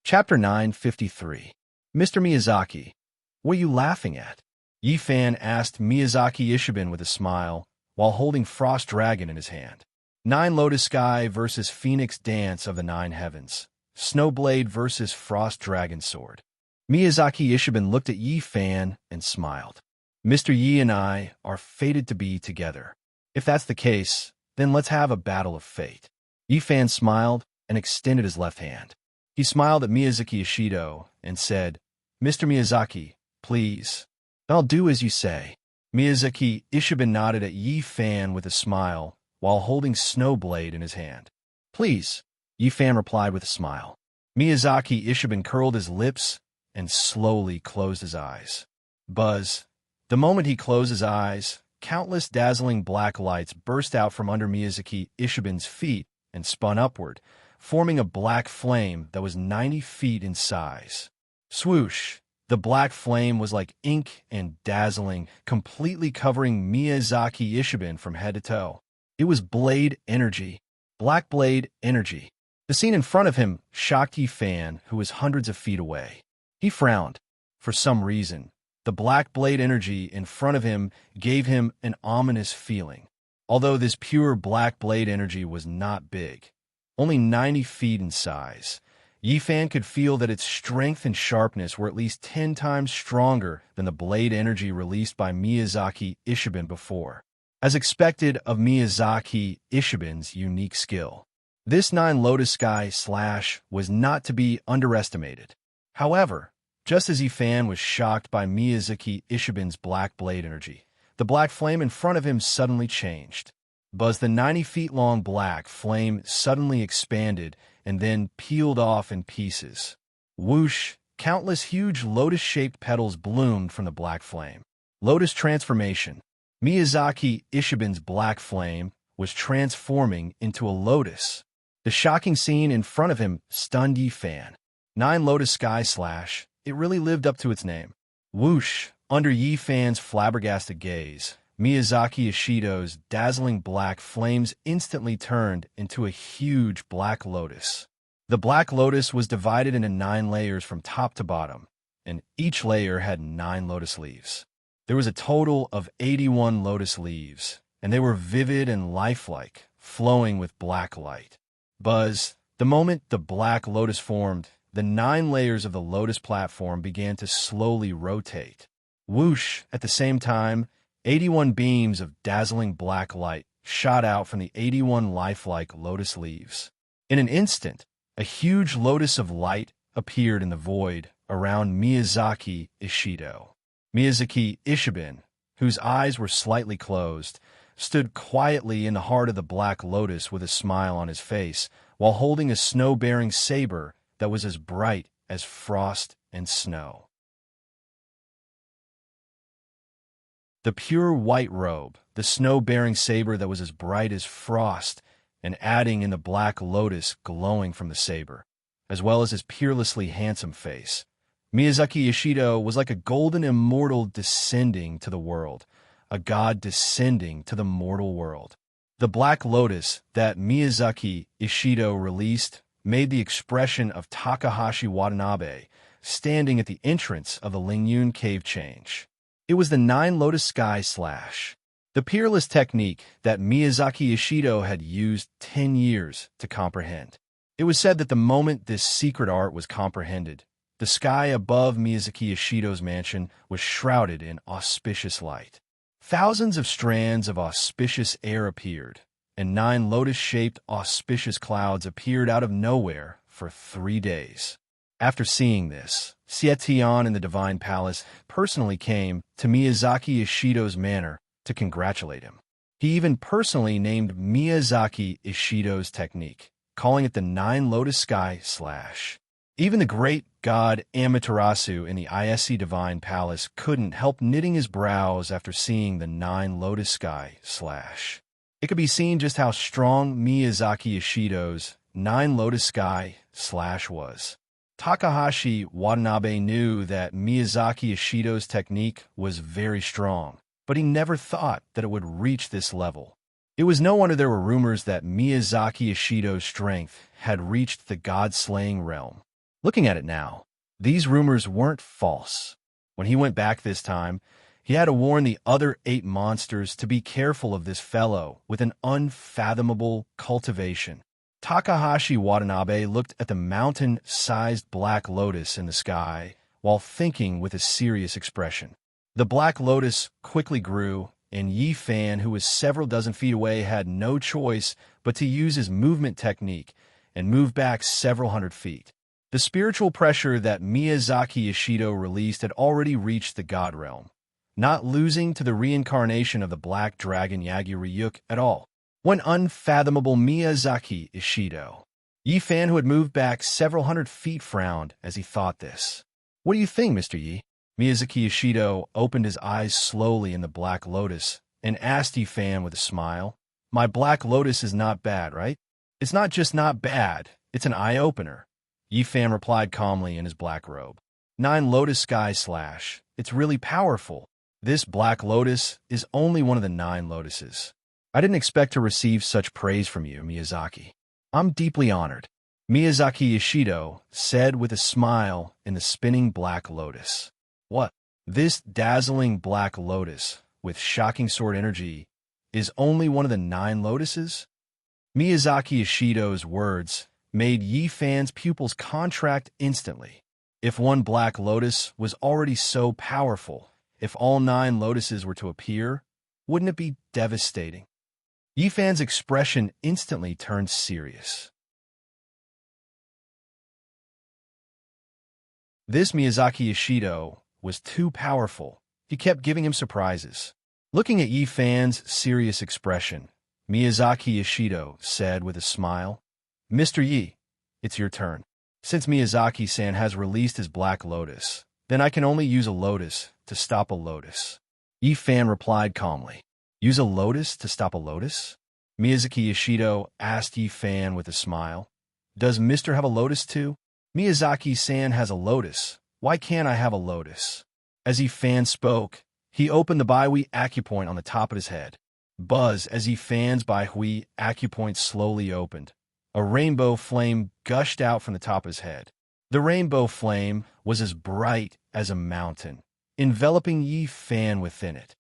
Chapter 953. Mr. Miyazaki, what are you laughing at? Yi Fan asked Miyazaki Ishiben with a smile, while holding Frost Dragon in his hand. 9 Lotus Sky versus Phoenix Dance of the 9 Heavens. Snowblade versus Frost Dragon Sword. Miyazaki Ishiben looked at Yi Fan and smiled. Mr. Yi and I are fated to be together. If that's the case, then let's have a battle of fate. Yi Fan smiled and extended his left hand. He smiled at Miyazaki Ishido and said, Mr. Miyazaki, please. I'll do as you say. Miyazaki Ishiben nodded at Yi Fan with a smile while holding Snowblade in his hand. Please, Yi Fan replied with a smile. Miyazaki Ishiben curled his lips and slowly closed his eyes. Buzz. The moment he closed his eyes, countless dazzling black lights burst out from under Miyazaki Ishiben's feet and spun upward, forming a black flame that was 90 feet in size. Swoosh! The black flame was like ink and dazzling, completely covering Miyazaki Ishiben from head to toe. It was blade energy. Black blade energy. The scene in front of him shocked Yi Fan, who was hundreds of feet away. He frowned. For some reason, the black blade energy in front of him gave him an ominous feeling. Although this pure black blade energy was not big, only 90 feet in size, Yi Fan could feel that its strength and sharpness were at least 10 times stronger than the blade energy released by Miyazaki Ishiben before. As expected of Miyazaki Ishiben's unique skill, this 9 Lotus Sky slash was not to be underestimated. However, just as Yi Fan was shocked by Miyazaki Ishiben's black blade energy, the black flame in front of him suddenly changed. Buzz, the 90 feet long black flame suddenly expanded and then peeled off in pieces. Whoosh! Countless huge lotus-shaped petals bloomed from the black flame. Lotus transformation. Miyazaki Ishiben's black flame was transforming into a lotus. The shocking scene in front of him stunned Yi Fan. 9 Lotus Sky slash. It really lived up to its name. Whoosh! Under Yi Fan's flabbergasted gaze, Miyazaki Ishido's dazzling black flames instantly turned into a huge black lotus. The black lotus was divided into 9 layers from top to bottom, and each layer had 9 lotus leaves. There was a total of 81 lotus leaves, and they were vivid and lifelike, flowing with black light. Buzz, the moment the black lotus formed, the 9 layers of the lotus platform began to slowly rotate. Whoosh! At the same time, 81 beams of dazzling black light shot out from the 81 lifelike lotus leaves. In an instant, a huge lotus of light appeared in the void around Miyazaki Ishido. Miyazaki Ishiben, whose eyes were slightly closed, stood quietly in the heart of the black lotus with a smile on his face, while holding a snow-bearing saber that was as bright as frost and snow. The pure white robe, the snow-bearing saber that was as bright as frost, and adding in the black lotus glowing from the saber, as well as his peerlessly handsome face. Miyazaki Ishido was like a golden immortal descending to the world, a god descending to the mortal world. The black lotus that Miyazaki Ishido released made the expression of Takahashi Watanabe standing at the entrance of the Lingyun cave change. It was the 9 Lotus Sky slash, the peerless technique that Miyazaki Ishido had used 10 years to comprehend. It was said that the moment this secret art was comprehended, The sky above Miyazaki Ishido's mansion was shrouded in auspicious light. Thousands of strands of auspicious air appeared, and 9 lotus-shaped auspicious clouds appeared out of nowhere for 3 days. After seeing this, Seitian in the Divine Palace personally came to Miyazaki Ishido's manor to congratulate him. He even personally named Miyazaki Ishido's technique, calling it the 9 Lotus Sky Slash. Even the great god Amaterasu in the ISC Divine Palace couldn't help knitting his brows after seeing the 9 Lotus Sky Slash. It could be seen just how strong Miyazaki Ishido's 9 Lotus Sky Slash was. Takahashi Watanabe knew that Miyazaki Ishido's technique was very strong, but he never thought that it would reach this level. It was no wonder there were rumors that Miyazaki Ishido's strength had reached the god-slaying realm. Looking at it now, these rumors weren't false. When he went back this time, he had to warn the other 8 monsters to be careful of this fellow with an unfathomable cultivation. Takahashi Watanabe looked at the mountain-sized black lotus in the sky while thinking with a serious expression. The black lotus quickly grew, and Yi Fan, who was several dozen feet away, had no choice but to use his movement technique and move back several hundred feet. The spiritual pressure that Miyazaki Ishido released had already reached the god realm, not losing to the reincarnation of the black dragon Yagyu-Ryuk at all. One unfathomable Miyazaki Ishido. Yi Fan, who had moved back several hundred feet, frowned as he thought this. "What do you think, Mr. Yi?" Miyazaki Ishido opened his eyes slowly in the black lotus and asked Yi Fan with a smile. "My black lotus is not bad, right?" "It's not just not bad, it's an eye-opener," Yi Fan replied calmly in his black robe. 9 Lotus Sky Slash. It's really powerful. This black lotus is only one of the 9 lotuses. I didn't expect to receive such praise from you, Miyazaki. I'm deeply honored," Miyazaki Ishido said with a smile in the spinning black lotus. "What? This dazzling black lotus, with shocking sword energy, is only one of the 9 lotuses?" Miyazaki Ishido's words made Yi Fan's pupils contract instantly. If one black lotus was already so powerful, if all 9 lotuses were to appear, wouldn't it be devastating? Yi Fan's expression instantly turned serious. This Miyazaki Ishido was too powerful. He kept giving him surprises. Looking at Yi Fan's serious expression, Miyazaki Ishido said with a smile, "Mr. Yi, it's your turn. Since Miyazaki-san has released his black lotus, then I can only use a lotus to stop a lotus." Yi Fan replied calmly. "Use a lotus to stop a lotus?" Miyazaki Ishido asked Yi Fan with a smile. "Does Mr. have a lotus too?" "Miyazaki-san has a lotus. Why can't I have a lotus?" As Yi Fan spoke, he opened the Baihui acupoint on the top of his head. Buzz as Yi Fan's Baihui acupoint slowly opened. A rainbow flame gushed out from the top of his head. The rainbow flame was as bright as a mountain, enveloping Yi Fan within it.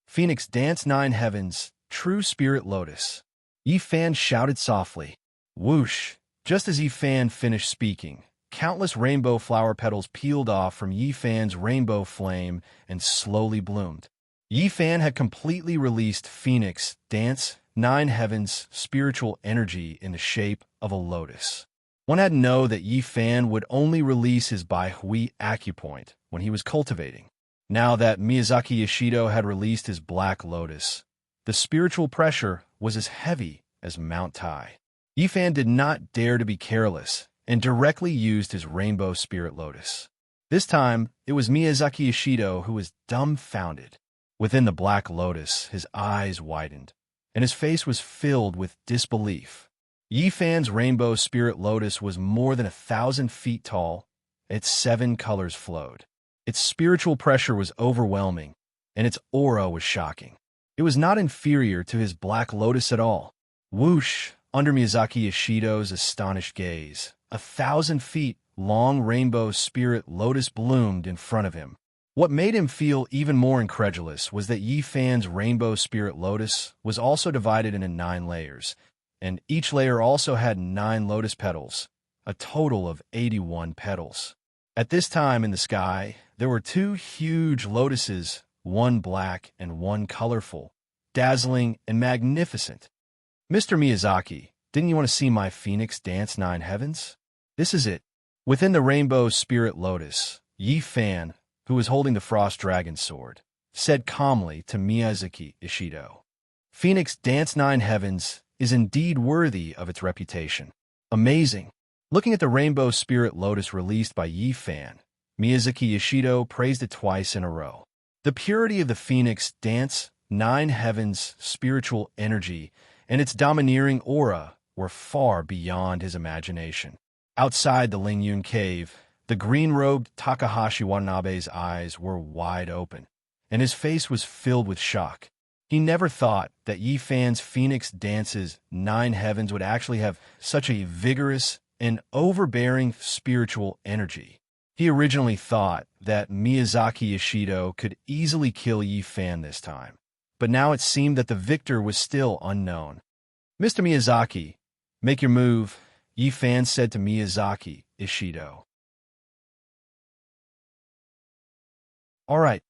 "Phoenix dance 9 heavens, true spirit lotus." Yi Fan shouted softly. Whoosh! Just as Yi Fan finished speaking, countless rainbow flower petals peeled off from Yi Fan's rainbow flame and slowly bloomed. Yi Fan had completely released Phoenix dance 9 heavens spiritual energy in the shape of a lotus. One had to know that Yi Fan would only release his Baihui acupoint when he was cultivating. Now that Miyazaki Ishido had released his black lotus, the spiritual pressure was as heavy as Mount Tai. Yi Fan did not dare to be careless and directly used his rainbow spirit lotus. This time, it was Miyazaki Ishido who was dumbfounded. Within the black lotus, his eyes widened, and his face was filled with disbelief. Yi Fan's rainbow spirit lotus was more than 1,000 feet tall. Its 7 colors flowed. Its spiritual pressure was overwhelming, and its aura was shocking. It was not inferior to his black lotus at all. Whoosh! Under Miyazaki Ishido's astonished gaze, 1,000 feet long rainbow spirit lotus bloomed in front of him. What made him feel even more incredulous was that Yi Fan's rainbow spirit lotus was also divided into 9 layers, and each layer also had 9 lotus petals, a total of 81 petals. At this time in the sky, there were two huge lotuses, one black and one colorful, dazzling and magnificent. Mr. Miyazaki, didn't you want to see my phoenix dance 9 heavens? This is it. Within the rainbow spirit lotus, Yi Fan, who was holding the frost dragon sword, said calmly to Miyazaki Ishido, Phoenix Dance 9 heavens is indeed worthy of its reputation. Amazing. Looking at the rainbow spirit lotus released by Yi Fan, Miyazaki Ishido praised it twice in a row. The purity of the Phoenix Dance 9 heavens spiritual energy and its domineering aura were far beyond his imagination. Outside the Lingyun cave, the green-robed Takahashi Watanabe's eyes were wide open, and his face was filled with shock. He never thought that Yi Fan's Phoenix Dance's 9 heavens would actually have such a vigorous and overbearing spiritual energy. He originally thought that Miyazaki Ishido could easily kill Yi Fan this time, but now it seemed that the victor was still unknown. Mr. Miyazaki, make your move, Yi Fan said to Miyazaki Ishido. All right,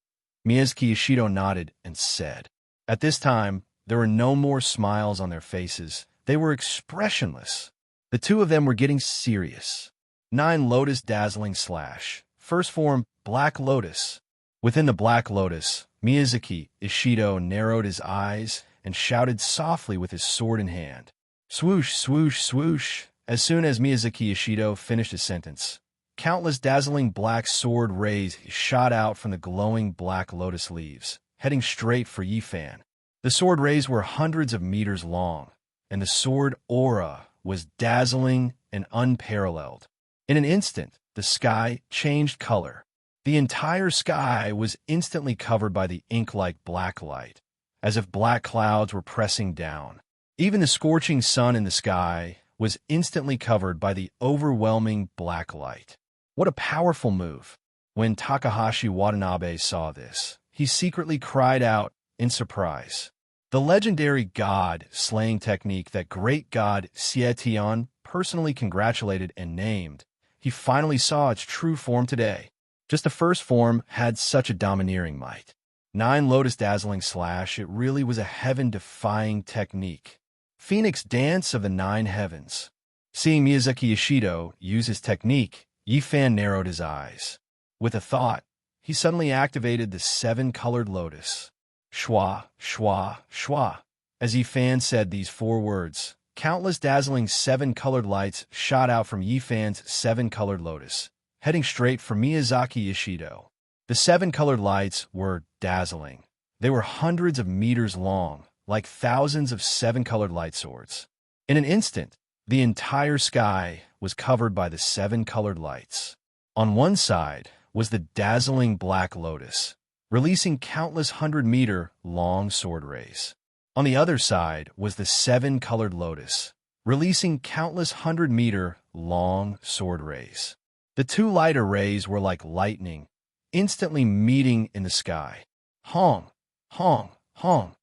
Miyazaki Ishido nodded and said. At this time, there were no more smiles on their faces. They were expressionless. The two of them were getting serious. 9 Lotus Dazzling Slash. First form, Black Lotus. Within the Black Lotus, Miyazaki Ishido narrowed his eyes and shouted softly with his sword in hand. Swoosh, swoosh, swoosh. As soon as Miyazaki Ishido finished his sentence, countless dazzling black sword rays shot out from the glowing Black Lotus leaves, heading straight for Yi Fan. The sword rays were hundreds of meters long, and the sword aura was dazzling and unparalleled. In an instant, the sky changed color. The entire sky was instantly covered by the ink-like black light, as if black clouds were pressing down. Even the scorching sun in the sky was instantly covered by the overwhelming black light. What a powerful move! When Takahashi Watanabe saw this, he secretly cried out in surprise. The legendary god-slaying technique that great god Xietian personally congratulated and named, he finally saw its true form today. Just the first form had such a domineering might. 9 Lotus Dazzling Slash, it really was a heaven-defying technique. Phoenix Dance of the 9 heavens. Seeing Miyazaki Ishido use his technique, Yi Fan narrowed his eyes. With a thought, he suddenly activated the 7-colored lotus. Shwa, shwa, shwa. As Yi Fan said these 4 words, countless dazzling 7-colored lights shot out from Yi Fan's 7-colored lotus, heading straight for Miyazaki Ishido. The 7-colored lights were dazzling. They were hundreds of meters long, like thousands of 7-colored light swords. In an instant, the entire sky was covered by the 7-colored lights. On one side was the dazzling Black Lotus, releasing countless 100-meter-long sword rays. On the other side was the 7-colored lotus, releasing countless 100-meter-long sword rays. The 2 light arrays were like lightning, instantly meeting in the sky. Hong, hong, hong.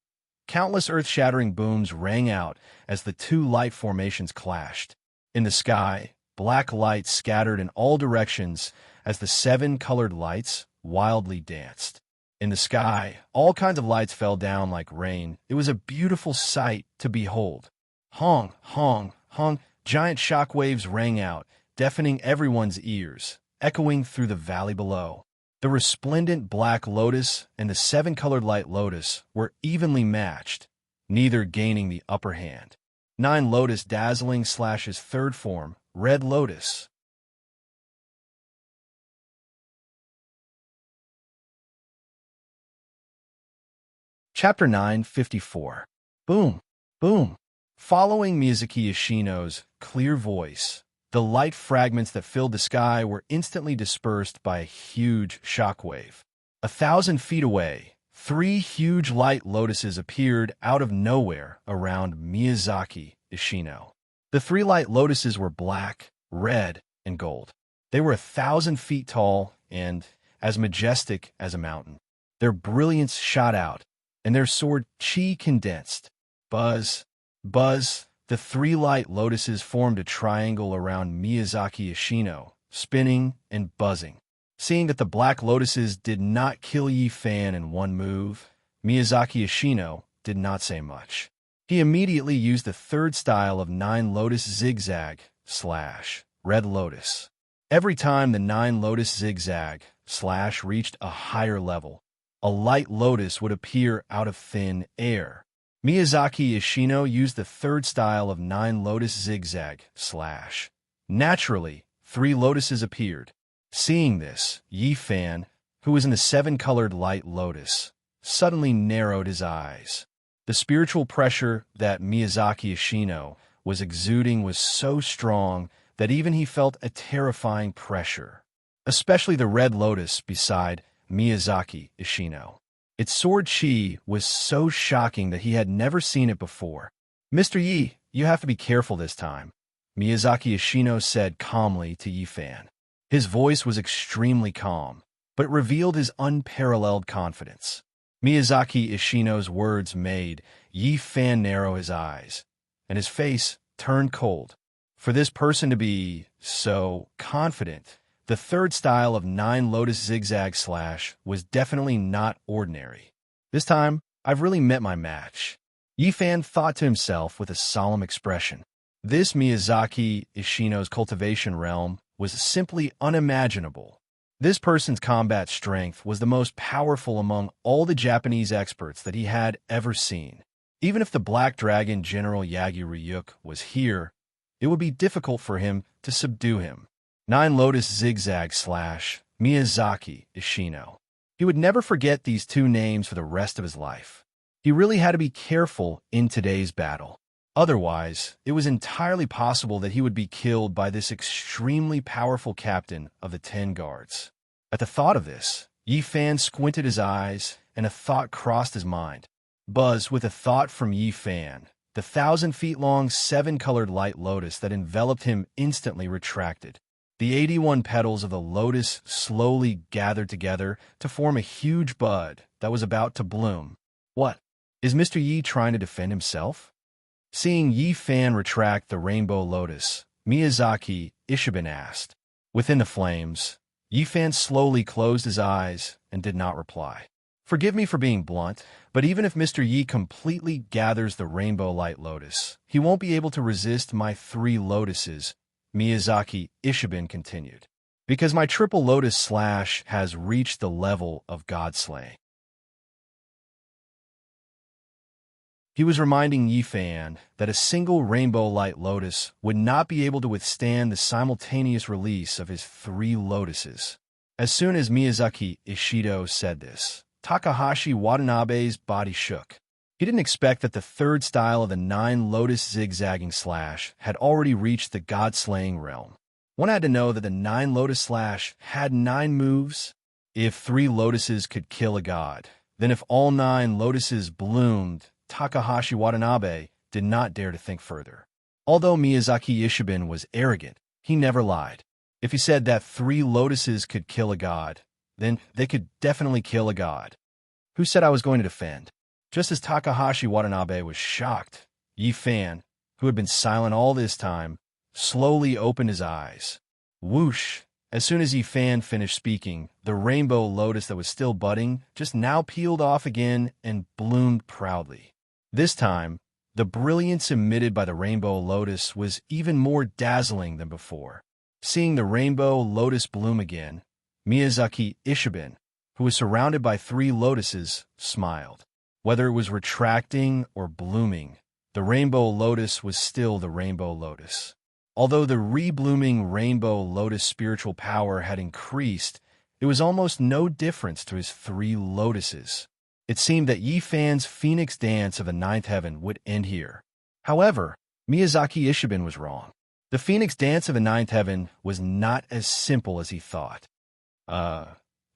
Countless earth-shattering booms rang out as the 2 light formations clashed. In the sky, black light scattered in all directions as the 7-colored lights wildly danced. In the sky, all kinds of lights fell down like rain. It was a beautiful sight to behold. Hong, hong, hong. Giant shock waves rang out, deafening everyone's ears, echoing through the valley below. The resplendent Black Lotus and the 7-colored light lotus were evenly matched, neither gaining the upper hand. 9 Lotus Dazzling Slash's third form, Red Lotus. Chapter 954. Boom, boom. Following Miyazaki Ishino's clear voice, the light fragments that filled the sky were instantly dispersed by a huge shockwave. 1,000 feet away, 3 huge light lotuses appeared out of nowhere around Miyazaki Ishino. The 3 light lotuses were black, red, and gold. They were 1,000 feet tall and as majestic as a mountain. Their brilliance shot out, and their sword chi condensed. Buzz, buzz, the 3 light lotuses formed a triangle around Miyazaki Ishino, spinning, and buzzing. Seeing that the black lotuses did not kill Yi Fan in one move, Miyazaki Ishino did not say much. He immediately used the third style of 9 lotus zigzag / red lotus. Every time the 9 lotus zigzag / reached a higher level, a light lotus would appear out of thin air. Miyazaki Ishino used the third style of 9 lotus zigzag / naturally, 3 lotuses appeared. Seeing this, Yi Fan, who was in the 7-colored light lotus, suddenly narrowed his eyes. The spiritual pressure that Miyazaki Ishino was exuding was so strong that even he felt a terrifying pressure, especially the red lotus beside Miyazaki Ishino. Its sword chi was so shocking that he had never seen it before. "Mr. Yi, you have to be careful this time," Miyazaki Ishino said calmly to Yi Fan. His voice was extremely calm, but it revealed his unparalleled confidence. Miyazaki Ishino's words made Yi Fan narrow his eyes, and his face turned cold. For this person to be so confident, the third style of 9 lotus zigzag / was definitely not ordinary. This time, I've really met my match. Yi Fan thought to himself with a solemn expression. This Miyazaki Ishino's cultivation realm was simply unimaginable. This person's combat strength was the most powerful among all the Japanese experts that he had ever seen. Even if the Black Dragon General Yagi Ryuk was here, it would be difficult for him to subdue him. 9 Lotus Zigzag / Miyazaki Ishino. He would never forget these 2 names for the rest of his life. He really had to be careful in today's battle. Otherwise, it was entirely possible that he would be killed by this extremely powerful captain of the 10 guards. At the thought of this, Yi Fan squinted his eyes, and a thought crossed his mind. Buzz with a thought from Yi Fan. The 1,000-feet-long 7-colored light lotus that enveloped him instantly retracted. The 81 petals of the lotus slowly gathered together to form a huge bud that was about to bloom. What? Is Mr. Yi trying to defend himself? Seeing Yi Fan retract the rainbow lotus, Miyazaki Ishibin asked. Within the flames, Yi Fan slowly closed his eyes and did not reply. Forgive me for being blunt, but even if Mr. Yi completely gathers the rainbow light lotus, he won't be able to resist my 3 lotuses, Miyazaki Ishibin continued. Because my triple lotus / has reached the level of God-slaying. He was reminding Yi Fan that a single rainbow light lotus would not be able to withstand the simultaneous release of his 3 lotuses. As soon as Miyazaki Ishido said this, Takahashi Watanabe's body shook. He didn't expect that the third style of the 9 lotus zigzagging / had already reached the god-slaying realm. One had to know that the 9 lotus / had 9 moves. If 3 lotuses could kill a god, then if all 9 lotuses bloomed, Takahashi Watanabe did not dare to think further. Although Miyazaki Ishibin was arrogant, he never lied. If he said that 3 lotuses could kill a god, then they could definitely kill a god. Who said I was going to defend? Just as Takahashi Watanabe was shocked, Yi Fan, who had been silent all this time, slowly opened his eyes. Whoosh! As soon as Yi Fan finished speaking, the rainbow lotus that was still budding just now peeled off again and bloomed proudly. This time, the brilliance emitted by the rainbow lotus was even more dazzling than before. Seeing the rainbow lotus bloom again, Miyazaki Ishibin, who was surrounded by 3 lotuses, smiled. Whether it was retracting or blooming, the rainbow lotus was still the rainbow lotus. Although the reblooming rainbow lotus spiritual power had increased, it was almost no difference to his 3 lotuses. It seemed that Yi Fan's phoenix dance of the 9th heaven would end here. However, Miyazaki Ishibin was wrong. The phoenix dance of the 9th heaven was not as simple as he thought.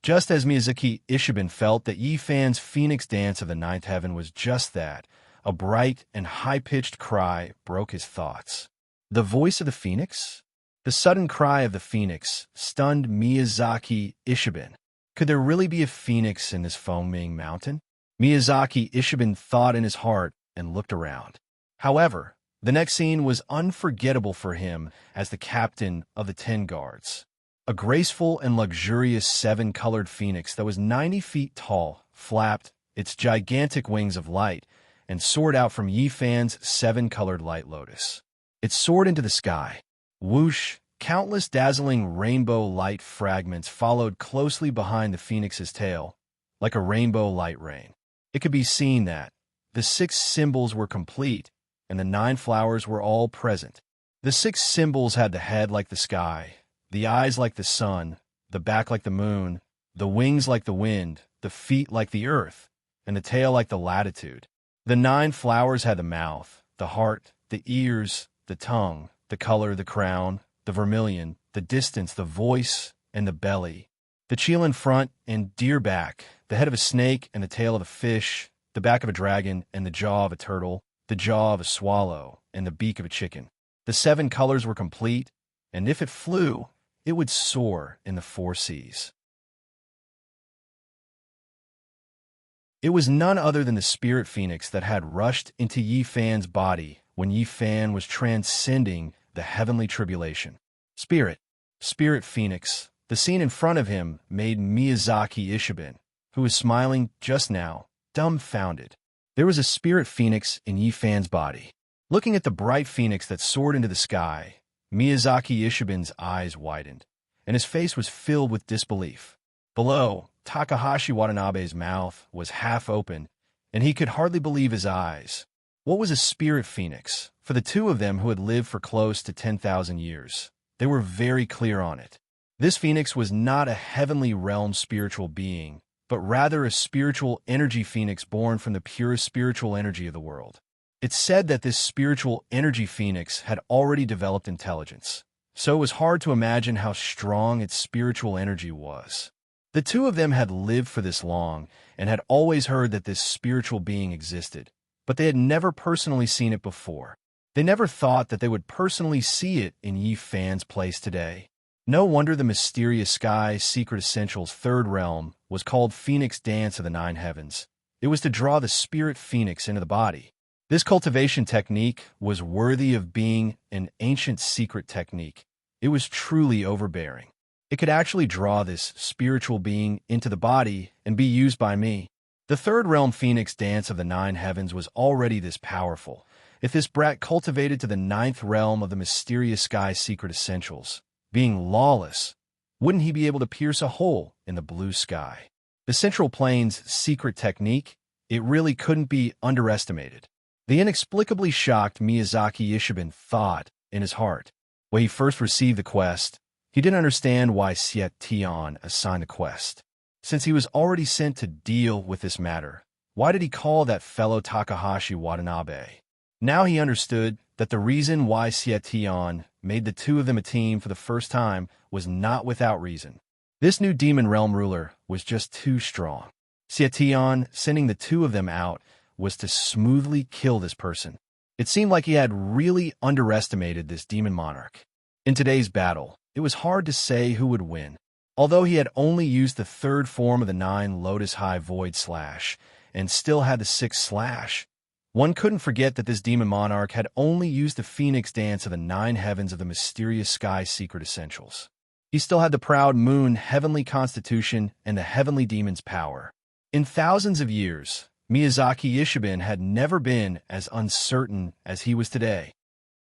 Just as Miyazaki Ishibin felt that Yi Fan's phoenix dance of the 9th heaven was just that, a bright and high-pitched cry broke his thoughts. The voice of the phoenix? The sudden cry of the phoenix stunned Miyazaki Ishibin. Could there really be a phoenix in this foaming mountain? Miyazaki Ishibin thought in his heart and looked around. However, the next scene was unforgettable for him as the captain of the 10 guards. A graceful and luxurious seven-colored phoenix that was 90 feet tall flapped its gigantic wings of light and soared out from Yifan's seven-colored light lotus. It soared into the sky. Whoosh! Countless dazzling rainbow light fragments followed closely behind the phoenix's tail, like a rainbow light rain. It could be seen that the 6 symbols were complete, and the 9 flowers were all present. The 6 symbols had the head like the sky, the eyes like the sun, the back like the moon, the wings like the wind, the feet like the earth, and the tail like the latitude. The 9 flowers had the mouth, the heart, the ears, the tongue, the color, the crown, the vermilion, the distance, the voice, and the belly. The cheel in front and deer back, the head of a snake and the tail of a fish, the back of a dragon and the jaw of a turtle, the jaw of a swallow and the beak of a chicken. The 7 colors were complete, and if it flew, it would soar in the 4 seas. It was none other than the spirit phoenix that had rushed into Yifan's body when Yifan was transcending the heavenly tribulation. Spirit Phoenix. The scene in front of him made Miyazaki Ishiben, who was smiling just now, dumbfounded. There was a spirit phoenix in Yifan's body. Looking at the bright phoenix that soared into the sky, Miyazaki Ishiben's eyes widened, and his face was filled with disbelief. Below, Takahashi Watanabe's mouth was half open, and he could hardly believe his eyes. What was a spirit phoenix? For the two of them who had lived for close to 10,000 years, they were very clear on it. This phoenix was not a heavenly realm spiritual being, but rather a spiritual energy phoenix born from the purest spiritual energy of the world. It's said that this spiritual energy phoenix had already developed intelligence, so it was hard to imagine how strong its spiritual energy was. The two of them had lived for this long and had always heard that this spiritual being existed, but they had never personally seen it before. They never thought that they would personally see it in Yifan's place today. No wonder the mysterious sky secret essentials 3rd realm was called Phoenix Dance of the 9 Heavens. It was to draw the spirit phoenix into the body. This cultivation technique was worthy of being an ancient secret technique. It was truly overbearing. It could actually draw this spiritual being into the body and be used by me. The 3rd realm Phoenix Dance of the 9 Heavens was already this powerful. If this brat cultivated to the 9th realm of the mysterious sky secret essentials, being lawless, wouldn't he be able to pierce a hole in the blue sky? The Central Plains secret technique, it really couldn't be underestimated. The inexplicably shocked Miyazaki Ishiben thought in his heart. When he first received the quest, he didn't understand why Siet Tion assigned the quest. Since he was already sent to deal with this matter, why did he call that fellow Takahashi Watanabe? Now he understood that the reason why Siet Tion made the two of them a team for the first time was not without reason. This new demon realm ruler was just too strong. Siet Tion sending the two of them out was to smoothly kill this person. It seemed like he had really underestimated this demon monarch. In today's battle, it was hard to say who would win. Although he had only used the 3rd form of the 9 Lotus High Void Slash and still had the 6th Slash, one couldn't forget that this demon monarch had only used the Phoenix Dance of the 9 Heavens of the mysterious sky secret essentials. He still had the proud moon heavenly constitution and the heavenly demon's power. In thousands of years, Miyazaki Ishiben had never been as uncertain as he was today.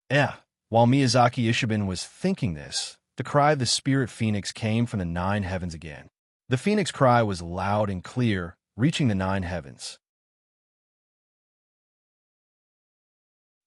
While Miyazaki Ishiben was thinking this, the cry of the spirit phoenix came from the 9 heavens again. The phoenix cry was loud and clear, reaching the 9 heavens.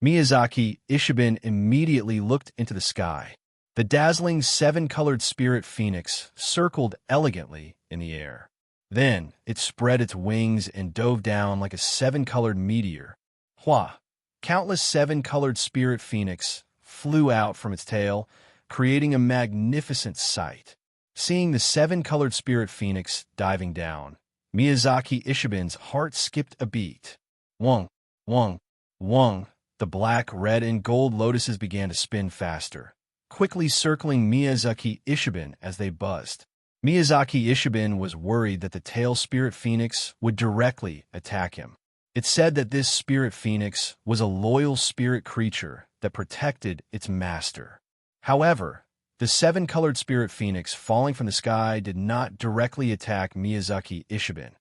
Miyazaki Ishiben immediately looked into the sky. The dazzling 7-colored spirit phoenix circled elegantly in the air. Then it spread its wings and dove down like a 7-colored meteor. Hua! Countless 7-colored spirit phoenix flew out from its tail, creating a magnificent sight. Seeing the 7-colored spirit phoenix diving down, Miyazaki Ishiben's heart skipped a beat. Wong, wong, wong. The black, red, and gold lotuses began to spin faster, quickly circling Miyazaki Ishiben as they buzzed. Miyazaki Ishiben was worried that the tail spirit phoenix would directly attack him. It said that this spirit phoenix was a loyal spirit creature that protected its master. However, The seven-colored spirit phoenix falling from the sky did not directly attack Miyazaki Ishiben.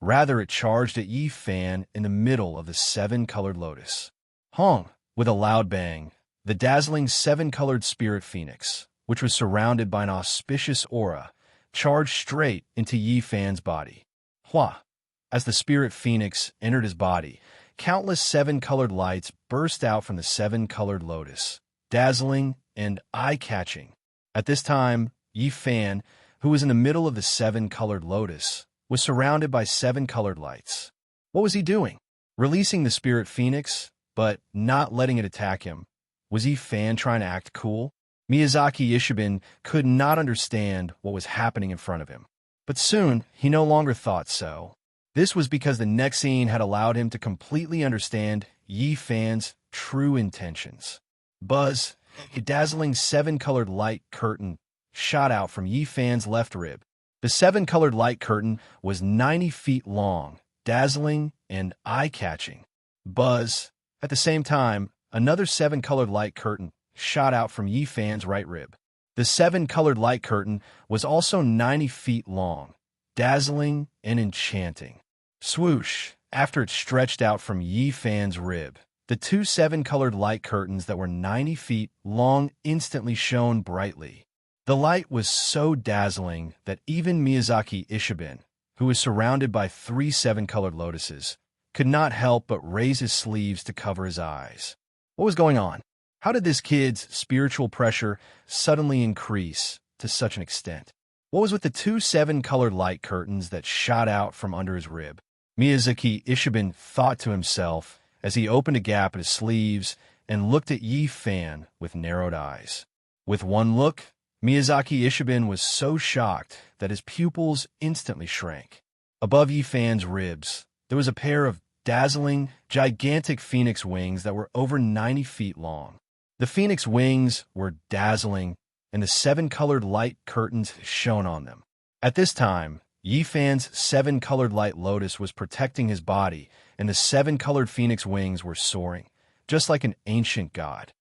Rather, it charged at Yi Fan in the middle of the seven-colored lotus. Hong! With a loud bang, the dazzling seven-colored spirit phoenix, which was surrounded by an auspicious aura, charged straight into Yi Fan's body. Hua! As the spirit phoenix entered his body, countless seven-colored lights burst out from the seven-colored lotus, dazzling and eye-catching. At this time, Yi Fan, who was in the middle of the seven-colored lotus, was surrounded by seven-colored lights. What was he doing? Releasing the spirit phoenix, but not letting it attack him. Was Yi Fan trying to act cool? Miyazaki Ishiben could not understand what was happening in front of him. But soon, he no longer thought so. This was because the next scene had allowed him to completely understand Yi Fan's true intentions. Buzz, a dazzling seven-colored light curtain, shot out from Yi Fan's left rib. The seven-colored light curtain was 90 feet long, dazzling and eye-catching. Buzz. At the same time, another seven-colored light curtain shot out from Yi Fan's right rib. The seven-colored light curtain was also 90 feet long, dazzling and enchanting. Swoosh! After it stretched out from Yi Fan's rib, the two seven-colored light curtains that were 90 feet long instantly shone brightly. The light was so dazzling that even Miyazaki Ishiben, who was surrounded by three seven-colored lotuses, could not help but raise his sleeves to cover his eyes. What was going on? How did this kid's spiritual pressure suddenly increase to such an extent? What was with the two seven-colored light curtains that shot out from under his rib? Miyazaki Ishiben thought to himself as he opened a gap at his sleeves and looked at Yi Fan with narrowed eyes. With one look, Miyazaki Ishiben was so shocked that his pupils instantly shrank. Above Yi Fan's ribs, there was a pair of dazzling, gigantic phoenix wings that were over 90 feet long. The phoenix wings were dazzling, and the seven-colored light curtains shone on them. At this time, Yi Fan's seven-colored light lotus was protecting his body, and the seven-colored phoenix wings were soaring, just like an ancient god.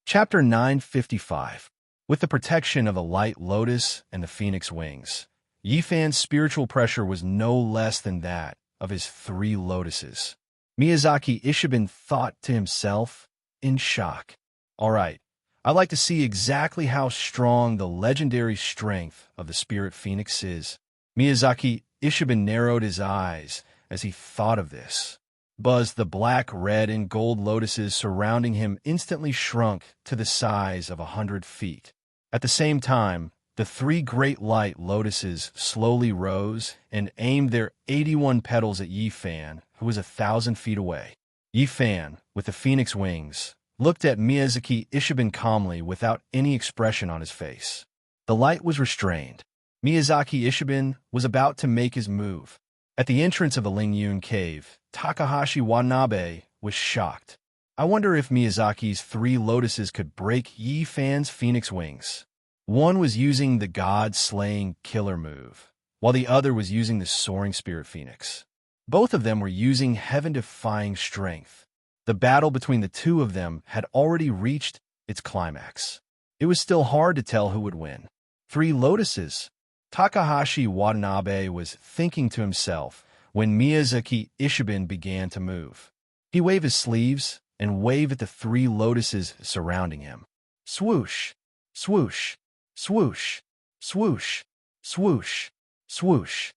Chapter 955. With the protection of the light lotus and the phoenix wings, Yi Fan's spiritual pressure was no less than that of his three lotuses. Miyazaki Ishiben thought to himself, in shock. All right, I'd like to see exactly how strong the legendary strength of the spirit phoenix is. Miyazaki Ishiben narrowed his eyes as he thought of this. Buzz, the black, red, and gold lotuses surrounding him instantly shrunk to the size of 100 feet. At the same time, the three great light lotuses slowly rose and aimed their 81 petals at Yi Fan, who was 1,000 feet away. Yi Fan, with the phoenix wings, looked at Miyazaki Ishiben calmly without any expression on his face. The light was restrained. Miyazaki Ishiben was about to make his move. At the entrance of the Lingyun cave, Takahashi Watanabe was shocked. I wonder if Miyazaki's three lotuses could break Yi Fan's phoenix wings. One was using the god-slaying killer move, while the other was using the soaring spirit phoenix. Both of them were using heaven-defying strength. The battle between the two of them had already reached its climax. It was still hard to tell who would win. Three lotuses. Takahashi Watanabe was thinking to himself when Miyazaki Ishiben began to move. He waved his sleeves and waved at the three lotuses surrounding him. Swoosh, swoosh, swoosh, swoosh, swoosh, swoosh.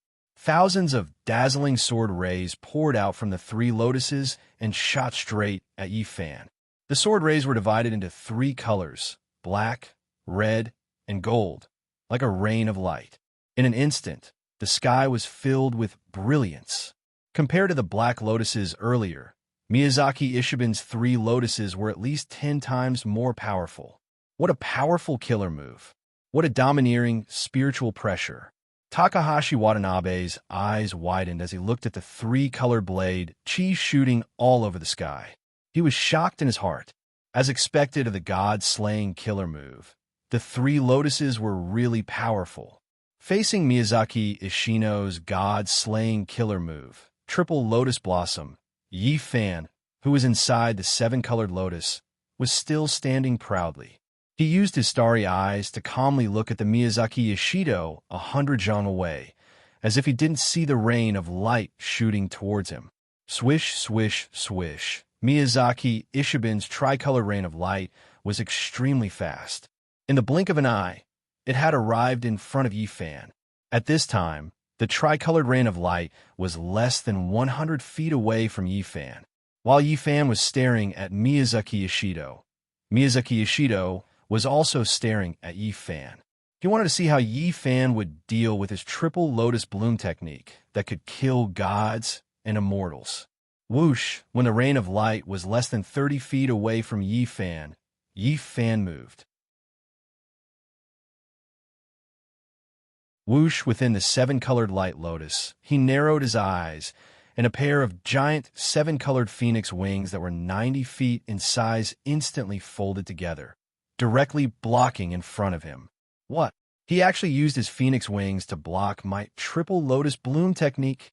Thousands of dazzling sword rays poured out from the three lotuses and shot straight at Yi Fan. The sword rays were divided into three colors, black, red, and gold, like a rain of light. In an instant, the sky was filled with brilliance. Compared to the black lotuses earlier, Miyazaki Ishiben's three lotuses were at least 10 times more powerful. What a powerful killer move. What a domineering spiritual pressure. Takahashi Watanabe's eyes widened as he looked at the three-colored blade, chi shooting all over the sky. He was shocked in his heart. As expected of the god-slaying killer move, the three lotuses were really powerful. Facing Miyazaki Ishino's god-slaying killer move, triple lotus blossom, Yi Fan, who was inside the seven-colored lotus, was still standing proudly. He used his starry eyes to calmly look at the Miyazaki Ishido 100 zhang away, as if he didn't see the rain of light shooting towards him. Swish, swish, swish. Miyazaki Ishiban's tricolor rain of light was extremely fast. In the blink of an eye, it had arrived in front of Yi Fan. At this time, the tricolored rain of light was less than 100 feet away from Yi Fan. While Yi Fan was staring at Miyazaki Ishido was also staring at Yi Fan. He wanted to see how Yi Fan would deal with his triple lotus bloom technique that could kill gods and immortals. Whoosh! When the rain of light was less than 30 feet away from Yi Fan moved. Whoosh! Within the seven-colored light lotus, he narrowed his eyes, and a pair of giant seven-colored phoenix wings that were 90 feet in size instantly folded together, directly blocking in front of him. What? He actually used his phoenix wings to block my triple lotus bloom technique?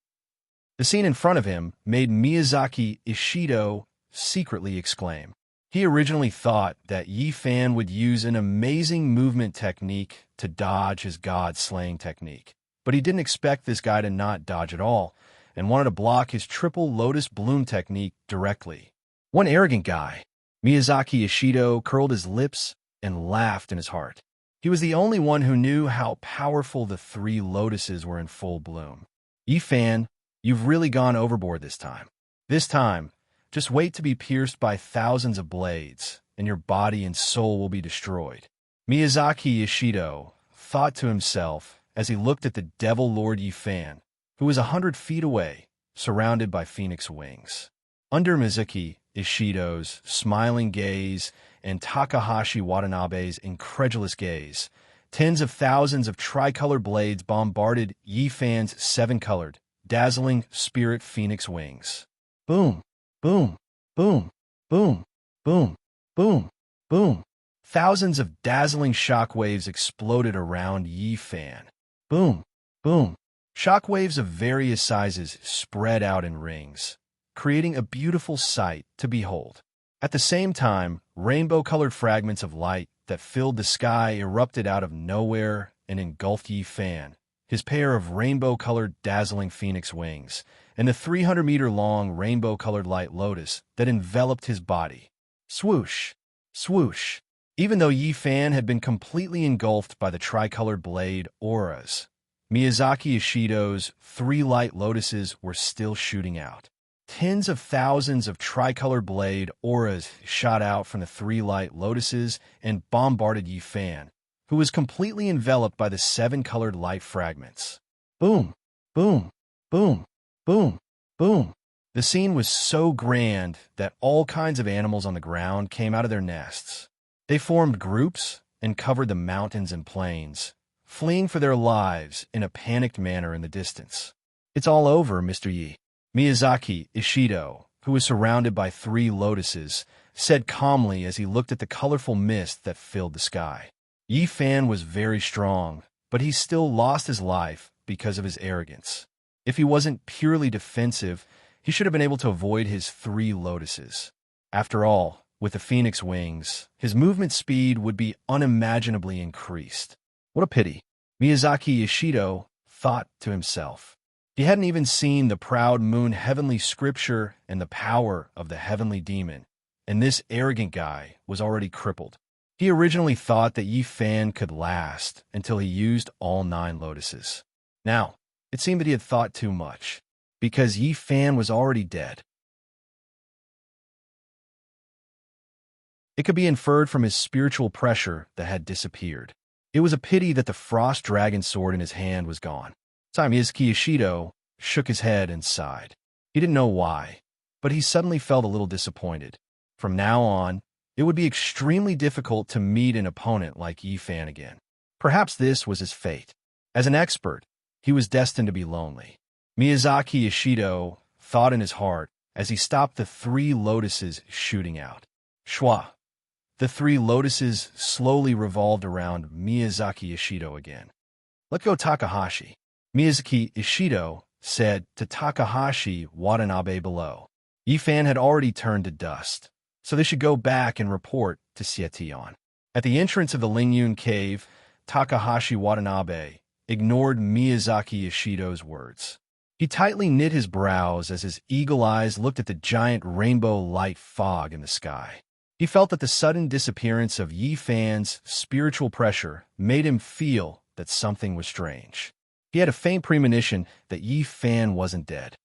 The scene in front of him made Miyazaki Ishido secretly exclaim. He originally thought that Yi Fan would use an amazing movement technique to dodge his god-slaying technique, but he didn't expect this guy to not dodge at all, and wanted to block his triple lotus bloom technique directly. One arrogant guy. Miyazaki Ishido curled his lips and laughed in his heart. He was the only one who knew how powerful the three lotuses were in full bloom. Yi Fan, you've really gone overboard this time. This time, just wait to be pierced by thousands of blades, and your body and soul will be destroyed. Miyazaki Ishido thought to himself as he looked at the Devil Lord Yi Fan, who was 100 feet away, surrounded by phoenix wings. Under Miyazaki Ishido's smiling gaze and Takahashi Watanabe's incredulous gaze, tens of thousands of tricolor blades bombarded Yi Fan's seven-colored, dazzling spirit phoenix wings. Boom, boom, boom, boom, boom, boom, boom. Thousands of dazzling shockwaves exploded around Yi Fan. Boom, boom. Shockwaves of various sizes spread out in rings, creating a beautiful sight to behold. At the same time, rainbow-colored fragments of light that filled the sky erupted out of nowhere and engulfed Yi Fan, his pair of rainbow-colored dazzling phoenix wings, and the 300-meter-long rainbow-colored light lotus that enveloped his body. Swoosh! Swoosh! Even though Yi Fan had been completely engulfed by the tricolored blade auras, Miyazaki Ishido's three light lotuses were still shooting out. Tens of thousands of tricolored blade auras shot out from the three light lotuses and bombarded Yi Fan, who was completely enveloped by the seven-colored light fragments. Boom, boom, boom, boom, boom. The scene was so grand that all kinds of animals on the ground came out of their nests. They formed groups and covered the mountains and plains, fleeing for their lives in a panicked manner in the distance. It's all over, Mr. Yi. Miyazaki Ishido, who was surrounded by three lotuses, said calmly as he looked at the colorful mist that filled the sky. Yi Fan was very strong, but he still lost his life because of his arrogance. If he wasn't purely defensive, he should have been able to avoid his three lotuses. After all, with the phoenix wings, his movement speed would be unimaginably increased. What a pity, Miyazaki Ishido thought to himself. He hadn't even seen the proud moon heavenly scripture and the power of the heavenly demon, and this arrogant guy was already crippled. He originally thought that Yi Fan could last until he used all 9 lotuses. Now, it seemed that he had thought too much, because Yi Fan was already dead. It could be inferred from his spiritual pressure that had disappeared. It was a pity that the frost dragon sword in his hand was gone. Miyazaki Ishido shook his head and sighed. He didn't know why, but he suddenly felt a little disappointed. From now on, it would be extremely difficult to meet an opponent like Yi Fan again. Perhaps this was his fate. As an expert, he was destined to be lonely. Miyazaki Ishido thought in his heart as he stopped the 3 lotuses shooting out. Shwa! The 3 lotuses slowly revolved around Miyazaki Ishido again. Let go, Takahashi. Miyazaki Ishido said to Takahashi Watanabe below. Yifan had already turned to dust, so they should go back and report to Sietion. At the entrance of the Lingyun cave, Takahashi Watanabe ignored Miyazaki Ishido's words. He tightly knit his brows as his eagle eyes looked at the giant rainbow light fog in the sky. He felt that the sudden disappearance of Yifan's spiritual pressure made him feel that something was strange. He had a faint premonition that Yifan wasn't dead.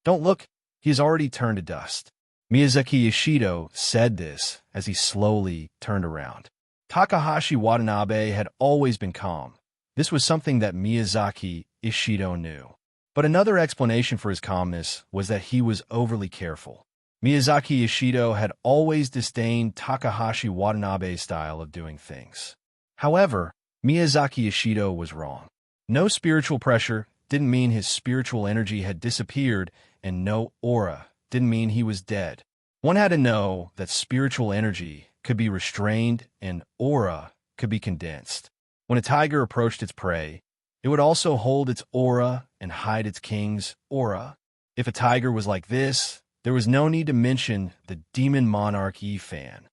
"Don't look, he has already turned to dust." Miyazaki Ishido said this as he slowly turned around. Takahashi Watanabe had always been calm. This was something that Miyazaki Ishido knew. But another explanation for his calmness was that he was overly careful. Miyazaki Ishido had always disdained Takahashi Watanabe's style of doing things. However, Miyazaki Ishido was wrong. No spiritual pressure didn't mean his spiritual energy had disappeared, and no aura didn't mean he was dead. One had to know that spiritual energy could be restrained and aura could be condensed. When a tiger approached its prey, it would also hold its aura and hide its king's aura. If a tiger was like this, there was no need to mention the demon monarch Yifan.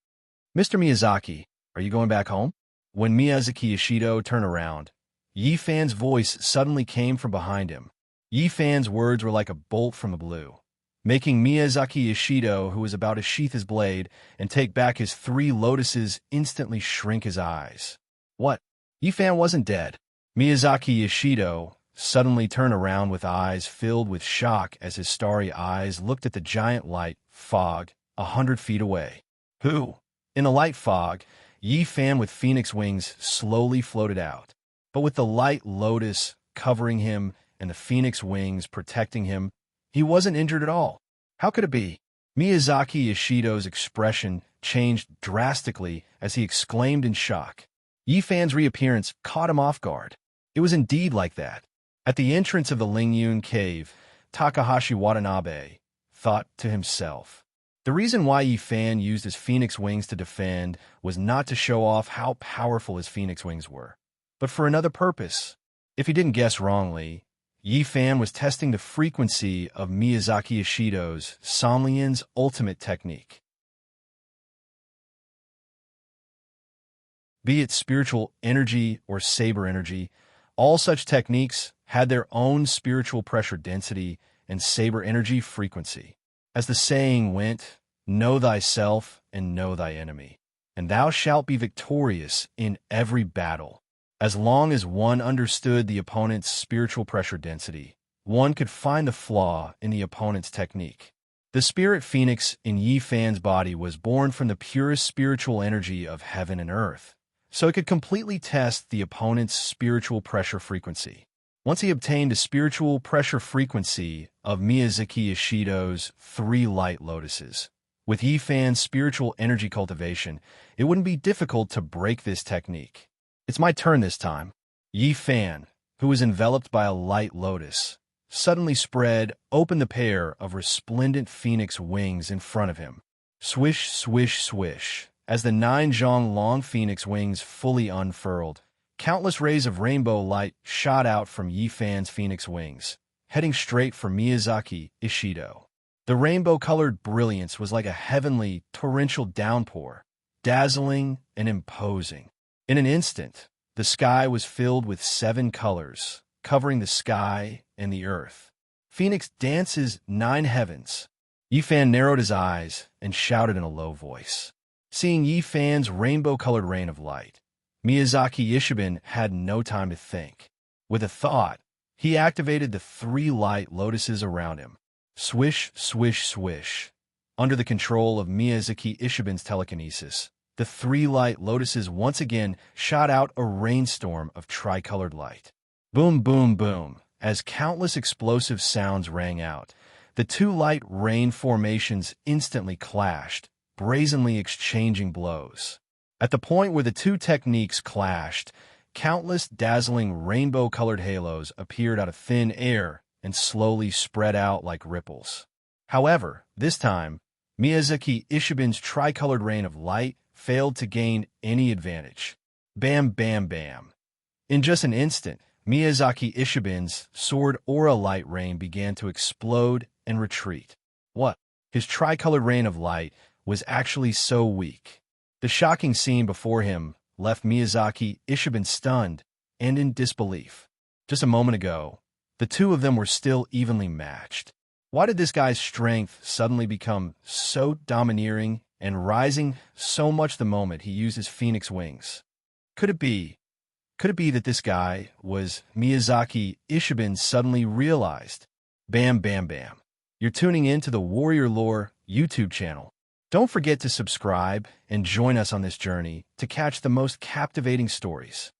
"Mr. Miyazaki, are you going back home?" When Miyazaki Ishido turned around, Yifan's voice suddenly came from behind him. Yifan's words were like a bolt from the blue, making Miyazaki Ishido, who was about to sheath his blade and take back his 3 lotuses, instantly shrink his eyes. "What? Yifan wasn't dead." Miyazaki Ishido suddenly turned around with eyes filled with shock as his starry eyes looked at the giant light fog 100 feet away. "Who?" In the light fog, Yifan with phoenix wings slowly floated out. But with the light lotus covering him and the phoenix wings protecting him, he wasn't injured at all. How could it be? Miyazaki Ishido's expression changed drastically as he exclaimed in shock. Yifan's reappearance caught him off guard. It was indeed like that. At the entrance of the Lingyun cave, Takahashi Watanabe thought to himself. The reason why Yifan used his phoenix wings to defend was not to show off how powerful his phoenix wings were, but for another purpose. If he didn't guess wrongly, Yifan was testing the frequency of Miyazaki Ishido's Somlian's ultimate technique. Be it spiritual energy or saber energy, all such techniques had their own spiritual pressure density and saber energy frequency. As the saying went, "Know thyself and know thy enemy, and thou shalt be victorious in every battle." As long as one understood the opponent's spiritual pressure density, one could find the flaw in the opponent's technique. The spirit phoenix in Yifan's body was born from the purest spiritual energy of heaven and earth, so it could completely test the opponent's spiritual pressure frequency. Once he obtained a spiritual pressure frequency of Miyazaki Ishido's 3 light lotuses, with Yifan's spiritual energy cultivation, it wouldn't be difficult to break this technique. "It's my turn this time." Yifan, who was enveloped by a light lotus, suddenly spread open the pair of resplendent phoenix wings in front of him. Swish, swish, swish. As the 9 zhong long phoenix wings fully unfurled, countless rays of rainbow light shot out from Yifan's phoenix wings, heading straight for Miyazaki Ishido. The rainbow-colored brilliance was like a heavenly, torrential downpour, dazzling and imposing. In an instant, the sky was filled with 7 colors, covering the sky and the earth. Phoenix dances 9 heavens. Yifan narrowed his eyes and shouted in a low voice. Seeing Yifan's rainbow-colored rain of light, Miyazaki Ishiben had no time to think. With a thought, he activated the 3 light lotuses around him. Swish, swish, swish. Under the control of Miyazaki Ishiben's telekinesis, the 3 light lotuses once again shot out a rainstorm of tricolored light. Boom, boom, boom. As countless explosive sounds rang out, the 2 light rain formations instantly clashed, brazenly exchanging blows. At the point where the 2 techniques clashed, countless dazzling rainbow-colored halos appeared out of thin air and slowly spread out like ripples. However, this time, Miyazaki Ishiben's tricolored rain of light failed to gain any advantage. Bam, bam, bam. In just an instant, Miyazaki Ishibin's sword aura light rain began to explode and retreat. What? His tricolored rain of light was actually so weak. The shocking scene before him left Miyazaki Ishibin stunned and in disbelief. Just a moment ago, the two of them were still evenly matched. Why did this guy's strength suddenly become so domineering and rising so much the moment he used his phoenix wings? Could it be that this guy was Miyazaki Ishibin suddenly realized? Bam, bam, bam. You're tuning in to the Warrior Lore YouTube channel. Don't forget to subscribe and join us on this journey to catch the most captivating stories.